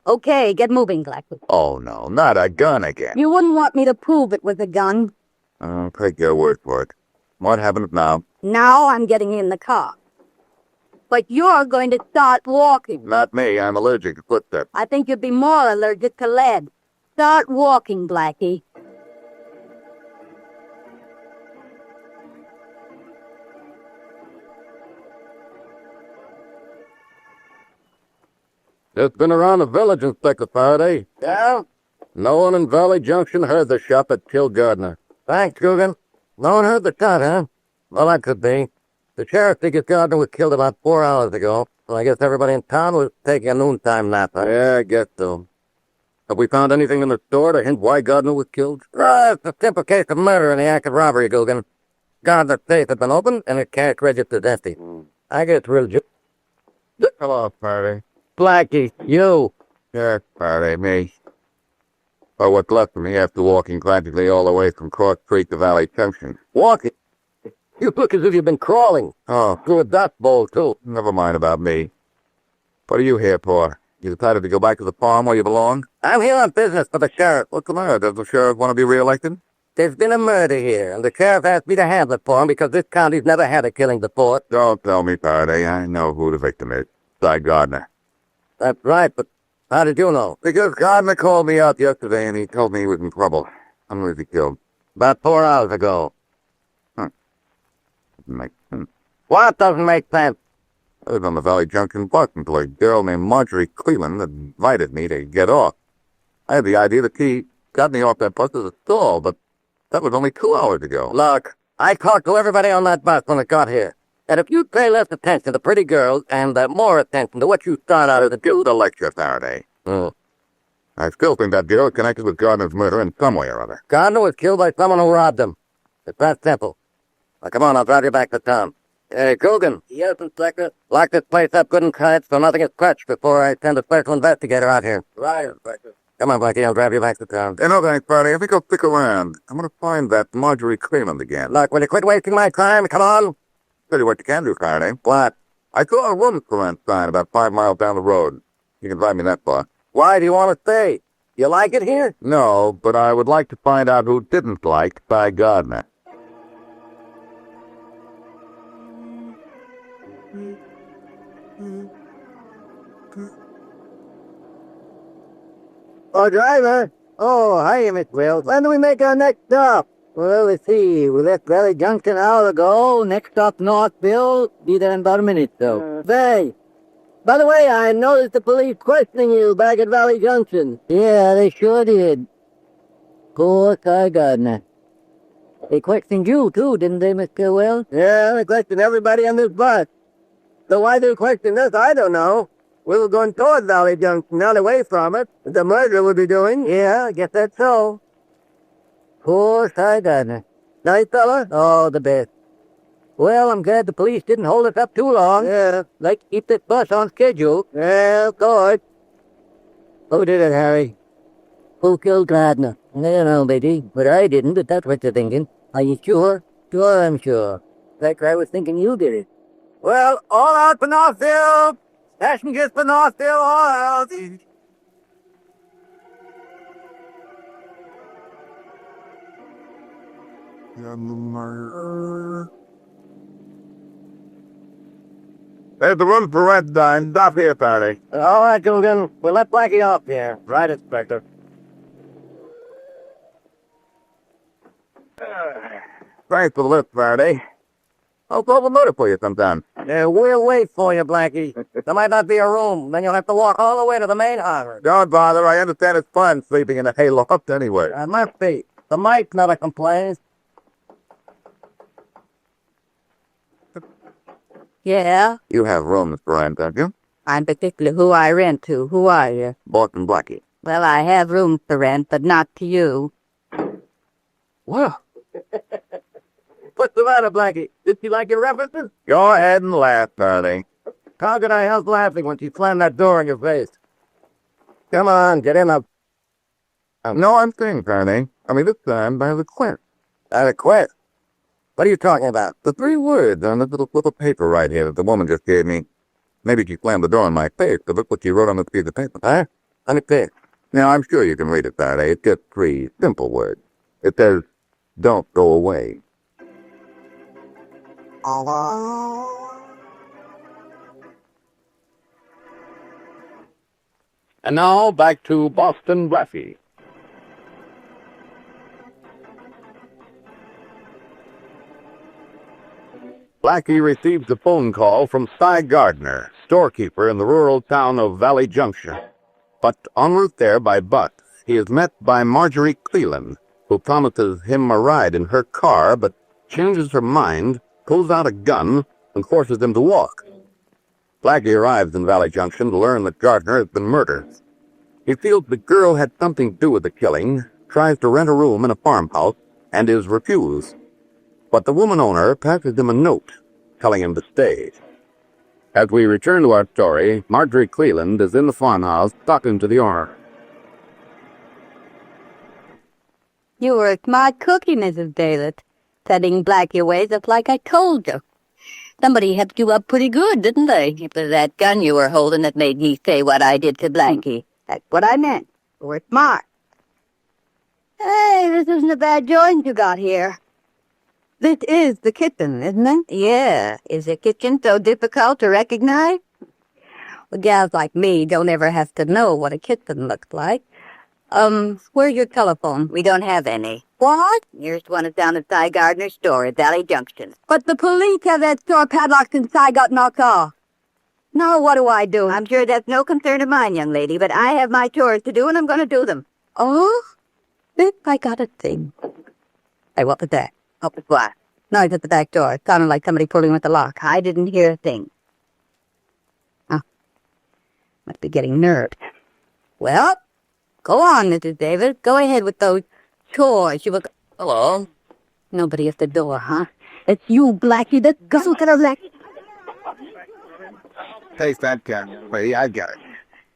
Okay, get moving, Blackie. Oh, no, not a gun again. You wouldn't want me to prove it with a gun. I'll take your word for it. What happens now? Now I'm getting in the car. But you're going to start walking. Not me. I'm allergic to footsteps. I think you'd be more allergic to lead. Start walking, Blackie. Just been around the village, Inspector Faraday. Yeah? No one in Valley Junction heard the shot that killed Gardner. Thanks, Coogan. No one heard the shot, huh? Well, that could be. The sheriff figures Gardner was killed about 4 hours ago, so I guess everybody in town was taking a noontime nap, huh? Yeah, I guess so. Have we found anything in the store to hint why Gardner was killed? It's a simple case of murder and the act of robbery, Coogan. Gardner's safe had been opened and his cash registered empty. I guess it's real Hello, Faraday. Blackie, you. Yeah, Faraday, me. Or what's left of me after walking practically all the way from Cross Creek to Valley Junction. Walking? You look as if you've been crawling. Oh, through a dust bowl, too. Never mind about me. What are you here for? You decided to go back to the farm where you belong? I'm here on business for the sheriff. What's the matter? Does the sheriff want to be reelected? There's been a murder here, and the sheriff asked me to handle it for him because this county's never had a killing before. Don't tell me, Faraday. I know who the victim is. Cy Gardner. That's right, but how did you know? Because Gardner called me out yesterday and he told me he was in trouble. When was he killed? About 4 hours ago. Doesn't make sense. What doesn't make sense? I was on the Valley Junction bus until a girl named Marjorie Cleland invited me to get off. I had the idea that she got me off that bus as a stall, but that was only 2 hours ago. Look, I talked to everybody on that bus when it got here. And if you'd pay less attention to pretty girls and more attention to what you start out to do... The lecture, Faraday. I still think that girl is connected with Gardner's murder in some way or other. Gardner was killed by someone who robbed him. It's that simple. Now, come on, I'll drive you back to town. Hey, Coogan. Yes, Inspector? Lock this place up good and tight so nothing is touched before I send a special investigator out here. Right, Inspector. Come on, Blackie, I'll drive you back to town. No thanks, Faraday. I think I'll stick around. I'm going to find that Marjorie Cleveland again. Look, will you quit wasting my time? Come on. Tell you what you can do, Faraday. What? I saw a room for rent sign about 5 miles down the road. You can drive me that far. Why do you want to stay? You like it here? No, but I would like to find out who didn't like Ty Gardner. Oh, driver. Oh, hi, Miss Wells. When do we make our next stop? Well, let's see. We left Valley Junction an hour ago. Next stop, Northville. Be there in about a minute, though. Say, by the way, I noticed the police questioning you back at Valley Junction. Yeah, they sure did. Poor Ty Gardner. They questioned you, too, didn't they, Mr. Wells? Yeah, they questioned everybody on this bus. So why they questioned us, I don't know. We were going toward Valley Junction, not away from it. The murderer would be doing. Yeah, I guess that's so. Poor Ty Gardner. Nice fella? Oh, the best. Well, I'm glad the police didn't hold us up too long. Yeah. Like to keep this bus on schedule. Yeah, of course. Who did it, Harry? Who killed Gardner? I don't know, Betty. But I didn't, but that's what you're thinking. Are you sure? Sure, I'm sure. In fact, I was thinking you did it. Well, all out for Northville! Passengers for Northville, all out! There's the room for rent dime. Stop here, Faraday. All right, Dugan. We'll let Blackie off here. Right, Inspector. Thanks for the lift, Faraday. I'll solve a murder for you sometime. We'll wait for you, Blackie. There might not be a room. Then you'll have to walk all the way to the main hangar. Don't bother. I understand it's fun sleeping in a hayloft anyway. It must be. The mate never complains. Yeah, You have rooms for rent, don't you? I'm particular who I rent to. Who are you? Boston Blackie. Well, I have rooms to rent, but not to you. Well, What's the matter, Blackie? Did she like your references? go ahead and laugh, Faraday. How could I help laughing when she slammed that door in your face? Come on, get in up. No, I'm saying, Faraday. I mean, this time by request. By request? What are you talking about? The 3 words on this little slip of paper right here that the woman just gave me. Maybe she slammed the door in my face, but look what she wrote on this piece of paper. Huh? On the page. Now, I'm sure you can read it, Faraday. It's just 3 simple words. It says, don't go away. And now back to Boston Blackie. Blackie receives a phone call from Ty Gardner, storekeeper in the rural town of Valley Junction. But en route there by bus, he is met by Marjorie Cleveland, who promises him a ride in her car, but changes her mind, pulls out a gun, and forces him to walk. Blackie arrives in Valley Junction to learn that Gardner has been murdered. He feels the girl had something to do with the killing, tries to rent a room in a farmhouse, and is refused. But the woman owner passes him a note, telling him to stay. As we return to our story, Marjorie Cleveland is in the farmhouse talking to the owner. You were a smart cookie, Mrs. Davis. Setting Blackie away just like I told you. Somebody helped you up pretty good, didn't they? It was that gun you were holding that made me say what I did to Blackie. That's what I meant. You were smart. Hey, this isn't a bad joint you got here. This is the kitchen, isn't it? Yeah. Is the kitchen so difficult to recognize? Well, gals like me don't ever have to know what a kitchen looks like. Where's your telephone? We don't have any. What? Here's one down at Ty Gardner's store at Valley Junction. But the police have that store padlocked since I got knocked off. Now what do I do? I'm sure that's no concern of mine, young lady, but I have my chores to do and I'm going to do them. Oh? Think I got a thing. Hey, what was that? What was what? Noise at the back door. It sounded like somebody pulling with the lock. I didn't hear a thing. Oh. Must be getting nerved. Well, go on, Mrs. Davis. Go ahead with those chores. You were... Hello? Nobody at the door, huh? It's you, Blackie, the guzzler, Blackie. Taste that gun, lady. I got it.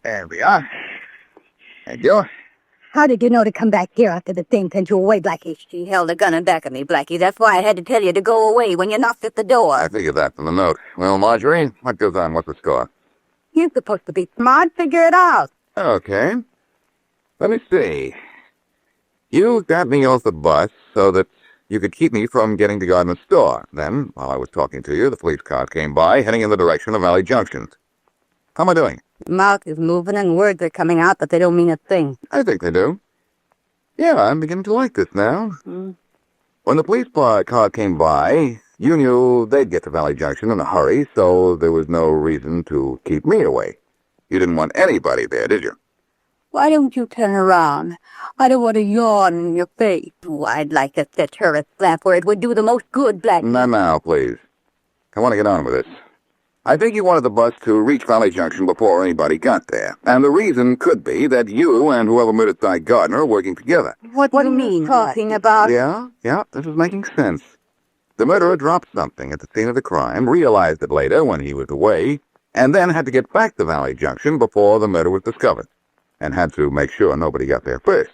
There we are. Thank you. How did you know to come back here after the thing sent you away, Blackie? She held a gun in back of me, Blackie. That's why I had to tell you to go away when you knocked at the door. I figured that from the note. Well, Marjorie, what goes on? What's the score? You're supposed to be smart. Figure it out. Okay. Let me see. You got me off the bus so that you could keep me from getting to Gardner's store. Then, while I was talking to you, the police car came by, heading in the direction of Valley Junction. How am I doing? Mouth is moving and words are coming out, but they don't mean a thing. I think they do. Yeah, I'm beginning to like this now. When the police car came by, you knew they'd get to Valley Junction in a hurry, so there was no reason to keep me away. You didn't want anybody there, did you? Why don't you turn around? I don't want to yawn in your face. Oh, I'd like to set her a slap where it would do the most good, Blackie. Not now, please. I want to get on with it. I think you wanted the bus to reach Valley Junction before anybody got there. And the reason could be that you and whoever murdered Ty Gardner are working together. What do you mean? Talking about? Yeah, this is making sense. The murderer dropped something at the scene of the crime, realized it later when he was away, and then had to get back to Valley Junction before the murder was discovered, and had to make sure nobody got there first.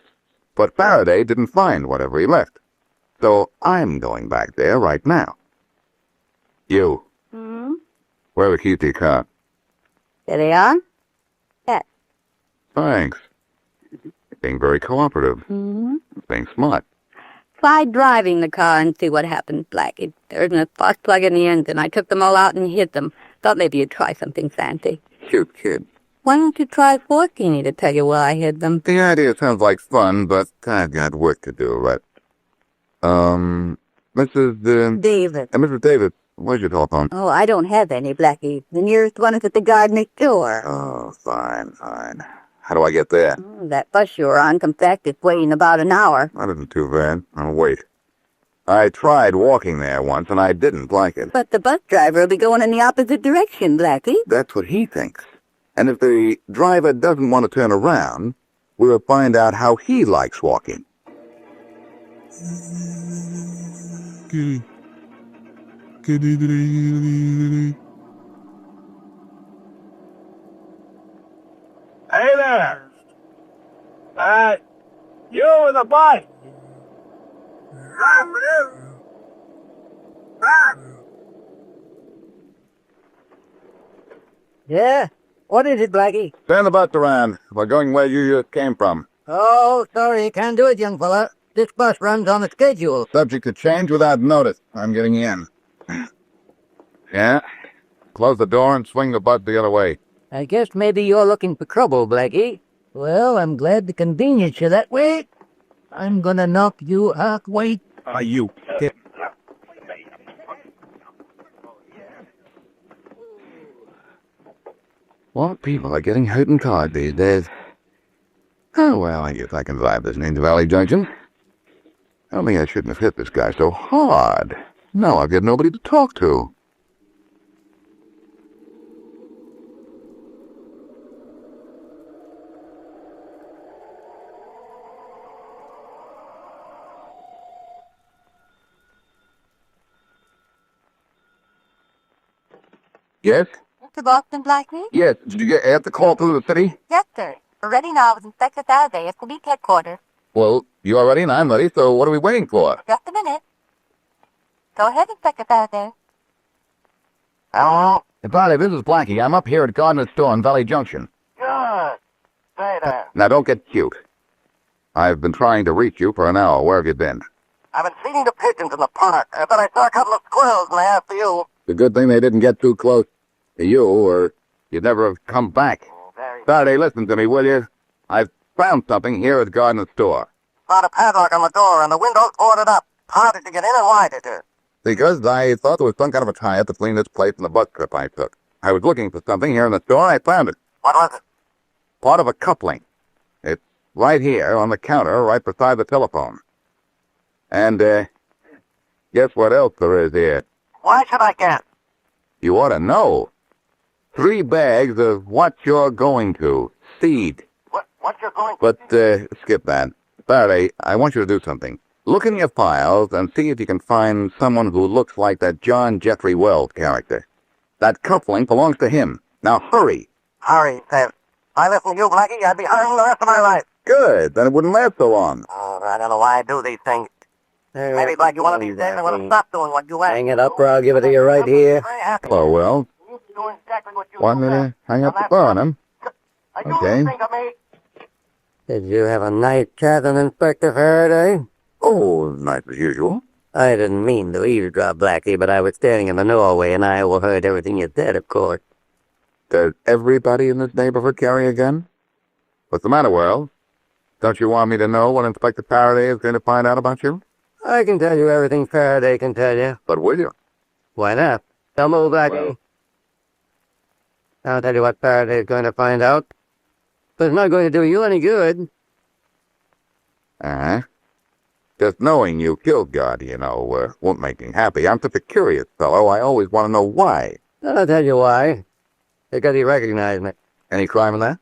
But Faraday didn't find whatever he left. So I'm going back there right now. You. Where are the keys to your car? There they are. Yes. Thanks. Being very cooperative. Being smart. Try driving the car and see what happens, Blackie. There isn't a spark plug in the engine. I took them all out and hid them. Thought maybe you'd try something fancy. Cute kid. Why don't you try forking me to tell you where I hid them? The idea sounds like fun, but I've got work to do, right? Mrs. David. Mrs. David, where's your telephone? Oh, I don't have any, Blackie. The nearest one is at the guard next door. Oh, fine. How do I get there? That bus you're on comes back this way in about an hour. That isn't too bad. I'll wait. I tried walking there once, and I didn't like it. But the bus driver will be going in the opposite direction, Blackie. That's what he thinks. And if the driver doesn't want to turn around, we'll find out how he likes walking. Hey there. You with a bike. Yeah? What is it, Blackie? Turn the bus around. We're going where you came from. Oh, sorry, can't do it, young fella. This bus runs on the schedule. Subject to change without notice. I'm getting in. Yeah? Close the door and swing the bus the other way. I guess maybe you're looking for trouble, Blackie. Well, I'm glad to convenience you that way. I'm gonna knock you halfway. Are you kidding? What people are getting hurt and tired these days. Oh, well, I guess I can drive this into Valley Junction. Only I shouldn't have hit this guy so hard. Now I've got nobody to talk to. Yes? To Boston, Blackie? Yes. Did you get the call through the city? Yes, sir. We're ready now with Inspector Faraday at police headquarters. Well, you are ready and I'm ready, so what are we waiting for? Just a minute. Go ahead, Inspector Faraday. Hello? Buddy, this is Blackie. I'm up here at Gardner's store in Valley Junction. Good. Stay there. Now, don't get cute. I've been trying to reach you for an hour. Where have you been? I've been feeding the pigeons in the park. I thought I saw a couple of squirrels and I asked for you. The good thing they didn't get too close to you, or you'd never have come back. Faraday, listen to me, will you? I've found something here at Gardner's store. Found a padlock on the door and the windows boarded up. How did you get in and why did you? Because I thought there was some kind of a tie-up between this place and the bus trip I took. I was looking for something here in the store and I found it. What was it? Part of a coupling. It's right here on the counter, right beside the telephone. And, guess what else there is here? Why should I guess? You ought to know. 3 bags of what you're going to. Seed. What you're going to... But, skip that. Faraday, I want you to do something. Look in your files and see if you can find someone who looks like that John Jeffrey Wells character. That coupling belongs to him. Now hurry. Hurry, Ted. I listen to you, Blackie, I'd be hurrying the rest of my life. Good. Then it wouldn't last so long. Oh, I don't know why I do these things. Maybe like one of these days I want to stop doing what you ask. Hang it up or I'll give it to you right here. Oh, well. Want me to hang up the phone, huh? Okay. Did you have a nice chat with Inspector Faraday? Oh, nice as usual. I didn't mean to eavesdrop, Blackie, but I was standing in the doorway and I overheard everything you said, of course. Does everybody in this neighborhood carry a gun? What's the matter, Well? Don't you want me to know what Inspector Faraday is going to find out about you? I can tell you everything Faraday can tell you. But will you? Why not? Come over, Blackie. I'll tell you what Faraday's going to find out. But it's not going to do you any good. Uh-huh. Just knowing you killed God, won't make me happy. I'm such a curious fellow. I always want to know why. I'll tell you why. Because he recognized me. Any crime in that?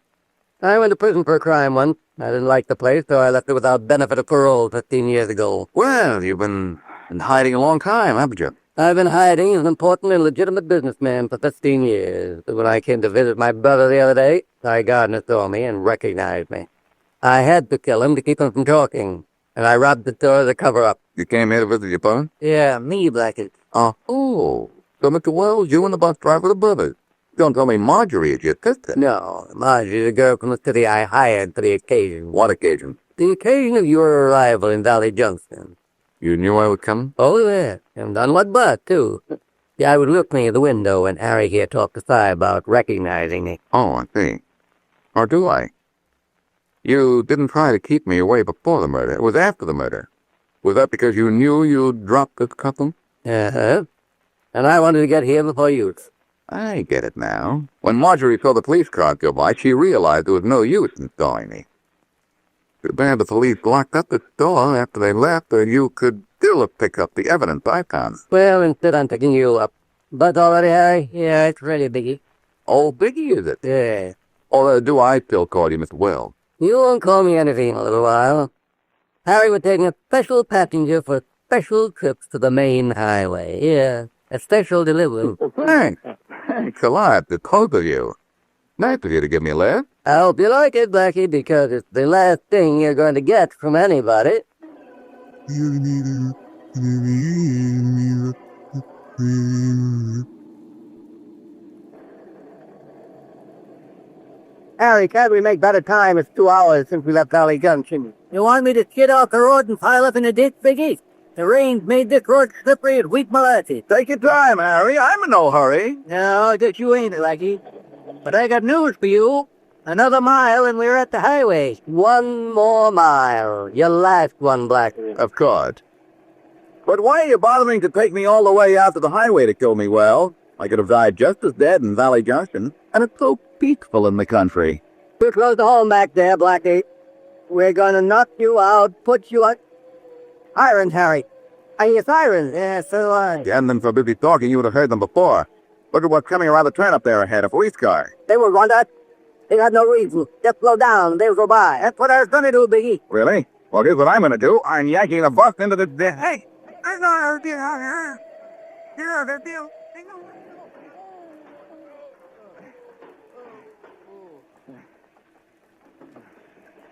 I went to prison for a crime once. I didn't like the place, so I left it without benefit of parole 15 years ago. Well, you've been in hiding a long time, haven't you? I've been hiding as an important and legitimate businessman for 15 years. But when I came to visit my brother the other day, Ty Gardner saw me and recognized me. I had to kill him to keep him from talking, and I robbed the store as a cover-up. You came here to visit your brother? Yeah, me, Blackie. Oh, so Mr. Wells, you and the bus driver are brothers. Don't tell me Marjorie is your sister. No, Marjorie's a girl from the city I hired for the occasion. What occasion? The occasion of your arrival in Valley Junction. You knew I was coming? Oh, yeah, and done what but, too. Yeah, I was looking at the window when Harry here talked to Cy about recognizing me. Oh, I see. Or do I? You didn't try to keep me away before the murder. It was after the murder. Was that because you knew you'd dropped this couple? Uh-huh. And I wanted to get here before you. I get it now. When Marjorie saw the police car go by, she realized there was no use in stalling me. Too bad the police locked up the store after they left, or you could still have picked up the evidence I found. Well, instead I'm picking you up. But already, Harry? Yeah, it's really Biggie. Oh, Biggie, is it? Yeah. Or do I still call you Mr. Wells? You won't call me anything in a little while. Harry, we're taking a special passenger for special trips to the main highway. Yeah, a special delivery. Thanks a lot, the both of you. Nice of you to give me a lift. I hope you like it, Blackie, because it's the last thing you're going to get from anybody. Harry, can't we make better time? It's 2 hours since we left Valley Junction. You want me to skid off the road and pile up in a ditch, Biggie? The rain's made this road slippery as wheat molasses. Take your time, Harry. I'm in no hurry. No, I guess you ain't, Blackie. But I got news for you. Another mile and we're at the highway. One more mile. Your last one, Blackie. Of course. But why are you bothering to take me all the way out to the highway to kill me, Well? I could have died just as dead in Valley Junction, and it's so peaceful in the country. We're close to home back there, Blackie. We're gonna knock you out, put you on... Sirens, Harry. I hear sirens. Yeah, so I... If you hadn't been so busy talking, you would have heard them before. Look at what's coming around the turn up there ahead, a police car. They will run that. They got no reason. Just slow down, they'll go by. That's what I was gonna do, Biggie. Really? Well, here's what I'm gonna do. I'm yanking the bus into the... Hey! I know the deal.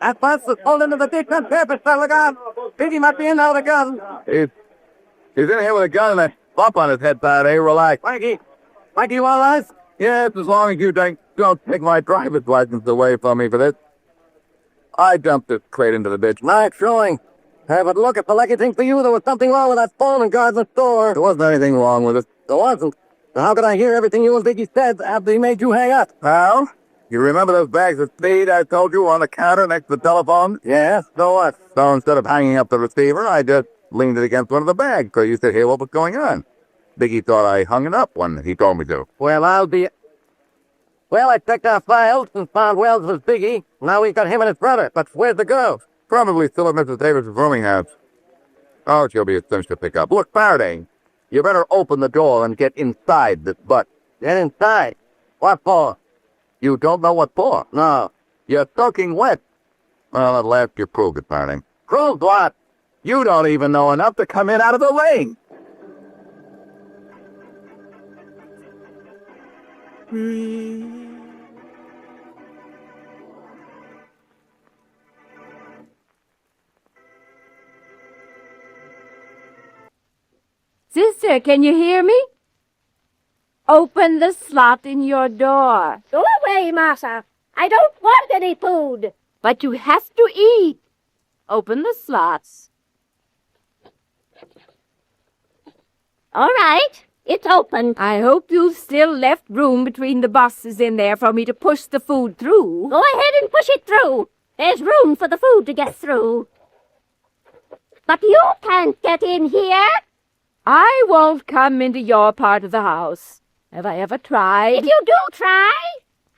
That bus was pulled into the ditch on purpose, fella God. Biggie might be in there with a gun. He's in here with a gun and a bump on his head, Faraday. Relax. Mikey, you want us? Yes, as long as you don't take my driver's license away from me for this. I dumped this crate into the ditch. Nice showing. Hey, but look, if the lucky thing for you, there was something wrong with that phone in Gardner's store. There wasn't anything wrong with it. There wasn't. Now, how could I hear everything you and Biggie said after he made you hang up? Well, you remember those bags of speed I told you were on the counter next to the telephone? Yes, so what? So instead of hanging up the receiver, I just leaned it against one of the bags so you could hear what was going on. Biggie thought I hung it up when he told me to. Well, I checked our files and found Wells was Biggie. Now we've got him and his brother. But where's the girl? Probably still at Mrs. Davis' rooming house. Oh, she'll be a cinch to pick up. Look, Faraday, you better open the door and get inside this butt. Get inside? What for? You don't know what for? No. You're soaking wet. Well, at last you proved it, Faraday. Proved what? You don't even know enough to come in out of the rain. Sister, can you hear me? Open the slot in your door. Go away, Massa. I don't want any food. But you have to eat. Open the slots. All right. It's open. I hope you've still left room between the boxes in there for me to push the food through. Go ahead and push it through. There's room for the food to get through. But you can't get in here. I won't come into your part of the house. Have I ever tried? If you do try,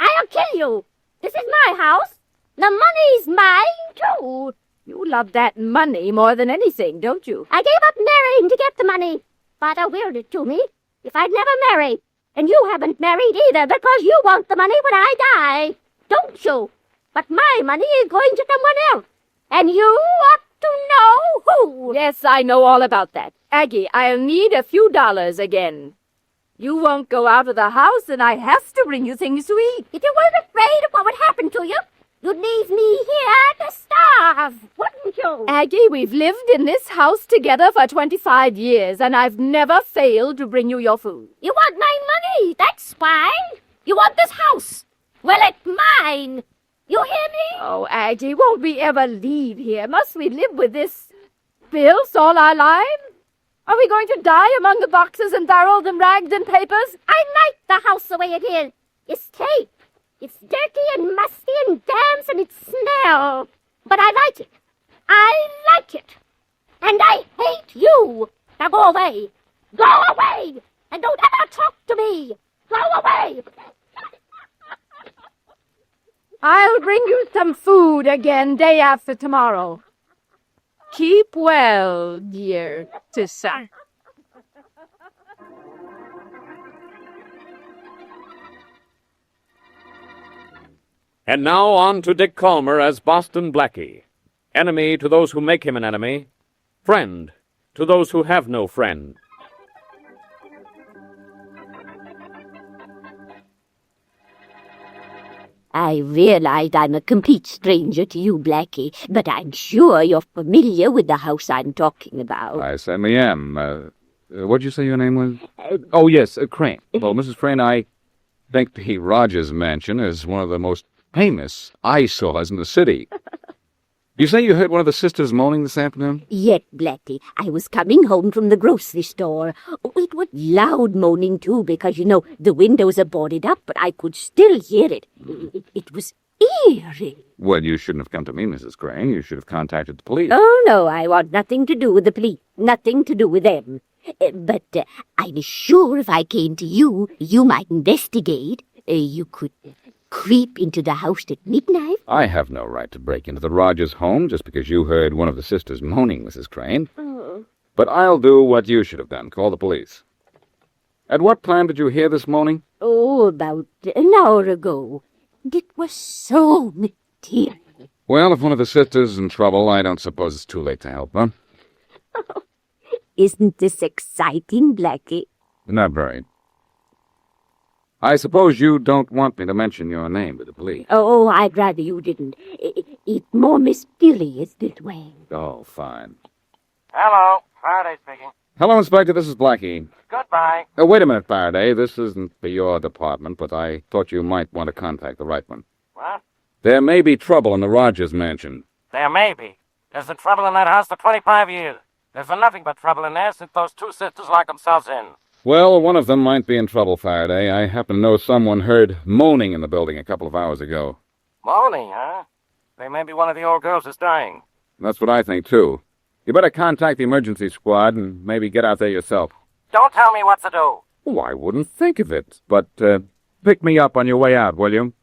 I'll kill you. This is my house. The money's mine, too. You love that money more than anything, don't you? I gave up marrying to get the money. Father willed it to me. If I'd never married, and you haven't married either because you want the money when I die, don't you? But my money is going to someone else, and you ought to know who. Yes, I know all about that. Aggie, I'll need a few dollars again. You won't go out of the house, and I have to bring you things to eat. If you weren't afraid of what would happen to you, you'd leave me here to starve, wouldn't you? Aggie, we've lived in this house together for 25 years, and I've never failed to bring you your food. You want my money, that's fine. You want this house. Well, it's mine. You hear me? Oh, Aggie, won't we ever leave here? Must we live with this filth all our lives? Are we going to die among the boxes and barrels and rags and papers? I like the house the way it is. It's safe. It's dirty and musty and damp and it smells. But I like it. I like it. And I hate you. Now go away. Go away. And don't ever talk to me. Go away. I'll bring you some food again day after tomorrow. Keep well, dear sister. And now on to Dick Calmer as Boston Blackie. Enemy to those who make him an enemy. Friend to those who have no friend. I realize I'm a complete stranger to you, Blackie, but I'm sure you're familiar with the house I'm talking about. I certainly am. What'd you say your name was? Oh, yes, Crane. Well, Mrs. Crane, I think the Rogers Mansion is one of the most famous eyesores in the city. You say you heard one of the sisters moaning this afternoon? Yet, Blackie, I was coming home from the grocery store. It was loud moaning, too, because, you know, the windows are boarded up, but I could still hear it. It was eerie. Well, you shouldn't have come to me, Mrs. Crane. You should have contacted the police. Oh, no, I want nothing to do with the police. Nothing to do with them. But I'm sure if I came to you, you might investigate. You could creep into the house at midnight. I have no right to break into the Rogers home just because you heard one of the sisters moaning, Mrs. Crane. Oh. But I'll do what you should have done. Call the police. At what time did you hear this moaning? Oh, about an hour ago. It was so mysterious. Well, if one of the sisters is in trouble, I don't suppose it's too late to help her. Isn't this exciting, Blackie? Not very. I suppose you don't want me to mention your name to the police. Oh, I'd rather you didn't. It's more mysterious this way. Oh, fine. Hello, Faraday speaking. Hello, Inspector. This is Blackie. Goodbye. Wait a minute, Faraday. This isn't for your department, but I thought you might want to contact the right one. What? There may be trouble in the Rogers Mansion. There may be. There's been trouble in that house for 25 years. There's been nothing but trouble in there since those two sisters locked themselves in. Well, one of them might be in trouble, Faraday. I happen to know someone heard moaning in the building a couple of hours ago. Moaning, huh? They may be one of the old girls that's dying. That's what I think, too. You better contact the emergency squad and maybe get out there yourself. Don't tell me what to do. Oh, I wouldn't think of it. But pick me up on your way out, will you?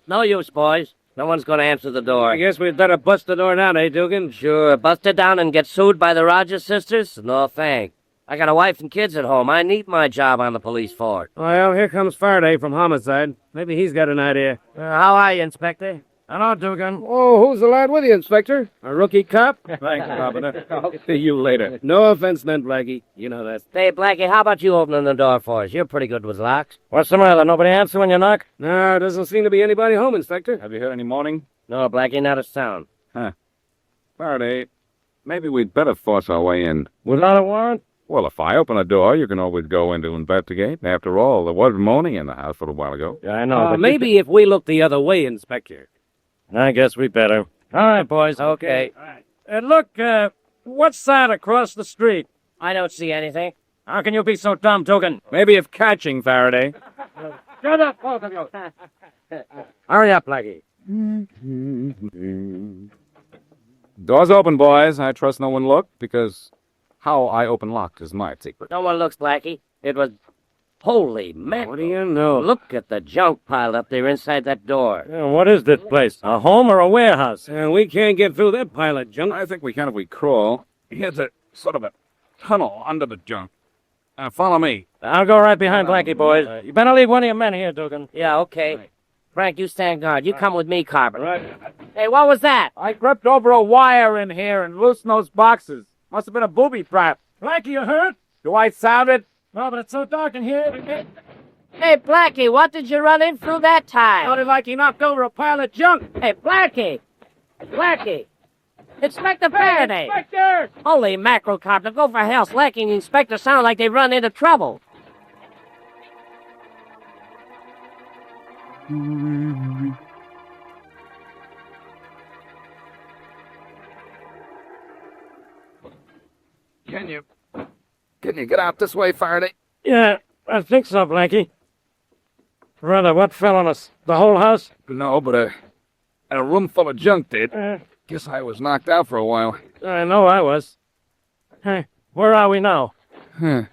No use, boys. No one's going to answer the door. I guess we'd better bust the door down, eh, Dugan? Sure, bust it down and get sued by the Rogers sisters? No, thanks. I got a wife and kids at home. I need my job on the police force. Well, here comes Faraday from Homicide. Maybe he's got an idea. How are you, Inspector? Hello, Dugan. Oh, who's the lad with you, Inspector? A rookie cop? Thanks, Carpenter. I'll see you later. No offense meant, Blackie. You know that. Hey, Blackie, how about you opening the door for us? You're pretty good with locks. What's the matter? Nobody answer when you knock? No, doesn't seem to be anybody home, Inspector. Have you heard any moaning? No, Blackie, not a sound. Huh. Faraday, maybe we'd better force our way in. Without a warrant? Well, if I open a door, you can always go in to investigate. After all, there was moaning in the house a little while ago. Yeah, I know. but Maybe if we look the other way, Inspector. I guess we better. All right, boys. Okay. Look, what's that across the street? I don't see anything. How can you be so dumb, Dugan? Maybe if catching, Faraday. Shut up, both of you. Hurry up, Blackie. Doors open, boys. I trust no one looked, because how I open locks is my secret. No one looks, Blackie. It was... Holy man. What do you know? Look at the junk piled up there inside that door. What is this place? A home or a warehouse? We can't get through that pile of junk. I think we can if we crawl. Here's a sort of a tunnel under the junk. Follow me. I'll go right behind Blackie, boys. You better leave one of your men here, Dugan. Yeah, okay. Right. Frank, you stand guard. You come with me, Carpenter. Right. Hey, what was that? I crept over a wire in here and loosened those boxes. Must have been a booby trap. Blackie, you hurt? Do I sound it? No, but it's so dark in here. Hey, Blackie, what did you run in through that time? Sounded like he knocked over a pile of junk. Hey, Blackie! Blackie! Inspector Faraday! Inspector! Holy mackerel, Carpenter, go for hell. Blackie and the inspector sound like they've run into trouble. Can you get out this way, Faraday? Yeah, I think so, Blackie. Brother, what fell on us? The whole house? No, but a room full of junk did. Guess I was knocked out for a while. I know I was. Hey, where are we now? Huh.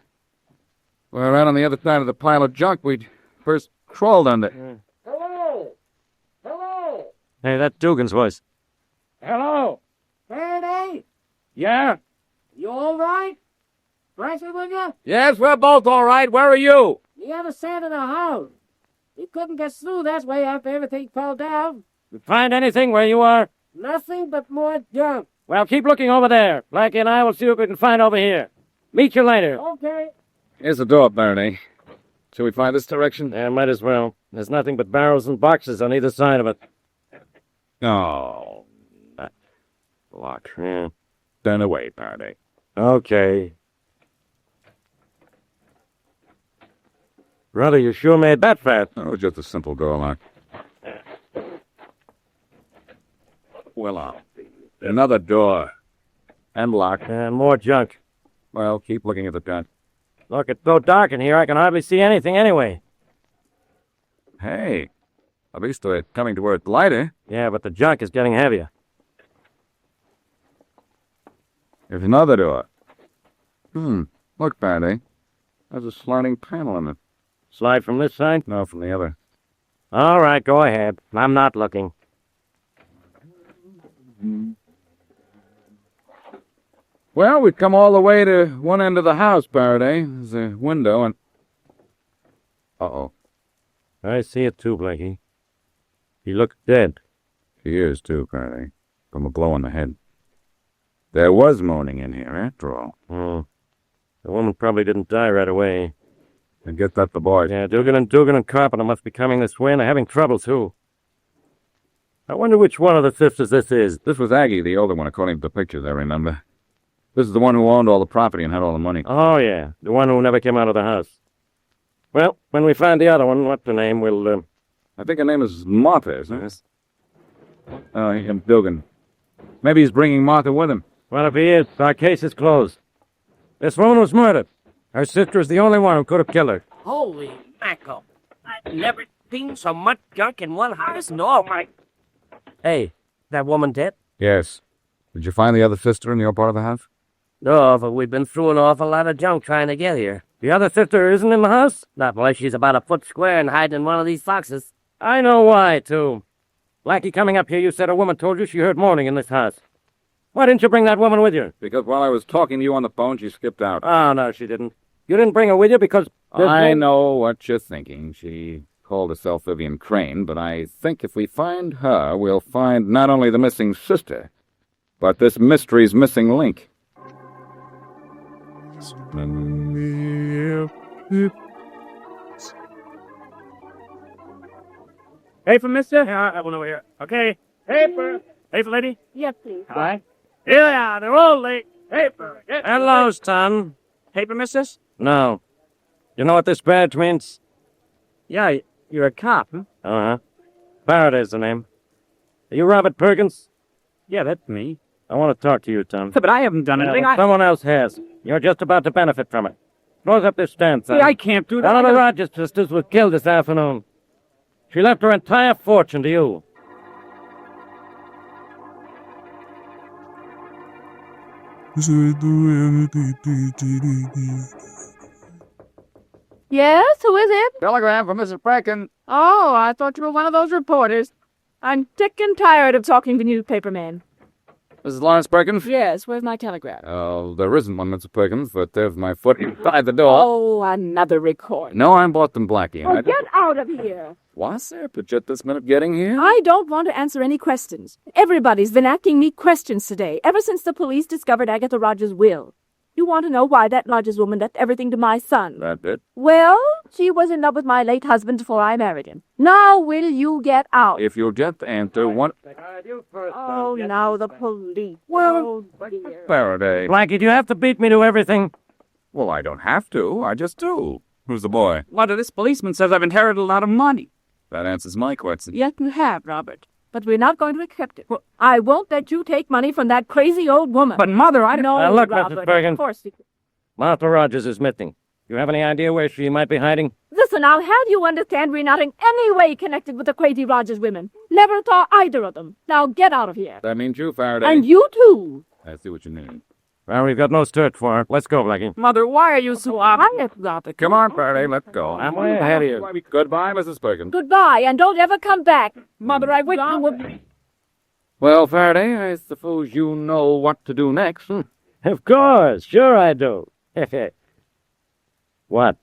We're right on the other side of the pile of junk we'd first crawled under. Hello! Hello! Hey, that's Dugan's voice. Hello! Faraday? Yeah? You all right? Frankie with you? Yes, we're both all right. Where are you? The other side of the house. You couldn't get through that way after everything fell down. You find anything where you are? Nothing but more junk. Well, keep looking over there. Blackie and I will see what we can find over here. Meet you later. Okay. Here's the door, Faraday. Shall we find this direction? Yeah, might as well. There's nothing but barrels and boxes on either side of it. No. Lock. Yeah. Turn away, Faraday. Okay. Brother, you sure made that fast. Oh, just a simple door lock. Well, another door. And locked. And more junk. Well, keep looking at the gun. Look, it's so dark in here, I can hardly see anything anyway. Hey, at least we're coming to where it's lighter. Yeah, but the junk is getting heavier. There's another door. Look, Faraday. There's a sliding panel in it. Slide from this side? No, from the other. All right, go ahead. I'm not looking. Well, we've come all the way to one end of the house, Faraday. There's a window and... Uh-oh. I see it too, Blackie. He looks dead. He is too, Faraday. From a blow on the head. There was moaning in here, after all. Oh. The woman probably didn't die right away. And get that the boys. Yeah, Dugan and Carpenter must be coming this way, and they're having trouble, too. I wonder which one of the sisters this is. This was Aggie, the older one, according to the pictures, I remember. This is the one who owned all the property and had all the money. Oh, yeah. The one who never came out of the house. Well, when we find the other one, what's her name, we'll, I think her name is Martha, isn't it? Oh, him, Dugan. Maybe he's bringing Martha with him. Well, if he is, our case is closed. This woman was murdered. Her sister is the only one who could have killed her. Holy mackerel. I've never seen so much junk in one house in all my... Hey, that woman dead? Yes. Did you find the other sister in your part of the house? No, but we've been through an awful lot of junk trying to get here. The other sister isn't in the house? Not unless she's about a foot square and hiding in one of these boxes. I know why, too. Blackie, coming up here, you said a woman told you she heard moaning in this house. Why didn't you bring that woman with you? Because while I was talking to you on the phone, she skipped out. Oh, no, she didn't. You didn't bring her with you because... I know what you're thinking. She called herself Vivian Crane, but I think if we find her, we'll find not only the missing sister, but this mystery's missing link. Paper, mister? Yeah, I one over here. Okay. Paper. Paper, lady? Yes, please. Hi. Here they are. They're all late. Paper. Hello, son. Paper, missus? No. You know what this badge means? Yeah, you're a cop, huh? Uh-huh. Faraday's the name. Are you Robert Perkins? Yeah, that's me. I want to talk to you, Tom. But I haven't done anything. Someone else has. You're just about to benefit from it. Close up this stand, son. See, I can't do that. One of the Rogers sisters was killed this afternoon. She left her entire fortune to you. Yes, who is it? Telegram from Mrs. Bracken. Oh, I thought you were one of those reporters. I'm sick and tired of talking to newspapermen. Mrs. Lawrence Perkins? Yes, where's my telegram? There isn't one, Mr. Perkins, but there's my foot inside the door. Oh, another record. No, I'm Boston Blackie. Oh, get out of here. What's there, pitch at this minute getting here? I don't want to answer any questions. Everybody's been asking me questions today, ever since the police discovered Agatha Rogers' will. You want to know why that Rogers woman left everything to my son? That bit. Well, she was in love with my late husband before I married him. Now will you get out? If you'll just answer one... Oh, now the police. Well, oh, dear. Faraday. Blackie, do you have to beat me to everything? Well, I don't have to. I just do. Who's the boy? What, this policeman says I've inherited a lot of money. That answers my question. Yes, you have, Robert. But we're not going to accept it. I won't let you take money from that crazy old woman. But, Mother, I don't... No, Look, Robert, Mrs. Bergen. Of course you... Martha Rogers is missing. You have any idea where she might be hiding? Listen, I'll have you understand we're not in any way connected with the crazy Rogers women. Never saw either of them. Now get out of here. That means you, Faraday. And you too. I see what you mean. Well, we've got no search for her. Let's go, Blackie. Mother, why are you so obstinate? Come on, Faraday, let's go. I'm way ahead of you. Goodbye, Mrs. Perkins. Goodbye, and don't ever come back. Mother, I wish you would... Well, Faraday, I suppose you know what to do next. Of course. Sure I do. What?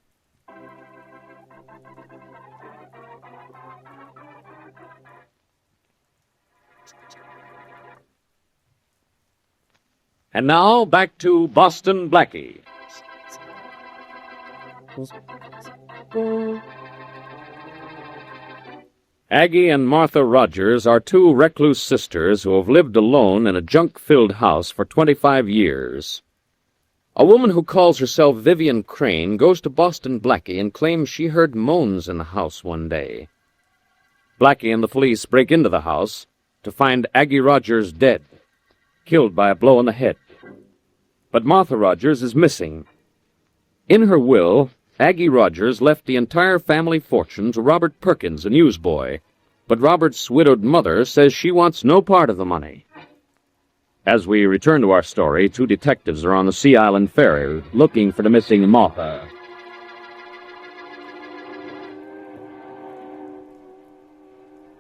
And now, back to Boston Blackie. Aggie and Martha Rogers are two recluse sisters who have lived alone in a junk-filled house for 25 years. A woman who calls herself Vivian Crane goes to Boston Blackie and claims she heard moans in the house one day. Blackie and the police break into the house to find Aggie Rogers dead, killed by a blow on the head. But Martha Rogers is missing. In her will, Aggie Rogers left the entire family fortune to Robert Perkins, a newsboy, but Robert's widowed mother says she wants no part of the money. As we return to our story, two detectives are on the Sea Island ferry looking for the missing Martha.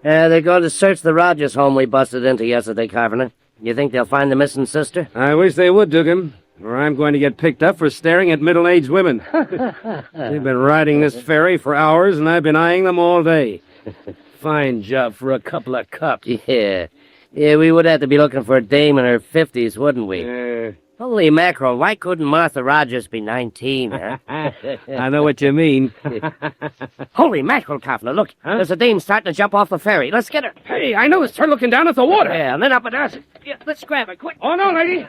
They're going to search the Rogers home we busted into yesterday, Carpenter. You think they'll find the missing sister? I wish they would, Dugan, or I'm going to get picked up for staring at middle-aged women. They've been riding this ferry for hours, and I've been eyeing them all day. Fine job for a couple of cups. Yeah, we would have to be looking for a dame in her 50s, wouldn't we? Holy mackerel, why couldn't Martha Rogers be 19, huh? I know what you mean. Holy mackerel, Carpenter, look, there's a dame starting to jump off the ferry. Let's get her. Hey, I noticed her looking down at the water. Yeah, and then up at us. Yeah, let's grab her, quick. Oh, no, lady.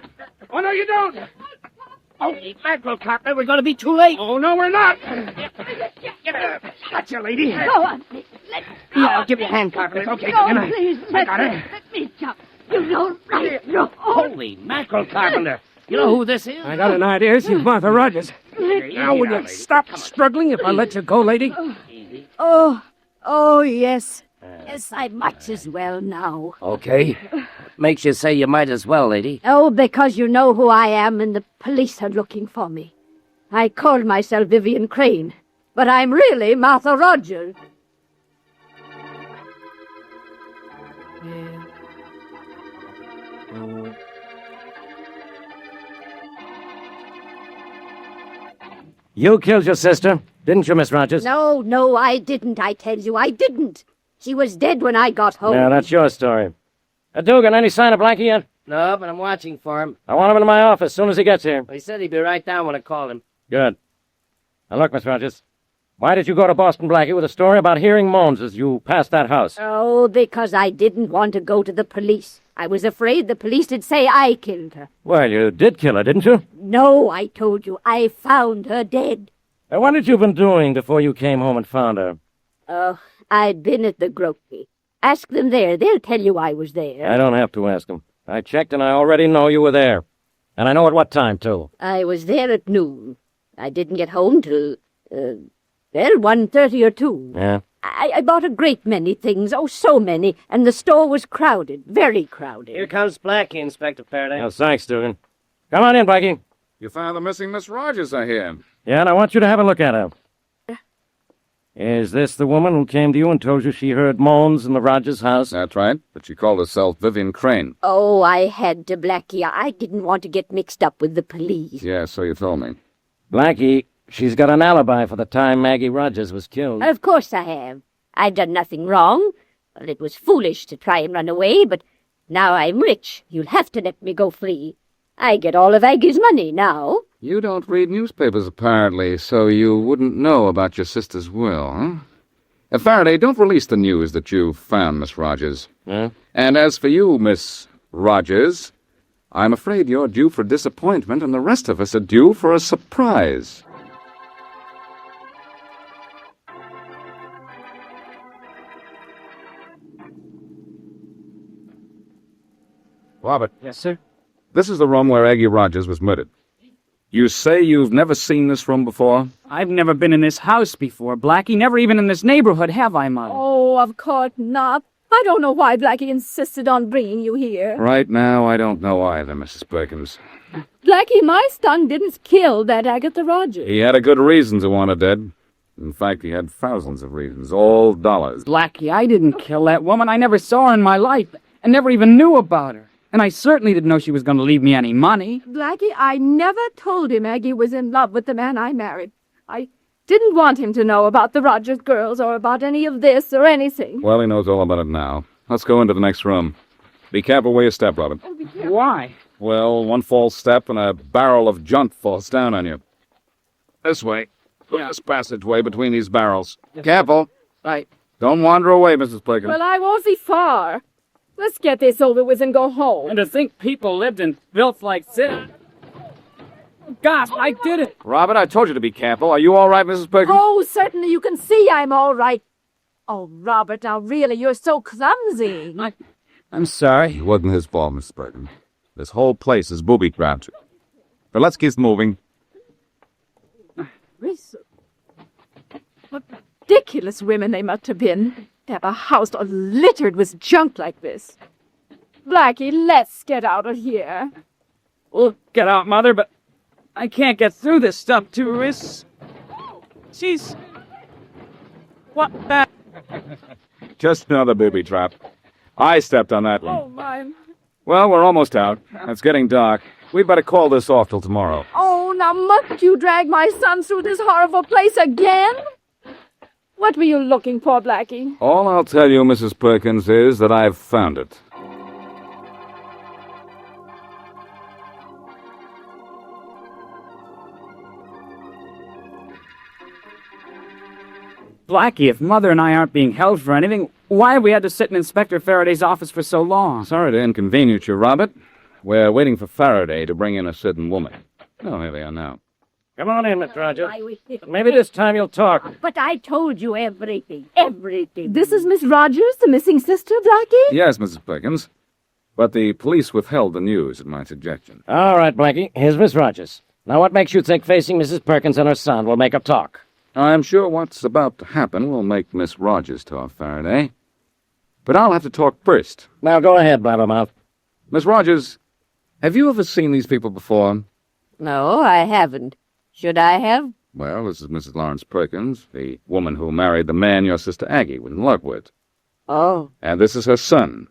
Oh, no, you don't. Holy mackerel, Carpenter, we're going to be too late. Oh, no, we're not. Get her. Gotcha, lady. Go on. Yeah, I'll give you a hand, Carpenter. Okay, No, please. I got her. Let me jump. You don't right. No. Holy mackerel, Carpenter. You know who this is? I got an idea. She's Martha Rogers. Now, will you stop struggling if I let you go, lady? Oh, yes. Yes, I might as well now. Okay. Makes you say you might as well, lady. Oh, because you know who I am and the police are looking for me. I call myself Vivian Crane, but I'm really Martha Rogers. You killed your sister. Didn't you, Miss Rogers? No, I didn't, I tell you, I didn't. She was dead when I got home. Yeah, that's your story. Dugan, any sign of Blackie yet? No, but I'm watching for him. I want him in my office as soon as he gets here. He said he'd be right down when I called him. Good. Now look, Miss Rogers. Why did you go to Boston, Blackie, with a story about hearing moans as you passed that house? Oh, because I didn't want to go to the police. I was afraid the police would say I killed her. Well, you did kill her, didn't you? No, I told you, I found her dead. What had you been doing before you came home and found her? Oh, I'd been at the grocery. Ask them there. They'll tell you I was there. I don't have to ask them. I checked and I already know you were there. And I know at what time, too. I was there at noon. I didn't get home till, 1:30 or 2. Yeah? I bought a great many things, oh, so many, and the store was crowded, very crowded. Here comes Blackie, Inspector Faraday. Oh, thanks, Dugan. Come on in, Blackie. You found the missing Miss Rogers, I hear. Yeah, and I want you to have a look at her. Is this the woman who came to you and told you she heard moans in the Rogers house? That's right, but she called herself Vivian Crane. Oh, I had to, Blackie. I didn't want to get mixed up with the police. Yeah, so you told me. Blackie, she's got an alibi for the time Maggie Rogers was killed. Of course I have. I've done nothing wrong. Well, it was foolish to try and run away, but now I'm rich. You'll have to let me go free. I get all of Aggie's money now. You don't read newspapers, apparently, so you wouldn't know about your sister's will, huh? Faraday, don't release the news that you found Miss Rogers. Huh? And as for you, Miss Rogers, I'm afraid you're due for disappointment, and the rest of us are due for a surprise. Robert. Yes, sir? This is the room where Aggie Rogers was murdered. You say you've never seen this room before? I've never been in this house before, Blackie. Never even in this neighborhood, have I, Mother? Oh, of course not. I don't know why Blackie insisted on bringing you here. Right now, I don't know either, Mrs. Perkins. Blackie, my son didn't kill that Agatha Rogers. He had a good reason to want her dead. In fact, he had thousands of reasons, all dollars. Blackie, I didn't kill that woman. I never saw her in my life, and never even knew about her. And I certainly didn't know she was going to leave me any money. Blackie, I never told him Aggie was in love with the man I married. I didn't want him to know about the Rogers girls or about any of this or anything. Well, he knows all about it now. Let's go into the next room. Be careful where you step, Robert. Why? Well, one false step and a barrel of junk falls down on you. This way. This passageway between these barrels. Careful. Right. Don't wander away, Mrs. Perkins. Well, I won't be far. Let's get this over with and go home. And to think people lived in filth like this. Gosh, I did it. Robert, I told you to be careful. Are you all right, Mrs. Perkins? Oh, certainly. You can see I'm all right. Oh, Robert, now really, you're so clumsy. I'm sorry. It wasn't his fault, Mrs. Perkins. This whole place is booby-trapped. But let's keep moving. What ridiculous women they must have been. To have a house all littered with junk like this. Blackie, let's get out of here. We'll get out, Mother, but I can't get through this stuff to Riss. She's... What the... Just another booby trap. I stepped on that one. Oh, my... Well, we're almost out. It's getting dark. We'd better call this off till tomorrow. Oh, now must you drag my son through this horrible place again? What were you looking for, Blackie? All I'll tell you, Mrs. Perkins, is that I've found it. Blackie, if Mother and I aren't being held for anything, why have we had to sit in Inspector Faraday's office for so long? Sorry to inconvenience you, Robert. We're waiting for Faraday to bring in a certain woman. Oh, here they are now. Come on in, Miss Rogers. Maybe this time you'll talk. But I told you everything. Everything. This is Miss Rogers, the missing sister, Blackie? Yes, Mrs. Perkins. But the police withheld the news at my suggestion. All right, Blackie. Here's Miss Rogers. Now, what makes you think facing Mrs. Perkins and her son will make her talk? I'm sure what's about to happen will make Miss Rogers talk, Faraday. But I'll have to talk first. Now, go ahead, Blabbermouth. Miss Rogers, have you ever seen these people before? No, I haven't. Should I have? Well, this is Mrs. Lawrence Perkins, the woman who married the man your sister Aggie was in love with. Oh. And this is her son.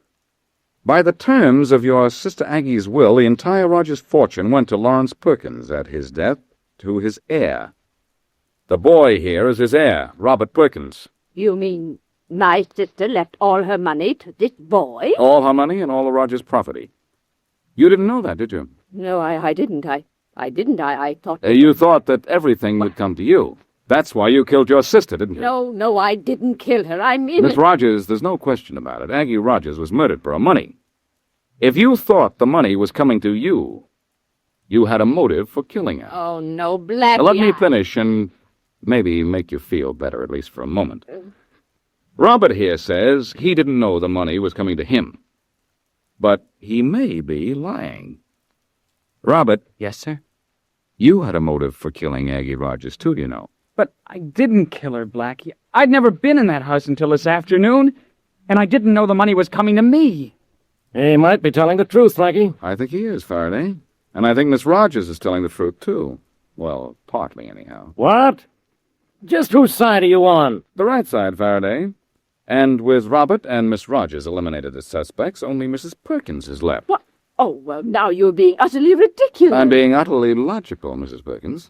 By the terms of your sister Aggie's will, the entire Rogers fortune went to Lawrence Perkins at his death to his heir. The boy here is his heir, Robert Perkins. You mean my sister left all her money to this boy? All her money and all of Roger's property. You didn't know that, did you? No, I didn't. I didn't. I thought... You thought that everything would come to you. That's why you killed your sister, didn't you? No, I didn't kill her. I mean... Miss Rogers, there's no question about it. Aggie Rogers was murdered for her money. If you thought the money was coming to you, you had a motive for killing her. Oh, no, Blackie. Now, let me finish and maybe make you feel better, at least for a moment. Robert here says he didn't know the money was coming to him. But he may be lying. Robert. Yes, sir? You had a motive for killing Aggie Rogers, too, you know. But I didn't kill her, Blackie. I'd never been in that house until this afternoon, and I didn't know the money was coming to me. He might be telling the truth, Blackie. I think he is, Faraday. And I think Miss Rogers is telling the truth, too. Well, partly, anyhow. What? Just whose side are you on? The right side, Faraday. And with Robert and Miss Rogers eliminated as suspects, only Mrs. Perkins is left. What? Oh, well, now you're being utterly ridiculous. I'm being utterly logical, Mrs. Perkins.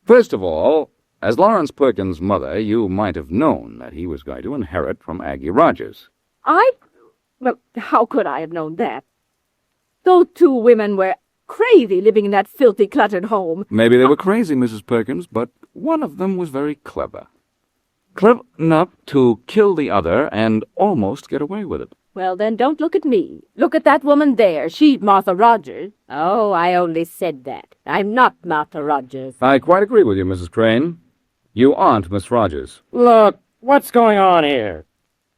First of all, as Lawrence Perkins' mother, you might have known that he was going to inherit from Aggie Rogers. Well, how could I have known that? Those two women were crazy living in that filthy, cluttered home. Maybe they were crazy, Mrs. Perkins, but one of them was very clever. Clever enough to kill the other and almost get away with it. Well, then don't look at me. Look at that woman there. She's Martha Rogers. Oh, I only said that. I'm not Martha Rogers. I quite agree with you, Mrs. Crane. You aren't Miss Rogers. Look, what's going on here?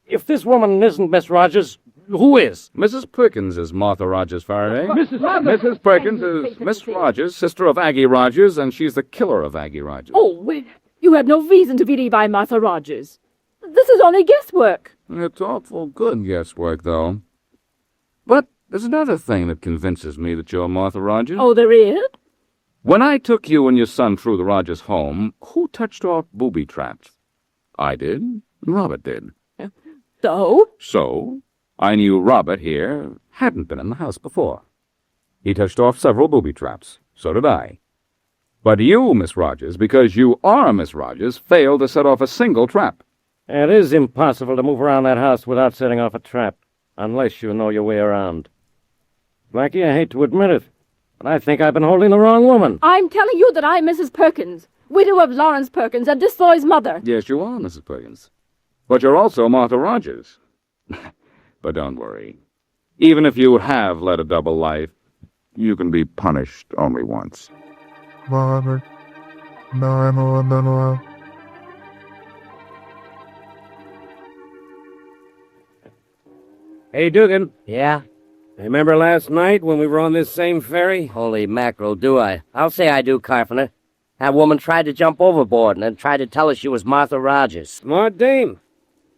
If this woman isn't Miss Rogers, who is? Mrs. Perkins is Martha Rogers, Faraday. Mrs. Perkins is Miss Rogers, sister of Aggie Rogers, and she's the killer of Aggie Rogers. Oh, wait. You have no reason to believe I'm Martha Rogers. This is only guesswork. It's awful good guesswork, though. But there's another thing that convinces me that you're Martha Rogers. Oh, there is? When I took you and your son through the Rogers home, who touched off booby traps? I did, and Robert did. So? So, I knew Robert here hadn't been in the house before. He touched off several booby traps. So did I. But you, Miss Rogers, because you are Miss Rogers, failed to set off a single trap. It is impossible to move around that house without setting off a trap, unless you know your way around. Blackie, I hate to admit it, but I think I've been holding the wrong woman. I'm telling you that I'm Mrs. Perkins, widow of Lawrence Perkins, and this boy's mother. Yes, you are, Mrs. Perkins. But you're also Martha Rogers. But don't worry. Even if you have led a double life, you can be punished only once. Hey, Dugan. Yeah? Remember last night when we were on this same ferry? Holy mackerel, do I? I'll say I do, Carpenter. That woman tried to jump overboard and then tried to tell us she was Martha Rogers. Smart dame.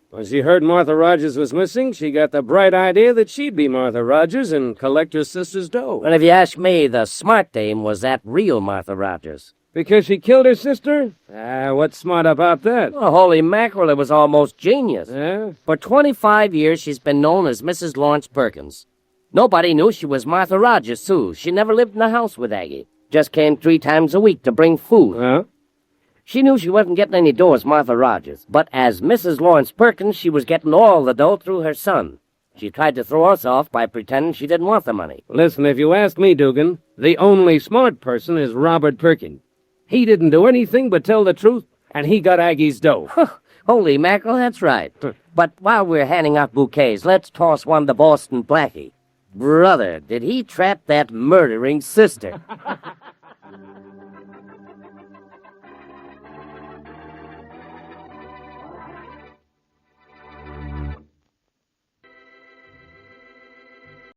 When she heard Martha Rogers was missing, she got the bright idea that she'd be Martha Rogers and collect her sister's dough. Well, if you ask me, the smart dame was that real Martha Rogers. Because she killed her sister? What's smart about that? Well, holy mackerel, it was almost genius. Yeah? For 25 years, she's been known as Mrs. Lawrence Perkins. Nobody knew she was Martha Rogers, too. She never lived in the house with Aggie. Just came 3 times a week to bring food. Huh? She knew she wasn't getting any dough as Martha Rogers, but as Mrs. Lawrence Perkins, she was getting all the dough through her son. She tried to throw us off by pretending she didn't want the money. Listen, if you ask me, Dugan, the only smart person is Robert Perkins. He didn't do anything but tell the truth, and he got Aggie's dough. Holy mackerel, that's right. But while we're handing out bouquets, let's toss one to Boston Blackie. Brother, did he trap that murdering sister?